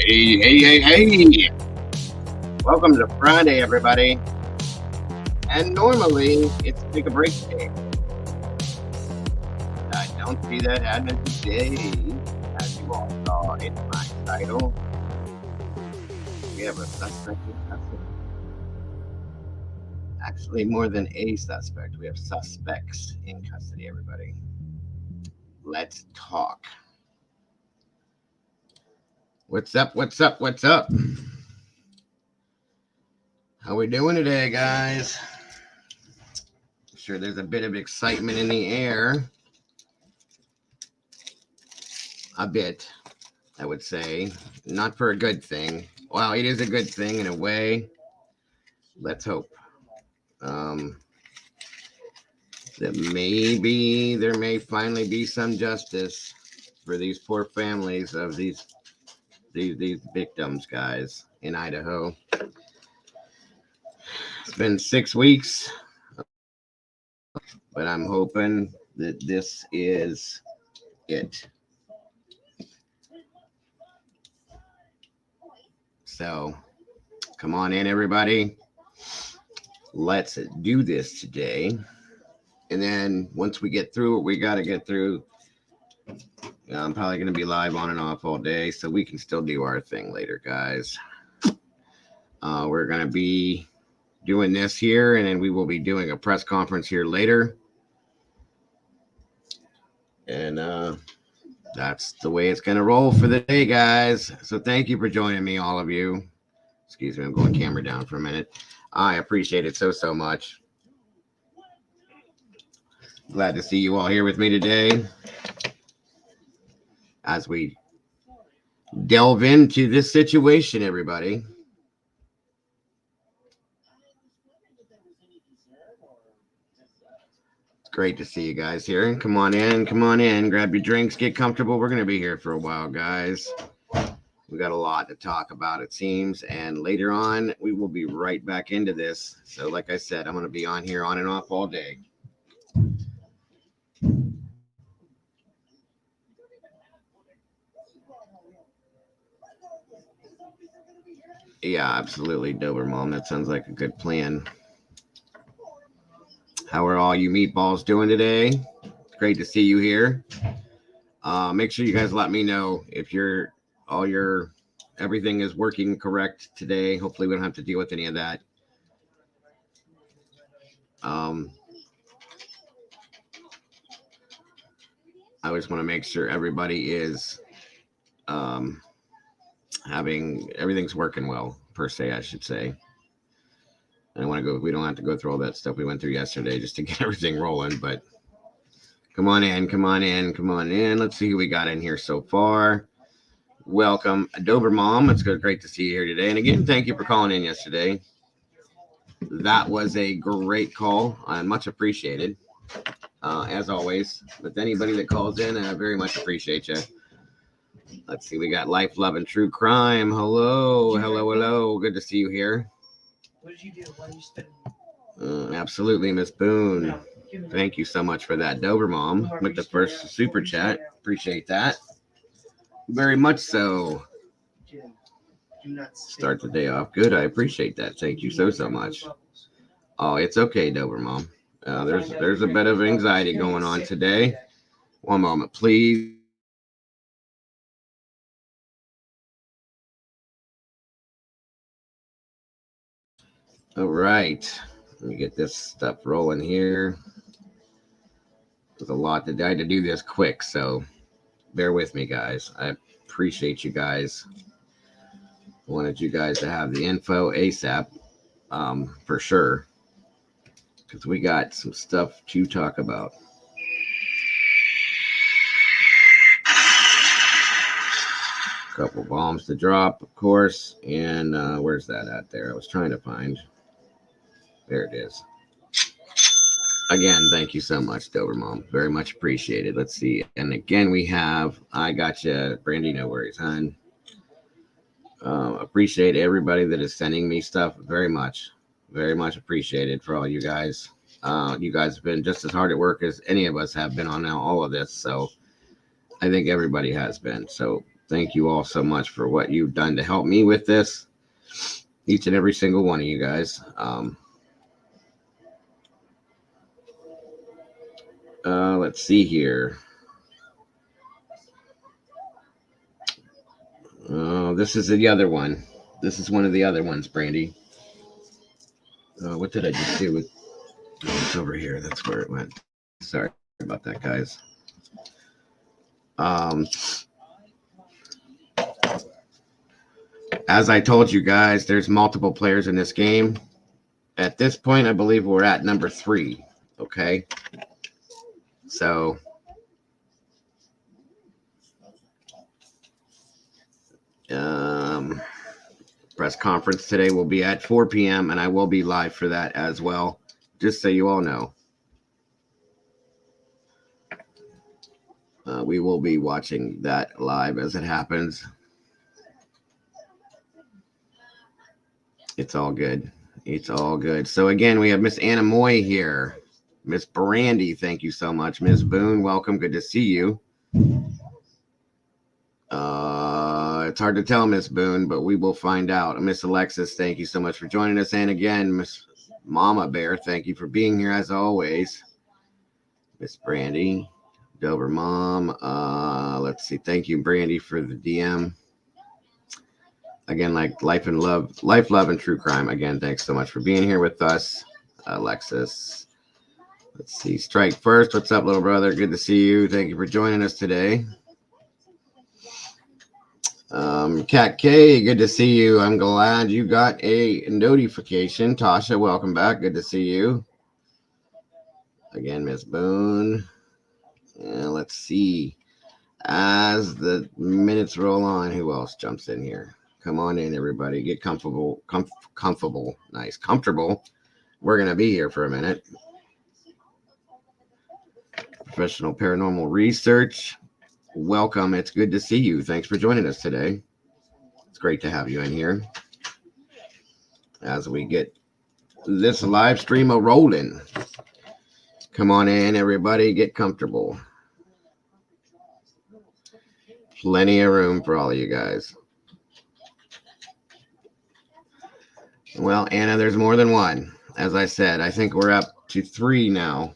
Hey. Welcome to Friday, everybody. And normally, it's Take a Break Day. I don't see that happening today, as you all saw in my title. We have a suspect in custody. Actually, more than a suspect. We have suspects in custody, everybody. Let's talk. What's up? How we doing today, guys? I'm sure there's a bit of excitement in the air. A bit, I would say. Not for a good thing. Well, it is a good thing in a way. Let's hope. That maybe there may finally be some justice for these poor families of these victims, guys, in Idaho. It's been 6 weeks, but I'm hoping that this is it. So, come on in, everybody. Let's do this today. And then once we get through what we got to get through, I'm probably going to be live on and off all day, so we can still do our thing later, guys. We're going to be doing this here, and then we will be doing a press conference here later. And that's the way it's going to roll for the day, guys. So thank you for joining me, all of you. Excuse me, I'm going camera down for a minute. I appreciate it so much. Glad to see you all here with me today as we delve into this situation, everybody. It's great to see you guys here. Come on in. Grab your drinks, get comfortable. We're going to be here for a while, guys. We got a lot to talk about, it seems, and later on, we will be right back into this. So like I said, I'm going to be on here on and off all day. Yeah, absolutely, Dober Mom. That sounds like a good plan. How are all you meatballs doing today? It's great to see you here. Make sure you guys let me know if everything is working correct today. Hopefully we don't have to deal with any of that. I just want to make sure everybody is everything's working well, per se, I should say. We don't have to go through all that stuff we went through yesterday just to get everything rolling, but come on in. Let's see who we got in here so far. Welcome, Dober Mom. It's great to see you here today. And again, thank you for calling in yesterday. That was a great call. Much appreciated, as always. With anybody that calls in, I very much appreciate you. Let's see. We got Life, Love, and True Crime. Hello. Good to see you here. What did you do? Why did you spend? Absolutely, Miss Boone. Thank you so much for that, Dober Mom, with the first super chat. Appreciate that. Very much so. Start the day off good. I appreciate that. Thank you so much. Oh, it's okay, Dober Mom. There's a bit of anxiety going on today. One moment, please. All right. Let me get this stuff rolling here. There's a lot to I to do this quick, so bear with me, guys. I appreciate you guys. Wanted you guys to have the info ASAP, for sure, because we got some stuff to talk about. A couple bombs to drop, of course, and where's that at there? I was trying to find. There it is. Again, thank you so much, Dober Mom. Very much appreciated. Let's see. And again, we have, I got you, Brandy, no worries, hon. Appreciate everybody that is sending me stuff. Very much appreciated for all you guys. You guys have been just as hard at work as any of us have been on all of this. So I think everybody has been. So Thank you all so much for what you've done to help me with this. Each and every single one of you guys. Let's see here. This is the other one. This is one of the other ones, Brandy. What did I just do with? Oh, it's over here. That's where it went. Sorry about that, guys. As I told you guys, there's multiple players in this game. At this point, I believe we're at number 3. Okay. So press conference today will be at 4 p.m. and I will be live for that as well, just so you all know. We will be watching that live as it happens. It's all good. It's all good. So again, we have Miss Anna Moy here. Miss Brandy, thank you so much. Miss Boone, welcome. Good to see you. It's hard to tell, Miss Boone, but we will find out. Miss Alexis, thank you so much for joining us. And again, Miss Mama Bear, thank you for being here as always. Miss Brandy, Dover Mom. Let's see. Thank you, Brandy, for the DM. Again, like life, love, and true crime. Again, thanks so much for being here with us, Alexis. Let's see. Strike First. What's up, little brother? Good to see you. Thank you for joining us today. Cat K, good to see you. I'm glad you got a notification. Tasha, welcome back. Good to see you. Again, Miss Boone. Let's see. As the minutes roll on, who else jumps in here? Come on in, everybody. Get comfortable. Comfortable. Nice. Comfortable. We're going to be here for a minute. Professional Paranormal Research. Welcome. It's good to see you. Thanks for joining us today. It's great to have you in here as we get this live stream rolling. Come on in, everybody. Get comfortable. Plenty of room for all of you guys. Well, Anna, there's more than one. As I said, I think we're up to 3 now.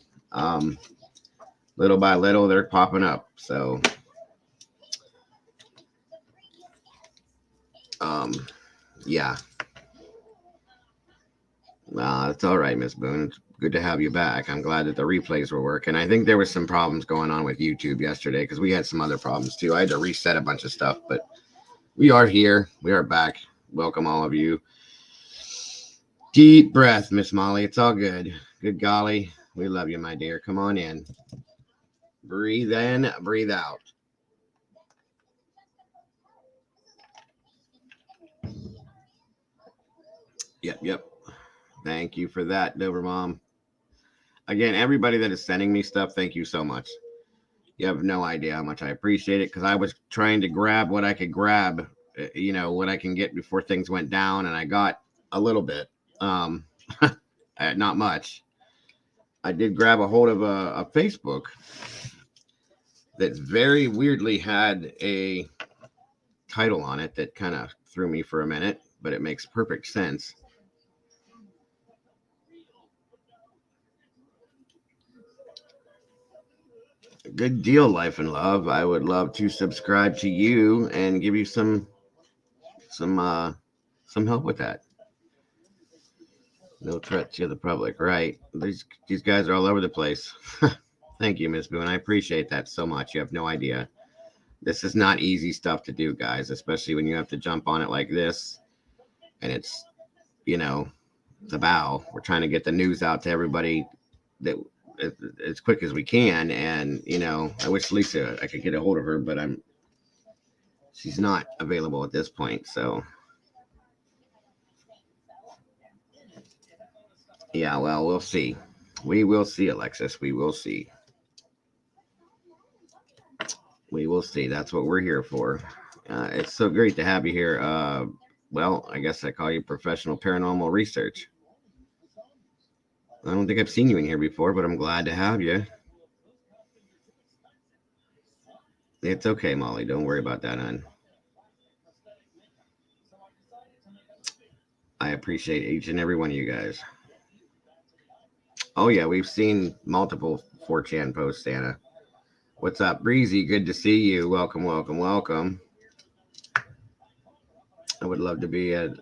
Little by little, they're popping up. So, yeah. It's all right, Miss Boone. It's good to have you back. I'm glad that the replays were working. I think there was some problems going on with YouTube yesterday because we had some other problems too. I had to reset a bunch of stuff, but we are here. We are back. Welcome all of you. Deep breath, Miss Molly. It's all good. Good golly. We love you, my dear. Come on in. Breathe in, breathe out. Yep. Thank you for that, Dover Mom. Again, everybody that is sending me stuff, thank you so much. You have no idea how much I appreciate it because I was trying to grab what I could grab, what I can get before things went down, and I got a little bit. Not much. I did grab a hold of a Facebook that very weirdly had a title on it that kind of threw me for a minute, but it makes perfect sense. Good deal, Life and Love. I would love to subscribe to you and give you some help with that. No threat to the public, right? These guys are all over the place. Thank you, Miss Boone. I appreciate that so much. You have no idea. This is not easy stuff to do, guys, especially when you have to jump on it like this. And it's, the bow. We're trying to get the news out to everybody that as quick as we can. And, I wish Lisa, I could get a hold of her, but she's not available at this point. So, yeah, well, we'll see. We will see, Alexis. We will see. We will see. That's what we're here for. It's so great to have you here. Well, I guess I call you Professional Paranormal Research. I don't think I've seen you in here before, but I'm glad to have you. It's okay, Molly. Don't worry about that, hon. I appreciate each and every one of you guys. Oh yeah, we've seen multiple 4chan posts, Santa. What's up, Breezy? Good to see you. Welcome, welcome, welcome. I would love to be a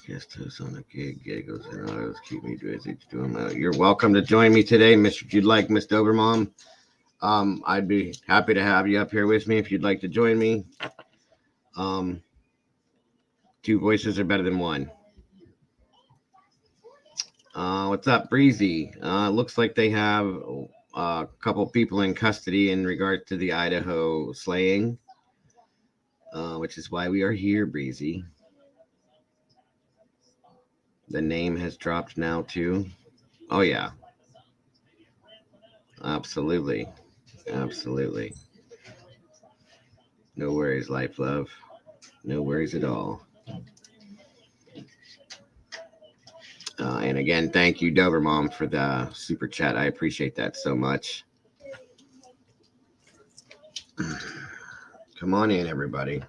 guest host on a gig. Giggles and autos keep me busy doing my. You're welcome to join me today, Miss. If you'd like, Miss Dobermom. I'd be happy to have you up here with me if you'd like to join me. Two voices are better than one. What's up, Breezy? Looks like they have a couple people in custody in regard to the Idaho slaying, which is why we are here, Breezy. The name has dropped now, too. Oh, yeah. Absolutely. Absolutely. No worries, life, love. No worries at all. And again, thank you, Dobermom, for the super chat. I appreciate that so much. Come on in, everybody.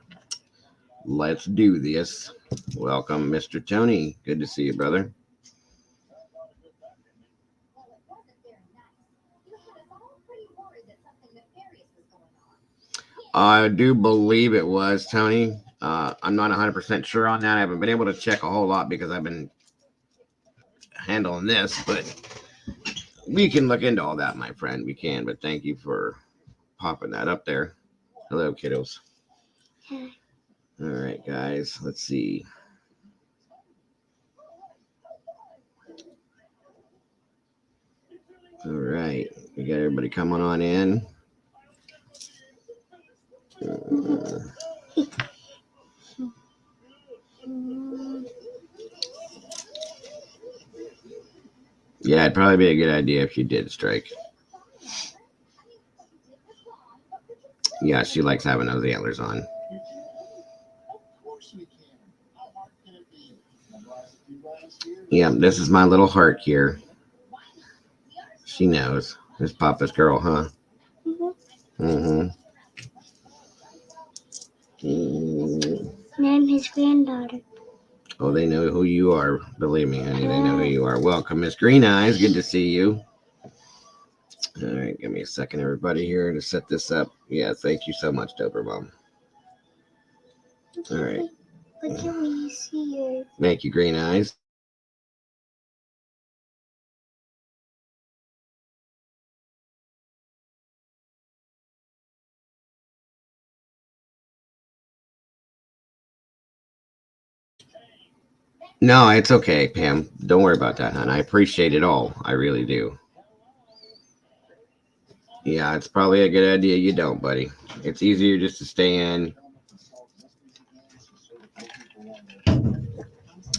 Let's do this. Welcome, Mr. Tony. Good to see you, brother. I do believe it was, Tony. I'm not 100% sure on that. I haven't been able to check a whole lot because I've been handling this, but we can look into all that, my friend. We can, but thank you for popping that up there. Hello, kiddos. All right, guys. Let's see. All right. We got everybody coming on in. Yeah, it'd probably be a good idea if you did strike. Yeah, she likes having those antlers on. Yeah, this is my little heart here. She knows. This Papa's girl, huh? Mm-hmm. I'm his granddaughter. Oh, they know who you are. Believe me, honey, they know who you are. Welcome, Miss Green Eyes. Good to see you. All right, give me a second, everybody, here to set this up. Yeah, thank you so much, Dobermom. All right. Look at me, see her. Thank you, Green Eyes. No, it's okay, Pam. Don't worry about that, hon. I appreciate it all. I really do. Yeah, it's probably a good idea you don't, buddy. It's easier just to stay in.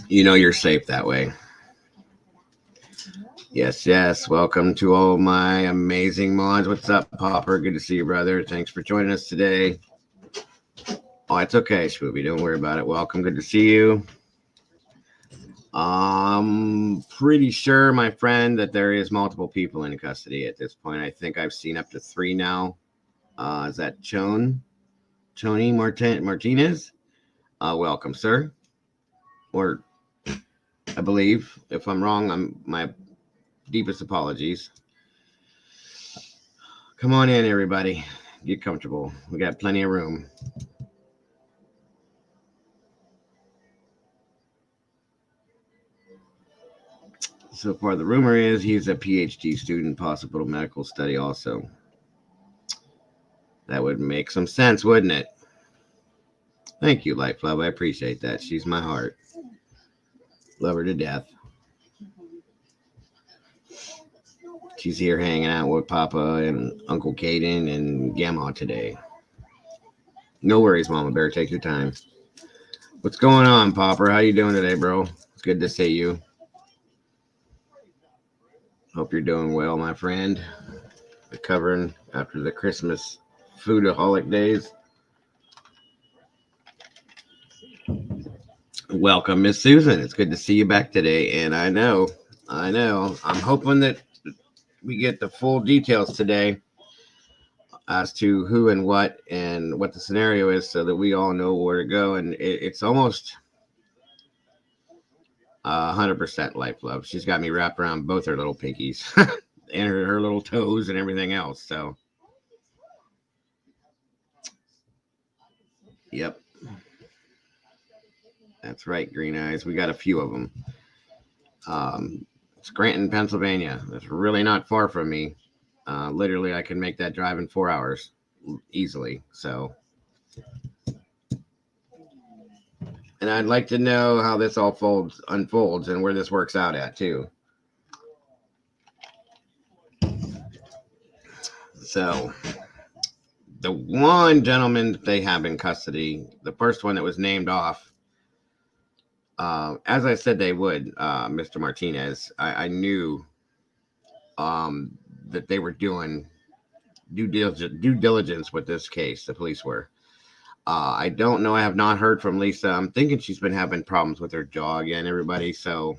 You know you're safe that way. Yes, yes. Welcome to all my amazing mods. What's up, Popper? Good to see you, brother. Thanks for joining us today. Oh, it's okay, Swoopy. Don't worry about it. Welcome. Good to see you. Pretty sure, my friend, that there is multiple people in custody at this point. I think I've seen up to 3 now. Is that Choni Martinez? Welcome, sir. Or I believe, if I'm wrong, my deepest apologies. Come on in, everybody. Get comfortable. We got plenty of room. So far, the rumor is he's a PhD student, possible medical study also. That would make some sense, wouldn't it? Thank you, Life Love. I appreciate that. She's my heart. Love her to death. She's here hanging out with Papa and Uncle Caden and Grandma today. No worries, Mama Bear. Take your time. What's going on, Popper? How you doing today, bro? It's good to see you. Hope you're doing well, my friend. Recovering after the Christmas foodaholic days. Welcome, Miss Susan. It's good to see you back today. And I know. I'm hoping that we get the full details today as to who and what the scenario is so that we all know where to go. And it's almost 100% life love. She's got me wrapped around both her little pinkies and her little toes and everything else. So, yep. That's right, Green Eyes. We got a few of them. Scranton, Pennsylvania. It's really not far from me. Literally, I can make that drive in 4 hours easily. So, and I'd like to know how this all unfolds and where this works out at, too. So, the one gentleman that they have in custody, the first one that was named off, as I said they would, Mr. Martinez, I knew that they were doing due diligence with this case. The police were. I don't know. I have not heard from Lisa. I'm thinking she's been having problems with her jaw again, everybody. So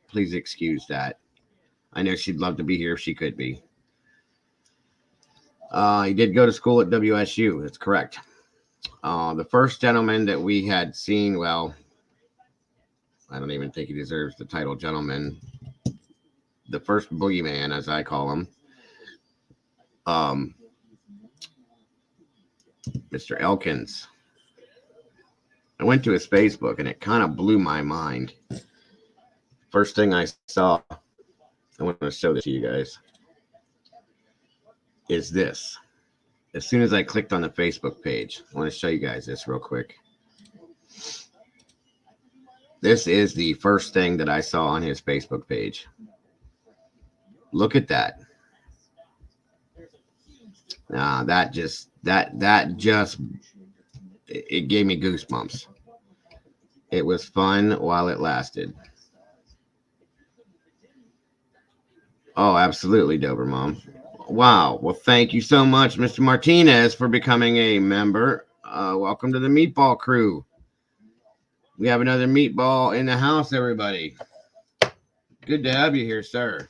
please excuse that. I know she'd love to be here if she could be. He did go to school at WSU. That's correct. The first gentleman that we had seen, well, I don't even think he deserves the title gentleman. The first boogeyman, as I call him, Mr. Elkins. I went to his Facebook and it kind of blew my mind. First thing I saw, I want to show this to you guys, is this. As soon as I clicked on the Facebook page, I want to show you guys this real quick. This is the first thing that I saw on his Facebook page. Look at that. That just it gave me goosebumps. It was fun while it lasted. Oh, absolutely, Dober Mom. Wow. Well, thank you so much, Mr. Martinez, for becoming a member. Welcome to the Meatball Crew. We have another meatball in the house, everybody. Good to have you here, sir.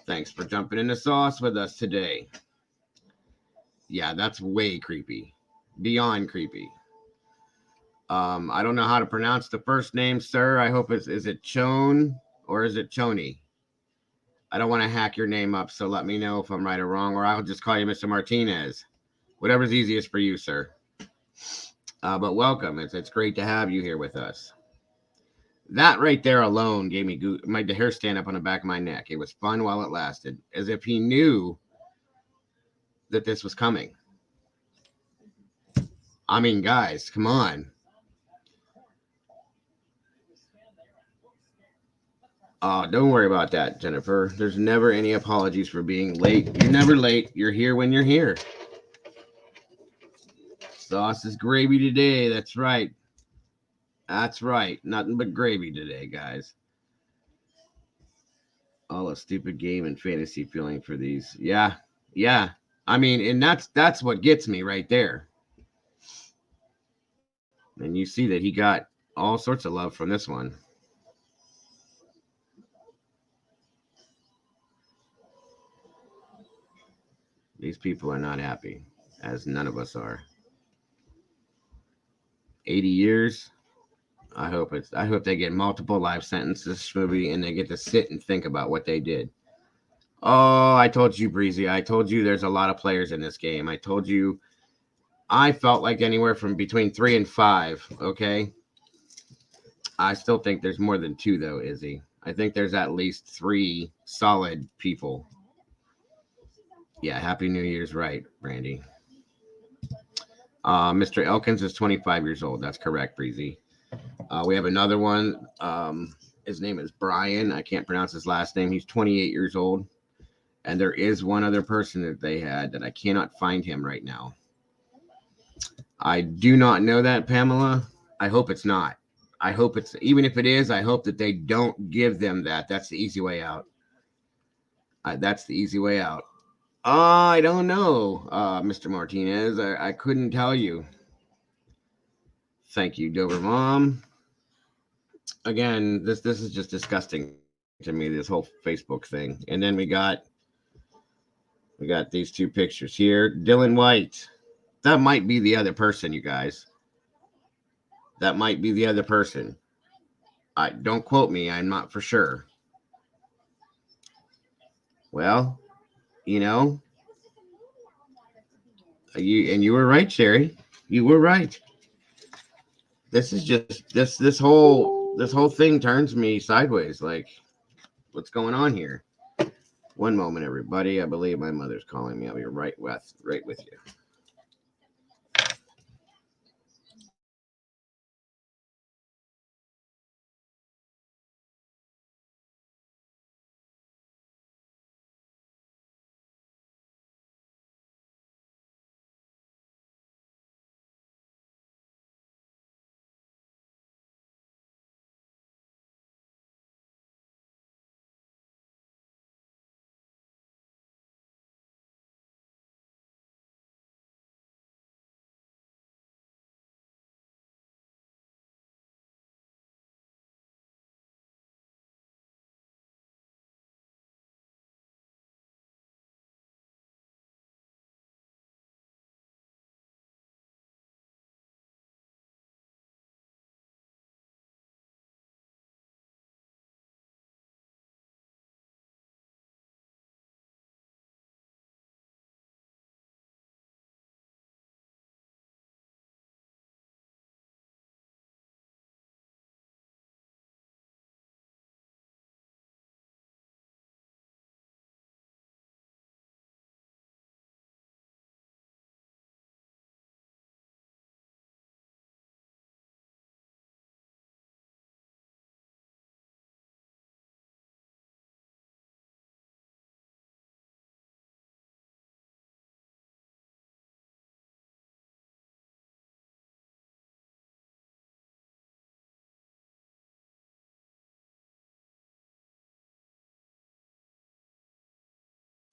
Thanks for jumping in the sauce with us today. Yeah, that's way creepy. Beyond creepy. I don't know how to pronounce the first name, sir. I hope is it Chone or is it Choney? I don't want to hack your name up, so let me know if I'm right or wrong, or I'll just call you Mr. Martinez. Whatever's easiest for you, sir. But welcome. It's great to have you here with us. That right there alone gave me the hair stand up on the back of my neck. It was fun while it lasted, as if he knew that this was coming. I mean, guys, come on. Oh, don't worry about that, Jennifer. There's never any apologies for being late. You're never late. You're here when you're here. Sauce is gravy today. That's right. That's right. Nothing but gravy today, guys. All a stupid game and fantasy feeling for these. Yeah. Yeah. I mean, and that's what gets me right there. And you see that he got all sorts of love from this one. These people are not happy, as none of us are. 80 years. I hope they get multiple life sentences this movie and they get to sit and think about what they did. Oh, I told you, Breezy. I told you there's a lot of players in this game. I told you I felt like anywhere from between 3 and 5, okay? I still think there's more than 2, though, Izzy. I think there's at least 3 solid people. Yeah, Happy New Year's right, Brandy. Mr. Elkins is 25 years old. That's correct, Breezy. We have another one. His name is Brian. I can't pronounce his last name. He's 28 years old. And there is one other person that they had that I cannot find him right now. I do not know that, Pamela. I hope it's not. I hope it's, even if it is, I hope that they don't give them that. That's the easy way out. That's the easy way out. I don't know, Mr. Martinez. I couldn't tell you. Thank you, Dover Mom. Again, this is just disgusting to me, this whole Facebook thing. And then we got these 2 pictures here. Dylan White. That might be the other person, you guys. That might be the other person. I don't quote me. I'm not for sure. Well, you know, you were right, Sherry. You were right. This is just this whole thing turns me sideways. Like, what's going on here? One moment, everybody. I believe my mother's calling me. I'll be right with you.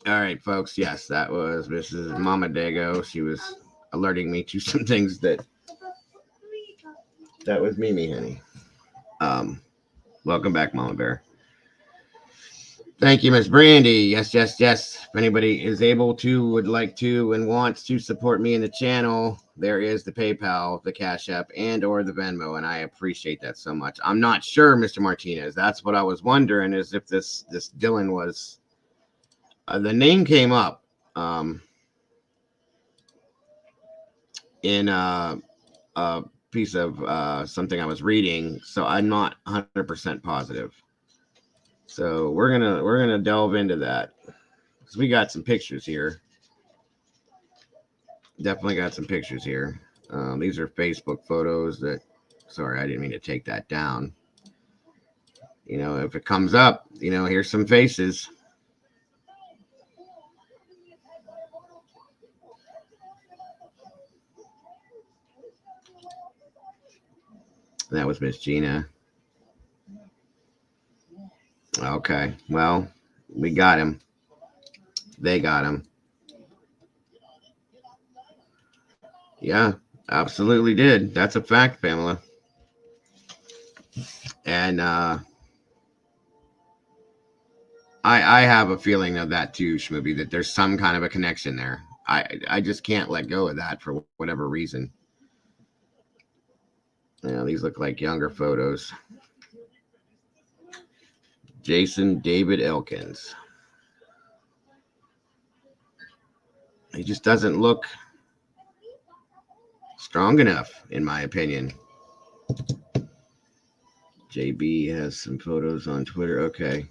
All right, folks. Yes, that was Mrs. Mama Dago. She was alerting me to some things that was Mimi, honey. Welcome back, Mama Bear. Thank you, Miss Brandy. Yes. If anybody is able to, would like to, and wants to support me in the channel, there is the PayPal, the Cash App, and or the Venmo, and I appreciate that so much. I'm not sure, Mr. Martinez. That's what I was wondering, is if this Dylan was. The name came up in a piece of something I was reading, so I'm not 100% positive. So we're gonna delve into that, because we got some pictures here. Definitely got some pictures here. These are Facebook photos that. Sorry, I didn't mean to take that down. You know, if it comes up, you know, here's some faces. That was Miss Gina. Okay, well, we got him. They got him. Yeah, absolutely did. That's a fact, Pamela. And I have a feeling of that too, Shmooby, that there's some kind of a connection there. I just can't let go of that for whatever reason. You know, these look like younger photos. Jason David Elkins. He just doesn't look strong enough, in my opinion. JB has some photos on Twitter. Okay.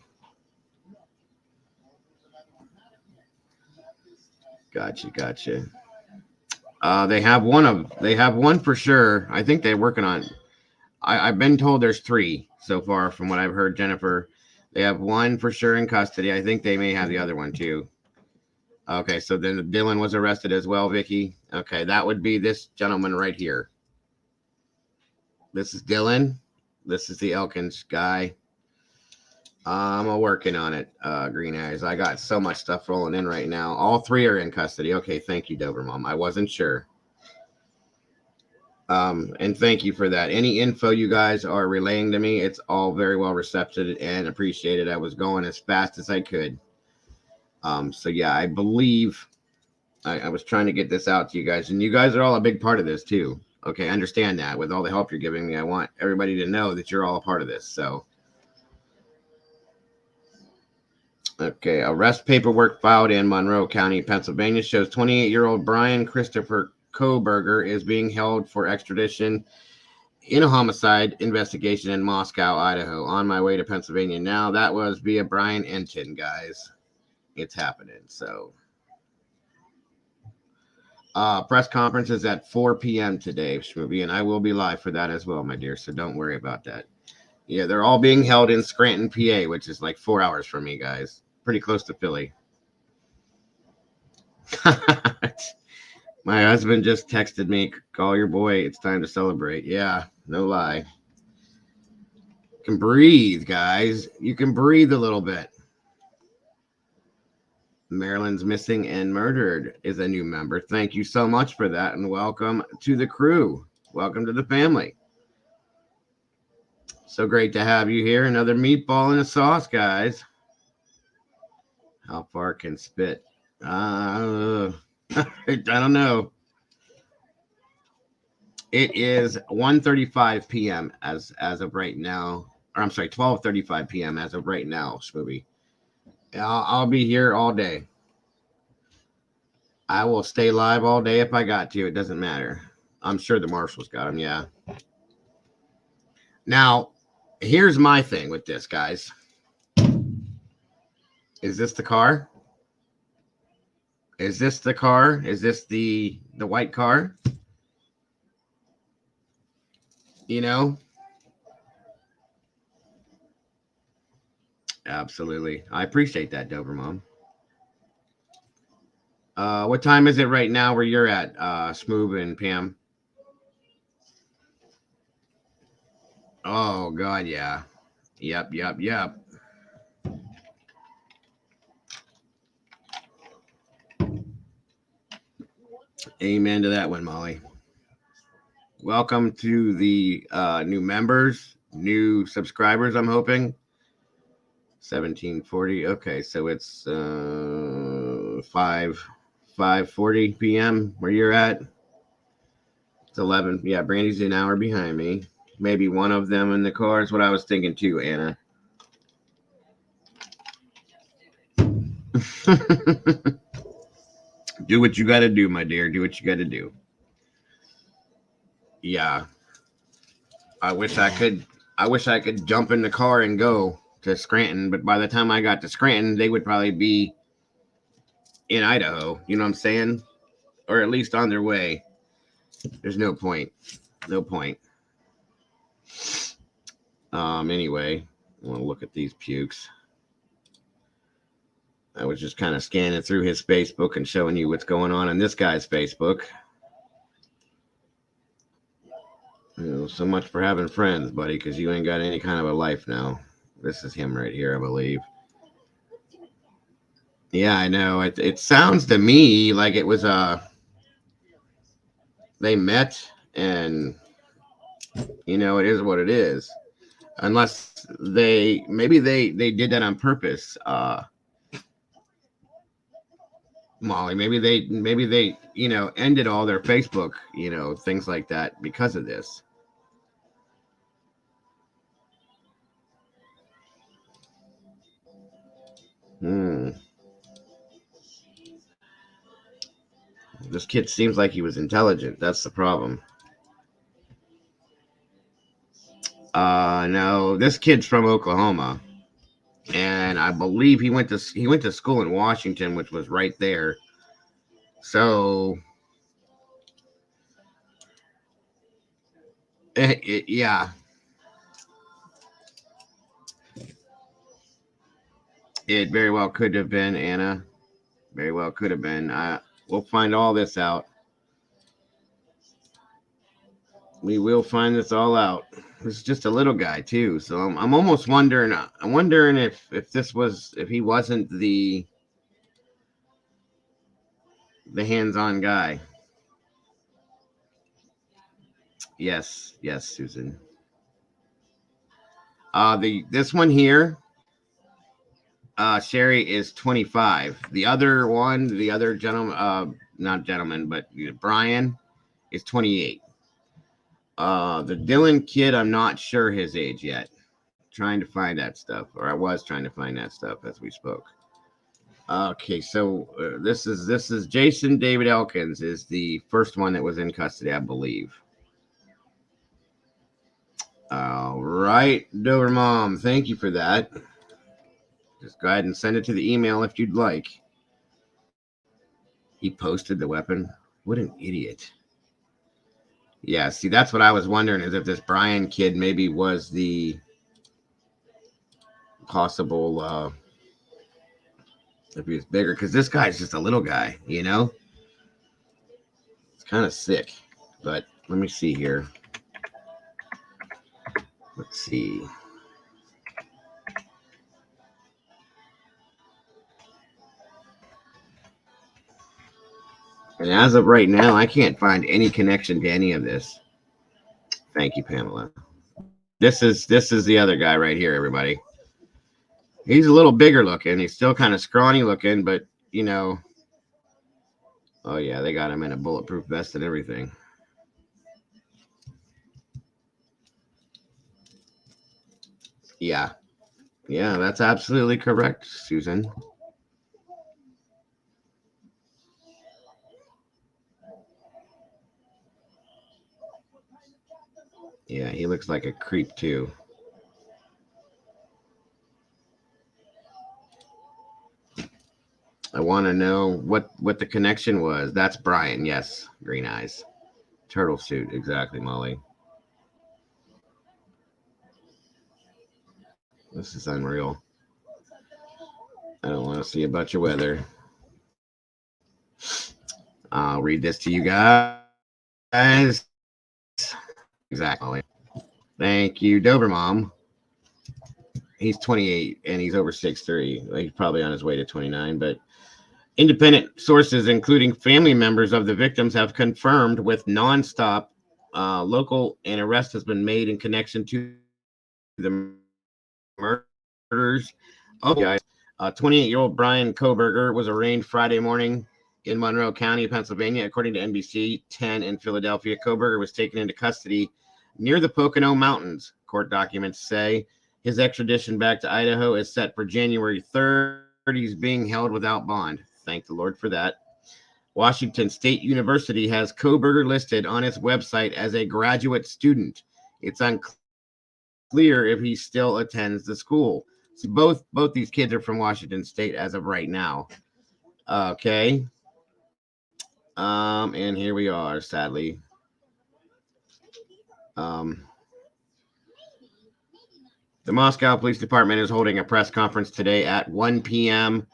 Gotcha. They have one for sure. I think they're working on. I've been told there's 3 so far from what I've heard, Jennifer. They have one for sure in custody. I think they may have the other one too. Okay, so then Dylan was arrested as well, Vicky. Okay, that would be this gentleman right here. This is Dylan. This is the Elkins guy. I'm working on it, Green Eyes. I got so much stuff rolling in right now. All 3 are in custody. Okay, thank you, Dover Mom. I wasn't sure. And thank you for that. Any info you guys are relaying to me, it's all very well received and appreciated. I was going as fast as I could. So yeah, I believe I was trying to get this out to you guys, and you guys are all a big part of this too. Okay, understand that. With all the help you're giving me, I want everybody to know that you're all a part of this. So, okay, arrest paperwork filed in Monroe County, Pennsylvania shows 28-year-old Brian Christopher Koberger is being held for extradition in a homicide investigation in Moscow, Idaho. On my way to Pennsylvania now. That was via Brian Enton, guys. It's happening. So, press conference is at 4 p.m. today, Shmovie, and I will be live for that as well, my dear. So don't worry about that. Yeah, they're all being held in Scranton, PA, which is like 4 hours from me, guys. Pretty close to Philly. My husband just texted me, call your boy. It's time to celebrate. Yeah, no lie. You can breathe, guys. You can breathe a little bit. Maryland's missing and murdered is a new member. Thank you so much for that, and welcome to the crew. Welcome to the family. So great to have you here. Another meatball in a sauce, guys. How far can spit? I don't know. It is 1:35 p.m. as of right now. Or I'm sorry, 12:35 p.m. as of right now, Smoothie. I'll be here all day. I will stay live all day if I got to. It doesn't matter. I'm sure the marshals got him. Yeah. Now, here's my thing with this, guys. Is this the car? Is this the car? Is this the white car? You know? Absolutely. I appreciate that, Dover Mom. What time is it right now where you're at, Smooth and Pam? Oh, God, yeah. Yep. Amen to that one, Molly. Welcome to the new members, new subscribers, I'm hoping. 1740. Okay, so it's 5:40 p.m. where you're at. It's 11. Yeah, Brandy's an hour behind me. Maybe one of them in the car is what I was thinking too, Anna. Do what you got to do, my dear. Do what you got to do. Yeah. I wish I could jump in the car and go to Scranton, but by the time I got to Scranton, they would probably be in Idaho. You know what I'm saying? Or at least on their way. There's no point. No point. Anyway, I want to look at these pukes. I was just kind of scanning through his Facebook and showing you what's going on in this guy's Facebook. You know, so much for having friends, buddy, because you ain't got any kind of a life now. This is him right here, I believe. Yeah, I know. It sounds to me like it was they met, and you know, it is what it is. Unless maybe they did that on purpose. Molly, maybe they you know, ended all their Facebook, you know, things like that because of this. This kid seems like he was intelligent. That's the problem. No, this kid's from Oklahoma, and I believe he went to school in Washington, which was right there. So, yeah, it very well could have been, Anna. Very well could have been. We'll find all this out. We will find this all out. This is just a little guy too, so I'm almost wondering. I'm wondering if he wasn't the hands-on guy. Yes, Susan. This one here, Sherry is 25. The other gentleman, not gentleman, but Brian is 28. The Dylan kid, I'm not sure his age yet. Trying to find that stuff, or I was trying to find that stuff as we spoke. Okay, so this is Jason David Elkins is the first one that was in custody, I believe. All right, Dover Mom, thank you for that. Just go ahead and send it to the email if you'd like. He posted the weapon. What an idiot. Yeah, see, that's what I was wondering, is if this Brian kid maybe was the possible, if he was bigger, because this guy's just a little guy, you know? It's kind of sick, but let me see here. Let's see. And as of right now, I can't find any connection to any of this. Thank you, Pamela. This is the other guy right here, everybody. He's a little bigger looking. He's still kind of scrawny looking, but you know. Oh yeah, they got him in a bulletproof vest and everything. Yeah. Yeah, that's absolutely correct, Susan. Yeah, he looks like a creep too. I want to know what the connection was. That's Brian. Yes, green eyes, turtle suit. Exactly, Molly. This is unreal. I don't want to see a bunch of weather. I'll read this to you guys. Exactly. Thank you, Dover Mom. He's 28 and he's over 6'3". He's probably on his way to 29, but independent sources, including family members of the victims, have confirmed with nonstop local an arrest has been made in connection to the murders of the guys. 28-year-old Brian Koberger was arraigned Friday morning in Monroe County, Pennsylvania. According to NBC 10 in Philadelphia, Koberger was taken into custody near the Pocono Mountains. Court documents say his extradition back to Idaho is set for January 3rd. He's being held without bond. Thank the Lord for that. Washington State University has Koberger listed on its website as a graduate student. It's unclear if he still attends the school. So both these kids are from Washington State as of right now. Okay. And here we are, sadly. The Moscow Police Department is holding a press conference today at 1 p.m.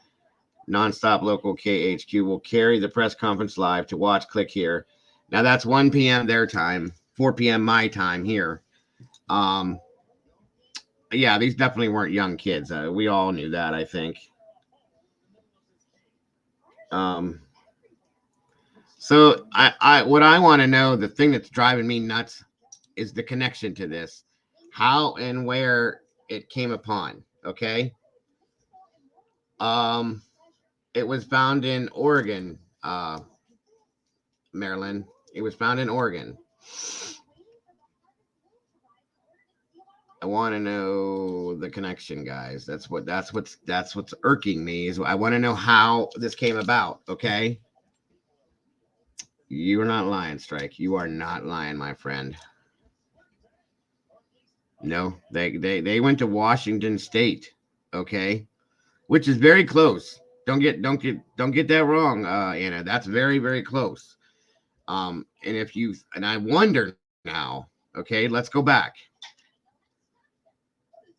Nonstop local KHQ will carry the press conference live. To watch, click here. Now that's 1 p.m. their time, 4 p.m. my time here. Yeah, these definitely weren't young kids. We all knew that, I think. So what I want to know, the thing that's driving me nuts is the connection to this, how and where it came upon. Okay. It was found in Oregon, Maryland. It was found in Oregon. I want to know the connection, guys. That's what's irking me, is I want to know how this came about. Okay. You're not lying, Strike. You are not lying, my friend. No, they went to Washington State. Okay. Which is very close. Don't get that wrong, Anna. That's very, very close. And I wonder now, okay, let's go back.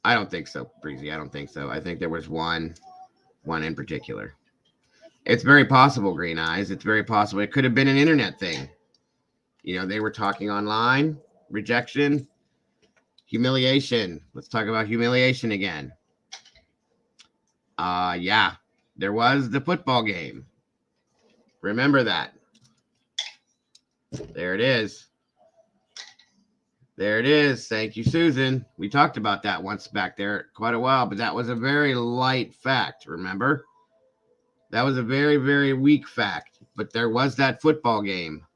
I don't think so, Breezy. I don't think so. I think there was one in particular. It's very possible, Green Eyes. It's very possible. It could have been an internet thing. You know, they were talking online, rejection, humiliation. Let's talk about humiliation again. Yeah, there was the football game. Remember that. There it is. There it is. Thank you, Susan. We talked about that once back there quite a while, but that was a very light fact, remember? That was a very, very weak fact, but there was that football game.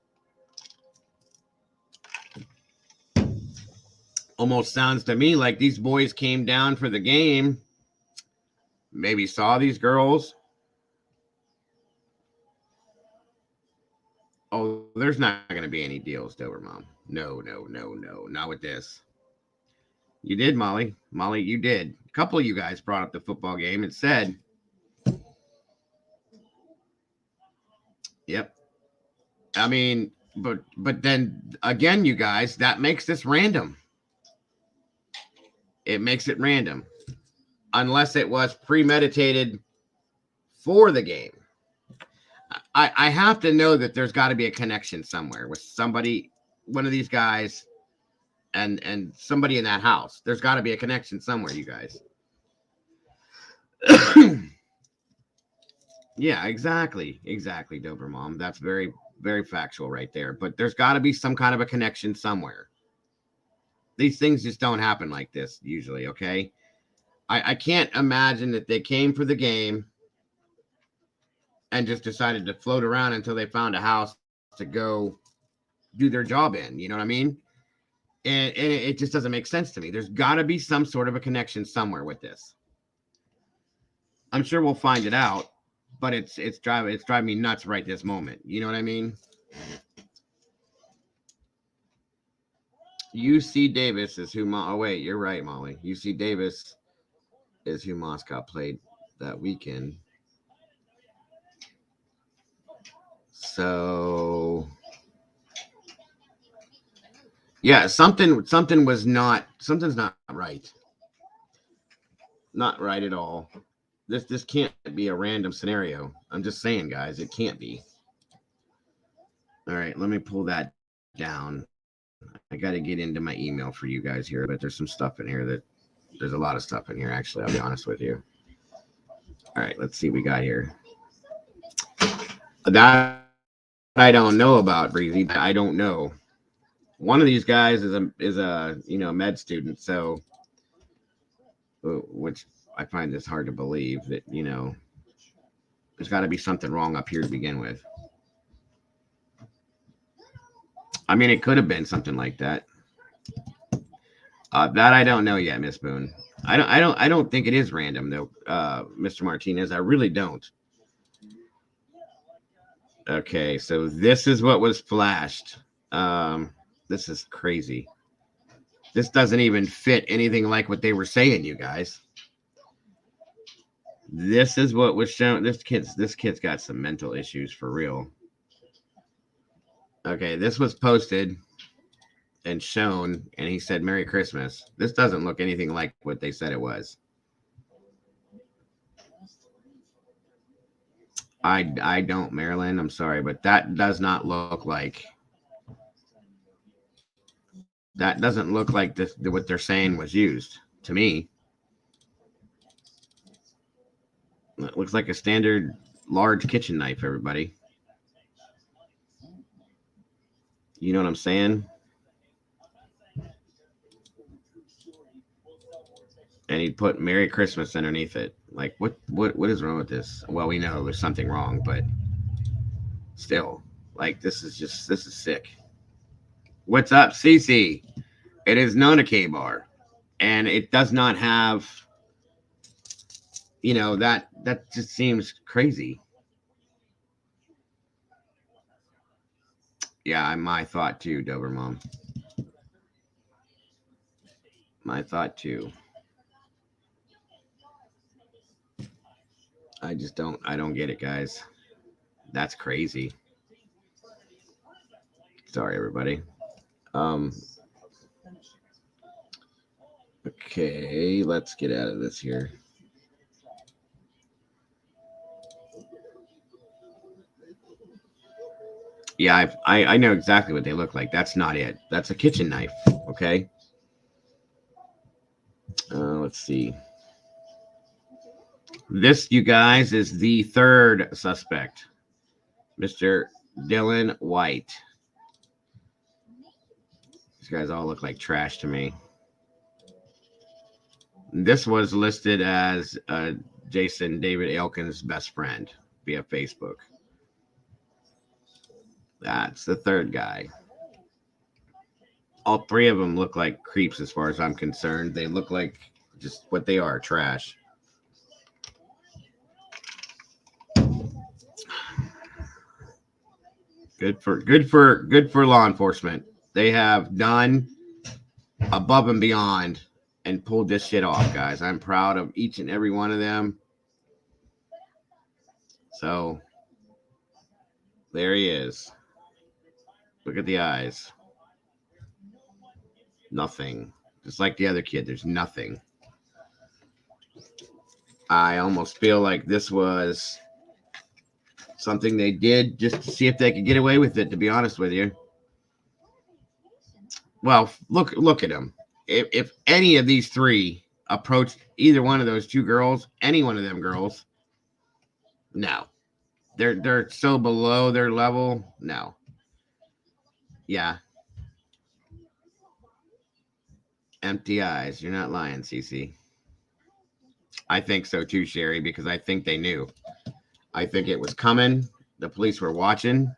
Almost sounds to me like these boys came down for the game, maybe saw these girls. Oh, there's not going to be any deals, Dover Mom. No, not with this. You did, Molly. Molly, you did. A couple of you guys brought up the football game and said, yep. I mean, but then again, you guys, that makes this random. It makes it random. Unless it was premeditated for the game. I have to know that there's got to be a connection somewhere with somebody, one of these guys, and somebody in that house. There's got to be a connection somewhere, you guys. Yeah, exactly, Dober Mom. That's very, very factual right there. But there's got to be some kind of a connection somewhere. These things just don't happen like this usually, okay? I can't imagine that they came for the game and just decided to float around until they found a house to go do their job in. You know what I mean? And it just doesn't make sense to me. There's got to be some sort of a connection somewhere with this. I'm sure we'll find it out, but it's driving me nuts right this moment. You know what I mean? UC Davis is who. Oh wait, you're right, Molly. UC Davis is who Moscow played that weekend. So yeah, something's not right. Not right at all. This can't be a random scenario. I'm just saying, guys, it can't be. All right, let me pull that down. I got to get into my email for you guys here, but there's some stuff in here there's a lot of stuff in here, actually. I'll be honest with you. All right, let's see what we got here. That I don't know about, Breezy. I don't know. One of these guys is a med student, so which I find this hard to believe that there's got to be something wrong up here to begin with. I mean, it could have been something like that. That I don't know yet, Miss Boone. I don't think it is random though, Mr. Martinez. I really don't. Okay, so this is what was flashed. This is crazy. This doesn't even fit anything like what they were saying, you guys. This is what was shown. This kid's got some mental issues for real. Okay, this was posted and shown, and he said, "Merry Christmas." This doesn't look anything like what they said it was. I don't, Marilyn. I'm sorry, but that does not look like. That doesn't look like this. What they're saying was used to me. It looks like a standard large kitchen knife, everybody. You know what I'm saying? And he put Merry Christmas underneath it. Like, what is wrong with this? Well, we know there's something wrong, but still, like, this is sick. What's up, Cece? It is not a K-bar, and it does not have, that just seems crazy. Yeah, my thought too, Dover Mom. My thought too. I don't get it, guys. That's crazy. Sorry, everybody. Okay, let's get out of this here. Yeah, I know exactly what they look like. That's not it. That's a kitchen knife. Okay. Let's see. This, you guys, is the third suspect, Mr. Dylan White. These guys all look like trash to me. This was listed as Jason David Elkin's best friend via Facebook. That's the third guy. All three of them look like creeps as far as I'm concerned. They look like just what they are, trash. Good for law enforcement. They have done above and beyond and pulled this shit off, guys. I'm proud of each and every one of them. So there he is. Look at the eyes. Nothing. Just like the other kid, there's nothing. I almost feel like this was something they did just to see if they could get away with it, to be honest with you. Well, look at them. If any of these three approached either one of those two girls, any one of them girls, no. They're so below their level. No. Yeah. Empty eyes. You're not lying, Cece. I think so too, Sherry, because I think they knew. I think it was coming. The police were watching,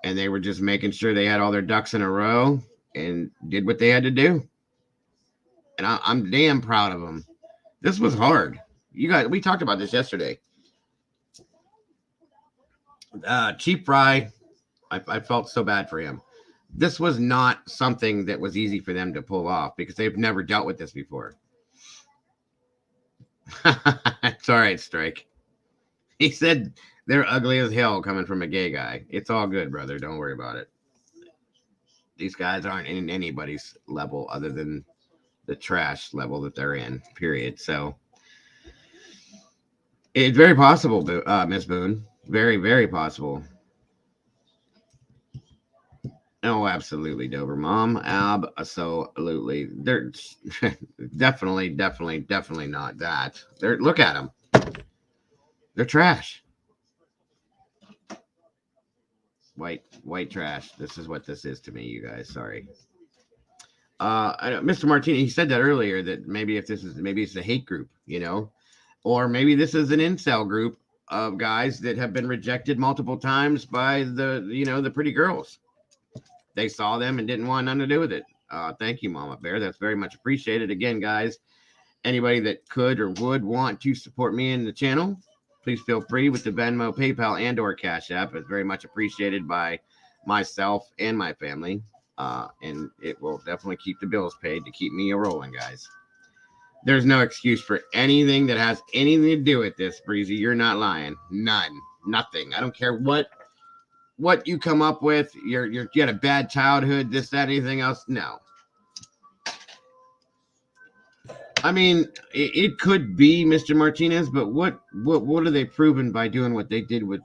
and they were just making sure they had all their ducks in a row and did what they had to do. And I'm damn proud of them. This was hard. You guys, we talked about this yesterday. Chief Fry, I felt so bad for him. This was not something that was easy for them to pull off because they've never dealt with this before. It's all right, Strike. He said they're ugly as hell coming from a gay guy. It's all good, brother. Don't worry about it. These guys aren't in anybody's level other than the trash level that they're in, period. So it's very possible, Miss Boone. Very, very possible. Oh, absolutely, Dover Mom. Absolutely. They're definitely not that. Look at them. They're trash. White trash. This is what this is to me, you guys. Sorry. Mr. Martini, he said that earlier that maybe it's a hate group, or maybe this is an incel group of guys that have been rejected multiple times by the pretty girls. They saw them and didn't want nothing to do with it. Thank you, Mama Bear. That's very much appreciated. Again, guys, anybody that could or would want to support me in the channel, please feel free with the Venmo, PayPal, and or Cash App. It's very much appreciated by myself and my family. And it will definitely keep the bills paid to keep me rolling, guys. There's no excuse for anything that has anything to do with this, Breezy. You're not lying. None. Nothing. I don't care what you come up with. You had a bad childhood, this, that, anything else. No. I mean, it could be Mr. Martinez, but what are they proven by doing what they did with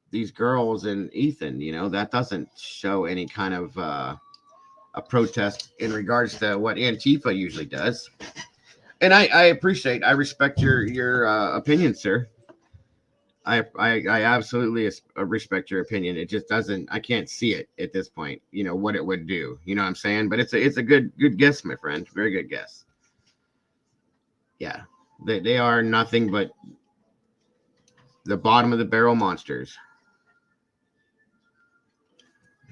these girls and Ethan? That doesn't show any kind of a protest in regards to what Antifa usually does. And I respect your opinion, sir. I absolutely respect your opinion. It just doesn't. I can't see it at this point. What it would do. You know what I'm saying? But it's a good guess, my friend. Very good guess. Yeah, they are nothing but the bottom of the barrel monsters.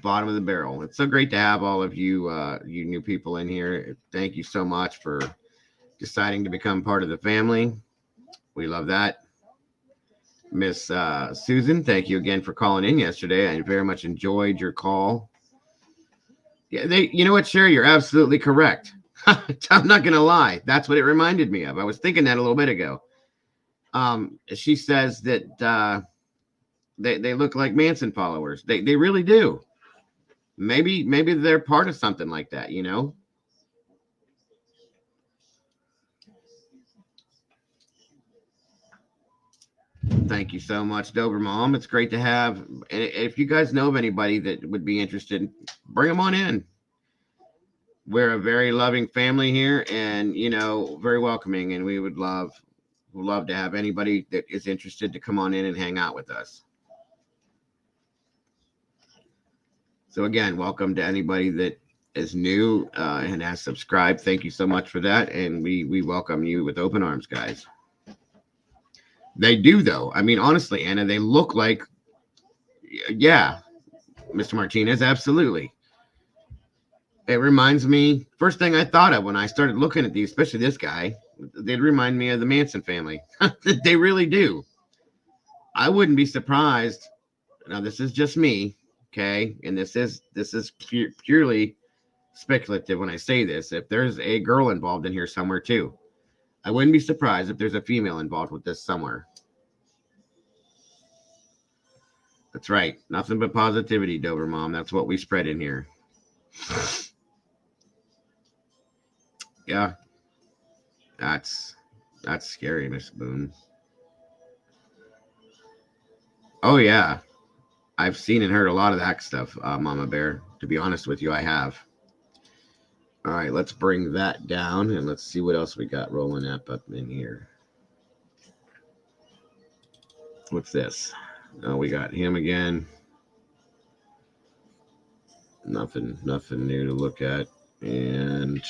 Bottom of the barrel. It's so great to have all of you you new people in here. Thank you so much for deciding to become part of the family. We love that. Miss Susan, thank you again for calling in yesterday. I very much enjoyed your call. Yeah, you know what, Sherry, you're absolutely correct. I'm not gonna lie. That's what it reminded me of. I was thinking that a little bit ago. She says that they look like Manson followers. They really do. Maybe they're part of something like that, Thank you so much, Dover Mom. It's great to have. And if you guys know of anybody that would be interested, bring them on in. We're a very loving family here, and very welcoming. And we would love to have anybody that is interested to come on in and hang out with us. So again, welcome to anybody that is new and has subscribed. Thank you so much for that, and we welcome you with open arms, guys. They do, though. I mean, honestly, Anna, they look like, yeah, Mr. Martinez, absolutely. It reminds me, first thing I thought of when I started looking at these, especially this guy, they'd remind me of the Manson family. They really do. I wouldn't be surprised. Now, this is just me, okay? And this is purely speculative when I say this. If there's a girl involved in here somewhere too, I wouldn't be surprised if there's a female involved with this somewhere. That's right. Nothing but positivity, Dover Mom. That's what we spread in here. Yeah. That's scary, Miss Boone. Oh yeah. I've seen and heard a lot of that stuff, Mama Bear. To be honest with you, I have. All right, let's bring that down and let's see what else we got rolling up in here. What's this? Oh, we got him again. Nothing new to look at. And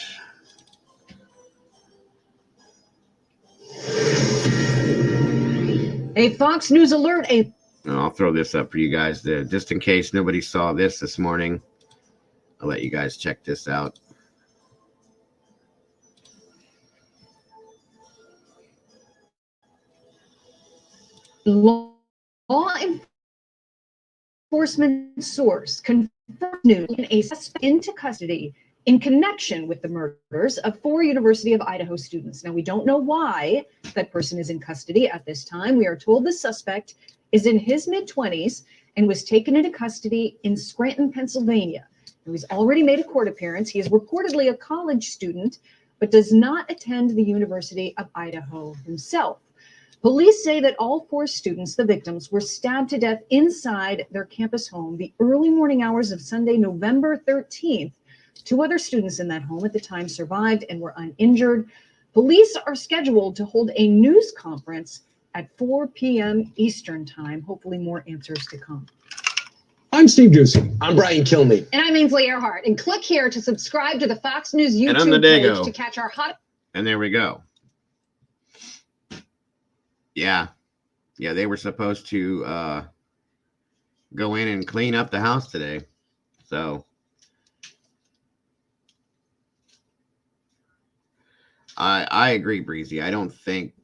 a Fox News alert. I'll throw this up for you guys just in case nobody saw this morning. I'll let you guys check this out. Law enforcement source confirmed news a suspect into custody in connection with the murders of 4 University of Idaho students. Now, we don't know why that person is in custody at this time. We are told the suspect is in his mid-20s and was taken into custody in Scranton, Pennsylvania. Now, he's already made a court appearance. He is reportedly a college student, but does not attend the University of Idaho himself. Police say that all 4 students, the victims, were stabbed to death inside their campus home the early morning hours of Sunday, November 13th. 2 other students in that home at the time survived and were uninjured. Police are scheduled to hold a news conference at 4 p.m. Eastern time. Hopefully more answers to come. I'm Steve Doocy. I'm Brian Kilmeade. And I'm Ainsley Earhart. And click here to subscribe to the Fox News And I'm the YouTube page Dago. to catch our hot... And there we go. Yeah, they were supposed to go in and clean up the house today. So I agree, Breezy. I don't think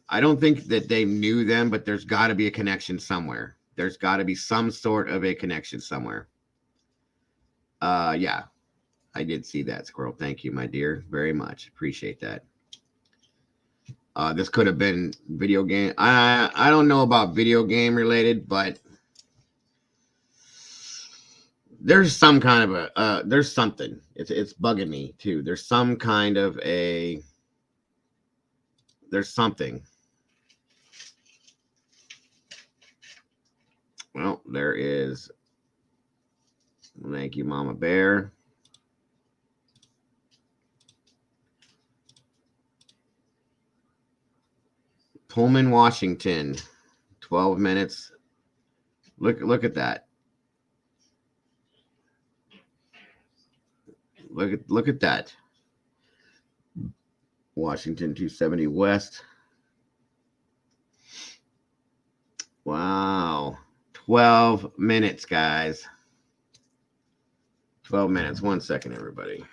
that they knew them, but there's got to be a connection somewhere. There's got to be some sort of a connection somewhere. Yeah, I did see that, Squirrel. Thank you, my dear, very much. Appreciate that. This could have been video game. I don't know about video game related, but there's some kind of a there's something. It's bugging me too. There's some kind of a there's something. Well, there is. Thank you, Mama Bear. Pullman, Washington, 12 minutes. Look at that. Look at that. Washington 270 West. Wow. 12 minutes, guys. 12 minutes. 1 second, everybody.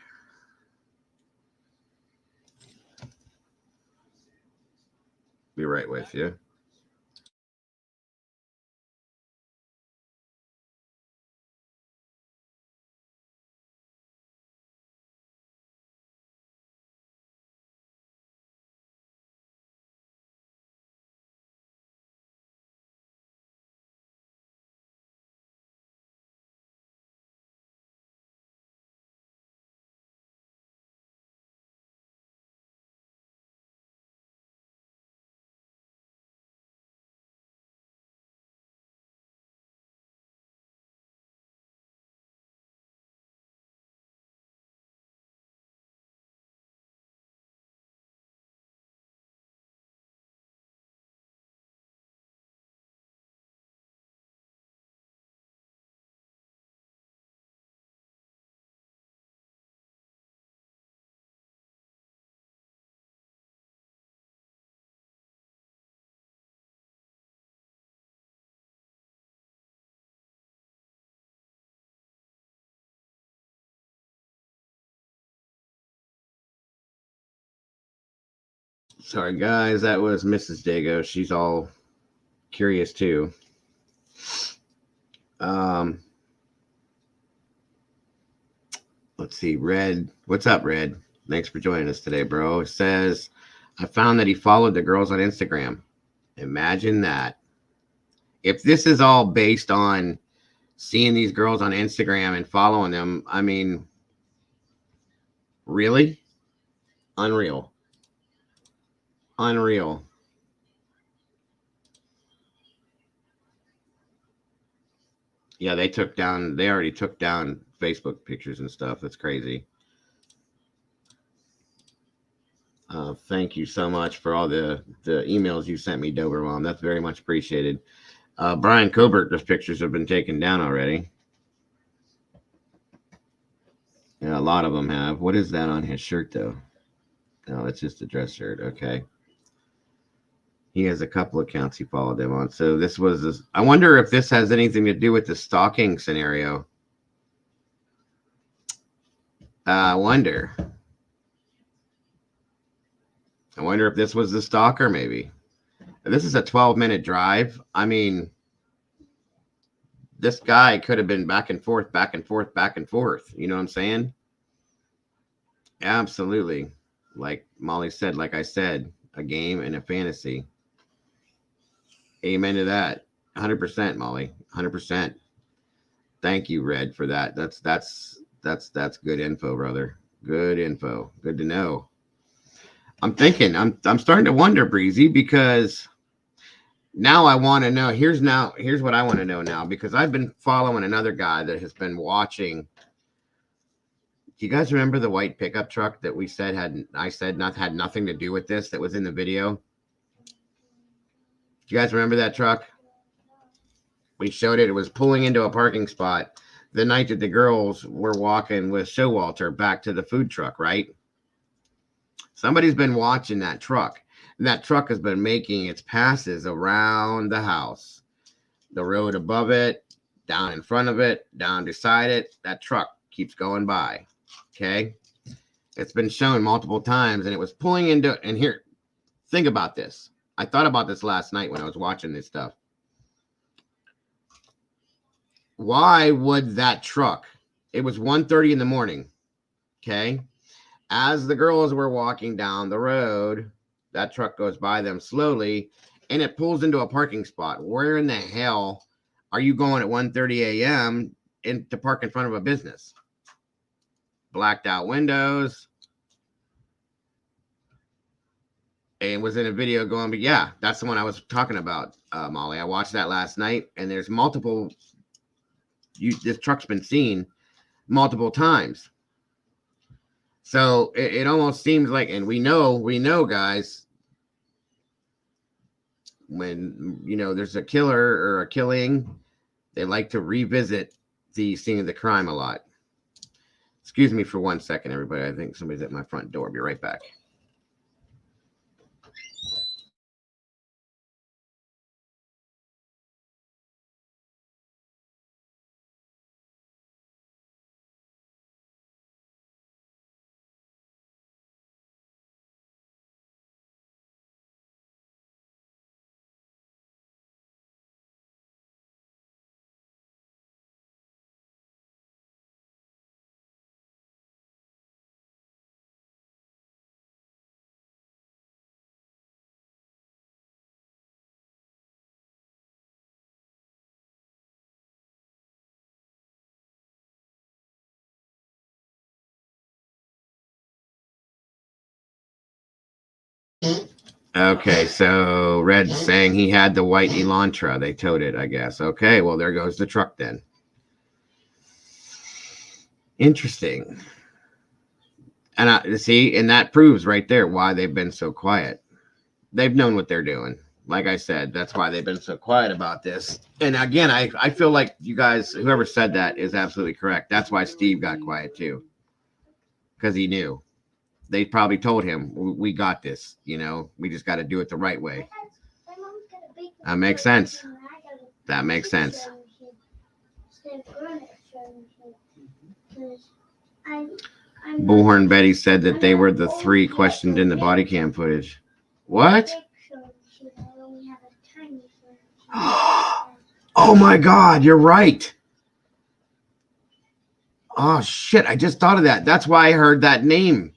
Be right with you. Sorry, guys. That was Mrs. Dago. She's all curious too. Let's see. Red. What's up, Red? Thanks for joining us today, bro. It says, I found that he followed the girls on Instagram. Imagine that. If this is all based on seeing these girls on Instagram and following them, I mean, really? Unreal. Unreal. Yeah, they already took down Facebook pictures and stuff. That's crazy. Thank you so much for all the emails you sent me, Dober Mom. That's very much appreciated. Brian Cobert's pictures have been taken down already. Yeah, a lot of them have. What is that on his shirt, though? No, it's just a dress shirt. Okay. He has a couple accounts he followed them on. So this was, I wonder if this has anything to do with the stalking scenario. I wonder if this was the stalker, maybe. This is a 12-minute drive. I mean, this guy could have been back and forth, back and forth, back and forth. You know what I'm saying? Absolutely. Like Molly said, like I said, a game and a fantasy. Amen to that. 100%, Molly. 100%. Thank you, Red, for that. That's good info, brother. Good info. Good to know. I'm thinking, I'm starting to wonder, Breezy, because now I want to know. Here's what I want to know now, because I've been following another guy that has been watching. Do you guys remember the white pickup truck that had nothing to do with this, that was in the video? Do you guys remember that truck? We showed it. It was pulling into a parking spot the night that the girls were walking with Showalter back to the food truck, right? Somebody's been watching that truck. And that truck has been making its passes around the house. The road above it, down in front of it, down beside it. That truck keeps going by. Okay? It's been shown multiple times, and it was pulling into, and here, think about this. I thought about this last night when I was watching this stuff. Why would that truck? It was 1:30 in the morning. Okay? As the girls were walking down the road, that truck goes by them slowly, and it pulls into a parking spot. Where in the hell are you going at 1:30 a.m. to park in front of a business? Blacked out windows. And was in a video going, but yeah, that's the one I was talking about, Molly. I watched that last night, and there's multiple. This truck's been seen multiple times. So it almost seems like, and we know, guys, when, there's a killer or a killing, they like to revisit the scene of the crime a lot. Excuse me for 1 second, everybody. I think somebody's at my front door. I'll be right back. Okay, so Red's saying he had the white Elantra. They towed it, I guess. Okay, well, there goes the truck then. Interesting. And and that proves right there why they've been so quiet. They've known what they're doing. Like I said, that's why they've been so quiet about this. And again, I feel like you guys, whoever said that is absolutely correct. That's why Steve got quiet too. Because he knew. They probably told him, we got this, we just got to do it the right way. That makes sense. That makes sense. Bullhorn Betty said that they were the three questioned in the body cam footage. What? Picture, I only have a tiny one. Oh my God, you're right. Oh shit, I just thought of that. That's why I heard that name.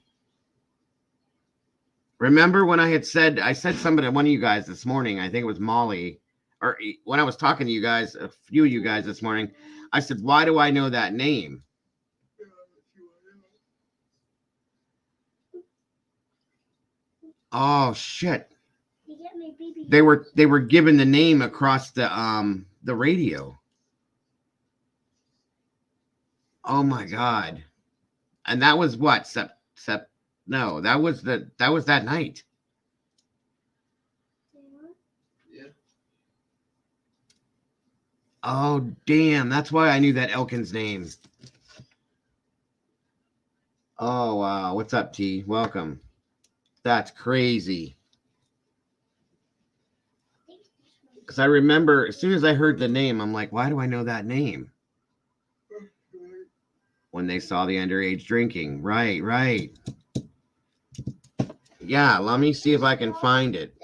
Remember when I said somebody to one of you guys this morning, I think it was Molly, or when I was talking to you guys, a few of you guys this morning, I said, why do I know that name? Oh shit. You get my baby. They were given the name across the radio. Oh my God. And that was what? No, that was that night. Oh damn, that's why I knew that Elkin's name. Oh wow, what's up, T? Welcome. That's crazy. Because I remember as soon as I heard the name, I'm like, why do I know that name? When they saw the underage drinking. Right. Yeah, let me see if I can find it.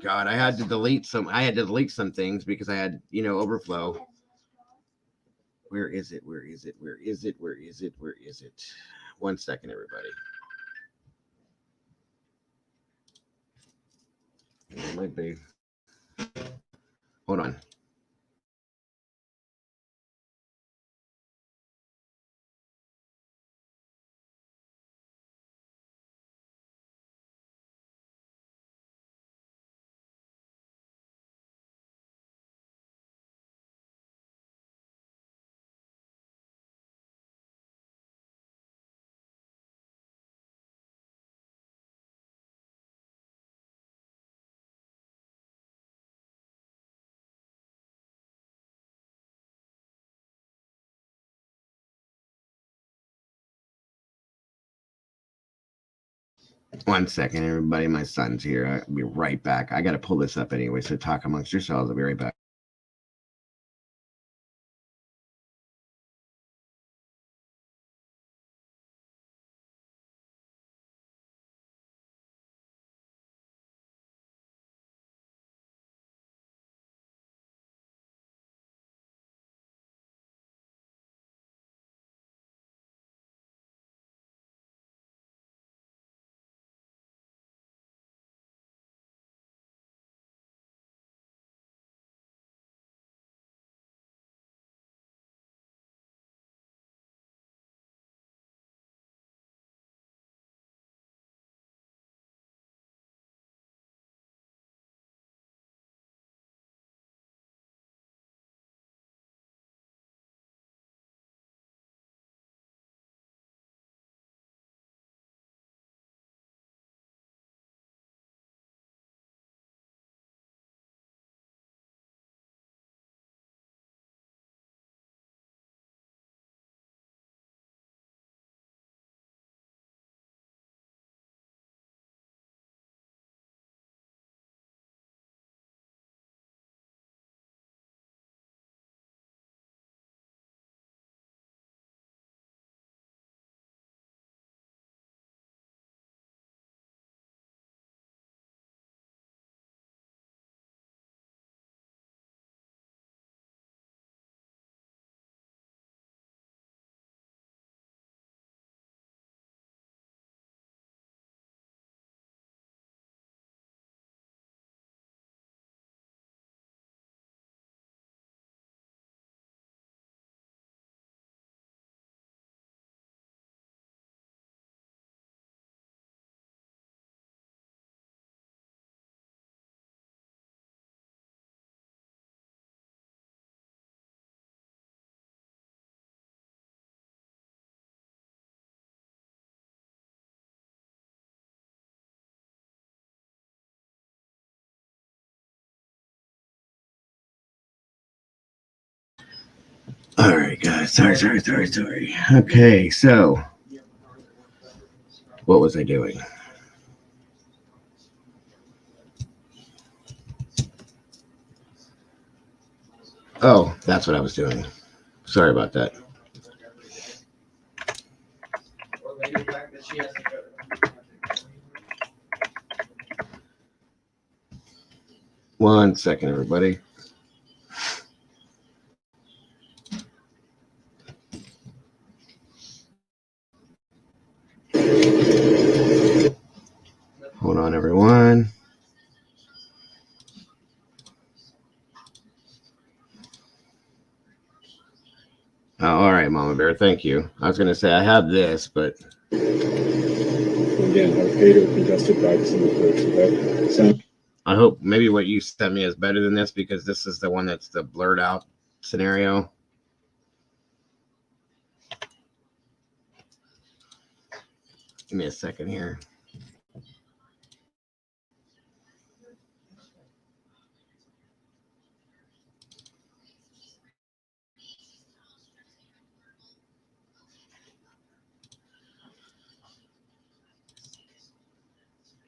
God, I had to delete some things because I had, overflow. Where is it? One second, everybody. It might be. Hold on. One second, everybody. My son's here. I'll be right back. I got to pull this up anyway, so talk amongst yourselves. I'll be right back. All right, guys. Sorry. Okay, so what was I doing? Oh, that's what I was doing. Sorry about that. 1 second, everybody. Hold on, everyone. Oh, all right, Mama Bear. Thank you. I was going to say I have this, but Again, I paid it contested by the so I hope maybe what you sent me is better than this, because this is the one that's the blurred out scenario. Give me a second here.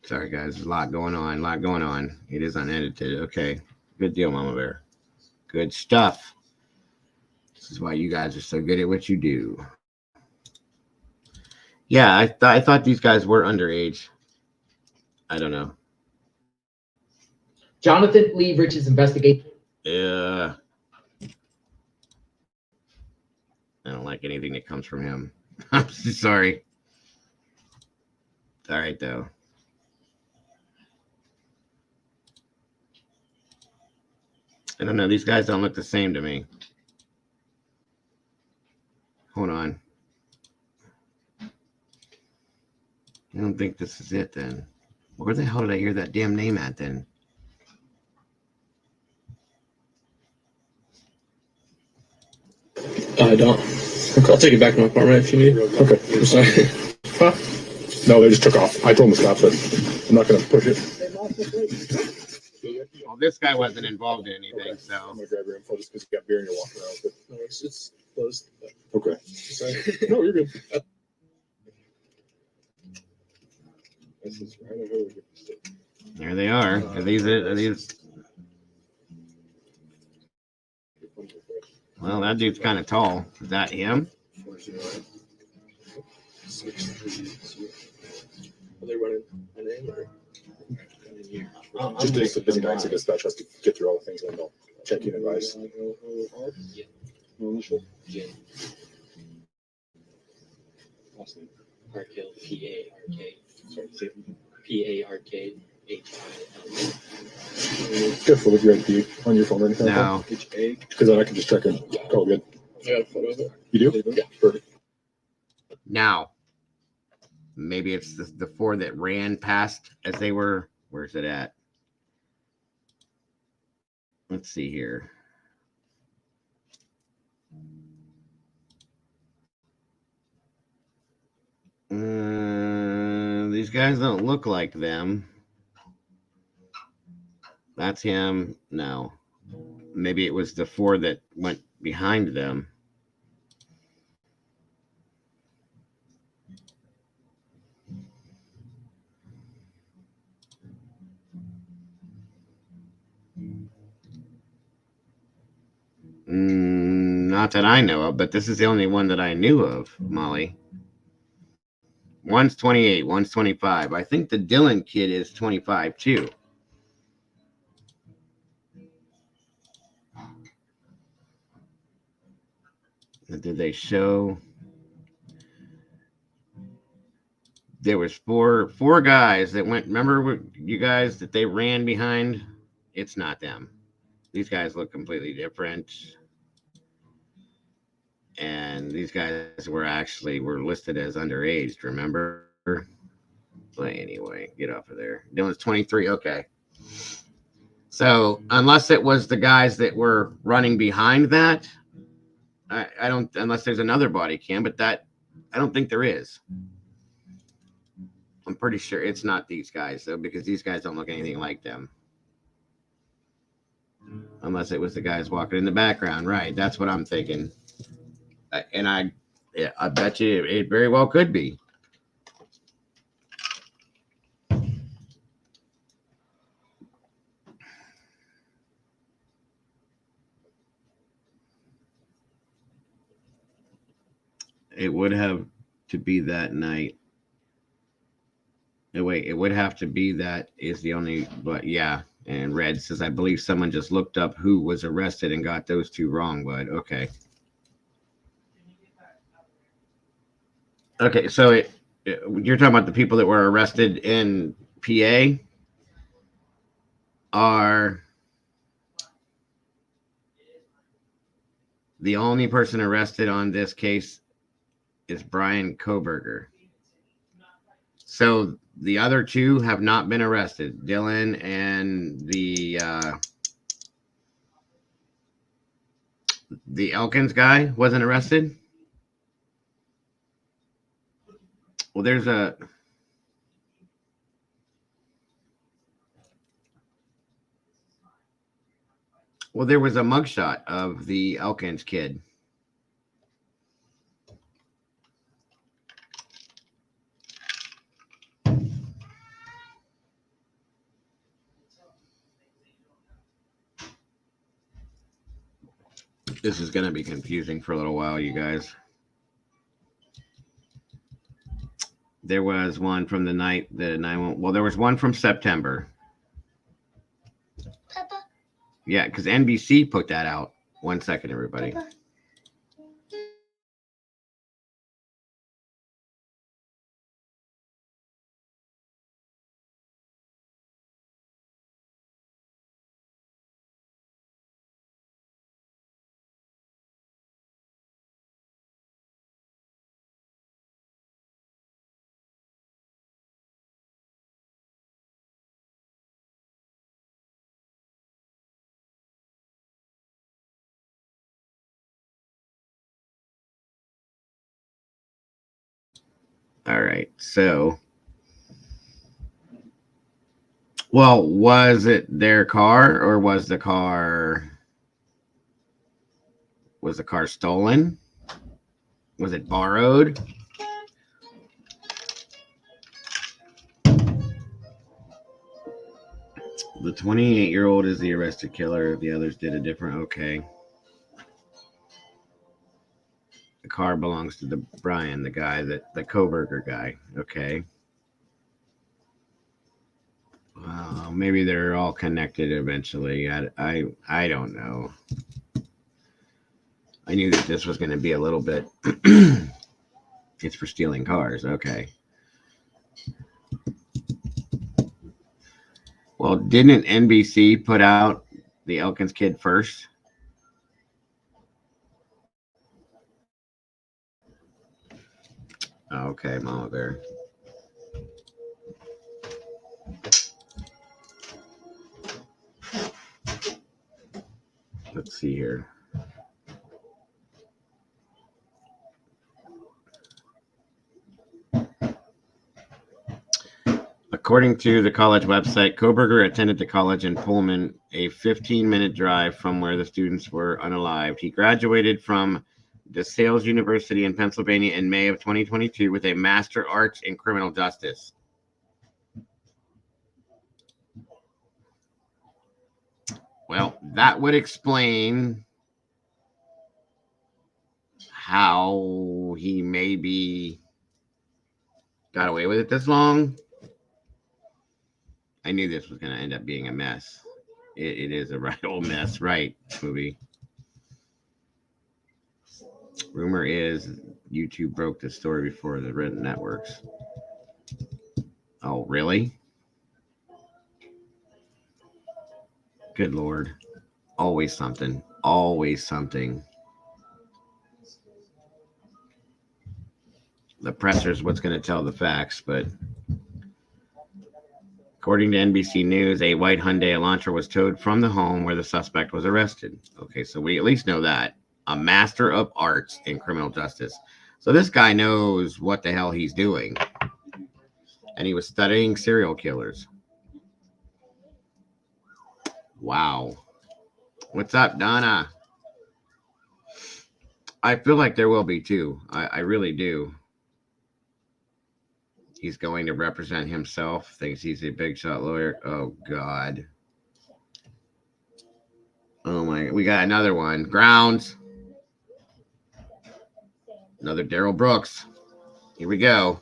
Sorry, guys. There's a lot going on. It is unedited. Okay. Good deal, Mama Bear. Good stuff. This is why you guys are so good at what you do. Yeah, I thought these guys were underage. I don't know. Jonathan Lee Rich's investigation. Yeah. I don't like anything that comes from him. I'm sorry. It's all right, though. I don't know. These guys don't look the same to me. Hold on. I don't think this is it then. Where the hell did I hear that damn name at then? I don't. I'll take it back to my apartment if you need. okay. I'm sorry. Huh? No, they just took off. I told them to stop, but I'm not going to push it. Well, this guy wasn't involved in anything, so. I'm going to grab your info just because you got beer and you're walking around with it. No, it's closed. Okay. Sorry. No, you're good. There they are. Are these it? Are these? Well, that dude's kind of tall. Is that him? Are they running a name or? Just it's a busy night, so dispatch has to get through all the things and then they'll check in advice. Yeah. No initial? Jim. Last name. Arkale, P-A-R-K. Sorry, say it. P-A-R-K. Careful with your ID on your phone or anything. No. Because then I can just check it. Oh, good. I got a photo of it. You do? Yeah. Perfect. Now, maybe it's the four that ran past as they were. Where's it at? Let's see here. These guys don't look like them. That's him. No. Maybe it was the four that went behind them. Not that I know of, but this is the only one that I knew of, Molly. One's 28, one's 25. I think the Dylan kid is 25 too. Did they show? There was four guys that went. Remember you guys that they ran behind? It's not them. These guys look completely different. And these guys were listed as underage, remember? But anyway, get off of there. Dylan's 23. Okay. So unless it was the guys that were running behind that, I don't, unless there's another body cam, but that I don't think there is. I'm pretty sure it's not these guys though, because these guys don't look anything like them. Unless it was the guys walking in the background, right? That's what I'm thinking. And I bet you it very well could be. It would have to be that night. No, wait, it would have to be that is the only, but yeah, And Red says, I believe someone just looked up who was arrested and got those two wrong, bud. Okay. Okay, so you're talking about the people that were arrested in PA are the only person arrested on this case is Brian Koberger. So the other two have not been arrested. Dylan and the Elkins guy wasn't arrested. Well, there was a mugshot of the Elkins kid. This is going to be confusing for a little while, you guys. There was one from the night that there was one from September. Papa, Yeah, because NBC put that out. 1 second, everybody. Papa. All right, so, well, was it their car or was the car stolen? Was it borrowed? The 28-year-old is the arrested killer. The others did a different. Okay. The car belongs to the Brian, the guy the Koberger guy. Okay. Well, maybe they're all connected eventually. I don't know. I knew that this was going to be a little bit. It's for stealing cars. Okay. Well, didn't NBC put out the Elkins kid first? Okay, Mama Bear. Let's see here. According to the college website, Koberger attended the college in Pullman, a 15-minute drive from where the students were unalived. He graduated from DeSales University in Pennsylvania in May of 2022 with a Master Arts in Criminal Justice. Well, that would explain how he maybe got away with it this long. I knew this was going to end up being a mess. It is a right old mess, right, movie? Rumor is YouTube broke the story before the red networks. Oh, really? Good Lord. Always something. Always something. The presser's what's going to tell the facts, but according to NBC News, a white Hyundai Elantra was towed from the home where the suspect was arrested. Okay, so we at least know that. A Master of Arts in Criminal Justice. So this guy knows what the hell he's doing. And he was studying serial killers. Wow. What's up, Donna? I feel like there will be too. I really do. He's going to represent himself. Thinks he's a big shot lawyer. Oh, God. Oh, my. We got another one. Grounds. Another Daryl Brooks. Here we go.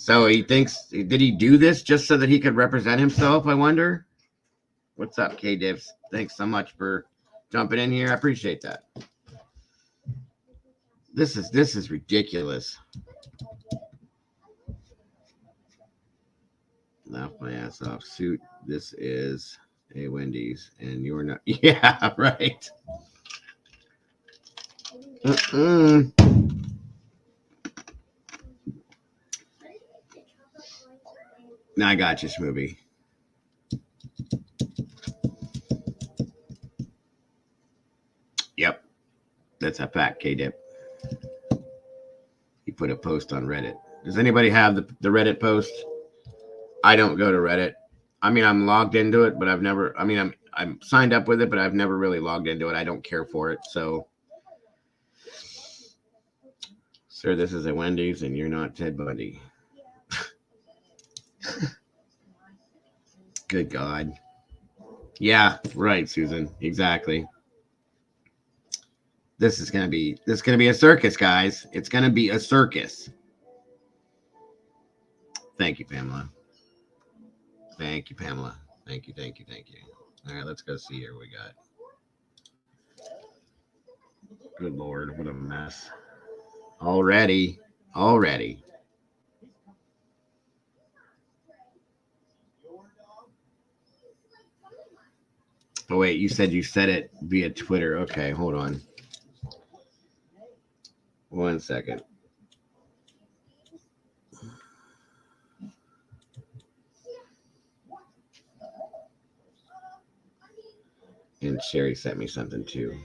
So he thinks, did he do this just so that he could represent himself? I wonder. What's up, K-Dips? Thanks so much for jumping in here. I appreciate that. This is ridiculous. Laugh my ass off. Suit. This is a Wendy's, and you're not. Yeah, right. Mm-mm. Now I got you, Smoothie. Yep, that's a fact, K-Dip. He put a post on Reddit. Does anybody have the Reddit post? I don't go to Reddit. I mean, I'm logged into it, but I've never. I mean, I'm signed up with it, but I've never really logged into it. I don't care for it. So, sir, this is a Wendy's, and you're not Ted Bundy. Good God. Yeah, right, Susan. Exactly. This is gonna be a circus, guys. It's gonna be a circus. Thank you, Pamela. Thank you, Pamela. Thank you. All right, let's go see here what we got. Good Lord, what a mess. Already. Oh, wait, you said you said it via Twitter. Okay, hold on. 1 second. And Sherry sent me something too.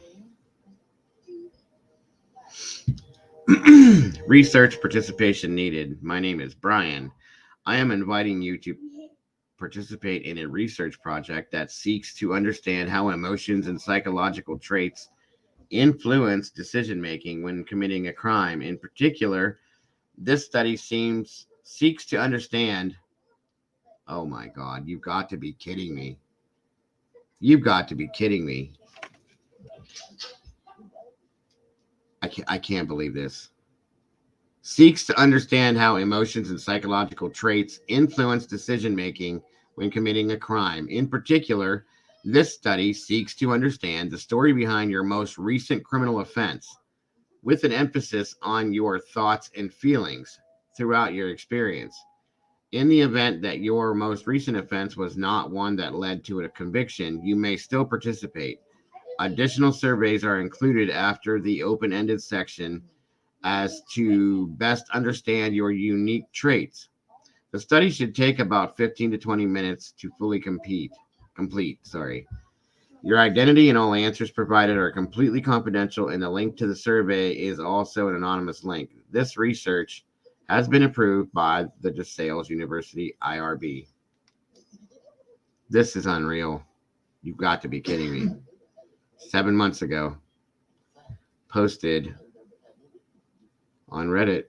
Research participation needed. My name is Brian. I am inviting you to participate in a research project that seeks to understand how emotions and psychological traits influence decision making when committing a crime. In particular, this study seeks to understand. Oh my God, you've got to be kidding me. I can't believe this. Seeks to understand how emotions and psychological traits influence decision making when committing a crime. In particular, this study seeks to understand the story behind your most recent criminal offense, with an emphasis on your thoughts and feelings throughout your experience. In the event that your most recent offense was not one that led to a conviction, you may still participate. Additional surveys are included after the open-ended section as to best understand your unique traits. The study should take about 15 to 20 minutes to fully complete. Your identity and all answers provided are completely confidential, and the link to the survey is also an anonymous link. This research has been approved by the DeSales University IRB. This is unreal. You've got to be kidding me. 7 months ago. Posted on Reddit.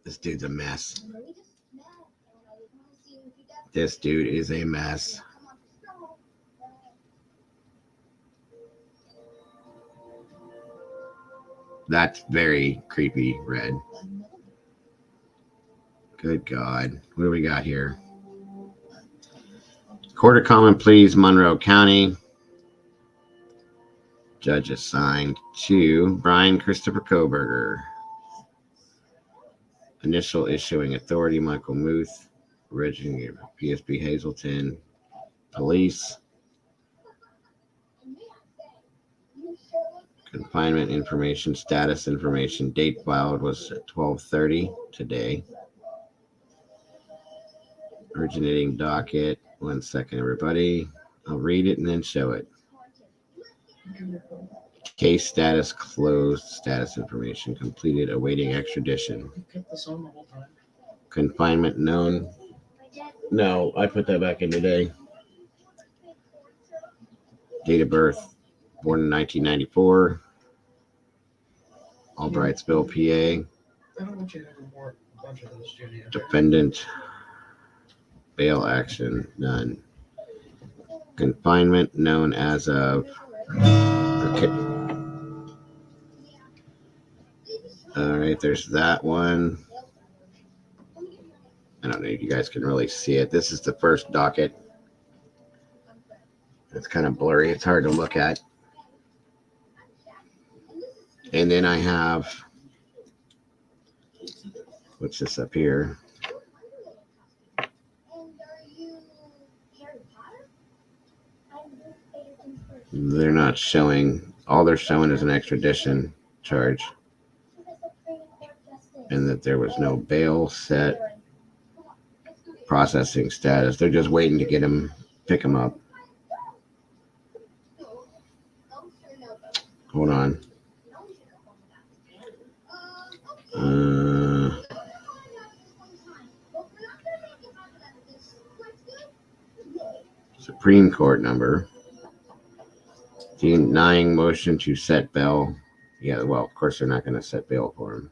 This dude's a mess. This dude is a mess. That's very creepy, Red. Good God. What do we got here? Court of Common Pleas, Monroe County. Judge assigned to Brian Christopher Koberger. Initial issuing authority, Michael Muth. Originating PSB Hazleton. Police. Confinement information, status information. Date filed was at 12:30 today. Originating docket. 1 second, everybody. I'll read it and then show it. Case status closed. Status information completed. Awaiting extradition. Confinement known. No, I put that back in today. Date of birth. Born in 1994. Albrightsville, PA. Defendant. Bail action, none. Confinement known as of. Okay. All right, there's that one. I don't know if you guys can really see it. This is the first docket. It's kind of blurry. It's hard to look at. And then I have, what's this up here? They're not showing. All they're showing is an extradition charge. And that there was no bail set, processing status. They're just waiting to get him, pick him up. Hold on. Supreme Court number. Denying motion to set bail. Yeah, well, of course they're not going to set bail for him.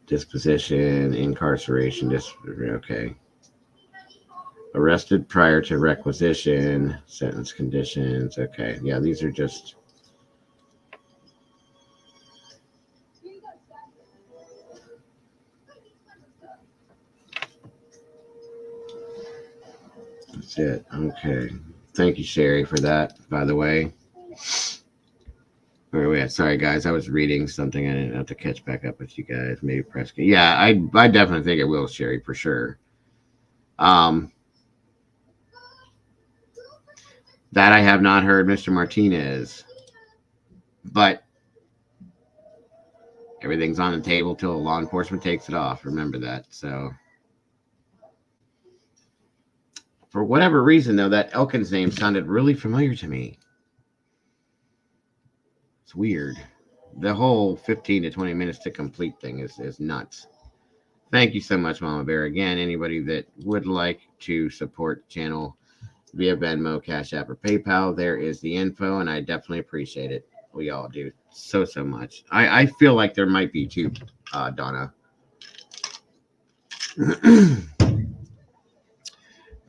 Disposition, incarceration, okay. Arrested prior to requisition, sentence conditions. Okay, yeah, these are just. That's it. Okay. Thank you, Sherry, for that, by the way. Where are we at? Sorry, guys. I was reading something. I didn't have to catch back up with you guys. Maybe Prescott. Yeah, I definitely think it will, Sherry, for sure. That I have not heard, Mr. Martinez. But everything's on the table till law enforcement takes it off. Remember that. So, for whatever reason, though, that Elkins name sounded really familiar to me. It's weird. The whole 15 to 20 minutes to complete thing is nuts. Thank you so much, Mama Bear. Again, anybody that would like to support the channel via Venmo, Cash App, or PayPal, there is the info, and I definitely appreciate it. We all do so much. I feel like there might be two, Donna.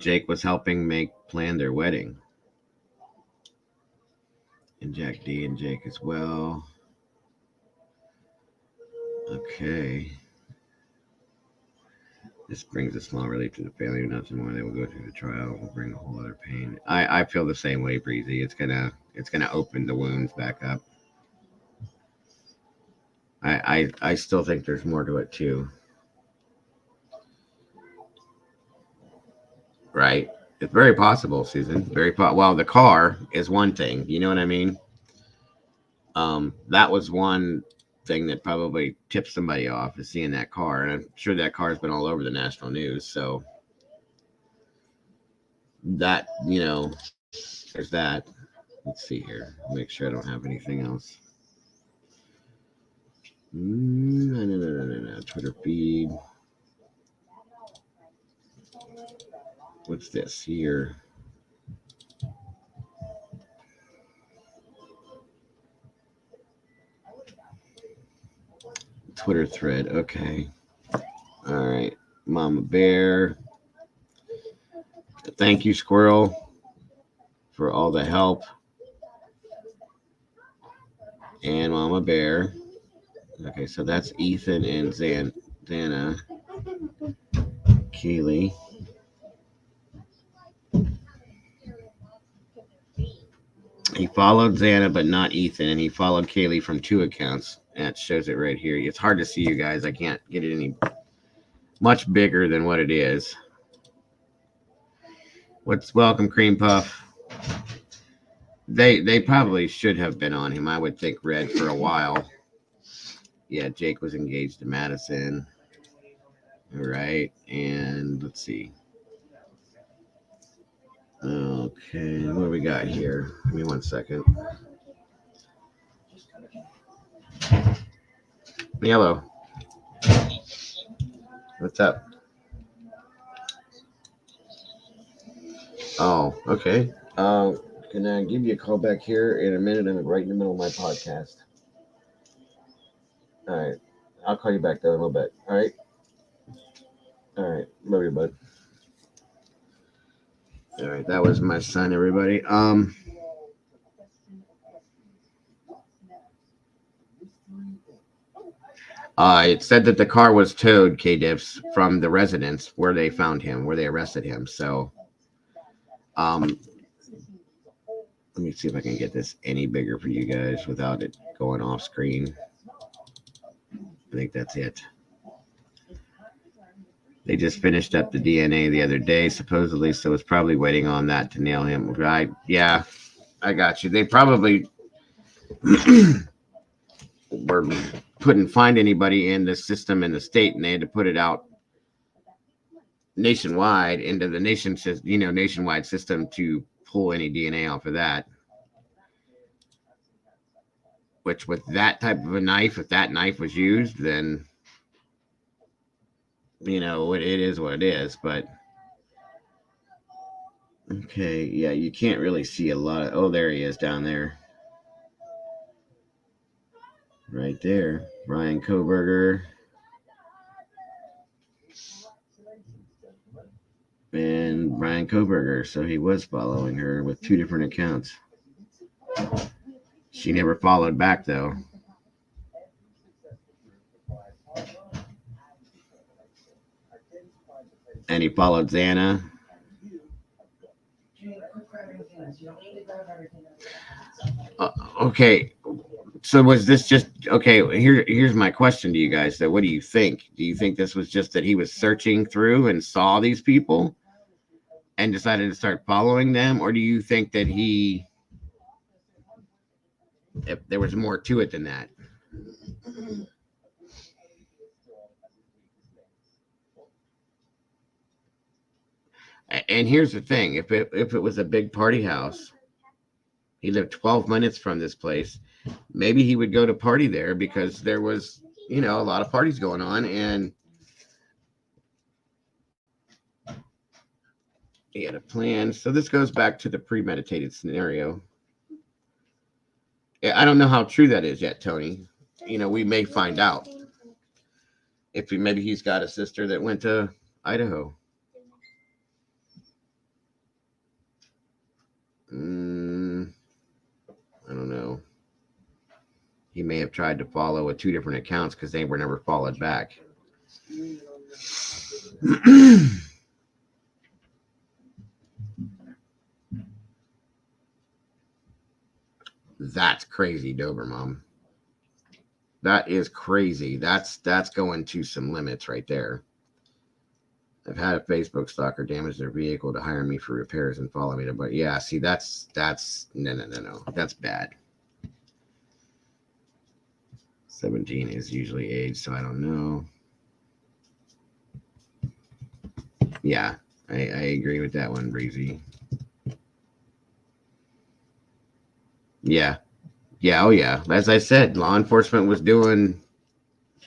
Jake was helping plan their wedding. And Jack D and Jake as well. Okay. This brings a small relief to the family. Nothing more. They will go through the trial. Will bring a whole other pain. I feel the same way, Breezy. It's gonna open the wounds back up. I still think there's more to it too. Right? It's very possible, Susan. Well, the car is one thing. You know what I mean? That was one thing that probably tipped somebody off, is seeing that car, and I'm sure that car's been all over the national news. So that, there's that. Let's see here. Make sure I don't have anything else. No. Twitter feed. What's this here? Twitter thread. Okay. All right. Mama Bear. Thank you, Squirrel, for all the help. And Mama Bear. Okay, so that's Ethan and Xana. Keely. He followed Xana, but not Ethan, and he followed Kaylee from 2 accounts. And it shows it right here. It's hard to see, you guys. I can't get it any much bigger than what it is. Welcome, Cream Puff. They probably should have been on him. I would think Red for a while. Yeah, Jake was engaged to Madison. All right, and let's see. Okay, what do we got here? Give me 1 second. Yellow. What's up? Oh, okay. Can I give you a call back here in a minute? I'm right in the middle of my podcast. All right. I'll call you back though in a little bit. All right. All right. Love you, bud. All right. That was my son, everybody. It said that the car was towed, K-Dips, from the residence where they found him, where they arrested him. So, let me see if I can get this any bigger for you guys without it going off screen. I think that's it. They just finished up the DNA the other day, supposedly, so it's probably waiting on that to nail him. Right? Yeah, I got you. They probably couldn't find anybody in the system in the state, and they had to put it out nationwide into the nationwide system to pull any DNA off of that. Which, with that type of a knife, if that knife was used, then it is what it is. But okay, yeah, you can't really see a lot of. Oh, there he is down there, right there, Brian Koberger. And Brian Koberger, so he was following her with two different accounts. She never followed back, though. And he followed Xana. Okay, so was this just okay? Here's my question to you guys. Though, what do you think? Do you think this was just that he was searching through and saw these people and decided to start following them, or do you think that if there was more to it than that? And here's the thing: if it was a big party house, he lived 12 minutes from this place. Maybe he would go to party there because there was, a lot of parties going on, and he had a plan. So this goes back to the premeditated scenario. I don't know how true that is yet, Tony. We may find out if maybe he's got a sister that went to Idaho. I don't know. He may have tried to follow with two different accounts because they were never followed back. That's crazy, Dobermom. That is crazy. That's going to some limits right there. I've had a Facebook stalker damage their vehicle to hire me for repairs and follow me to, but yeah, see, that's no. That's bad. 17 is usually age, so I don't know. Yeah, I agree with that one, Breezy. Yeah, oh yeah. As I said, law enforcement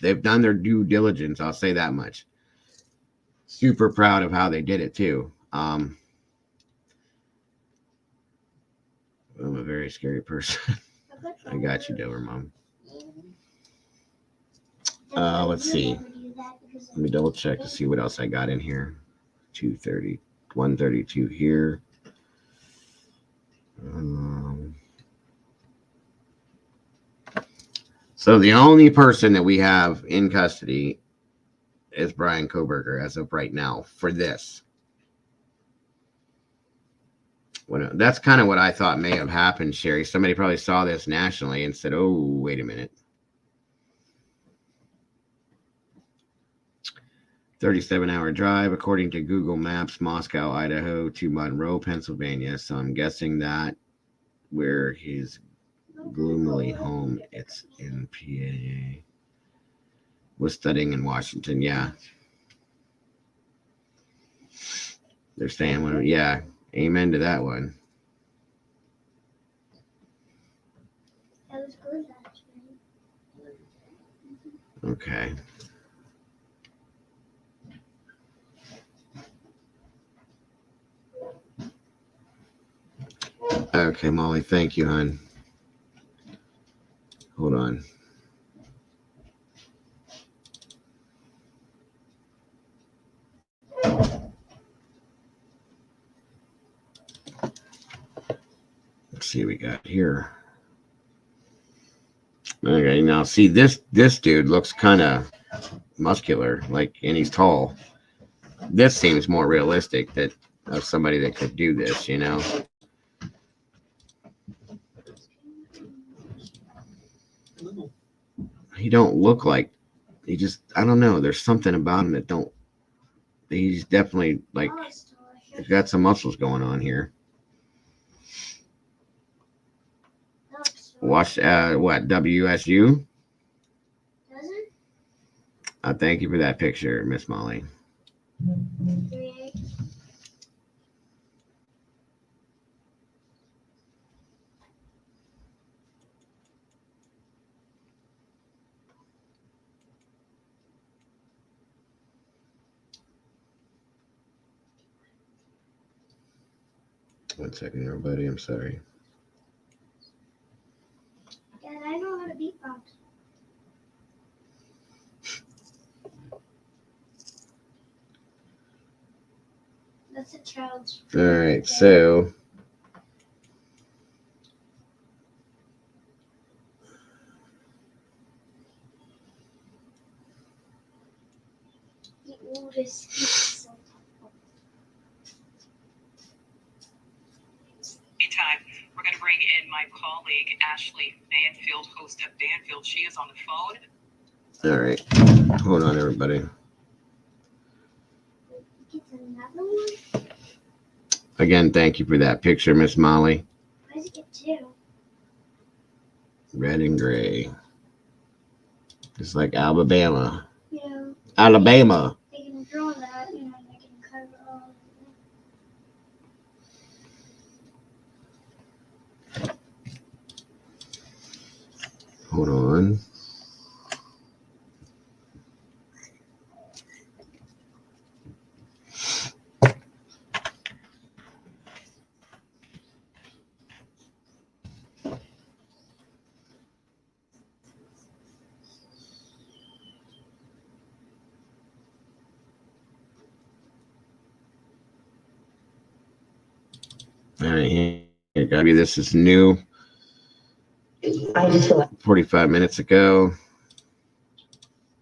they've done their due diligence. I'll say that much. Super proud of how they did it too. I'm a very scary person. I got you, Dobermom. Let's see. Let me double check to see what else I got in here. 230, 132 here. So the only person that we have in custody is Brian Koberger as of right now for this. That's kind of what I thought may have happened, Sherry. Somebody probably saw this nationally and said, oh, wait a minute. 37-hour drive, according to Google Maps, Moscow, Idaho to Monroe, Pennsylvania. So I'm guessing that where he's gloomily home, it's in PA. Was studying in Washington, yeah. They're saying, yeah, amen to that one. That was good, actually. Okay. Okay, Molly, thank you, hon. Hold on. Let's see what we got here. Okay, now see this dude looks kind of muscular, like, and he's tall. This seems more realistic that of somebody that could do this, you know. He don't look like he just. I don't know. There's something about him that don't. He's definitely like Oh, it's delicious. he's got some muscles going on here. That looks Watch what WSU. Does it? Thank you for that picture, Miss Molly. 3-8. One second, everybody. I'm sorry. Dad, I know how to beatbox. That's a child's. All right, so The oldest. Meantime, we're going to bring in my colleague, Ashley Banfield, host of Banfield. She is on the phone. all right. Hold on, everybody. Get another one? Again, thank you for that picture, Miss Molly. Why does it get 2? Red and gray. Just like Alabama. Yeah. Alabama. They can draw that, they can cut it off. Hold on. All right, here, Gabby, this is new. I just feel like 45 minutes ago.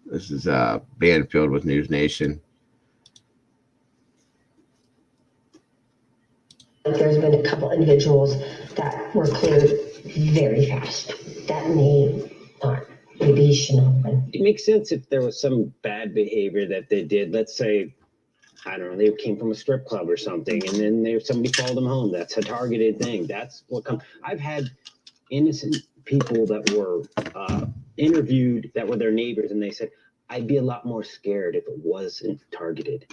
This is Banfield with News Nation. there's been a couple individuals that were cleared very fast. That may not, maybe he shouldn't have been. It makes sense if there was some bad behavior that they did. Let's say, I don't know, they came from a strip club or something, and then somebody followed them home. That's a targeted thing. That's what comes. I've had innocent people that were interviewed that were their neighbors, and they said, I'd be a lot more scared if it wasn't targeted.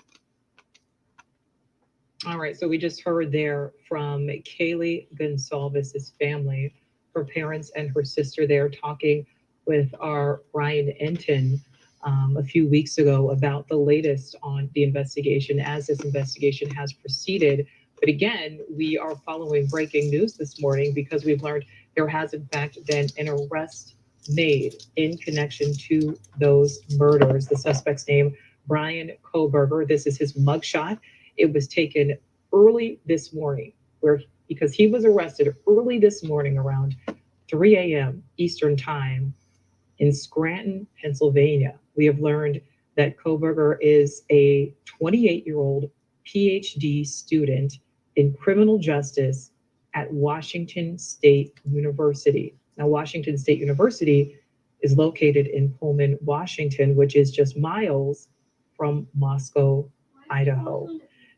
All right, so we just heard there from Kaylee Gonsalves' family, her parents and her sister there talking with our Brian Enton a few weeks ago about the latest on the investigation as this investigation has proceeded. But again, we are following breaking news this morning because we've learned there has in fact been an arrest made in connection to those murders. The suspect's name, Brian Kohberger. This is his mugshot. It was taken early this morning because he was arrested early this morning around 3 a.m. Eastern time in Scranton, Pennsylvania. We have learned that Kohberger is a 28-year-old PhD student in criminal justice at Washington State University. Now, Washington State University is located in Pullman, Washington, which is just miles from Moscow, Idaho.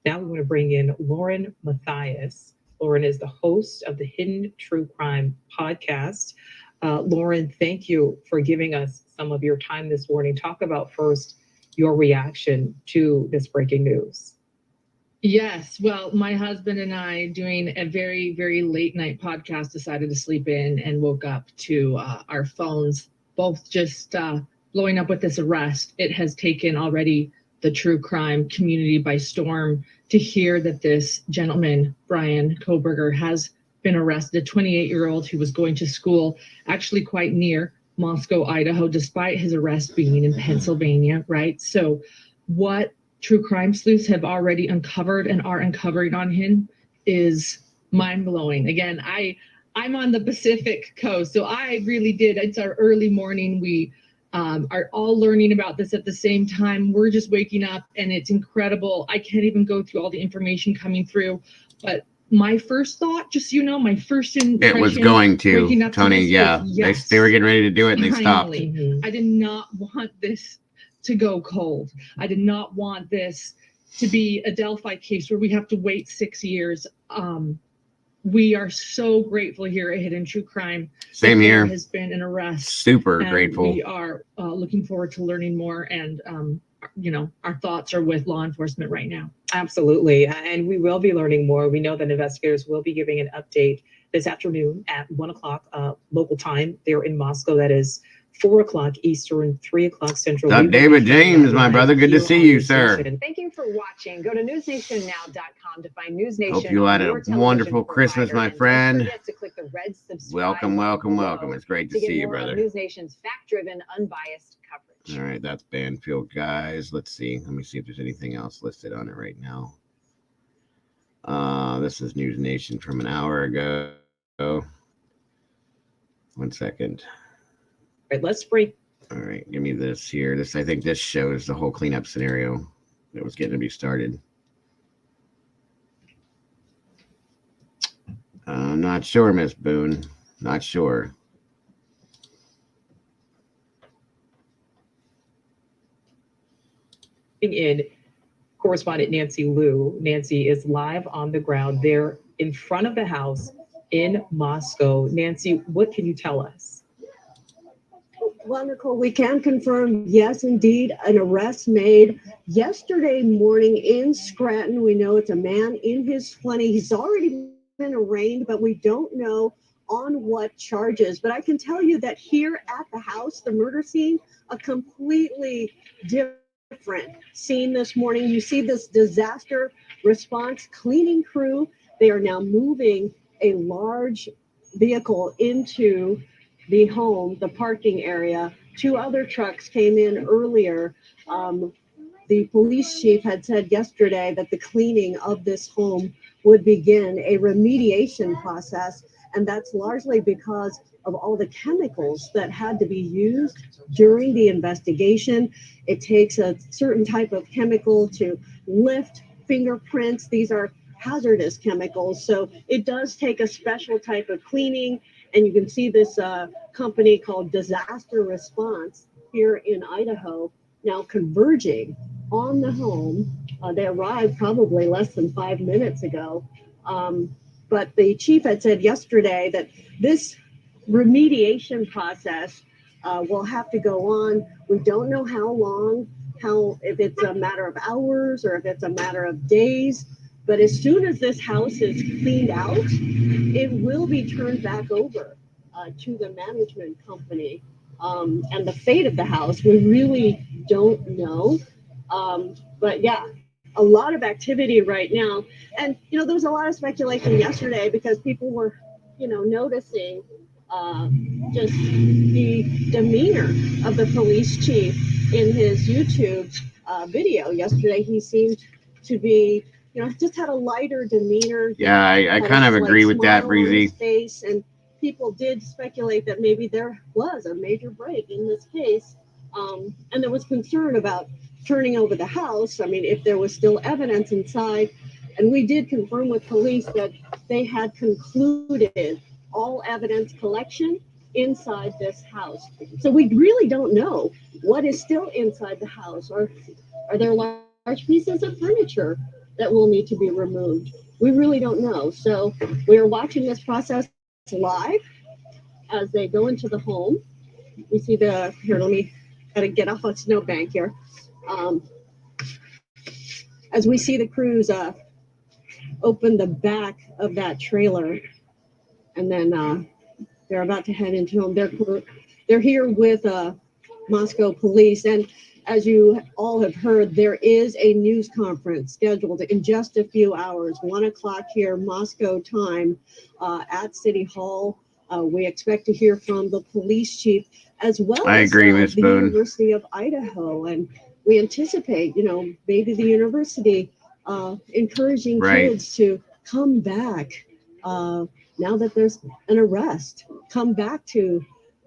Now we want to bring in Lauren Matthias. Lauren is the host of the Hidden True Crime podcast. Lauren, thank you for giving us some of your time this morning. Talk about first your reaction to this breaking news. Yes. Well, my husband and I, doing a very, very late night podcast, decided to sleep in and woke up to our phones both just blowing up with this arrest. It has taken already the true crime community by storm to hear that this gentleman, Brian Kohberger, has been arrested, a 28-year-old who was going to school actually quite near Moscow, Idaho, despite his arrest being in Pennsylvania, right? So what true crime sleuths have already uncovered and are uncovering on him is mind-blowing. Again, I I'm on the Pacific coast, so I really did. It's our early morning. We are all learning about this at the same time. We're just waking up, and it's incredible. I can't even go through all the information coming through, but my first thought, just so you know, my first impression, It was going waking to, up Tony. this Yeah, was, yes, they were getting ready to do it, and they stopped. finally. I did not want this to go cold. I did not want this to be a Delphi case where we have to wait 6 years. We are so grateful here at Hidden True Crime. Same here. There has been an arrest. Super and grateful. We are looking forward to learning more, and our thoughts are with law enforcement right now. Absolutely. And we will be learning more. We know that investigators will be giving an update this afternoon at 1 o'clock local time. They're in Moscow. That is 4 o'clock Eastern, 3 o'clock Central. What's up, David James, my brother? Good to see you, sir. Thank you for watching. Go to newsnationnow.com to find News Nation. Hope you had your a television wonderful Christmas, provider. my And don't friend. forget to click the red subscribe Welcome, welcome, welcome. It's great to get see you, more of brother. News Nation's fact-driven, unbiased coverage. All right, that's Banfield, guys. Let's see. Let me see if there's anything else listed on it right now. This is News Nation from an hour ago. 1 second. All right, let's break. All right, give me this here. I think this shows the whole cleanup scenario that was getting to be started. Not sure, Miss Boone. Not sure. In correspondent Nancy Liu. Nancy is live on the ground there in front of the house in Moscow. Nancy, what can you tell us? Well, Nicole, we can confirm, yes, indeed, an arrest made yesterday morning in Scranton. We know it's a man in his 20s. He's already been arraigned, but we don't know on what charges. But I can tell you that here at the house, the murder scene, a completely different scene this morning. You see this disaster response cleaning crew. They are now moving a large vehicle into the home, the parking area. 2 other trucks came in earlier. The police chief had said yesterday that the cleaning of this home would begin a remediation process, and that's largely because of all the chemicals that had to be used during the investigation. It takes a certain type of chemical to lift fingerprints. These are hazardous chemicals, so it does take a special type of cleaning. And you can see this company called Disaster Response here in Idaho now converging on the home. They arrived probably less than 5 minutes ago. But the chief had said yesterday that this remediation process will have to go on. We don't know how long, if it's a matter of hours or if it's a matter of days. But as soon as this house is cleaned out, it will be turned back over to the management company. And the fate of the house, we really don't know. But yeah, a lot of activity right now. And, there was a lot of speculation yesterday because people were, noticing just the demeanor of the police chief in his YouTube video yesterday. He seemed to be, just had a lighter demeanor. Yeah, I kind of agree with that, Breezy. Face, and people did speculate that maybe there was a major break in this case. And there was concern about turning over the house. I mean, if there was still evidence inside. And we did confirm with police that they had concluded all evidence collection inside this house. So we really don't know what is still inside the house. Or are there large pieces of furniture that will need to be removed? We really don't know. So we are watching this process live as they go into the home. We see here, let me gotta get off a snowbank here. As we see the crews open the back of that trailer, and then they're about to head into home. They're here with Moscow police, and as you all have heard, there is a news conference scheduled in just a few hours, 1 o'clock here, Moscow time, at City Hall. We expect to hear from the police chief as well as the University of Idaho. And we anticipate, maybe the university encouraging kids to come back, now that there's an arrest, come back to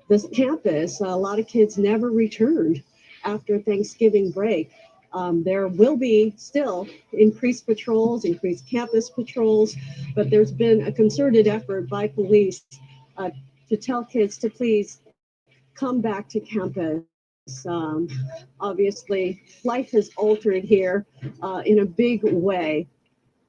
this campus. A lot of kids never returned after Thanksgiving break. There will be still increased patrols, increased campus patrols, but there's been a concerted effort by police to tell kids to please come back to campus. Obviously, life has altered here in a big way,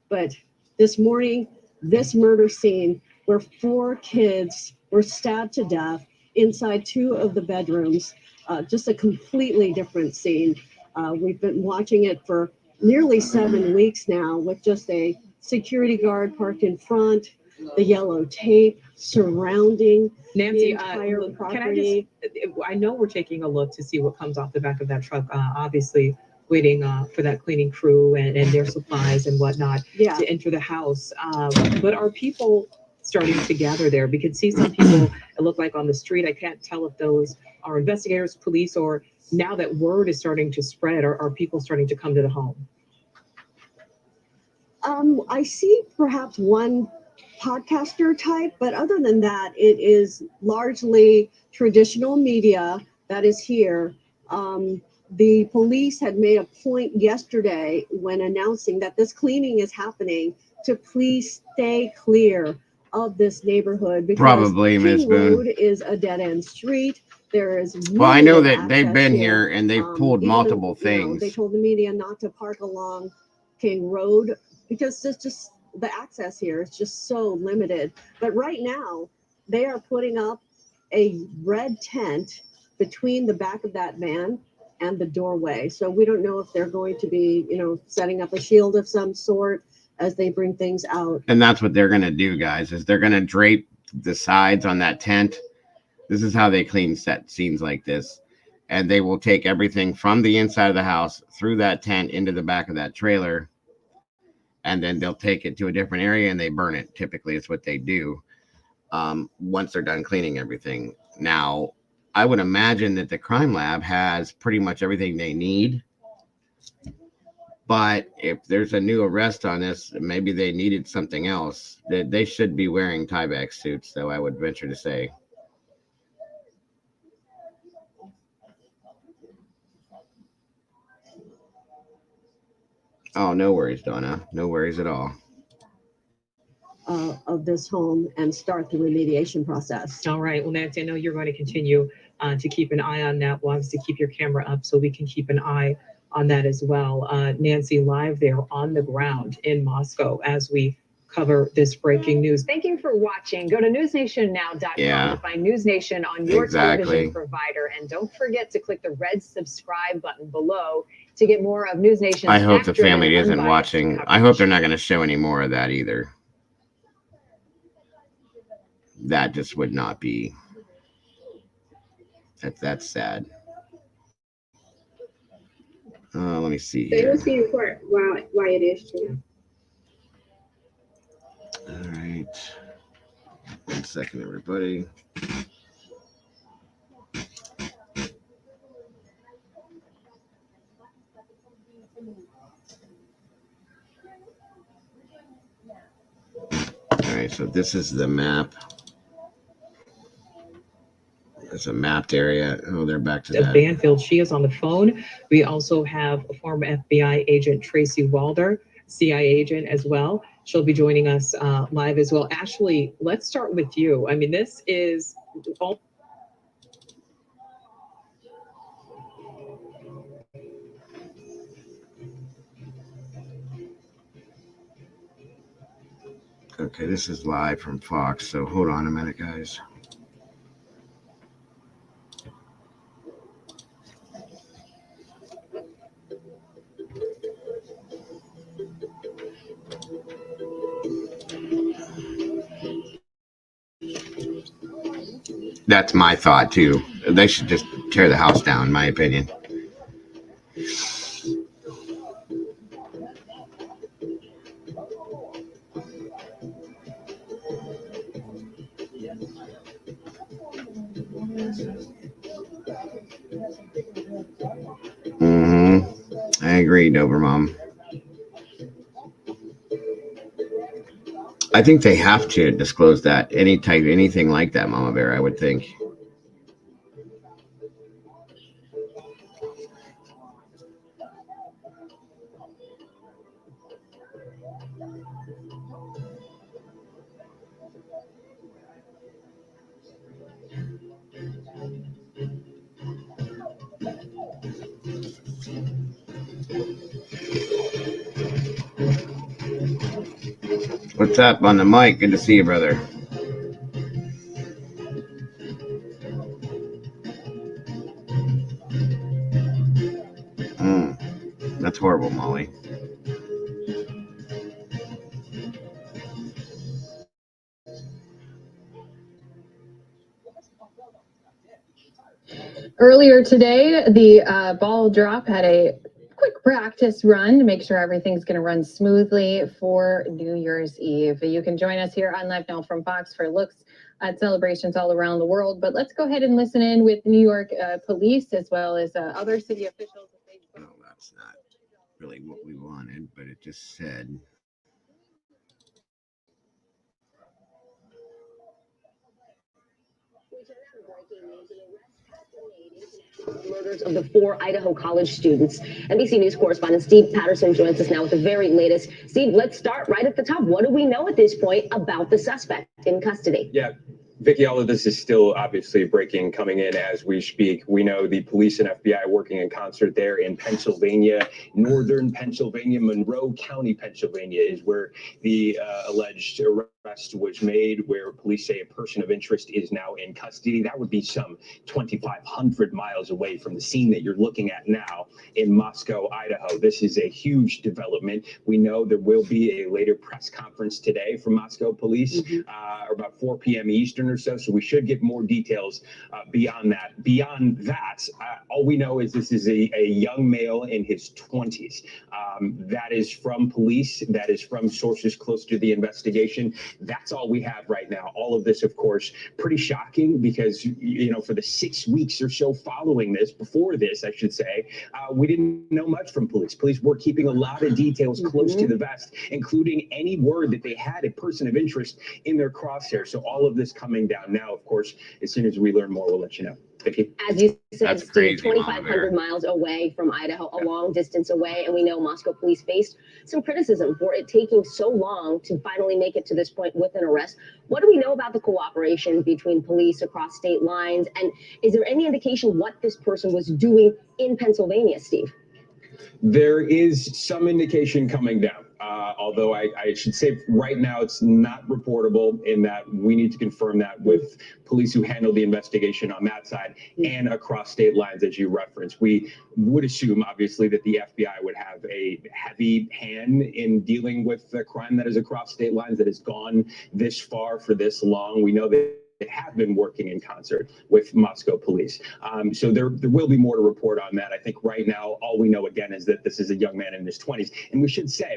but this morning, this murder scene where 4 kids were stabbed to death inside 2 of the bedrooms, just a completely different scene. We've been watching it for nearly 7 weeks now with just a security guard parked in front, the yellow tape surrounding Nancy, the entire can property. I know we're taking a look to see what comes off the back of that truck, obviously waiting for that cleaning crew and their supplies and whatnot Yeah. to enter the house. But are people starting to gather there? We could see some people, it looked like on the street. I can't tell if those are investigators, police, or now that word is starting to spread, are people starting to come to the home? I see perhaps one podcaster type, but other than that, it is largely traditional media that is here. The police had made a point yesterday when announcing that this cleaning is happening to please stay clear of this neighborhood because Probably, Ms. King Boone. Road is a dead-end street. There is Well, I know limited that they've access been here and they've pulled even, multiple you know, things. they told the media not to park along King Road because it's just the access here is just so limited. But right now, they are putting up a red tent between the back of that van and the doorway. So we don't know if they're going to be, you know, setting up a shield of some sort as they bring things out. And that's what they're going to do, guys, is they're going to drape the sides on that tent. This is how they clean set scenes like this. And they will take everything from the inside of the house through that tent into the back of that trailer. And then they'll take it to a different area and they burn it. Typically, it's what they do once they're done cleaning everything. Now, I would imagine that the crime lab has pretty much everything they need. But if there's a new arrest on this, maybe they needed something else. They should be wearing tie-back suits, though, I would venture to say. Oh, no worries, Donna. No worries at all. Of this home and start the remediation process. All right. Well, Nancy, I know you're going to continue to keep an eye on that. We'll obviously keep your camera up so we can keep an eye on that as well. Nancy, live there on the ground in Moscow as we cover this breaking news. Thank you for watching. Go to newsnationnow.com to find News Nation on your television provider. And don't forget to click the red subscribe button below to get more of News Nation's I hope the accurate family and isn't unbiased watching. coverage. I hope they're not going to show any more of that either. That just would not be. That's sad. Let me see They here. will see report why it is true. All right. 1 second, everybody. All right, so this is the map. It's a mapped area. Oh, they're back to that. Banfield, she is on the phone. We also have former FBI agent Tracy Walder, CIA agent as well. She'll be joining us live as well. Ashley, let's start with you. I mean, this is all. Okay, this is live from Fox, so hold on a minute, guys. That's my thought, too. They should just tear the house down, in my opinion. I agree, Dobermom. I think they have to disclose that anything like that, Mama Bear. I would think. What's up on the mic? Good to see you, brother. That's horrible, Molly. Earlier today, the ball drop had a quick practice run to make sure everything's going to run smoothly for New Year's Eve. You can join us here on Live Now from Fox for looks at celebrations all around the world. But let's go ahead and listen in with New York police as well as other city officials. No, that's not really what we wanted, but it just said. Murders of the 4 Idaho college students. NBC News correspondent Steve Patterson joins us now with the very latest. Steve, let's start right at the top. What do we know at this point about the suspect in custody? Yeah. Vicki, all of this is still obviously breaking, coming in as we speak. We know the police and FBI working in concert there in Pennsylvania, northern Pennsylvania, Monroe County, Pennsylvania is where the alleged arrest was made, where police say a person of interest is now in custody. That would be some 2,500 miles away from the scene that you're looking at now in Moscow, Idaho. This is a huge development. We know there will be a later press conference today from Moscow police, about 4 p.m. Eastern or so we should get more details beyond that. Beyond that, all we know is this is a young male in his 20s. That is from police. That is from sources close to the investigation. That's all we have right now. All of this, of course, pretty shocking because, you know, for the 6 weeks or so following this, before this, I should say, we didn't know much from police. Police were keeping a lot of details close to the vest, including any word that they had a person of interest in their crosshair. So all of this coming down now, of course, as soon as we learn more, we'll let you know. Vicki? As you said, That's Steve, crazy, 2,500 miles away from Idaho, a long distance away, and we know Moscow police faced some criticism for it taking so long to finally make it to this point with an arrest. What do we know about the cooperation between police across state lines, and is there any indication what this person was doing in Pennsylvania, Steve? There is some indication coming down, although I should say right now it's not reportable in that we need to confirm that with police who handle the investigation on that side and across state lines, as you referenced. We would assume, obviously, that the FBI would have a heavy hand in dealing with the crime that is across state lines that has gone this far for this long. We know that they have been working in concert with Moscow police. So there will be more to report on that. I think right now, all we know again is that this is a young man in his 20s. And we should say,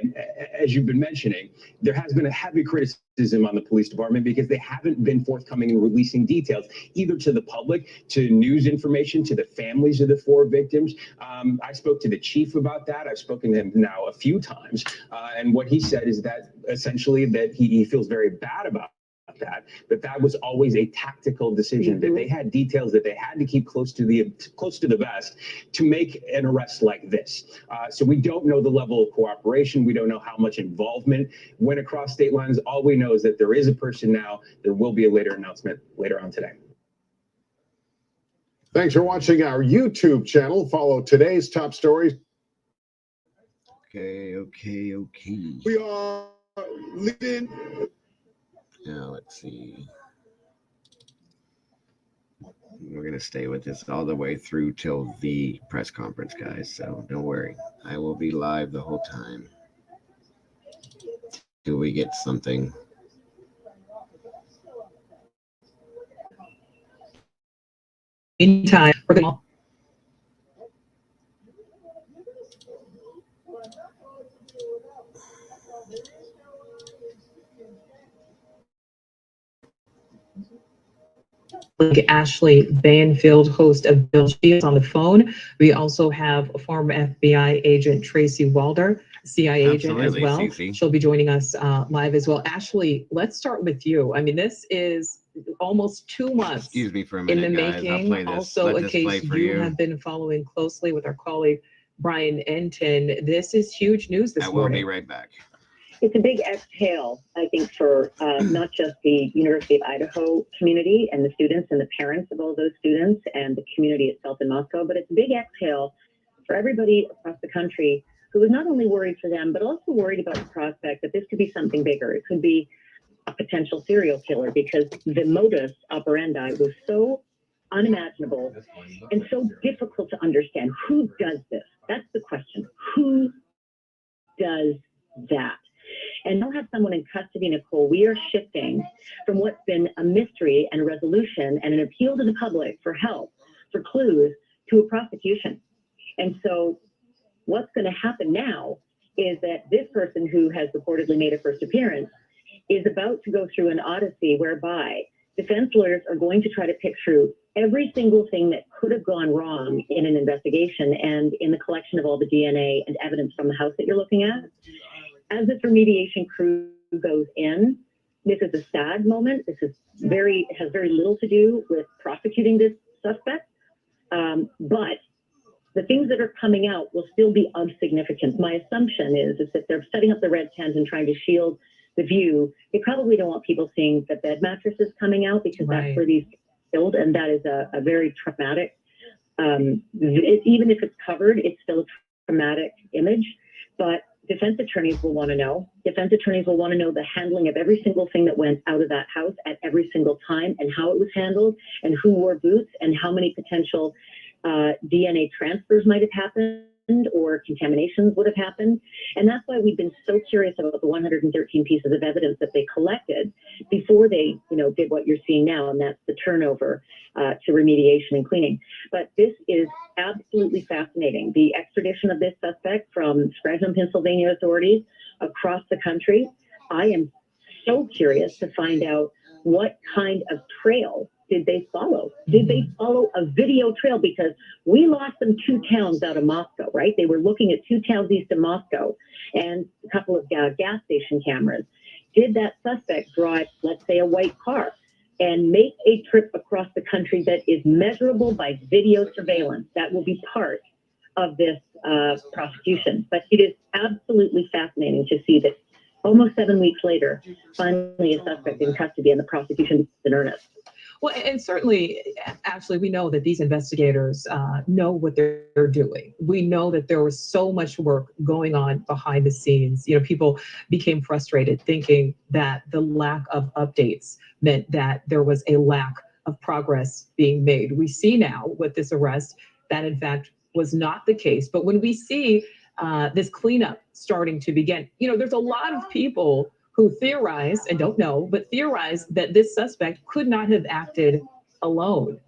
as you've been mentioning, there has been a heavy criticism on the police department because they haven't been forthcoming in releasing details, either to the public, to news information, to the families of the 4 victims. I spoke to the chief about that. I've spoken to him now a few times. And what he said is that essentially that he feels very bad about that was always a tactical decision, that they had details that they had to keep close to the vest to make an arrest like this. So we don't know the level of cooperation. We don't know how much involvement went across state lines. All we know is that there is a person now. There will be a later announcement later on today. Thanks for watching our YouTube channel. Follow today's top stories. Okay. We are leading. Now let's see. We're going to stay with this all the way through till the press conference, guys. So don't worry. I will be live the whole time till we get something. Meantime, we're going to Ashley Banfield, host of Bill Shields, on the phone. We also have former FBI agent Tracy Walder CIA agent as Absolutely, well. Cece. She'll be joining us live as well. Ashley, let's start with you. I mean, this is almost 2 months Excuse me for a in minute, the guys. I'll making. play this. Also, Let a this play case for you you. have been following closely with our colleague Brian Enton. This is huge news this I will morning. be right back. It's a big exhale, I think, for not just the University of Idaho community and the students and the parents of all those students and the community itself in Moscow, but it's a big exhale for everybody across the country who was not only worried for them, but also worried about the prospect that this could be something bigger. It could be a potential serial killer, because the modus operandi was so unimaginable and so difficult to understand. Who does this? That's the question. Who does that? And now have someone in custody, Nicole. We are shifting from what's been a mystery and a resolution and an appeal to the public for help, for clues, to a prosecution. And so what's going to happen now is that this person who has reportedly made a first appearance is about to go through an odyssey whereby defense lawyers are going to try to pick through every single thing that could have gone wrong in an investigation and in the collection of all the DNA and evidence from the house that you're looking at. As this remediation crew goes in, this is a sad moment. This is has very little to do with prosecuting this suspect. But the things that are coming out will still be of significance. My assumption is that they're setting up the red tent and trying to shield the view. They probably don't want people seeing the bed mattresses coming out, because that's where these killed, and that is a very traumatic. Even if it's covered, it's still a traumatic image. But defense attorneys will want to know. Defense attorneys will want to know the handling of every single thing that went out of that house at every single time, and how it was handled, and who wore boots, and how many potential DNA transfers might have happened or contaminations would have happened. And that's why we've been so curious about the 113 pieces of evidence that they collected before they, did what you're seeing now, and that's the turnover to remediation and cleaning. But this is absolutely fascinating. The extradition of this suspect from Scranton, Pennsylvania authorities across the country. I am so curious to find out what kind of trail did they follow? Did they follow a video trail? Because we lost them 2 towns out of Moscow, right? They were looking at 2 towns east of Moscow and a couple of gas station cameras. Did that suspect drive, let's say, a white car and make a trip across the country that is measurable by video surveillance? That will be part of this prosecution. But it is absolutely fascinating to see that almost 7 weeks later, finally a suspect in custody and the prosecution is in earnest. Well, and certainly, Ashley, we know that these investigators know what they're doing. We know that there was so much work going on behind the scenes. People became frustrated thinking that the lack of updates meant that there was a lack of progress being made. We see now with this arrest that, in fact, was not the case. But when we see this cleanup starting to begin, there's a lot of people who theorize, and don't know, but theorize that this suspect could not have acted alone.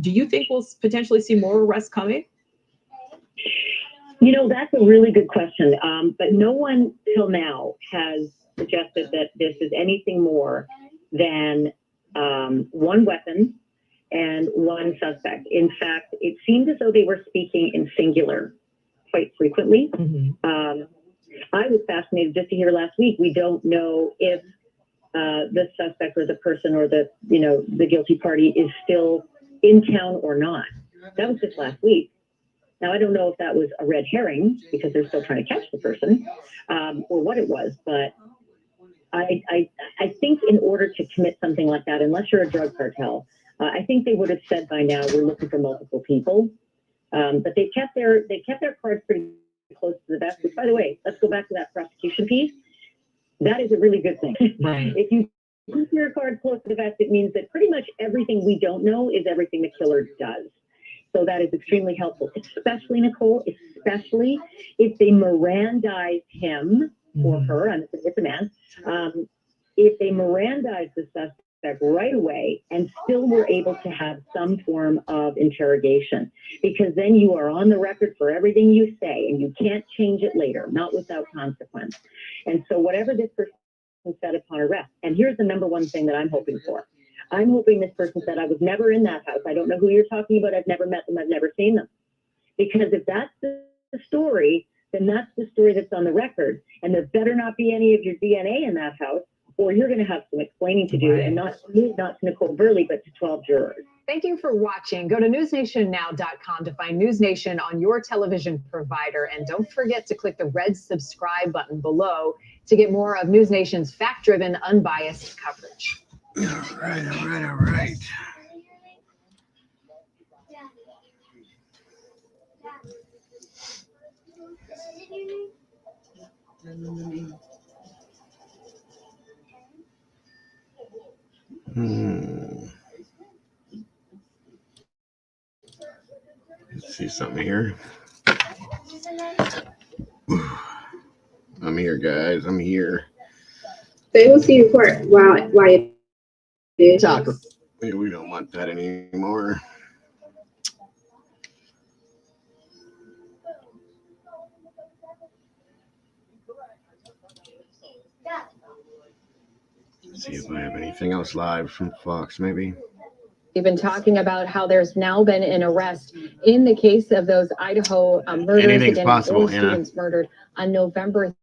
Do you think we'll potentially see more arrests coming? That's a really good question. But no one till now has suggested that this is anything more than one weapon and one suspect. In fact, it seemed as though they were speaking in singular quite frequently. I was fascinated just to hear last week. We don't know if the suspect or the person or the guilty party is still in town or not. That was just last week. Now, I don't know if that was a red herring because they're still trying to catch the person, or what it was. But I think in order to commit something like that, unless you're a drug cartel, I think they would have said by now, we're looking for multiple people. But they kept their cards pretty close to the vest, which, by the way, let's go back to that prosecution piece. That is a really good thing. Right. If you keep your cards close to the vest, it means that pretty much everything we don't know is everything the killer does. So that is extremely helpful, especially, Nicole, especially if they Mirandize him or her, and it's a man, if they Mirandize the suspect right away and still were able to have some form of interrogation, because then you are on the record for everything you say and you can't change it later, not without consequence. And so whatever this person said upon arrest, and here's the number one thing that I'm hoping for. I'm hoping this person said, I was never in that house. I don't know who you're talking about. I've never met them. I've never seen them. Because if that's the story, then that's the story that's on the record. And there better not be any of your DNA in that house, or you're going to have some explaining to do, and not to Nicole Burley, but to 12 jurors. Thank you for watching. Go to newsnationnow.com to find News Nation on your television provider. And don't forget to click the red subscribe button below to get more of News Nation's fact-driven, unbiased coverage. All right. Let's see something here. I'm here, guys. I'm here. They will see report why it is. We don't want that anymore. Let's see if I have anything else live from Fox, maybe. We've been talking about how there's now been an arrest in the case of those Idaho murders. Anything's Again, possible, 4 Hannah. students murdered on November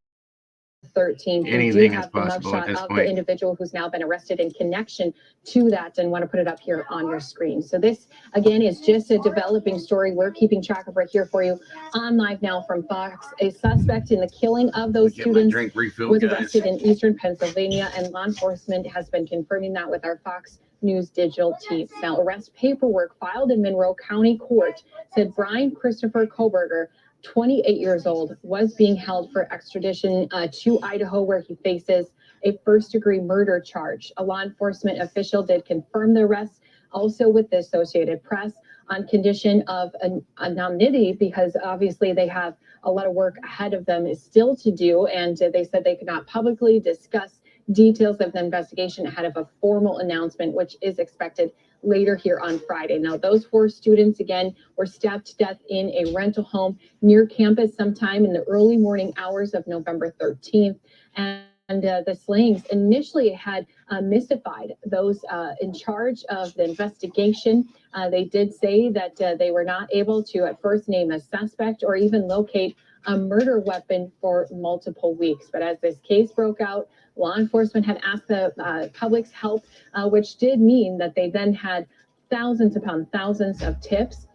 13th. We do Anything is have the possible at mugshot this of point. the individual who's now been arrested in connection to that, and want to put it up here on your screen. So this, again, is just a developing story. We're keeping track of right here for you on Live Now from Fox. A suspect in the killing of those Get my students drink refilled, was guys. arrested in eastern Pennsylvania, and law enforcement has been confirming that with our Fox News digital teams. Now, arrest paperwork filed in Monroe County Court said Brian Christopher Koberger, 28 years old, was being held for extradition to Idaho, where he faces a first-degree murder charge. A law enforcement official did confirm the arrest, also with the Associated Press, on condition of anonymity, because obviously they have a lot of work ahead of them still to do, and they said they could not publicly discuss details of the investigation ahead of a formal announcement, which is expected later here on Friday. Now, those 4 students, again, were stabbed to death in a rental home near campus sometime in the early morning hours of November 13th. And the Slayings initially had mystified those in charge of the investigation. They did say that they were not able to at first name a suspect or even locate a murder weapon for multiple weeks. But as this case broke out, law enforcement had asked the public's help, which did mean that they then had thousands upon thousands of tips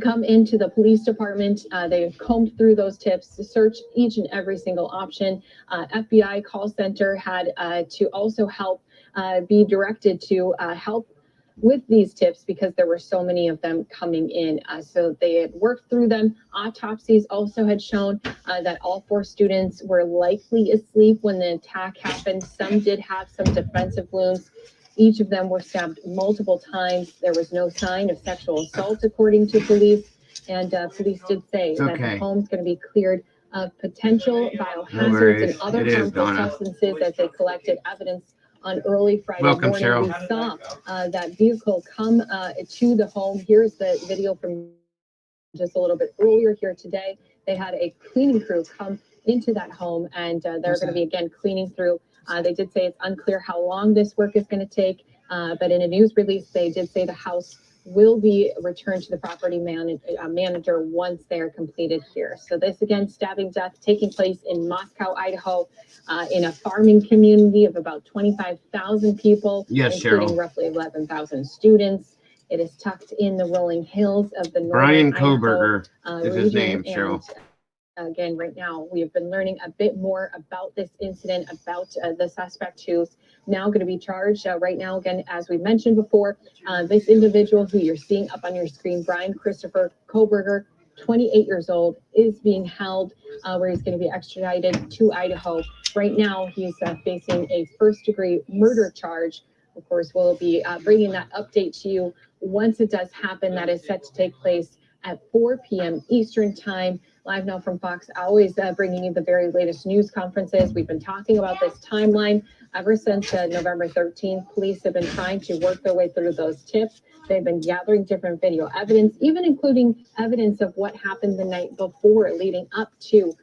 come into the police department. They combed through those tips to search each and every single option. FBI call center had to also help be directed to help with these tips because there were so many of them coming in. So they had worked through them. Autopsies also had shown that all 4 students were likely asleep when the attack happened. Some did have some defensive wounds. Each of them were stabbed multiple times. There was no sign of sexual assault, according to police. And police did say that the home's going to be cleared of potential biohazards and other harmful substances as they collected evidence on early Friday morning. Cheryl. We saw that vehicle come to the home. Here's the video from just a little bit earlier here today. They had a cleaning crew come into that home, and they're going to be again cleaning through. They did say it's unclear how long this work is going to take, but in a news release, they did say the house will be returned to the property manager once they are completed here. So this, again, stabbing death taking place in Moscow, Idaho, in a farming community of about 25,000 people, including Cheryl. roughly 11,000 students. It is tucked in the rolling hills of the Brian northern Koberger Idaho, is his region, name, Cheryl. Again, right now, we have been learning a bit more about this incident, about the suspect who's now going to be charged. Right now, again, as we mentioned before, this individual who you're seeing up on your screen, Brian Christopher Koberger, 28 years old, is being held where he's going to be extradited to Idaho. Right now, he's facing a first-degree murder charge. Of course, we'll be bringing that update to you once it does happen. That is set to take place at 4 p.m. Eastern Time. Live Now from Fox, always bringing you the very latest news conferences. We've been talking about this timeline ever since November 13th. Police have been trying to work their way through those tips. They've been gathering different video evidence, even including evidence of what happened the night before, leading up to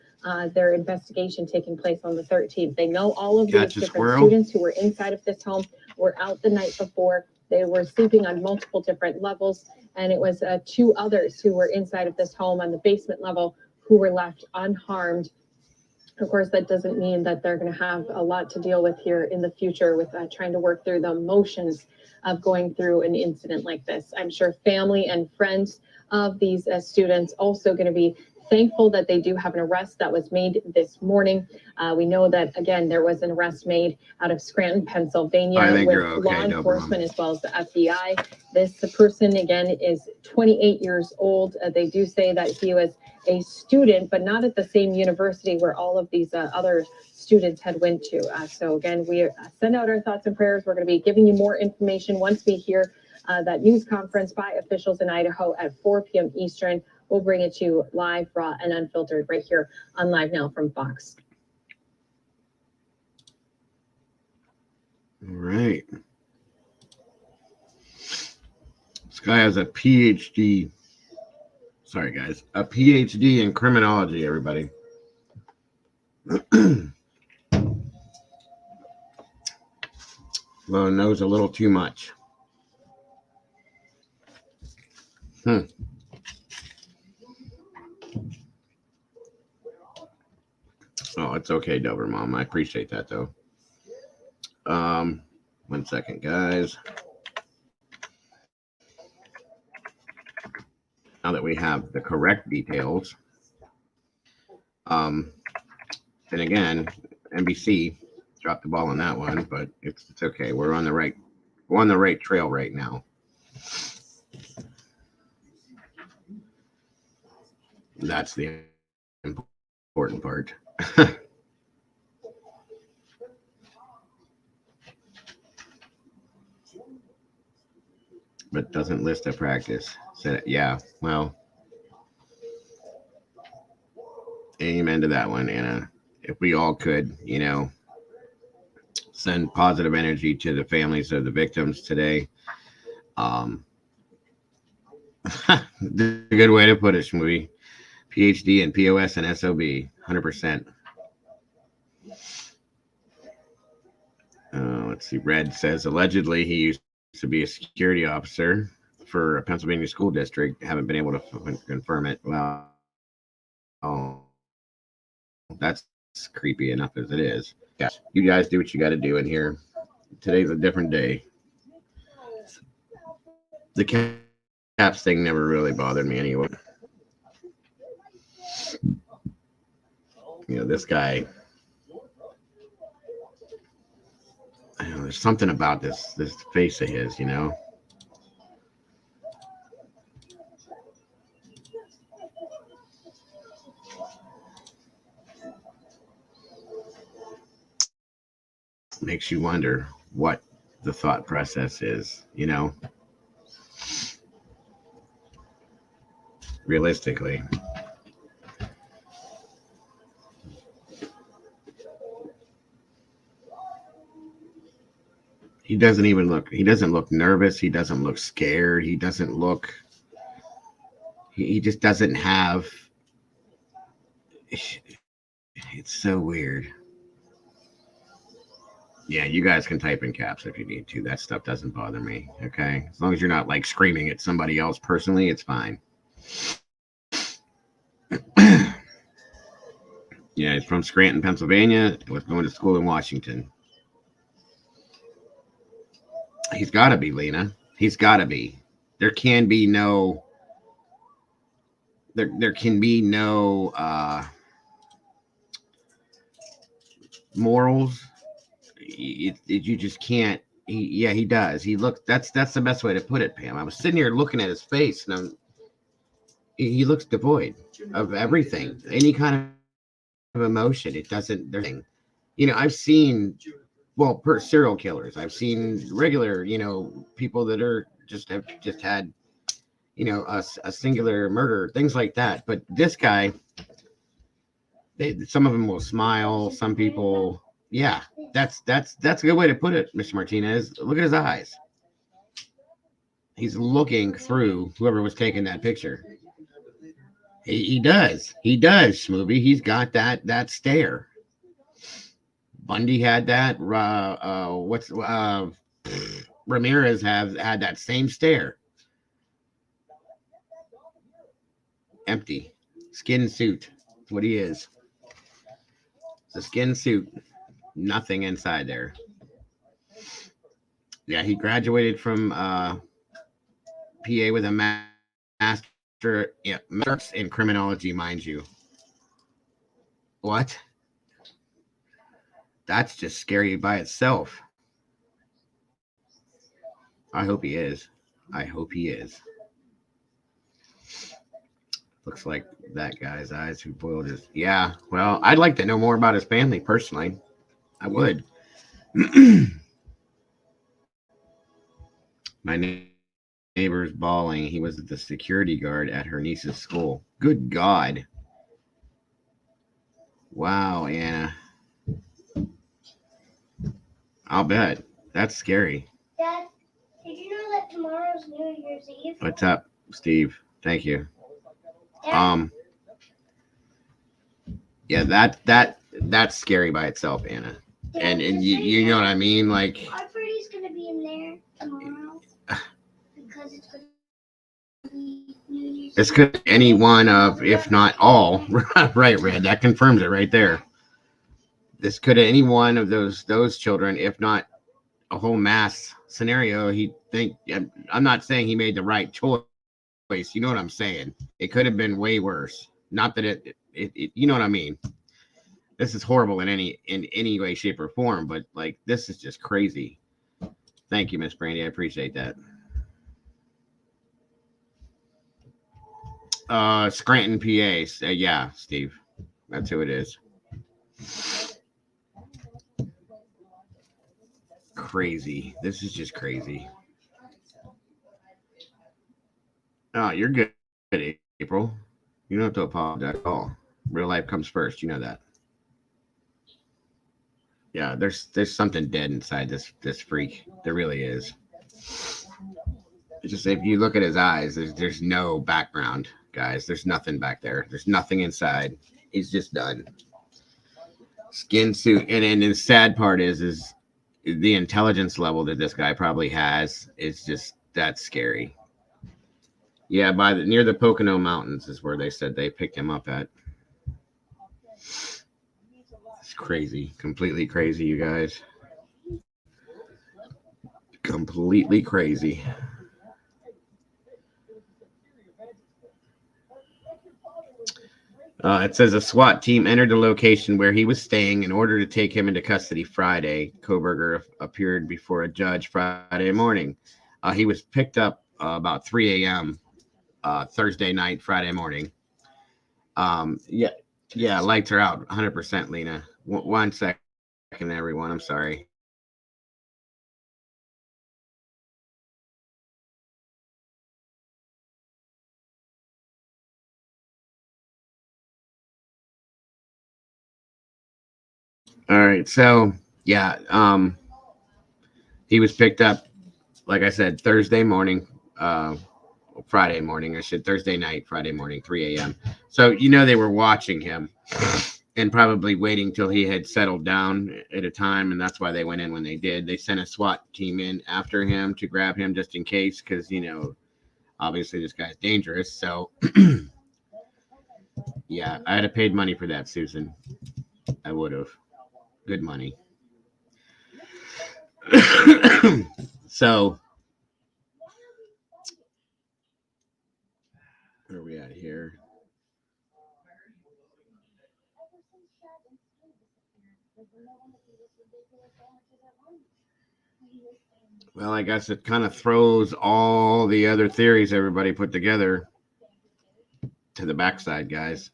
their investigation taking place on the 13th. They know all of these different students who were inside of this home were out the night before. They were sleeping on multiple different levels, and it was 2 others who were inside of this home on the basement level who were left unharmed. Of course, that doesn't mean that they're going to have a lot to deal with here in the future with trying to work through the emotions of going through an incident like this. I'm sure family and friends of these students also going to be thankful that they do have an arrest that was made this morning. We know that, again, there was an arrest made out of Scranton, Pennsylvania, with law enforcement as well as the FBI. This person, again, is 28 years old. They do say that he was a student, but not at the same university where all of these other students had went to. So again, we send out our thoughts and prayers. We're going to be giving you more information once we hear that news conference by officials in Idaho at 4 p.m. Eastern. We'll bring it to you live, raw, and unfiltered right here on Live Now from Fox. All right. This guy has a PhD. Sorry, guys. A PhD in criminology, everybody. Well, knows a little too much. Oh, it's okay, Dover Mom. I appreciate that, though. 1 second, guys. Now that we have the correct details, and again, NBC dropped the ball on that one, but it's okay. We're on the right trail right now. That's the important part. But doesn't list a practice. Said, yeah, well, amen to that one, Anna. If we all could, send positive energy to the families of the victims today. A good way to put it, Shmooey. PhD in POS and SOB, 100%. Let's see. Red says, allegedly, he used to be a security officer for a Pennsylvania school district. Haven't been able to confirm it. Well, that's creepy enough as it is. Yeah, you guys do what you got to do in here. Today's a different day. The caps thing never really bothered me anyway. This guy, I know there's something about this face of his, makes you wonder what the thought process is, realistically. He doesn't look nervous. He doesn't look scared. He doesn't look, he just doesn't have, it's so weird. Yeah, you guys can type in caps if you need to. That stuff doesn't bother me, okay? As long as you're not like screaming at somebody else personally, it's fine. Yeah, he's from Scranton, Pennsylvania. Was going to school in Washington. He's got to be, Lena. He's got to be. There can be no. There can be no morals. You just can't. He does. He looks. That's the best way to put it, Pam. I was sitting here looking at his face, and he looks devoid of everything, any kind of emotion. It doesn't. I've seen. Well, serial killers. I've seen regular, people that have had, a singular murder, things like that. But this guy, some of them will smile. Some people, yeah, that's a good way to put it, Mr. Martinez. Look at his eyes. He's looking through whoever was taking that picture. He does, Smoothie. He's got that stare. Bundy had that. Ramirez had that same stare. Empty, skin suit. That's what he is. It's a skin suit. Nothing inside there. Yeah, he graduated from PA with a master in criminology, mind you. What? That's just scary by itself. I hope he is. I hope he is. Looks like that guy's eyes who boiled his. Yeah, well, I'd like to know more about his family personally. I would. My neighbor's bawling. He was the security guard at her niece's school. Good God. Wow, Anna. I'll bet. That's scary. Dad, did you know that tomorrow's New Year's Eve? What's up, Steve? Thank you. Dad, Yeah, that's scary by itself, Anna. And you know what I mean? Like, our party's gonna be in there tomorrow because it's gonna be New Year's this Eve. could be any one of, if not all, right, Red, that confirms it right there. This could any one of those children, if not a whole mass scenario. I'm not saying he made the right choice. You know what I'm saying? It could have been way worse. Not that it you know what I mean? This is horrible in any way, shape, or form, but like this is just crazy. Thank you, Miss Brandy. I appreciate that. Scranton, PA. Yeah, Steve. That's who it is. Crazy. This is just crazy. Oh, you're good, April. You don't have to apologize at all. Real life comes first. You know that. Yeah, there's something dead inside this freak. There really is. It's just if you look at his eyes, there's no background, guys. There's nothing back there. There's nothing inside. He's just done. Skin suit, and the sad part is the intelligence level that this guy probably has is just that's scary. Yeah, near the Pocono Mountains is where they said they picked him up at. It's crazy, completely crazy, you guys. Completely crazy. It says a SWAT team entered the location where he was staying in order to take him into custody Friday. Koberger appeared before a judge Friday morning. He was picked up about 3 a.m. Thursday night, Friday morning. Yeah, lights are out 100%, Lena. One second, everyone. I'm sorry. All right, so yeah, he was picked up, like I said, Thursday morning, Friday morning, Thursday night, Friday morning, 3 a.m. So, they were watching him and probably waiting till he had settled down at a time. And that's why they went in when they did. They sent a SWAT team in after him to grab him just in case, because, obviously this guy's dangerous. So, yeah, I'd have paid money for that, Susan. I would have. Good money. So, where are we at here? Well, I guess it kind of throws all the other theories everybody put together to the backside, guys.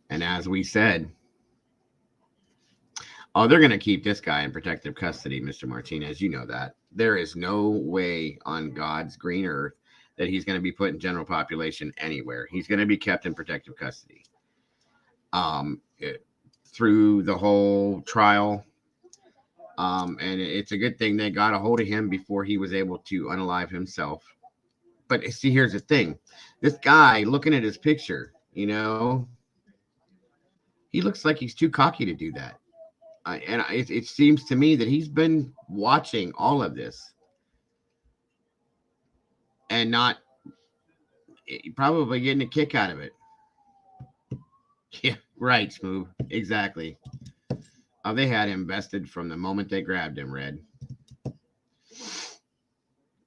And as we said, they're going to keep this guy in protective custody, Mr. Martinez. You know that. There is no way on God's green earth that he's going to be put in general population anywhere. He's going to be kept in protective custody. Through the whole trial. And it's a good thing they got a hold of him before he was able to unalive himself. But see, here's the thing. This guy, looking at his picture, he looks like he's too cocky to do that. And it seems to me that he's been watching all of this and not probably getting a kick out of it. Yeah, right, Smooth. Exactly. Oh, they had him vested from the moment they grabbed him, Red.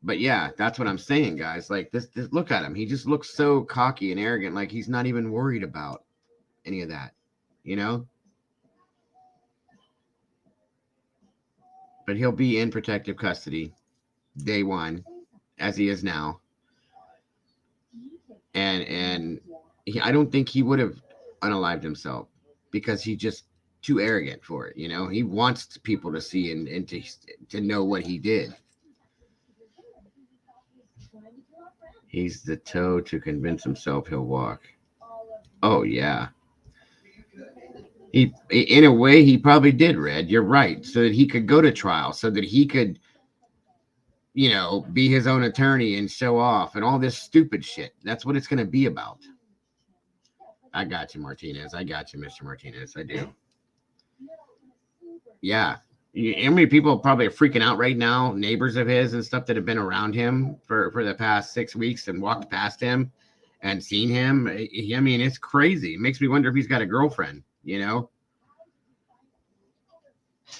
But yeah, that's what I'm saying, guys. Like this look at him. He just looks so cocky and arrogant, like he's not even worried about any of that, you know? But he'll be in protective custody day one, as he is now. And I don't think he would have unalived himself because he's just too arrogant for it, you know? He wants people to see and to know what he did. He's the toe to convince himself he'll walk. Oh yeah. He, in a way, he probably did, Red. You're right. So that he could go to trial, so that he could, you know, be his own attorney and show off and all this stupid shit. That's what it's going to be about. I got you, Martinez. I got you, Mr. Martinez. I do. Yeah. How many people probably are freaking out right now, neighbors of his and stuff that have been around him for the past 6 weeks and walked past him and seen him? I mean, it's crazy. It makes me wonder if he's got a girlfriend, you know?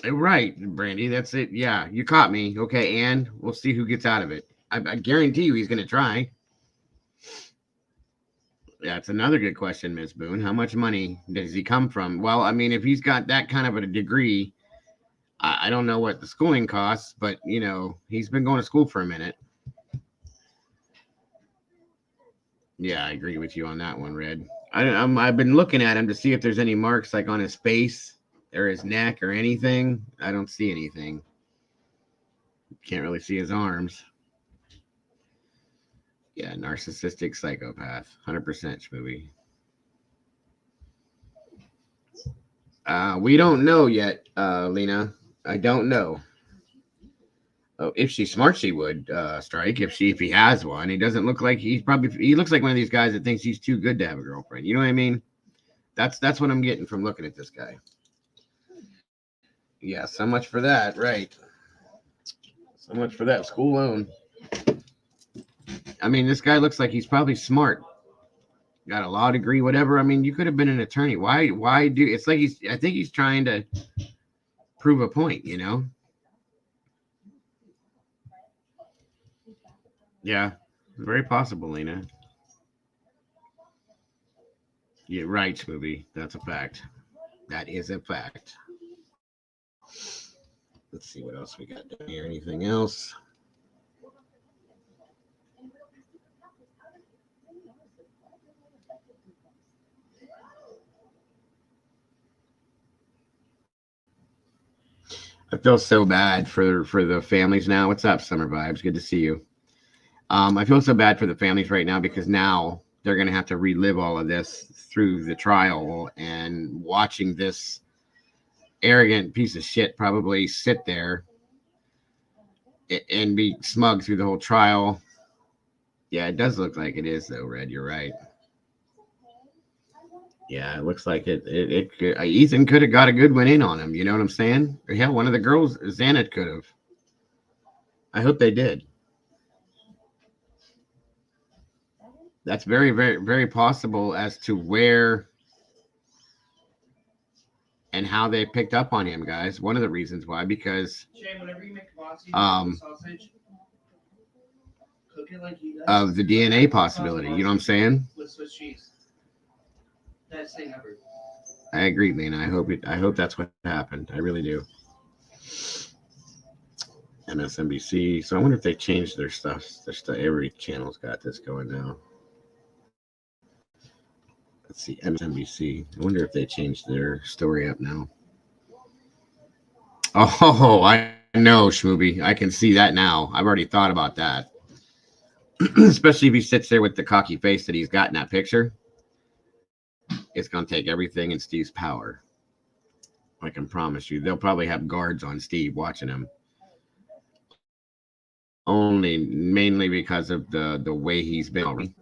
Right, Brandy. That's it. Yeah, you caught me. Okay, and we'll see who gets out of it. I guarantee you he's going to try. That's another good question, Ms. Boone. How much money does he come from? Well, I mean, if he's got that kind of a degree, I don't know what the schooling costs, but, you know, he's been going to school for a minute. Yeah, I agree with you on that one, Red. I've been looking at him to see if there's any marks like on his face or his neck or anything. I don't see anything. Can't really see his arms. Yeah, narcissistic psychopath. 100% movie. We don't know yet, Lena. I don't know. Oh, if she's smart, she would strike. If he has one, he doesn't look like he looks like one of these guys that thinks he's too good to have a girlfriend. You know what I mean? That's what I'm getting from looking at this guy. Yeah, so much for that, right? So much for that school loan. I mean, this guy looks like he's probably smart. Got a law degree, whatever. I mean, you could have been an attorney. Why do it's like I think he's trying to prove a point, you know? Yeah, very possible, Lena. Yeah, right, Smoothie. That's a fact. That is a fact. Let's see what else we got down here. Anything else? I feel so bad for the families now. What's up, Summer Vibes? Good to see you. I feel so bad for the families right now because now they're going to have to relive all of this through the trial and watching this arrogant piece of shit probably sit there and be smug through the whole trial. Yeah, it does look like it is, though, Red. You're right. Yeah, it looks like it Ethan could have got a good one in on him. You know what I'm saying? Or hell, one of the girls, Xanet, could have. I hope they did. That's very, very, very possible as to where and how they picked up on him, guys. One of the reasons why, because sausage, cook it like he does, of the DNA possibility. You know what I'm saying? with Swiss cheese. Best thing ever. I agree, Lena. I hope that's what happened. I really do. MSNBC. So I wonder if they changed their stuff. Every channel's got this going now. Let's see, MSNBC. I wonder if they changed their story up now. Oh, I know, Schmooby. I can see that now. I've already thought about that. Especially if he sits there with the cocky face that he's got in that picture. It's going to take everything in Steve's power. I can promise you. They'll probably have guards on Steve watching him. Mainly because of the way he's been already.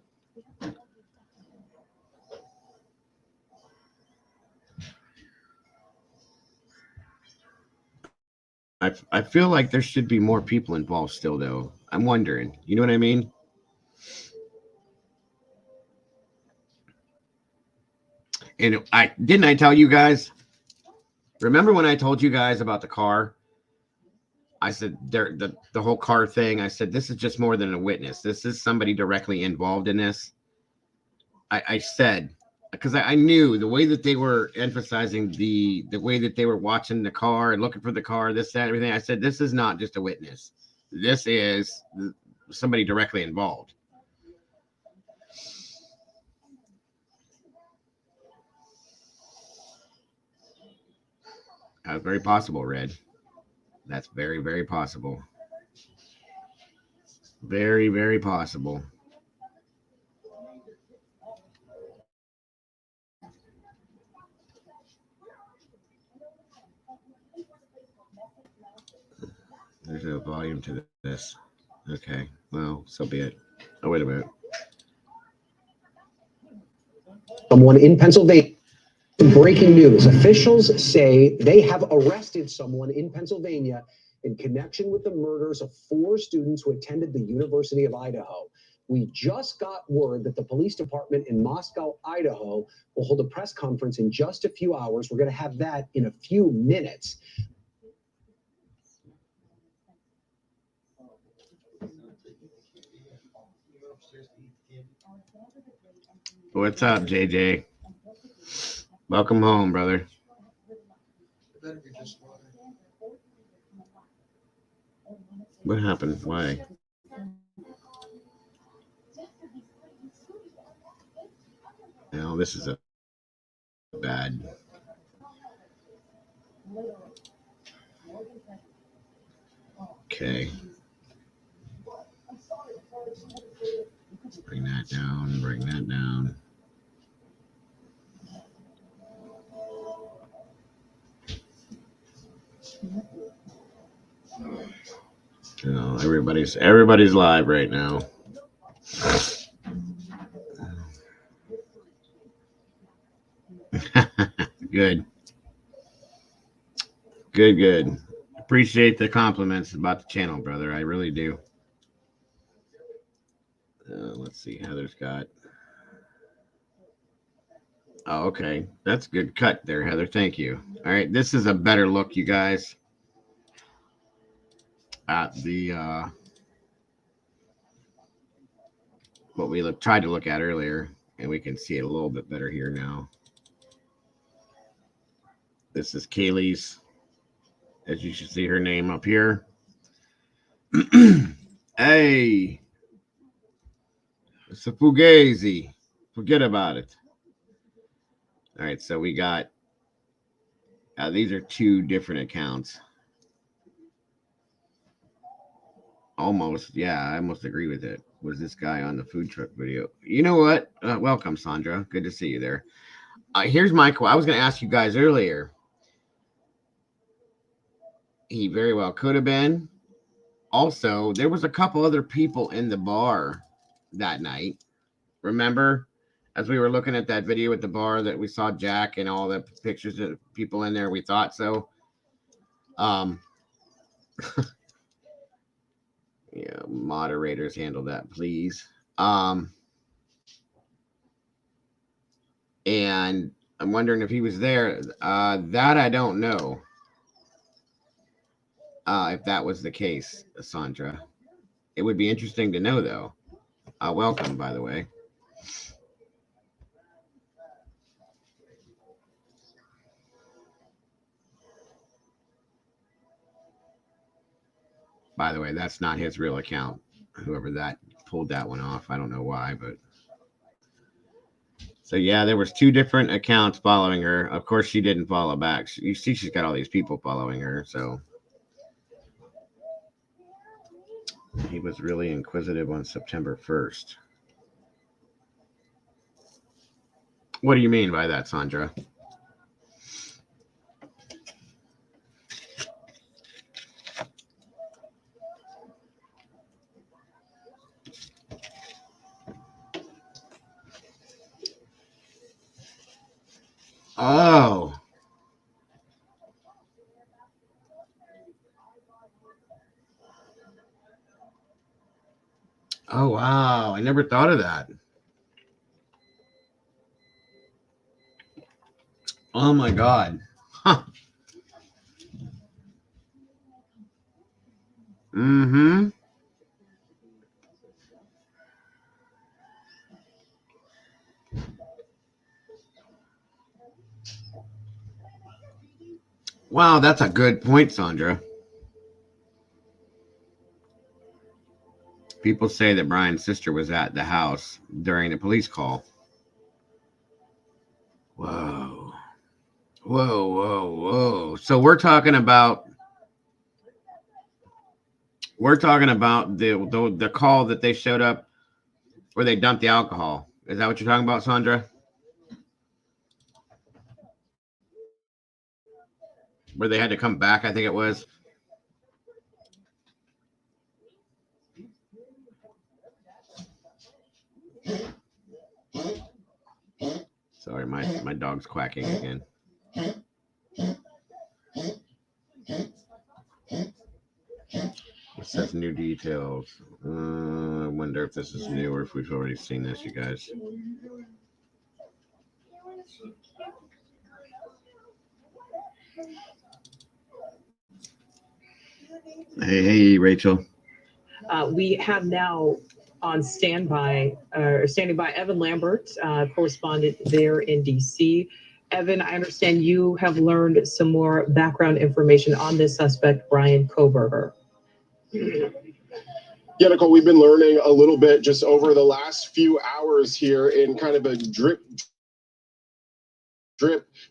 I feel like there should be more people involved still, though. I'm wondering. You know what I mean? And I tell you guys, remember when I told you guys about the car? I said the whole car thing. I said, this is just more than a witness. This is somebody directly involved in this. I said, because I knew the way that they were emphasizing the way that they were watching the car and looking for the car, this, that, everything. I said, this is not just a witness. This is somebody directly involved. That's very possible, Red. That's very, very possible. Very, very possible. There's no volume to this. Okay, well, so be it. Oh, wait a minute. Someone in Pennsylvania. Breaking news. Officials say they have arrested someone in Pennsylvania in connection with the murders of 4 students who attended the University of Idaho. We just got word that the police department in Moscow, Idaho, will hold a press conference in just a few hours. We're going to have that in a few minutes. What's up, JJ? Welcome home, brother. What happened? Why? No, this is a bad. Okay. Bring that down, bring that down. Oh, everybody's live right now. Good. Good. Appreciate the compliments about the channel, brother. I really do. Let's see. Heather's got. Oh, okay. That's a good cut there, Heather. Thank you. All right. This is a better look, you guys, at the what we tried to look at earlier, and we can see it a little bit better here now. This is Kaylee's, as you should see her name up here. Hey, it's a Fugazi. Forget about it. All right, so we got, these are 2 different accounts. Almost, yeah, I almost agree with it. Was this guy on the food truck video? You know what? Welcome, Sandra. Good to see you there. Here's my quote. I was going to ask you guys earlier. He very well could have been. Also, there was a couple other people in the bar that night. Remember, as we were looking at that video at the bar, that we saw Jack and all the pictures of people in there. We thought so. Yeah, moderators handle that, please. And I'm wondering if he was there. That I don't know. If that was the case, Sandra. It would be interesting to know, though. Welcome, by the way. By the way, that's not his real account. Whoever that pulled that one off, I don't know why, but so yeah, there was 2 different accounts following her. Of course, she didn't follow back. You see, she's got all these people following her, so he was really inquisitive on September 1st. What do you mean by that, Sandra? Oh. Oh, wow. I never thought of that. Oh my God. Huh. Mm-hmm. Wow, that's a good point, Sandra. People say that Brian's sister was at the house during the police call. Whoa. Whoa, whoa, whoa. So we're talking about the call that they showed up where they dumped the alcohol. Is that what you're talking about, Sandra? Where they had to come back, I think it was. Sorry, my dog's quacking again. It says new details. I wonder if this is new or if we've already seen this, you guys. Hey, Rachel. We have now on standing by Evan Lambert, correspondent there in DC. Evan, I understand you have learned some more background information on this suspect, Brian Kohberger. Yeah, Nicole, we've been learning a little bit just over the last few hours here in kind of a drip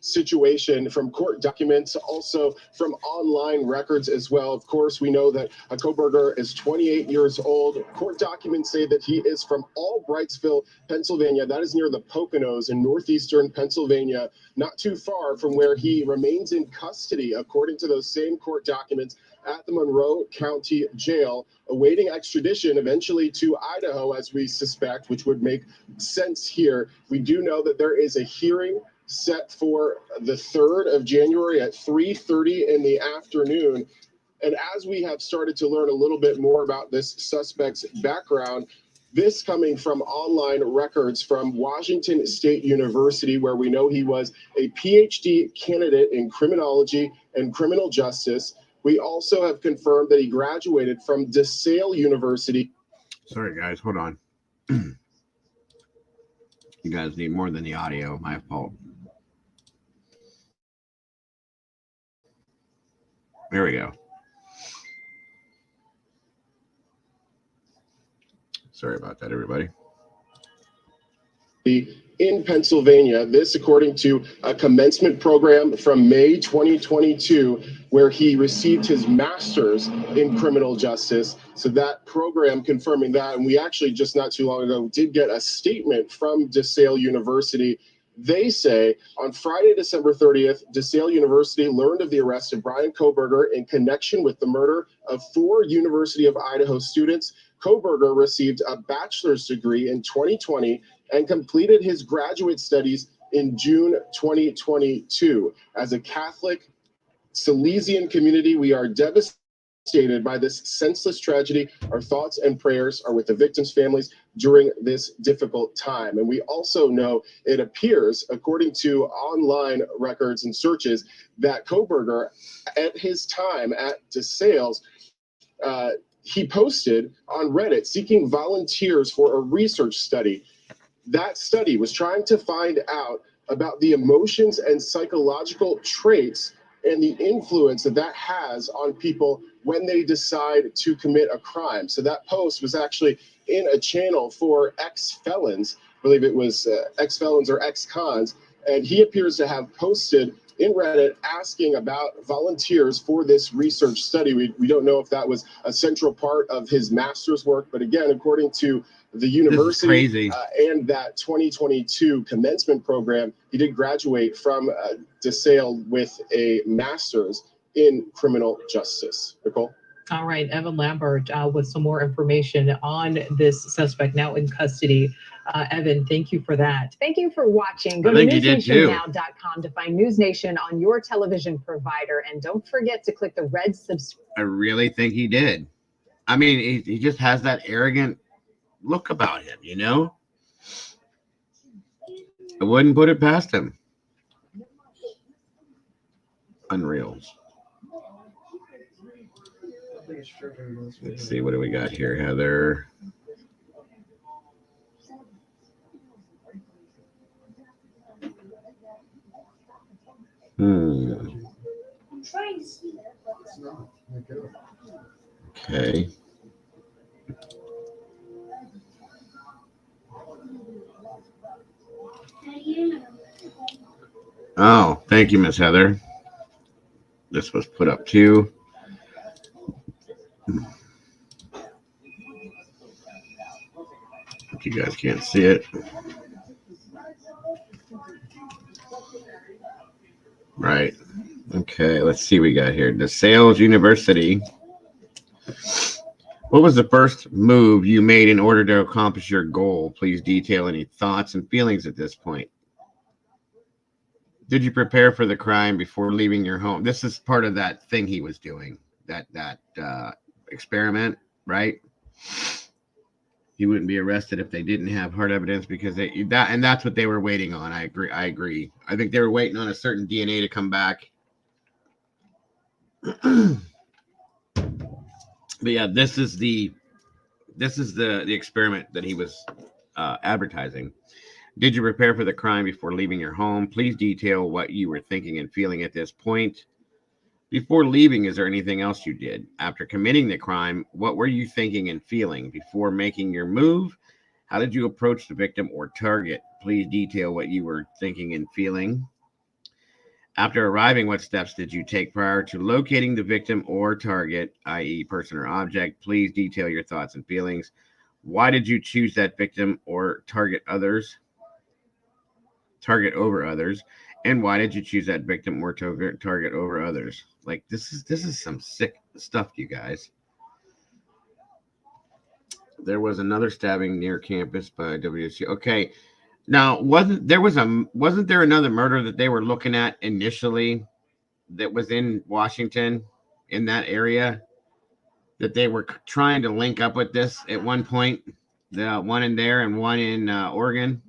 situation from court documents, also from online records as well. Of course, we know that Kohberger is 28 years old. Court documents say that he is from Albrightsville, Pennsylvania. That is near the Poconos in northeastern Pennsylvania, not too far from where he remains in custody, according to those same court documents, at the Monroe County Jail, awaiting extradition eventually to Idaho, as we suspect, which would make sense here. We do know that there is a hearing set for the 3rd of January at 3:30 in the afternoon. And as we have started to learn a little bit more about this suspect's background, this coming from online records from Washington State University, where we know he was a PhD candidate in criminology and criminal justice. We also have confirmed that he graduated from DeSale University. Sorry, guys. Hold on. You guys need more than the audio. My fault. There we go. Sorry about that, everybody. In Pennsylvania, this according to a commencement program from May 2022, where he received his master's in criminal justice. So that program confirming that, and we actually just not too long ago did get a statement from DeSale University. They say on Friday, December 30th, DeSale University learned of the arrest of Brian Kohberger in connection with the murder of 4 University of Idaho students. Kohberger received a bachelor's degree in 2020 and completed his graduate studies in June 2022. As a Catholic Salesian community, we are devastated by this senseless tragedy. Our thoughts and prayers are with the victims' families during this difficult time. And we also know it appears, according to online records and searches, that Kohberger, at his time at DeSales, he posted on Reddit seeking volunteers for a research study. That study was trying to find out about the emotions and psychological traits and the influence that that has on people when they decide to commit a crime. So that post was actually in a channel for ex-felons. I believe it was ex-felons or ex-cons. And he appears to have posted in Reddit asking about volunteers for this research study. We don't know if that was a central part of his master's work, but again, according to the university and that 2022 commencement program, he did graduate from DeSale with a master's in criminal justice. Nicole? All right, Evan Lambert with some more information on this suspect now in custody. Evan, thank you for that. Thank you for watching. Go to newsnationnow.com to find News Nation on your television provider. And don't forget to click the red subscribe. I really think he did. I mean, he just has that arrogant look about him, you know? I wouldn't put it past him. Unreal. Let's see, what do we got here, Heather? I'm trying to see that, but it's not. Okay. How do you know? Oh, thank you, Miss Heather. This was put up too. If you guys can't see it. Right. Okay, let's see what we got here. DeSales University. What was the first move you made in order to accomplish your goal? Please detail any thoughts and feelings at this point. Did you prepare for the crime before leaving your home? This is part of that thing he was doing, that experiment, right? He wouldn't be arrested if they didn't have hard evidence because that's what they were waiting on. I agree. I think they were waiting on a certain DNA to come back. But yeah, this is the experiment that he was advertising. Did you prepare for the crime before leaving your home? Please detail what you were thinking and feeling at this point. Before leaving, is there anything else you did? After committing the crime, what were you thinking and feeling? Before making your move, how did you approach the victim or target? Please detail what you were thinking and feeling. After arriving, what steps did you take prior to locating the victim or target, i.e. person or object? Please detail your thoughts and feelings. Why did you choose that victim or target over others? And why did you choose that victim or target over others? Like, this is some sick stuff, you guys. There was another stabbing near campus by WSU. Okay. Now, wasn't there another murder that they were looking at initially that was in Washington, in that area, that they were trying to link up with this at one point? The one in there and one in Oregon.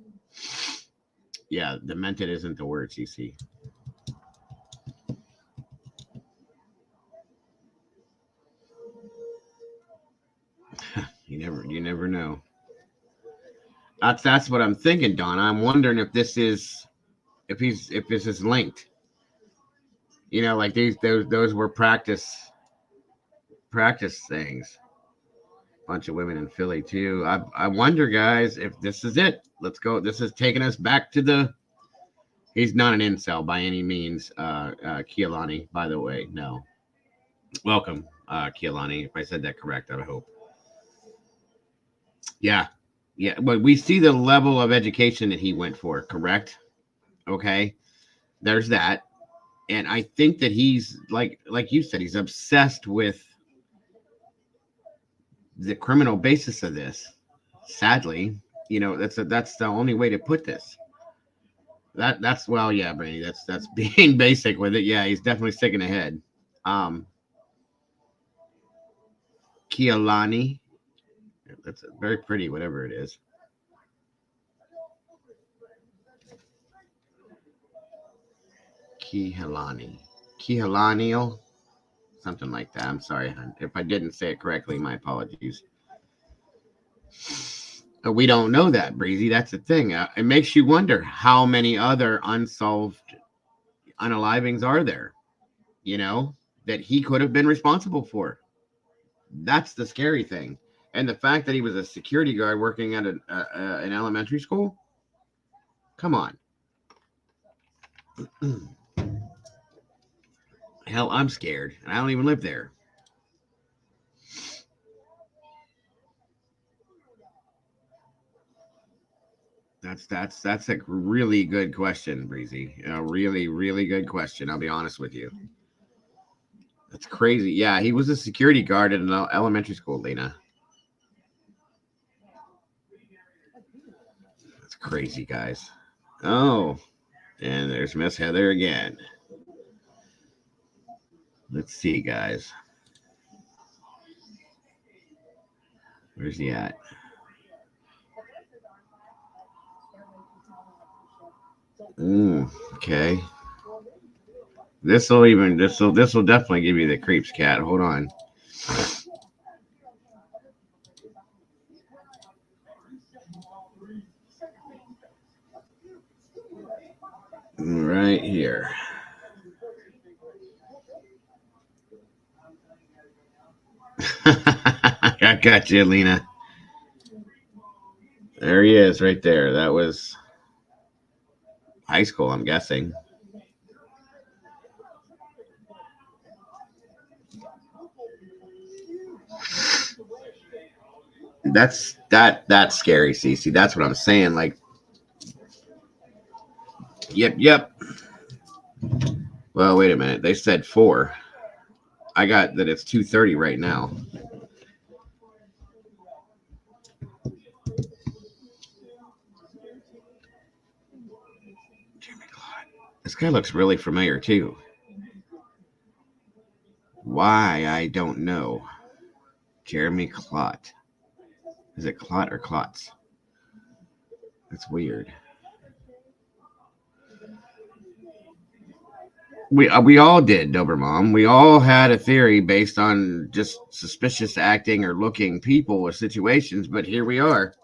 Yeah, demented isn't the word, CC. You never know. That's what I'm thinking, Donna. I'm wondering if this is linked. You know, like those were practice things. Bunch of women in Philly too. I wonder, guys, if this is it. Let's go. This is taking us back to the. He's not an incel by any means. Kealani, by the way. No. Welcome, Kealani. If I said that correct, I hope. Yeah. Yeah. But we see the level of education that he went for, correct? Okay. There's that. And I think that he's like you said, he's obsessed with the criminal basis of this. Sadly, you know, that's the only way to put this. That's well, yeah, Brady. That's being basic with it. Yeah, he's definitely sticking ahead. Kealani. That's very pretty, whatever it is. Kehalaniel, something like that. I'm sorry, hon. If I didn't say it correctly, my apologies. We don't know that, Breezy. That's the thing. It makes you wonder how many other unsolved unalivings are there, you know, that he could have been responsible for. That's the scary thing. And the fact that he was a security guard working at an elementary school. Come on. Hell, I'm scared. And I don't even live there. That's a really good question, Breezy. A really, really good question. I'll be honest with you. That's crazy. Yeah, he was a security guard at an elementary school, Lena. That's crazy, guys. Oh, and there's Miss Heather again. Let's see, guys. Where's he at? Okay. This will definitely give you the creeps, cat. Hold on. Right here. I got you, Lena. There he is, right there. That was high school, I'm guessing. That's scary, Cece. That's what I'm saying. Like, yep. Well, wait a minute. They said 4. I got that it's 2:30 right now. This guy looks really familiar too. Why? I don't know. Jeremy Clot. Is it Clot or Clots? That's weird. We all did, Dobermom. We all had a theory based on just suspicious acting or looking people or situations, but here we are.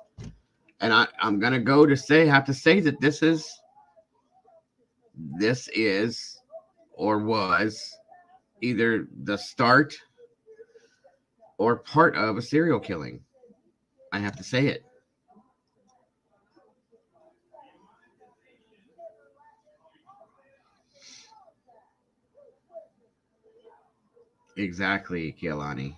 And I'm gonna have to say that this is or was either the start or part of a serial killing. I have to say it. Exactly, Kielani.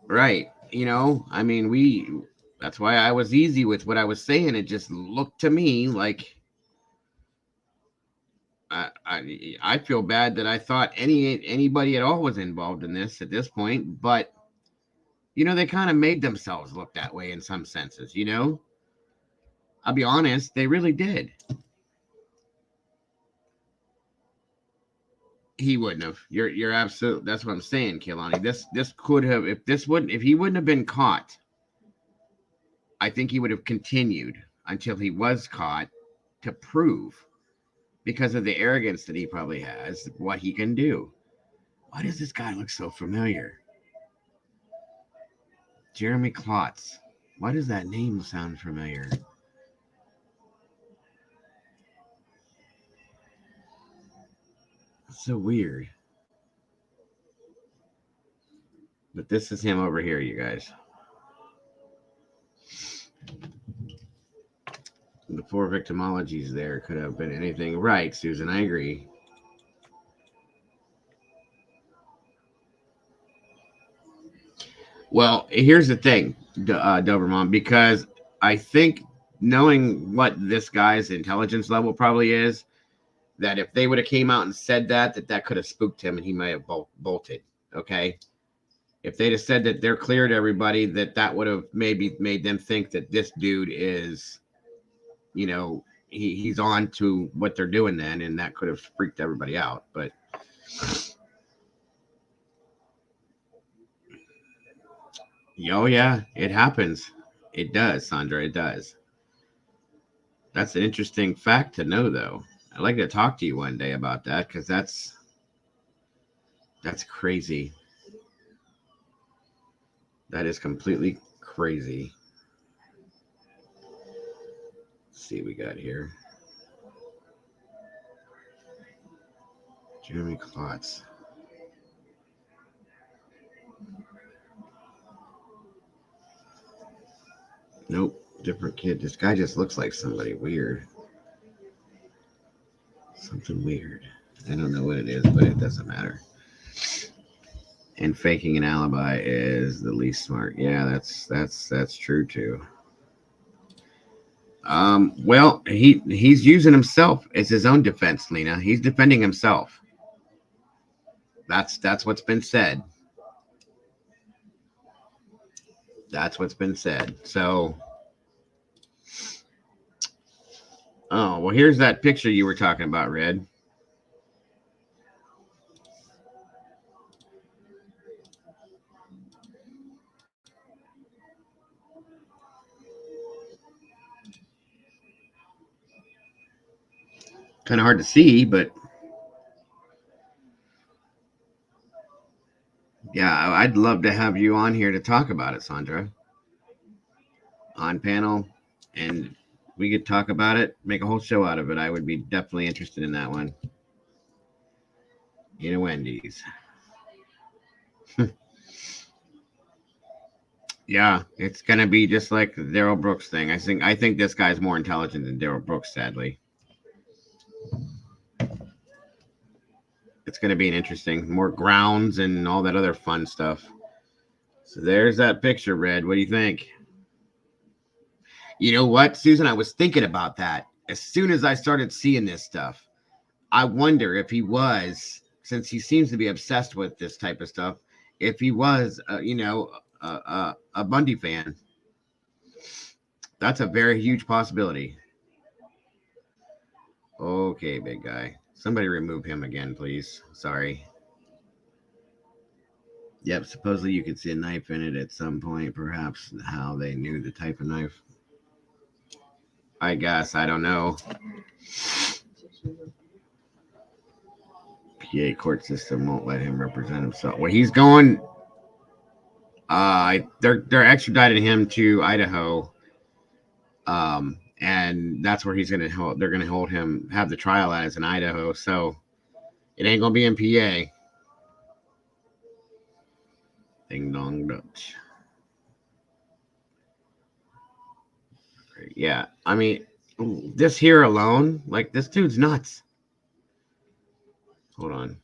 Right. I mean, that's why I was easy with what I was saying. It just looked to me like I feel bad that I thought anybody at all was involved in this at this point, but they kind of made themselves look that way in some senses. I'll be honest, they really did. He wouldn't have. You're absolute. That's what I'm saying, Kehlani. This could have if he wouldn't have been caught. I think he would have continued until he was caught to prove, because of the arrogance that he probably has, what he can do. Why does this guy look so familiar? Jeremy Klotz. Why does that name sound familiar? That's so weird. But this is him over here, you guys. The 4 victimologies there could have been anything. Right, Susan, I agree. Well, here's the thing, Doberman, because I think knowing what this guy's intelligence level probably is, that if they would have came out and said that could have spooked him and he might have bolted. Okay. If they'd have said that they're clear to everybody, that would have maybe made them think that this dude is, he's on to what they're doing then, and that could have freaked everybody out. But oh yeah, it happens. It does, Sandra. It does. That's an interesting fact to know, though. I'd like to talk to you one day about that, because that's crazy. That is completely crazy. Let's see what we got here. Jeremy Klotz. Nope, different kid. This guy just looks like somebody weird. Something weird. I don't know what it is, but it doesn't matter. And faking an alibi is the least smart. Yeah, that's true too. Well, he's using himself as his own defense, Lena. He's defending himself. That's what's been said. That's what's been said. So, oh, well, here's that picture you were talking about, Red. Kind of hard to see, but yeah, I'd love to have you on here to talk about it, Sandra. On panel, and we could talk about it, make a whole show out of it. I would be definitely interested in that one. In a Wendy's. Yeah, it's gonna be just like the Daryl Brooks thing. I think this guy's more intelligent than Daryl Brooks, sadly. It's gonna be an interesting, more grounds and all that other fun stuff. So there's that picture, Red. What do you think? You know what, Susan? I was thinking about that as soon as I started seeing this stuff. I wonder if he was, since he seems to be obsessed with this type of stuff, if he was, a Bundy fan. That's a very huge possibility. Okay, big guy. Somebody remove him again, please. Sorry. Yep, supposedly you could see a knife in it at some point, perhaps how they knew the type of knife. I guess, I don't know. PA court system won't let him represent himself. Well, he's going. They're extraditing him to Idaho, and that's where he's gonna hold. They're gonna hold him, have the trial as in Idaho. So it ain't gonna be in PA. Ding dong Dutch. Yeah, I mean, this here alone, like this dude's nuts. Hold on.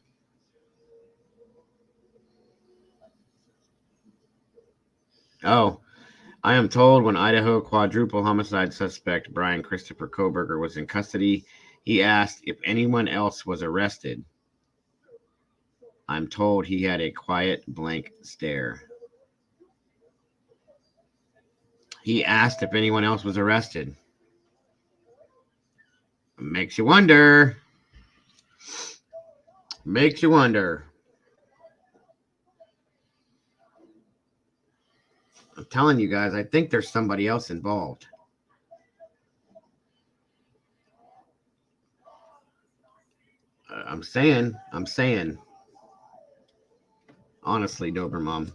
Oh, I am told when Idaho quadruple homicide suspect Brian Christopher Koberger was in custody, he asked if anyone else was arrested. I'm told he had a quiet, blank stare. He asked if anyone else was arrested. Makes you wonder. Makes you wonder. I'm telling you guys, I think there's somebody else involved. I'm saying. Honestly, Dobermom.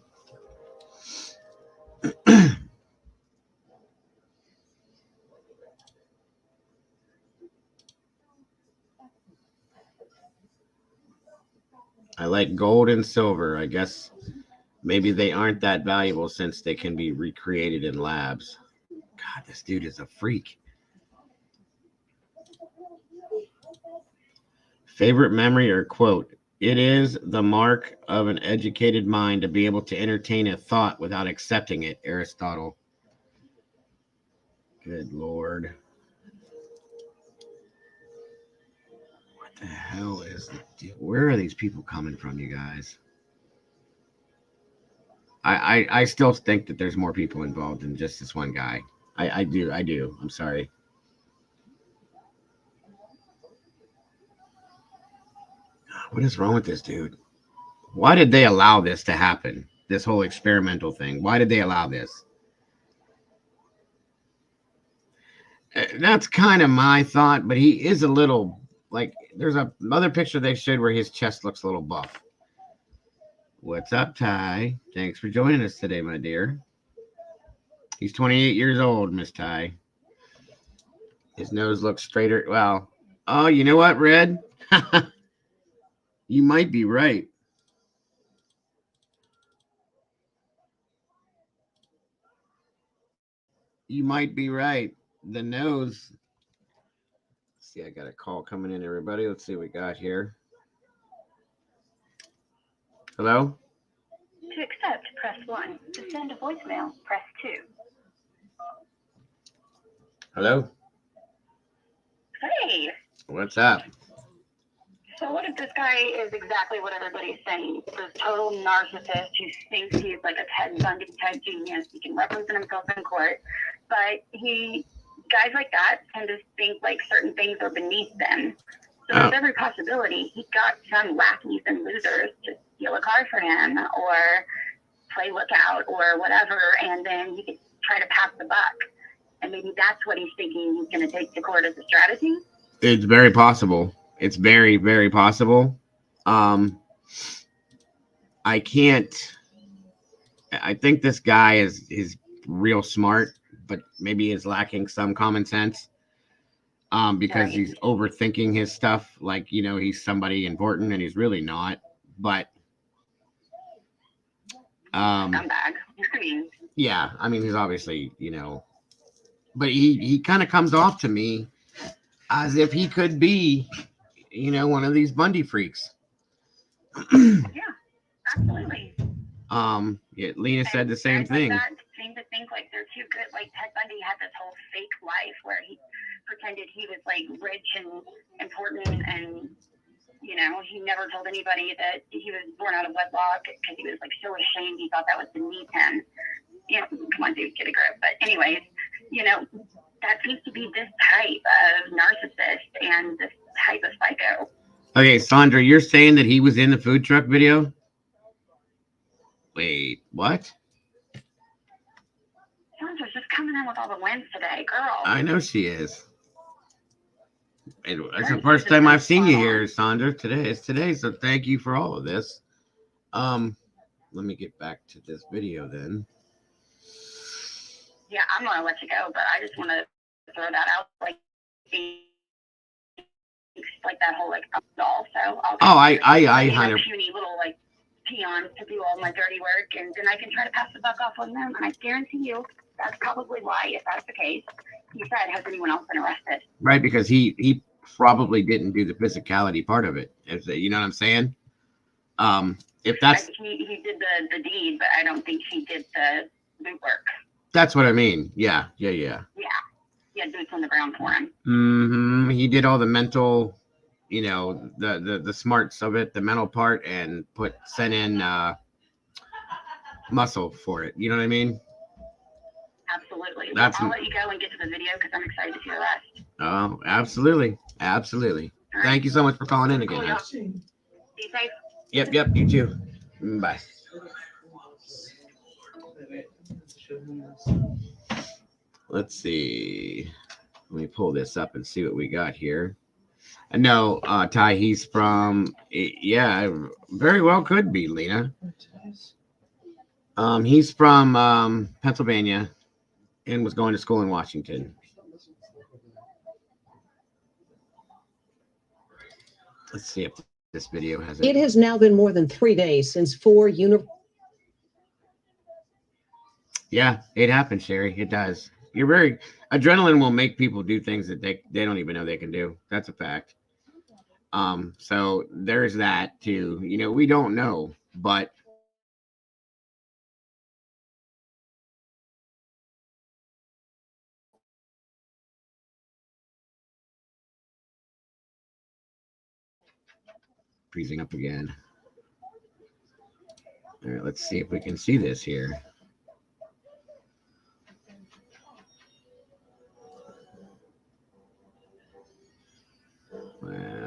I like gold and silver. I guess maybe they aren't that valuable since they can be recreated in labs. God, this dude is a freak. Favorite memory or quote? It is the mark of an educated mind to be able to entertain a thought without accepting it, Aristotle. Good Lord. What the hell is the deal? Where are these people coming from, you guys? I still think that there's more people involved than just this one guy. I do. I'm sorry. What is wrong with this dude? Why did they allow this to happen? This whole experimental thing. Why did they allow this? That's kind of my thought, but he is a little, like, there's another picture they showed where his chest looks a little buff. What's up, Ty? Thanks for joining us today, my dear. He's 28 years old, Miss Ty. His nose looks straighter. Well, oh, you know what, Red? You might be right. You might be right. The nose. Let's see, I got a call coming in, everybody. Let's see what we got here. Hello? To accept, press 1. To send a voicemail, press 2. Hello? Hey, What's up? so what if this guy is exactly what everybody's saying? This total narcissist who thinks he's like a Ted Bundy type genius. He can represent himself in court, but guys like that tend to think like certain things are beneath them. So there's every possibility he got some lackeys and losers to steal a car for him or play lookout or whatever, and then he could try to pass the buck. And maybe that's what he's thinking he's going to take to court as a strategy. It's very possible. It's very, very possible. I can't. I think this guy is real smart, but maybe is lacking some common sense. Because he's overthinking his stuff. Like, you know, he's somebody important and he's really not. But Scumbag. I mean, yeah, I mean, he's obviously, you know, but he kind of comes off to me as if he could be, you know, one of these Bundy freaks. yeah, absolutely. Yeah, Lena said the same Guys like thing. that seem to think like they're too good. Like Ted Bundy had this whole fake life where he pretended he was like rich and important, and you know, he never told anybody that he was born out of wedlock because he was like so ashamed. He thought that was beneath him. You know, come on, dude, get a grip. But anyways, you know, that seems to be this type of narcissist and this type of psycho. Okay, Sandra, you're saying that he was in the food truck video? Wait, what? Sandra's just coming in with all the wins today, girl. I know she is. It's the first time I've seen you here, Sandra. Today, so thank you for all of this. Let me get back to this video then. Yeah, I'm gonna let you go, but I just want to throw that out, like that whole like doll. So I puny little like peons to do all my dirty work, and then I can try to pass the buck off on them. And I guarantee you, that's probably why, if that's the case, he said, "Has anyone else been arrested?" Right, because he probably didn't do the physicality part of it. You know what I'm saying? If that's he did the deed, but I don't think he did the boot work. that's what I mean. Yeah. Yeah, he had boots on the ground for him. He did all the mental, you know, the smarts of it, the mental part, and sent in muscle for it. You know what I mean? Absolutely. That's- I'll let you go and get to the video because I'm excited to see the rest. Oh, absolutely. Thank you so much for calling in again. Be safe. Yep, you too. Bye. Let's see. Let me pull this up and see what we got here. No, Ty, he's from, yeah, very well could be, Lena. He's from Pennsylvania and was going to school in Washington. Let's see if this video has It has now been more than 3 days since Yeah, it happens, Sherry. It does. Adrenaline will make people do things that they don't even know they can do. That's a fact. So there's that too. You know, we don't know, but freezing up again. All right, let's see if we can see this here.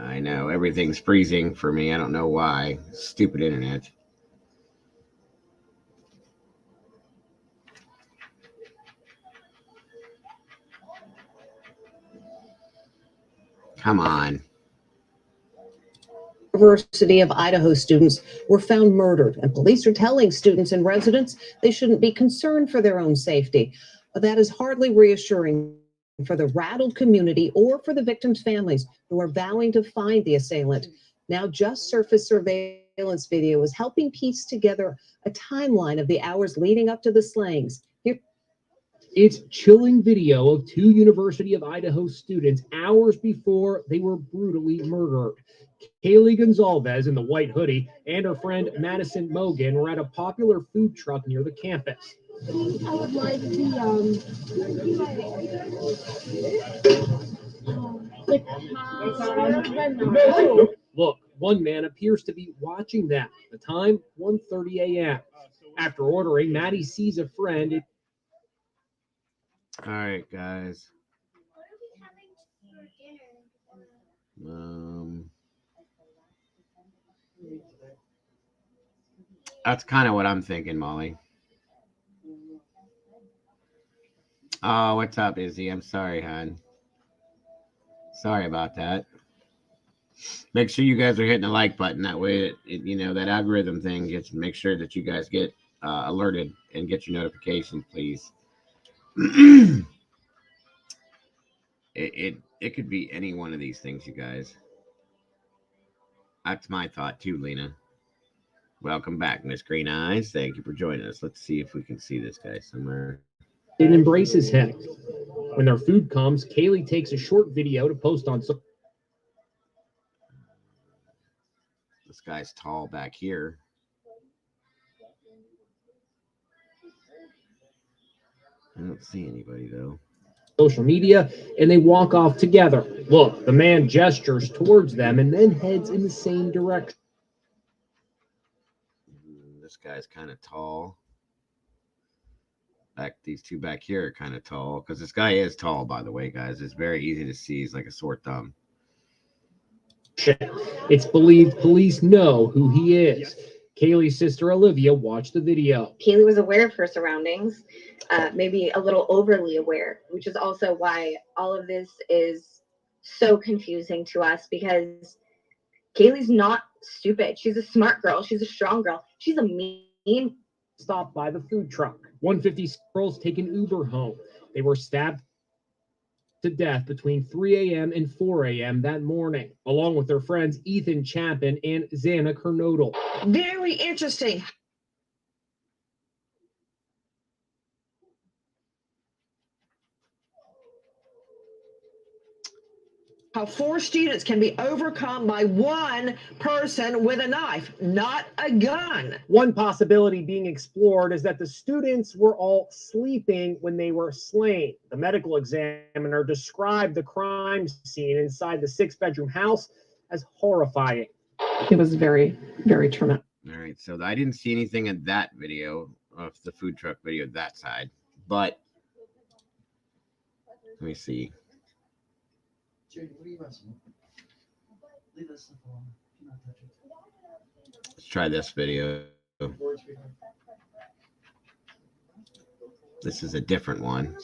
I know everything's freezing for me. I don't know why. Stupid internet. Come on. University of Idaho students were found murdered, and police are telling students and residents they shouldn't be concerned for their own safety. But that is hardly reassuring for the rattled community or for the victims' families who are vowing to find the assailant. Now, just surfaced surveillance video is helping piece together a timeline of the hours leading up to the slayings. Here. It's chilling video of two University of Idaho students hours before they were brutally murdered. Kaylee Gonzalez in the white hoodie and her friend Madison Mogan were at a popular food truck near the campus. I would like the Look, one man appears to be watching them. The time, 1:30 a.m. After ordering, Maddie sees a friend. All right, guys. That's kind of what I'm thinking, Molly. Oh, what's up, Izzy? I'm sorry, hon. Sorry about that. Make sure you guys are hitting the like button. That way, that algorithm thing gets. Make sure that you guys get alerted and get your notifications, please. It could be any one of these things, you guys. That's my thought too, Lena. Welcome back, Miss Green Eyes. Thank you for joining us. Let's see if we can see this guy somewhere. It embraces him. When their food comes, Kaylee takes a short video to post on. This guy's tall back here. I don't see anybody though. Social media, and they walk off together. Look, the man gestures towards them and then heads in the same direction. This guy's kind of tall. These two back here are kind of tall, because this guy is tall, by the way, guys. It's very easy to see. He's like a sore thumb. It's believed police know who he is. Kaylee's sister Olivia watched the video. Kaylee was aware of her surroundings, maybe a little overly aware, which is also why all of this is so confusing to us, because Kaylee's not stupid. She's a smart girl. She's a strong girl. She's a mean. Stopped by the food truck. 150 girls take an Uber home. They were stabbed to death between 3 a.m. and 4 a.m. that morning, along with their friends Ethan Chapin and Xana Kernodle. Very interesting. How 4 students can be overcome by one person with a knife, not a gun. One possibility being explored is that the students were all sleeping when they were slain. The medical examiner described the crime scene inside the 6-bedroom house as horrifying. It was very, very traumatic. All right, so I didn't see anything in that video of the food truck video that side, but let me see. Jerry, what are you messing with? Leave that stuff alone. Do not touch it. Let's try this video. This is a different one.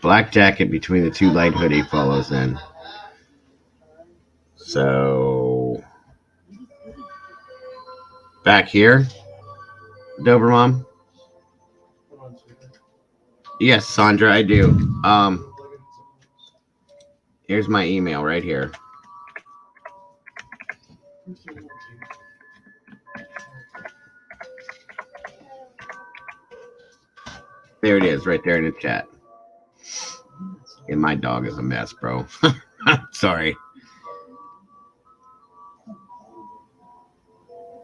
Black jacket between the two light hoodie follows in. So back here, Dobermom. Yes, Sandra, I do. Here's my email right here. There it is, right there in the chat. And my dog is a mess, bro. Sorry.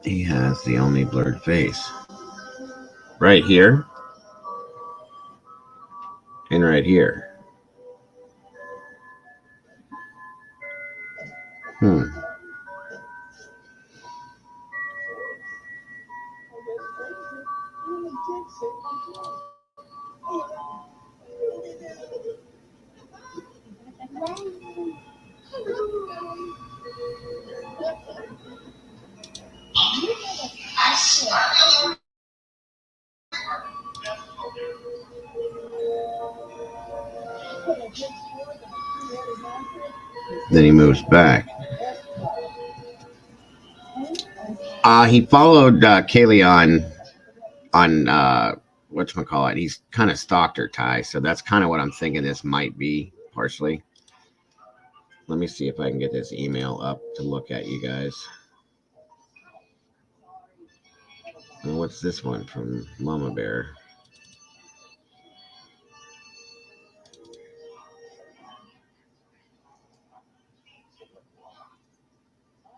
He has the only blurred face. Right here. And right here. Then he moves back. He followed Kaylee on whatchamacallit. He's kind of stalked her, Ty. So that's kind of what I'm thinking this might be, partially. Let me see if I can get this email up to look at, you guys. And what's this one from Mama Bear?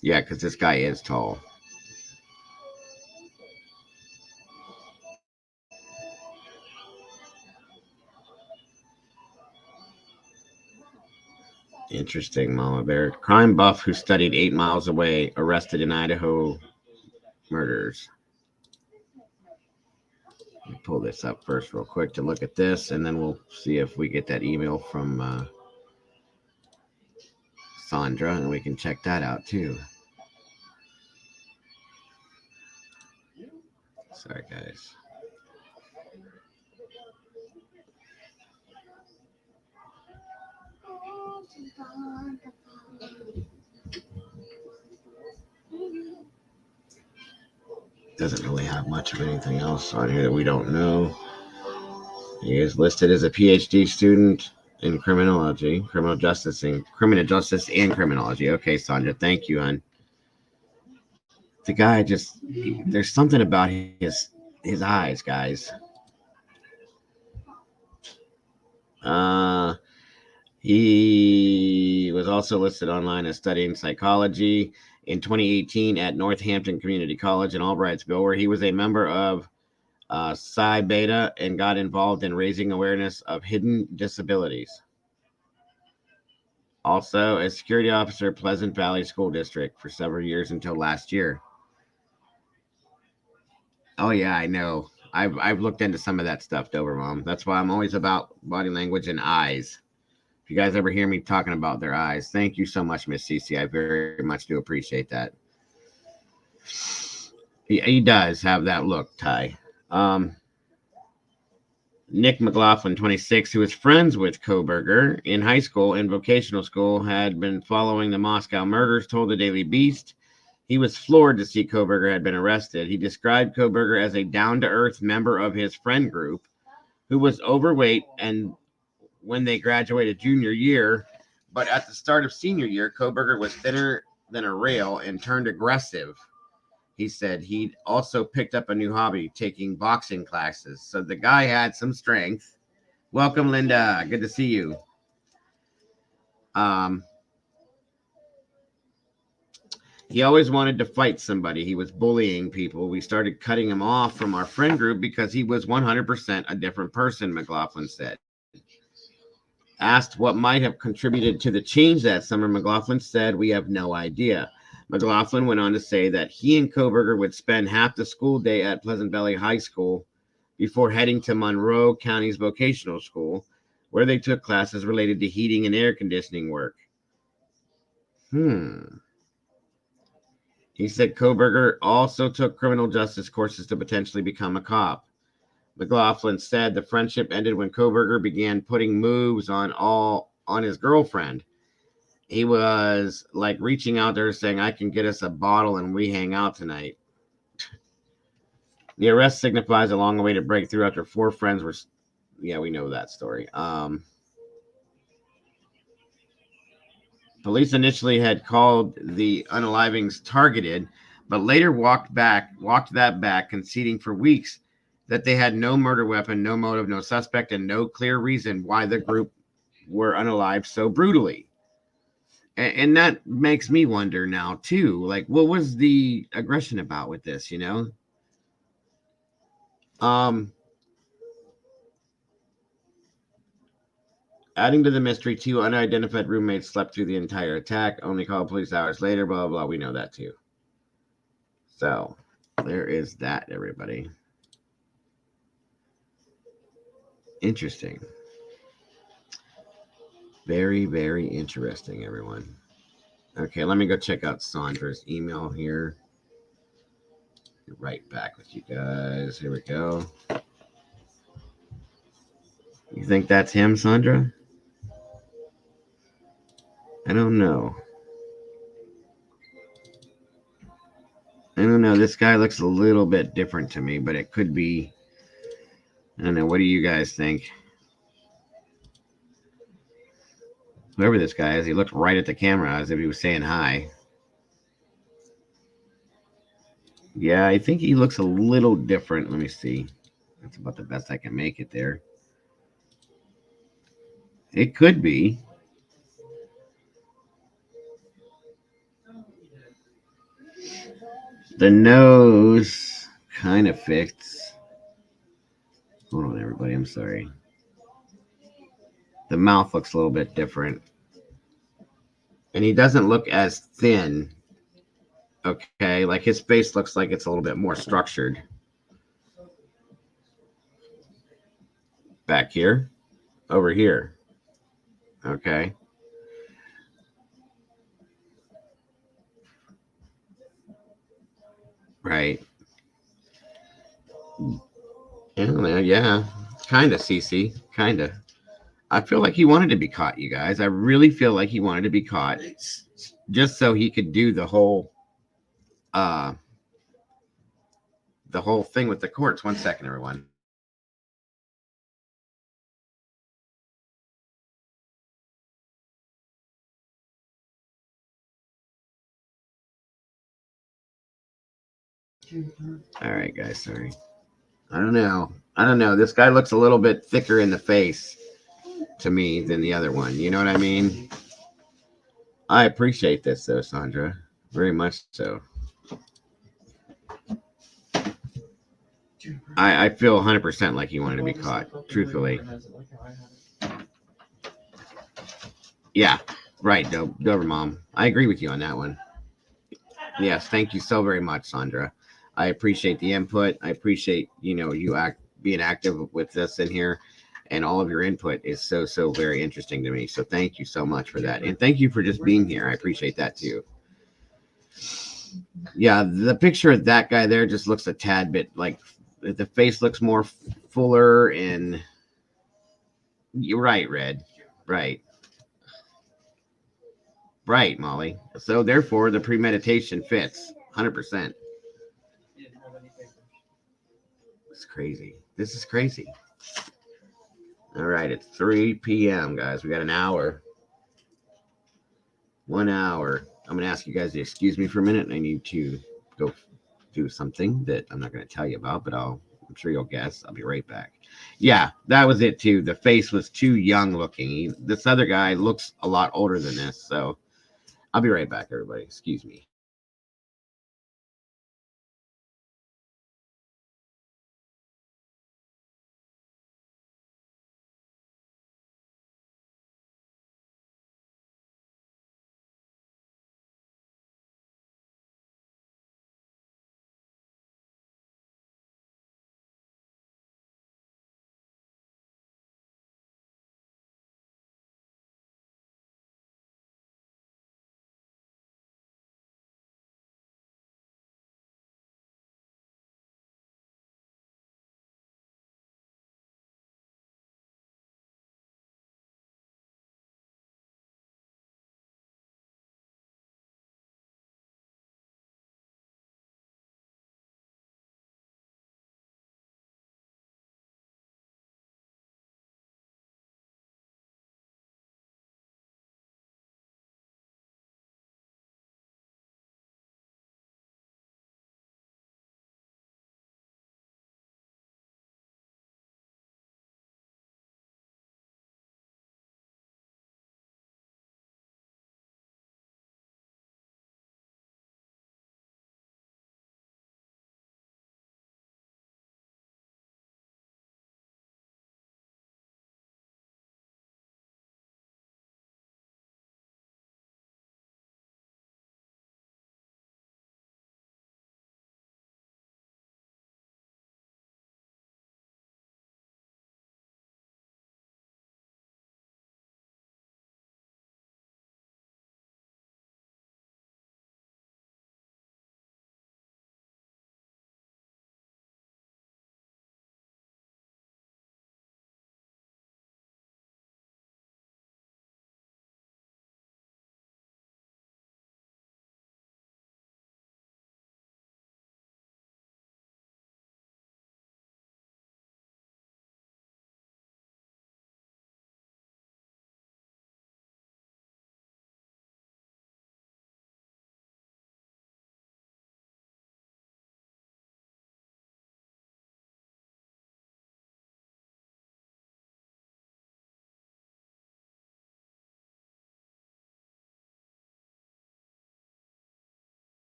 Yeah, because this guy is tall. Interesting, Mama Bear. Crime buff who studied 8 miles away, arrested in Idaho murders. Let me pull this up first real quick to look at this, and then we'll see if we get that email from Sandra, and we can check that out too. Sorry, guys. Doesn't really have much of anything else on here that we don't know. He is listed as a PhD student in criminology, criminal justice and criminology. Okay, Sandra, thank you, hon. The guy just, there's something about his eyes, guys. He was also listed online as studying psychology in 2018 at Northampton Community College in Albrightsville, where he was a member of Psi Beta and got involved in raising awareness of hidden disabilities. Also, a security officer at Pleasant Valley School District for several years until last year. Oh yeah, I know. I've looked into some of that stuff, Dover Mom. That's why I'm always about body language and eyes. If you guys ever hear me talking about their eyes, thank you so much, Miss Cece. I very much do appreciate that. He does have that look, Ty. Nick McLaughlin, 26, who was friends with Kohberger in high school and vocational school, had been following the Moscow murders, told the Daily Beast. He was floored to see Kohberger had been arrested. He described Kohberger as a down-to-earth member of his friend group who was overweight and when they graduated junior year, but at the start of senior year, Kohberger was thinner than a rail and turned aggressive. He said he'd also picked up a new hobby, taking boxing classes. So the guy had some strength. Welcome, Linda. Good to see you. He always wanted to fight somebody. He was bullying people. We started cutting him off from our friend group because he was 100% a different person, McLaughlin said. Asked what might have contributed to the change that summer, McLaughlin said, "We have no idea." McLaughlin went on to say that he and Kohberger would spend half the school day at Pleasant Valley High School before heading to Monroe County's vocational school, where they took classes related to heating and air conditioning work. He said Kohberger also took criminal justice courses to potentially become a cop. McLaughlin said the friendship ended when Kohberger began putting moves on his girlfriend. He was like reaching out to her saying, "I can get us a bottle and we hang out tonight." The arrest signifies a long way to break through after four friends were... Yeah, we know that story. Police initially had called the unalivings targeted, but later walked that back, conceding for weeks that they had no murder weapon, no motive, no suspect, and no clear reason why the group were unalived so brutally. And that makes me wonder now, too, like, what was the aggression about with this, you know? Adding to the mystery, two unidentified roommates slept through the entire attack, only called police hours later, blah, blah, blah. We know that, too. So, there is that, everybody. Interesting. Very, very interesting, everyone. Okay, let me go check out Sandra's email here. Be right back with you guys. Here we go. You think that's him, Sandra? I don't know. I don't know. This guy looks a little bit different to me, but it could be. I don't know. What do you guys think? Whoever this guy is, he looked right at the camera as if he was saying hi. Yeah, I think he looks a little different. Let me see. That's about the best I can make it there. It could be. The nose kind of fits. Hold on, everybody. I'm sorry. The mouth looks a little bit different. And he doesn't look as thin. Okay, like his face looks like it's a little bit more structured. Back here. Over here. Okay. Right. Yeah. Kind of, Cece. Kind of. I feel like he wanted to be caught, you guys. I really feel like he wanted to be caught just so he could do uh the whole thing with the courts. 1 second, everyone. All right, guys, sorry. I don't know. I don't know. This guy looks a little bit thicker in the face to me than the other one. You know what I mean? I appreciate this though, Sandra. Very much so. I feel 100% like he wanted to be caught, truthfully. Yeah, right, Dover Mom. I agree with you on that one. Yes, thank you so very much, Sandra. I appreciate the input. I appreciate, you being active with us in here, and all of your input is so very interesting to me. So thank you so much for that. And thank you for just being here. I appreciate that too. Yeah, the picture of that guy there just looks a tad bit like the face looks more fuller, and you're right, Red. Right. Right, Molly. So therefore the premeditation fits 100%. It's crazy. This is crazy. All right, it's 3 p.m., guys. We got an hour. 1 hour. I'm going to ask you guys to excuse me for a minute. I need to go do something that I'm not going to tell you about, but I'm sure you'll guess. I'll be right back. Yeah, that was it too. The face was too young looking. This other guy looks a lot older than this. So I'll be right back, everybody. Excuse me.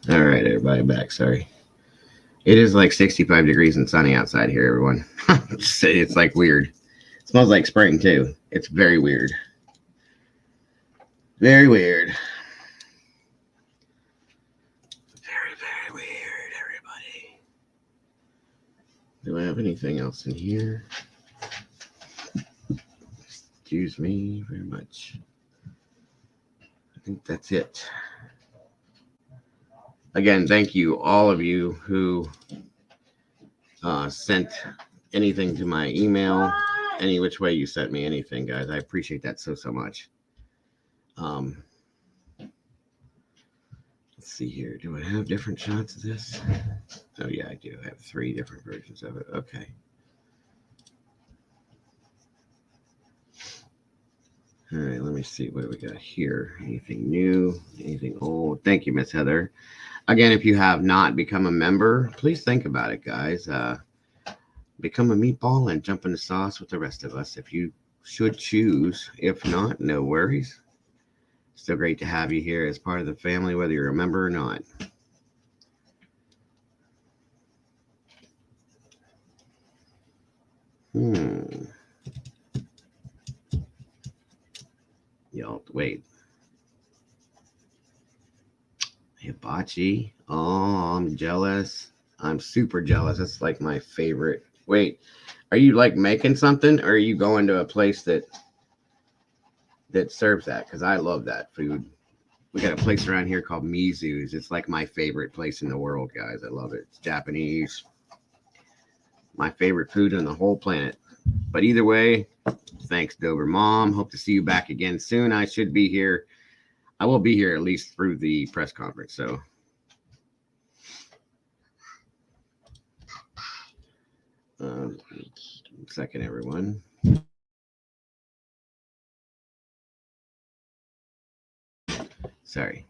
All right, everybody, back. Sorry. It is like 65 degrees and sunny outside here, everyone. It's like weird. It smells like spring, too. It's very weird. Very weird. Very, very weird, everybody. Do I have anything else in here? Excuse me very much. I think that's it. Again, thank you, all of you who sent anything to my email, any which way you sent me anything, guys. I appreciate that so much. Let's see here. Do I have different shots of this? Oh, yeah, I do. I have 3 different versions of it. Okay. All right, let me see. What do we got here? Anything new? Anything old? Thank you, Miss Heather. Again, if you have not become a member, please think about it, guys. Become a meatball and jump in the sauce with the rest of us if you should choose. If not, no worries. Still great to have you here as part of the family, whether you're a member or not. Y'all, wait. Hibachi. Oh, I'm jealous. I'm super jealous. That's like my favorite. Wait, are you like making something, or are you going to a place that serves that? Because I love that food. We got a place around here called Mizu's. It's like my favorite place in the world, guys. I love it. It's Japanese. My favorite food on the whole planet. But either way, thanks, Dober Mom. Hope to see you back again soon. I should be here. I will be here at least through the press conference. So, second, everyone. Sorry.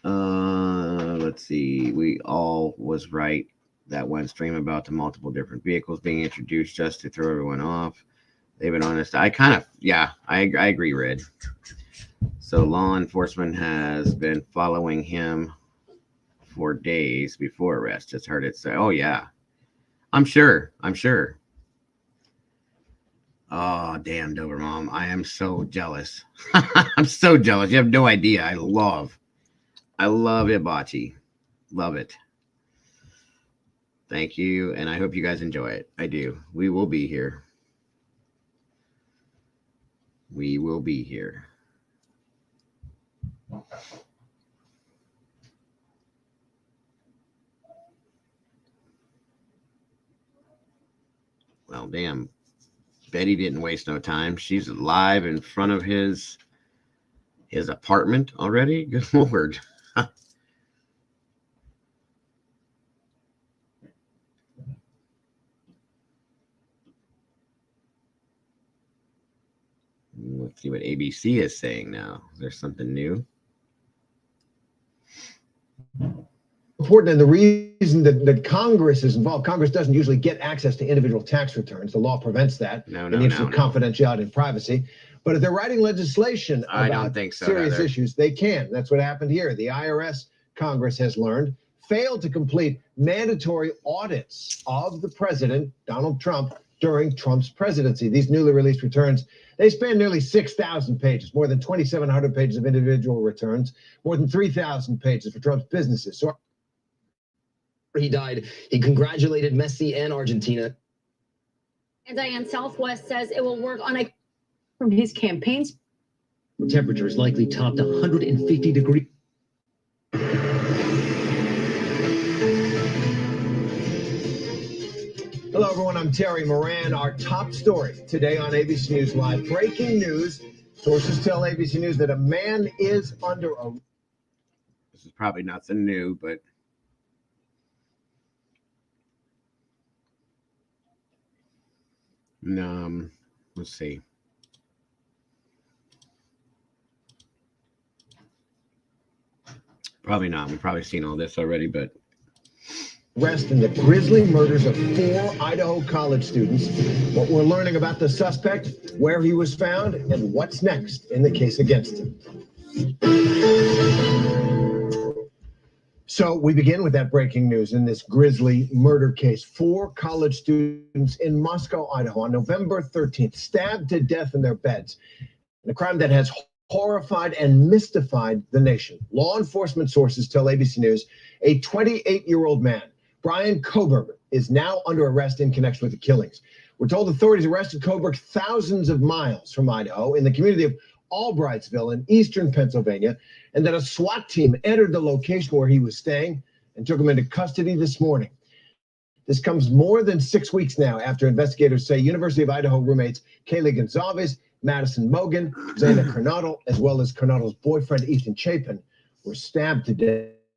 Let's see. We all was right. That one stream about the multiple different vehicles being introduced just to throw everyone off. They've been honest. I agree, Red. So law enforcement has been following him for days before arrest. Just heard it say, oh yeah, I'm sure. Oh, damn, Dober Mom. I am so jealous. I'm so jealous. You have no idea. I love hibachi. Love it. Thank you. And I hope you guys enjoy it. I do. We will be here. We will be here. Well, damn. Betty didn't waste no time. She's live in front of his apartment already. Good Lord. Let's see what ABC is saying now. Is there something new? Important, and the reason that Congress is involved, Congress doesn't usually get access to individual tax returns. The law prevents that in the interest of confidentiality and privacy. But if they're writing legislation about serious issues, they can. That's what happened here. The IRS, Congress has learned, failed to complete mandatory audits of the president, Donald Trump, during Trump's presidency. These newly released returns, they span nearly 6,000 pages, more than 2,700 pages of individual returns, more than 3,000 pages for Trump's businesses. So he died, he congratulated Messi and Argentina. And Diane Southwest says it will work on a from his campaigns. Temperatures likely topped 150 degrees. Hello, everyone. I'm Terry Moran. Our top story today on ABC News Live. Breaking news. Sources tell ABC News that a man is under arrest. This is probably nothing new, but let's see. Probably not. We've probably seen all this already, but Arrest in the grisly murders of 4 Idaho college students. What we're learning about the suspect, where he was found, and what's next in the case against him. So we begin with that breaking news in this grisly murder case. 4 college students in Moscow, Idaho, on November 13th, stabbed to death in their beds. A crime that has horrified and mystified the nation. Law enforcement sources tell ABC News a 28-year-old man, Brian Koberger, is now under arrest in connection with the killings. We're told authorities arrested Koberger thousands of miles from Idaho in the community of Albrightsville in eastern Pennsylvania, and that a SWAT team entered the location where he was staying and took him into custody this morning. This comes more than 6 weeks now after investigators say University of Idaho roommates Kaylee Gonzalez, Madison Mogan, Zaina Coronado, as well as Coronado's boyfriend Ethan Chapin were stabbed to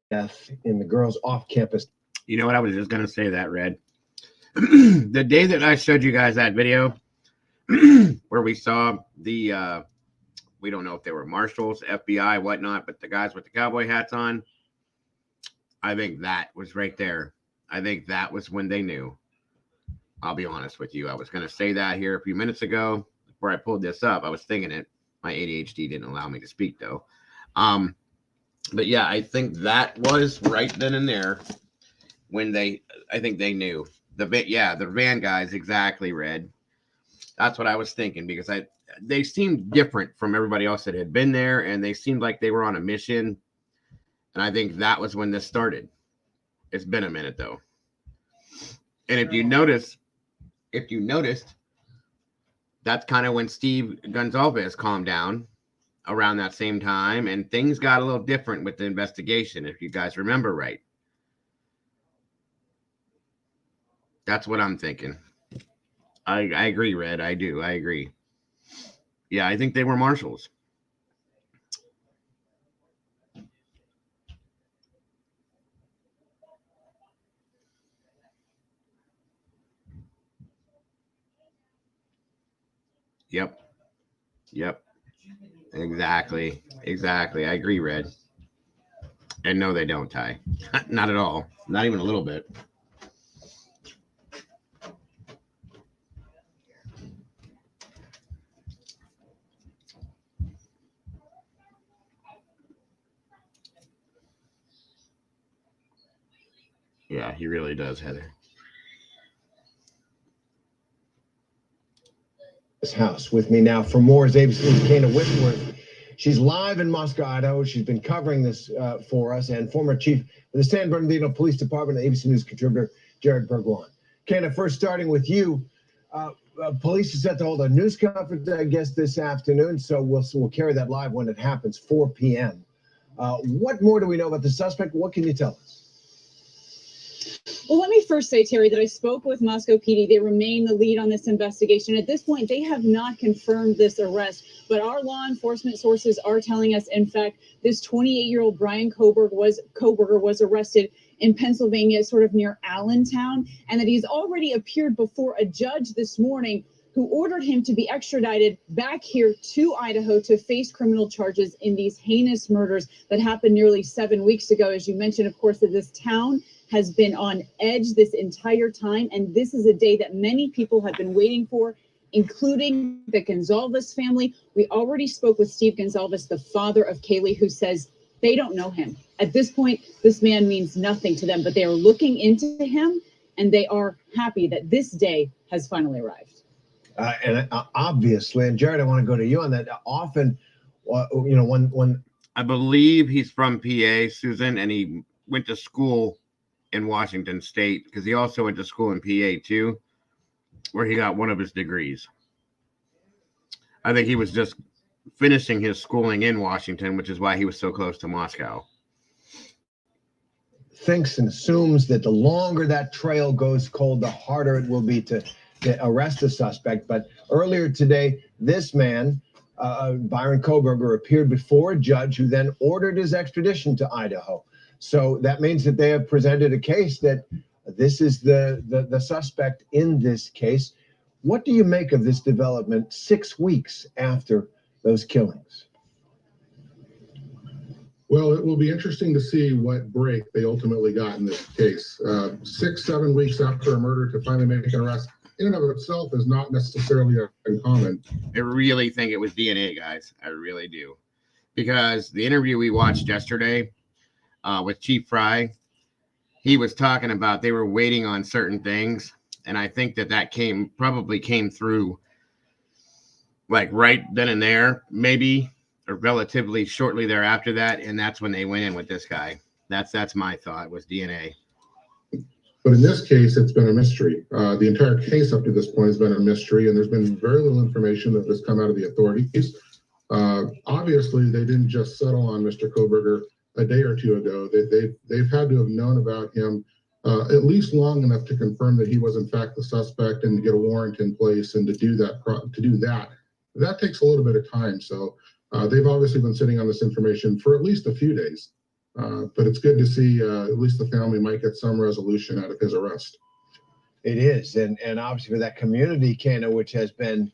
death in the girls' off-campus. You know what? I was just going to say that, Red. The day that I showed you guys that video where we saw the, we don't know if they were marshals, FBI, whatnot, but the guys with the cowboy hats on, I think that was right there. I think that was when they knew. I'll be honest with you. I was going to say that here a few minutes ago before I pulled this up. I was thinking it. My ADHD didn't allow me to speak, though. But yeah, I think that was right then and there when I think they knew. The van guys, exactly, Red. That's what I was thinking, because they seemed different from everybody else that had been there, and they seemed like they were on a mission. And I think that was when this started. It's been a minute, though. And if you noticed, that's kind of when Steve Gonzalez calmed down around that same time, and things got a little different with the investigation, if you guys remember right. That's what I'm thinking. I agree, Red. I do. I agree. Yeah, I think they were marshals. Yep. Exactly. I agree, Red. And no, they don't, Ty. Not at all. Not even a little bit. Yeah, he really does, Heather. This house with me now for more is ABC's Kana Whitworth. She's live in Moscow, Idaho. She's been covering this for us, and former chief of the San Bernardino Police Department and ABC News contributor Jared Bergwan. Kana, first starting with you, police are set to hold a news conference, I guess, this afternoon, so we'll carry that live when it happens, 4 p.m. What more do we know about the suspect? What can you tell us? Well, let me first say, Terry, that I spoke with Moscow PD. They remain the lead on this investigation. At this point, they have not confirmed this arrest, but our law enforcement sources are telling us, in fact, this 28-year-old Brian Koberger was arrested in Pennsylvania, sort of near Allentown, and that he's already appeared before a judge this morning who ordered him to be extradited back here to Idaho to face criminal charges in these heinous murders that happened nearly 7 weeks ago. As you mentioned, of course, that this town has been on edge this entire time, and this is a day that many people have been waiting for, including the Gonzalez family. We already spoke with Steve Gonzalez, the father of Kaylee, who says they don't know him. At this point, this man means nothing to them, but they are looking into him, and they are happy that this day has finally arrived. And obviously, and Jared, I want to go to you on that. Often, when I believe he's from PA, Susan, and he went to school in Washington State, because he also went to school in PA too, where he got one of his degrees. I think he was just finishing his schooling in Washington, which is why he was so close to Moscow. Thinks and assumes that the longer that trail goes cold, the harder it will be to arrest the suspect. But earlier today, this man, Byron Koberger, appeared before a judge who then ordered his extradition to Idaho. So that means that they have presented a case that this is the suspect in this case. What do you make of this development 6 weeks after those killings? Well, it will be interesting to see what break they ultimately got in this case. 6, 7 weeks after a murder to finally make an arrest, in and of itself, is not necessarily uncommon. I really think it was DNA, guys. I really do. Because the interview we watched yesterday, with Chief Fry. He was talking about they were waiting on certain things, and I think that probably came through like right then and there, maybe, or relatively shortly thereafter that, and that's when they went in with this guy. That's my thought, was DNA. But in this case, it's been a mystery. The entire case up to this point has been a mystery, and there's been very little information that has come out of the authorities. Obviously, they didn't just settle on Mr. Koberger a day or two ago. They've had to have known about him at least long enough to confirm that he was in fact the suspect and to get a warrant in place and to do that. That takes a little bit of time. So they've obviously been sitting on this information for at least a few days. But it's good to see at least the family might get some resolution out of his arrest. It is, and obviously for that community, Kana, which has been,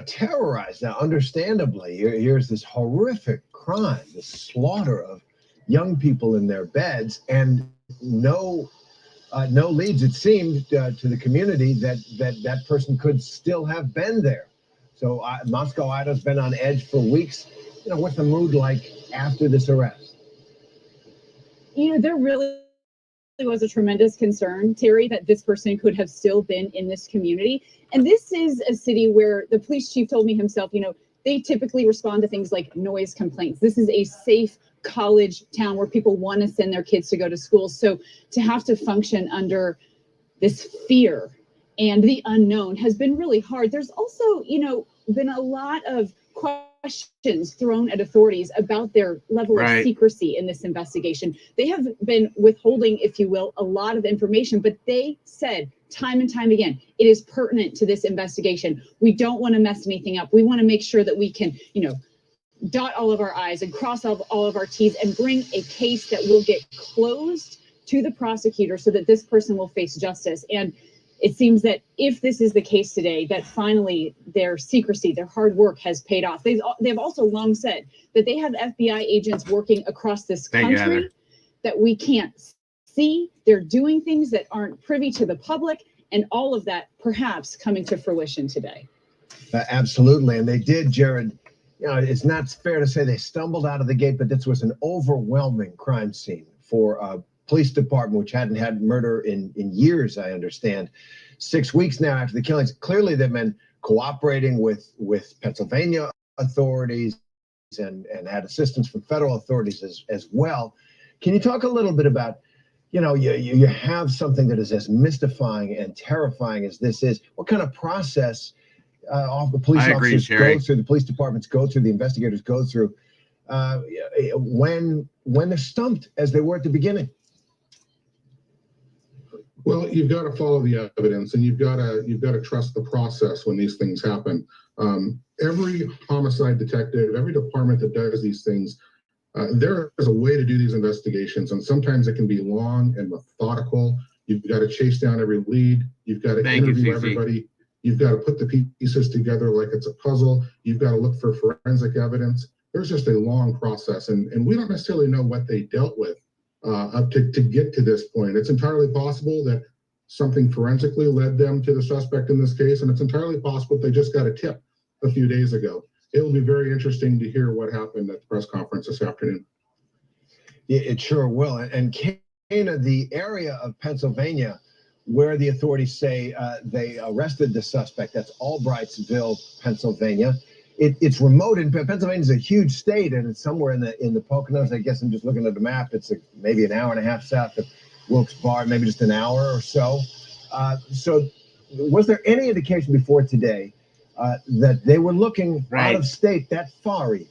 terrorized. Now, understandably, here's this horrific crime, this slaughter of young people in their beds, and no leads, it seemed, to the community that person could still have been there. So Moscow, Idaho's been on edge for weeks. What's the mood like after this arrest? There really was a tremendous concern, Terry, that this person could have still been in this community. And this is a city where the police chief told me himself, they typically respond to things like noise complaints. This is a safe college town where people want to send their kids to go to school. So to have to function under this fear and the unknown has been really hard. There's also, been a lot of questions thrown at authorities about their level of secrecy in this investigation. They have been withholding, if you will, a lot of information, but they said time and time again, it is pertinent to this investigation. We don't want to mess anything up. We want to make sure that we can, dot all of our I's and cross all of our T's and bring a case that will get closed to the prosecutor so that this person will face justice. And it seems that if this is the case today, that finally their secrecy, their hard work has paid off. They've also long said that they have FBI agents working across this country that we can't see. They're doing things that aren't privy to the public, and all of that perhaps coming to fruition today. Absolutely. And they did, Jared. It's not fair to say they stumbled out of the gate, but this was an overwhelming crime scene for a police department, which hadn't had murder in years, I understand. 6 weeks now after the killings, clearly they've been cooperating with Pennsylvania authorities and had assistance from federal authorities as well. Can you talk a little bit about, you have something that is as mystifying and terrifying as this is. What kind of process the police officers go through, the police departments go through, the investigators go through when they're stumped as they were at the beginning? Well, you've got to follow the evidence, and you've got to trust the process when these things happen. Every homicide detective, every department that does these things, there is a way to do these investigations, and sometimes it can be long and methodical. You've got to chase down every lead. You've got to interview everybody. You've got to put the pieces together like it's a puzzle. You've got to look for forensic evidence. There's just a long process, and we don't necessarily know what they dealt with up to get to this point. It's entirely possible that something forensically led them to the suspect in this case, and it's entirely possible they just got a tip a few days ago. It'll be very interesting to hear what happened at the press conference this afternoon. It sure will. And Kana, the area of Pennsylvania where the authorities say they arrested the suspect, that's Albrightsville, Pennsylvania. It's remote, and Pennsylvania is a huge state, and it's somewhere in the Poconos. I guess I'm just looking at the map. It's maybe an hour and a half south of Wilkes-Barre, maybe just an hour or so. So was there any indication before today that they were looking out of state that far even?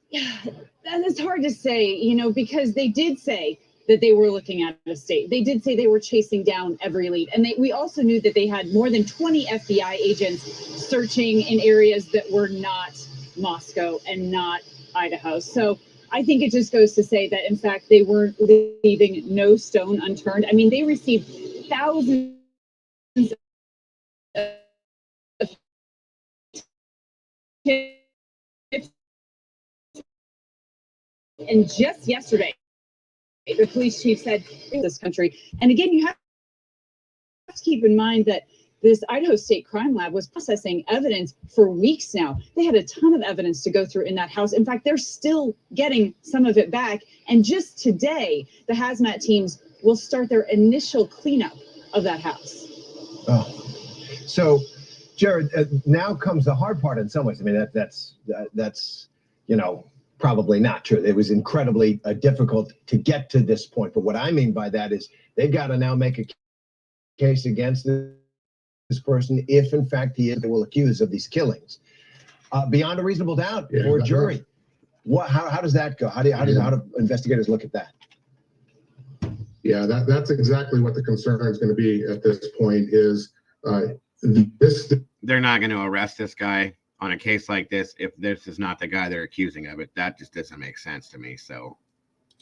Yeah, that is hard to say, because they did say that they were looking out of state. They did say they were chasing down every lead. And we also knew that they had more than 20 FBI agents searching in areas that were not Moscow and not Idaho. So I think it just goes to say that, in fact, they weren't leaving no stone unturned. I mean, they received thousands of tips. And just yesterday, the police chief said in this country, and again, you have to keep in mind that this Idaho State Crime Lab was processing evidence for weeks now. They had a ton of evidence to go through in that house. In fact, they're still getting some of it back. And just today, the hazmat teams will start their initial cleanup of that house. Oh, so Jared, now comes the hard part in some ways. I mean, that's probably not true. It was incredibly difficult to get to this point. But what I mean by that is they've got to now make a case against this person if, in fact, he is, they will accuse of these killings beyond a reasonable doubt for a jury. What? How does that go? How do investigators look at that? Yeah, that's exactly what the concern is going to be at this point. Is they're not going to arrest this guy on a case like this if this is not the guy they're accusing of it. That just doesn't make sense to me. So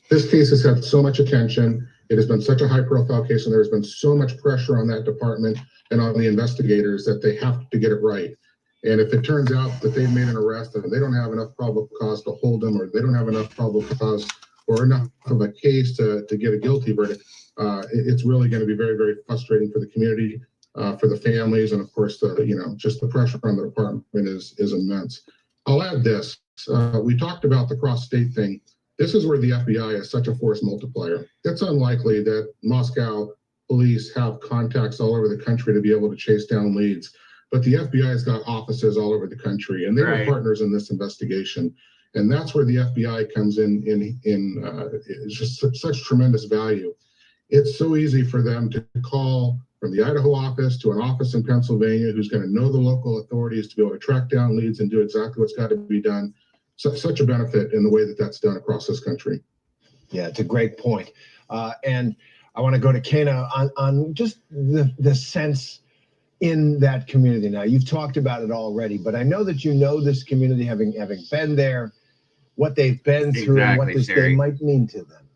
this case has had so much attention. It has been such a high-profile case, and there's been so much pressure on that department and on the investigators that they have to get it right. And if it turns out that they've made an arrest and they don't have enough probable cause to hold them, or they don't have enough probable cause or enough of a case to get a guilty verdict, it's really going to be very, very frustrating for the community, for the families, and of course, just the pressure on the department is immense. I'll add this. We talked about the cross-state thing. This is where the FBI is such a force multiplier. It's unlikely that Moscow police have contacts all over the country to be able to chase down leads, but the FBI has got offices all over the country, and they were partners in this investigation. And that's where the FBI comes in it's just such tremendous value. It's so easy for them to call from the Idaho office to an office in Pennsylvania who's going to know the local authorities to be able to track down leads and do exactly what's got to be done. Such a benefit in the way that that's done across this country. Yeah, it's a great point. And I want to go to Kana on just the sense in that community. Now, you've talked about it already, but I know that you know this community, having been there, what they've been through, and what this day might mean to them.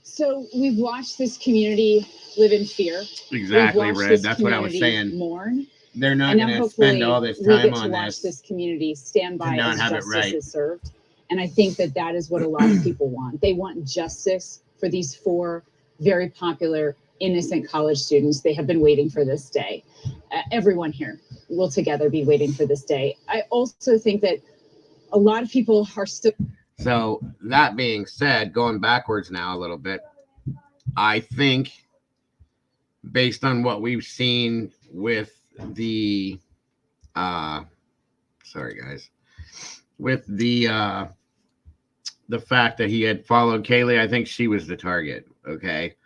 So we've watched this community live in fear. Exactly, Red. That's what I was saying. Mourn. They're not going to spend all this time on this community stand by not as have it justice right. is served. And I think that is what a lot of people want. They want justice for these 4 very popular, innocent college students. They have been waiting for this day. Everyone here will together be waiting for this day. I also think that a lot of people are still. So that being said, going backwards now a little bit, I think based on what we've seen with the with the fact that he had followed Kaylee, I think she was the target. Okay.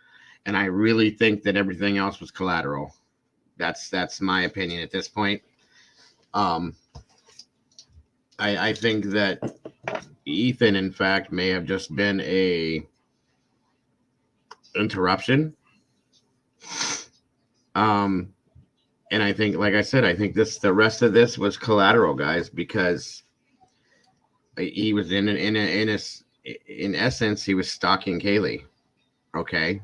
And I really think that everything else was collateral. That's my opinion at this point. I think that Ethan, in fact, may have just been a interruption. And I think, like I said, I think the rest of this was collateral, guys, because he was in essence, he was stalking Kaylee. Okay.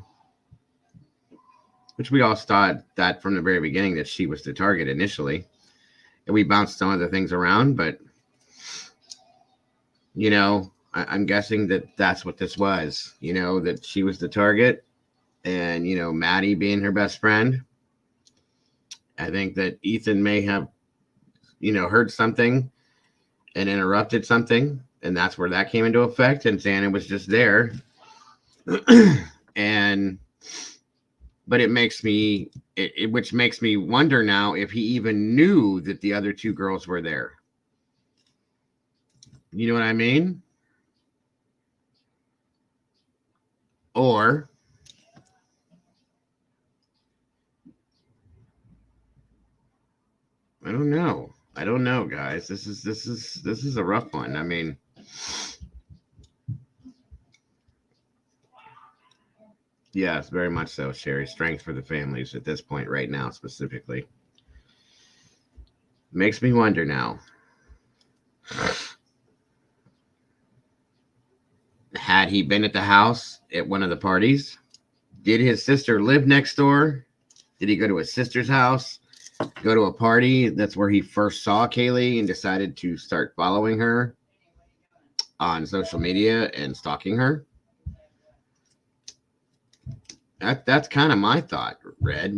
Which we all thought that from the very beginning that she was the target initially. And we bounced some other things around, but I'm guessing that that's what this was, that she was the target, and, Maddie being her best friend. I think that Ethan may have, heard something and interrupted something, and that's where that came into effect. And Xana was just there. But it makes me, which makes me wonder now if he even knew that the other 2 girls were there. You know what I mean? Or I don't know. I don't know, guys. This is a rough one. I mean, yes, very much so, Sherry. Strength for the families at this point right now, specifically. Makes me wonder now. Had he been at the house at one of the parties? Did his sister live next door? Did he go to his sister's house? Go to a party? That's where he first saw Kaylee and decided to start following her on social media and stalking her. That's kind of my thought, Red.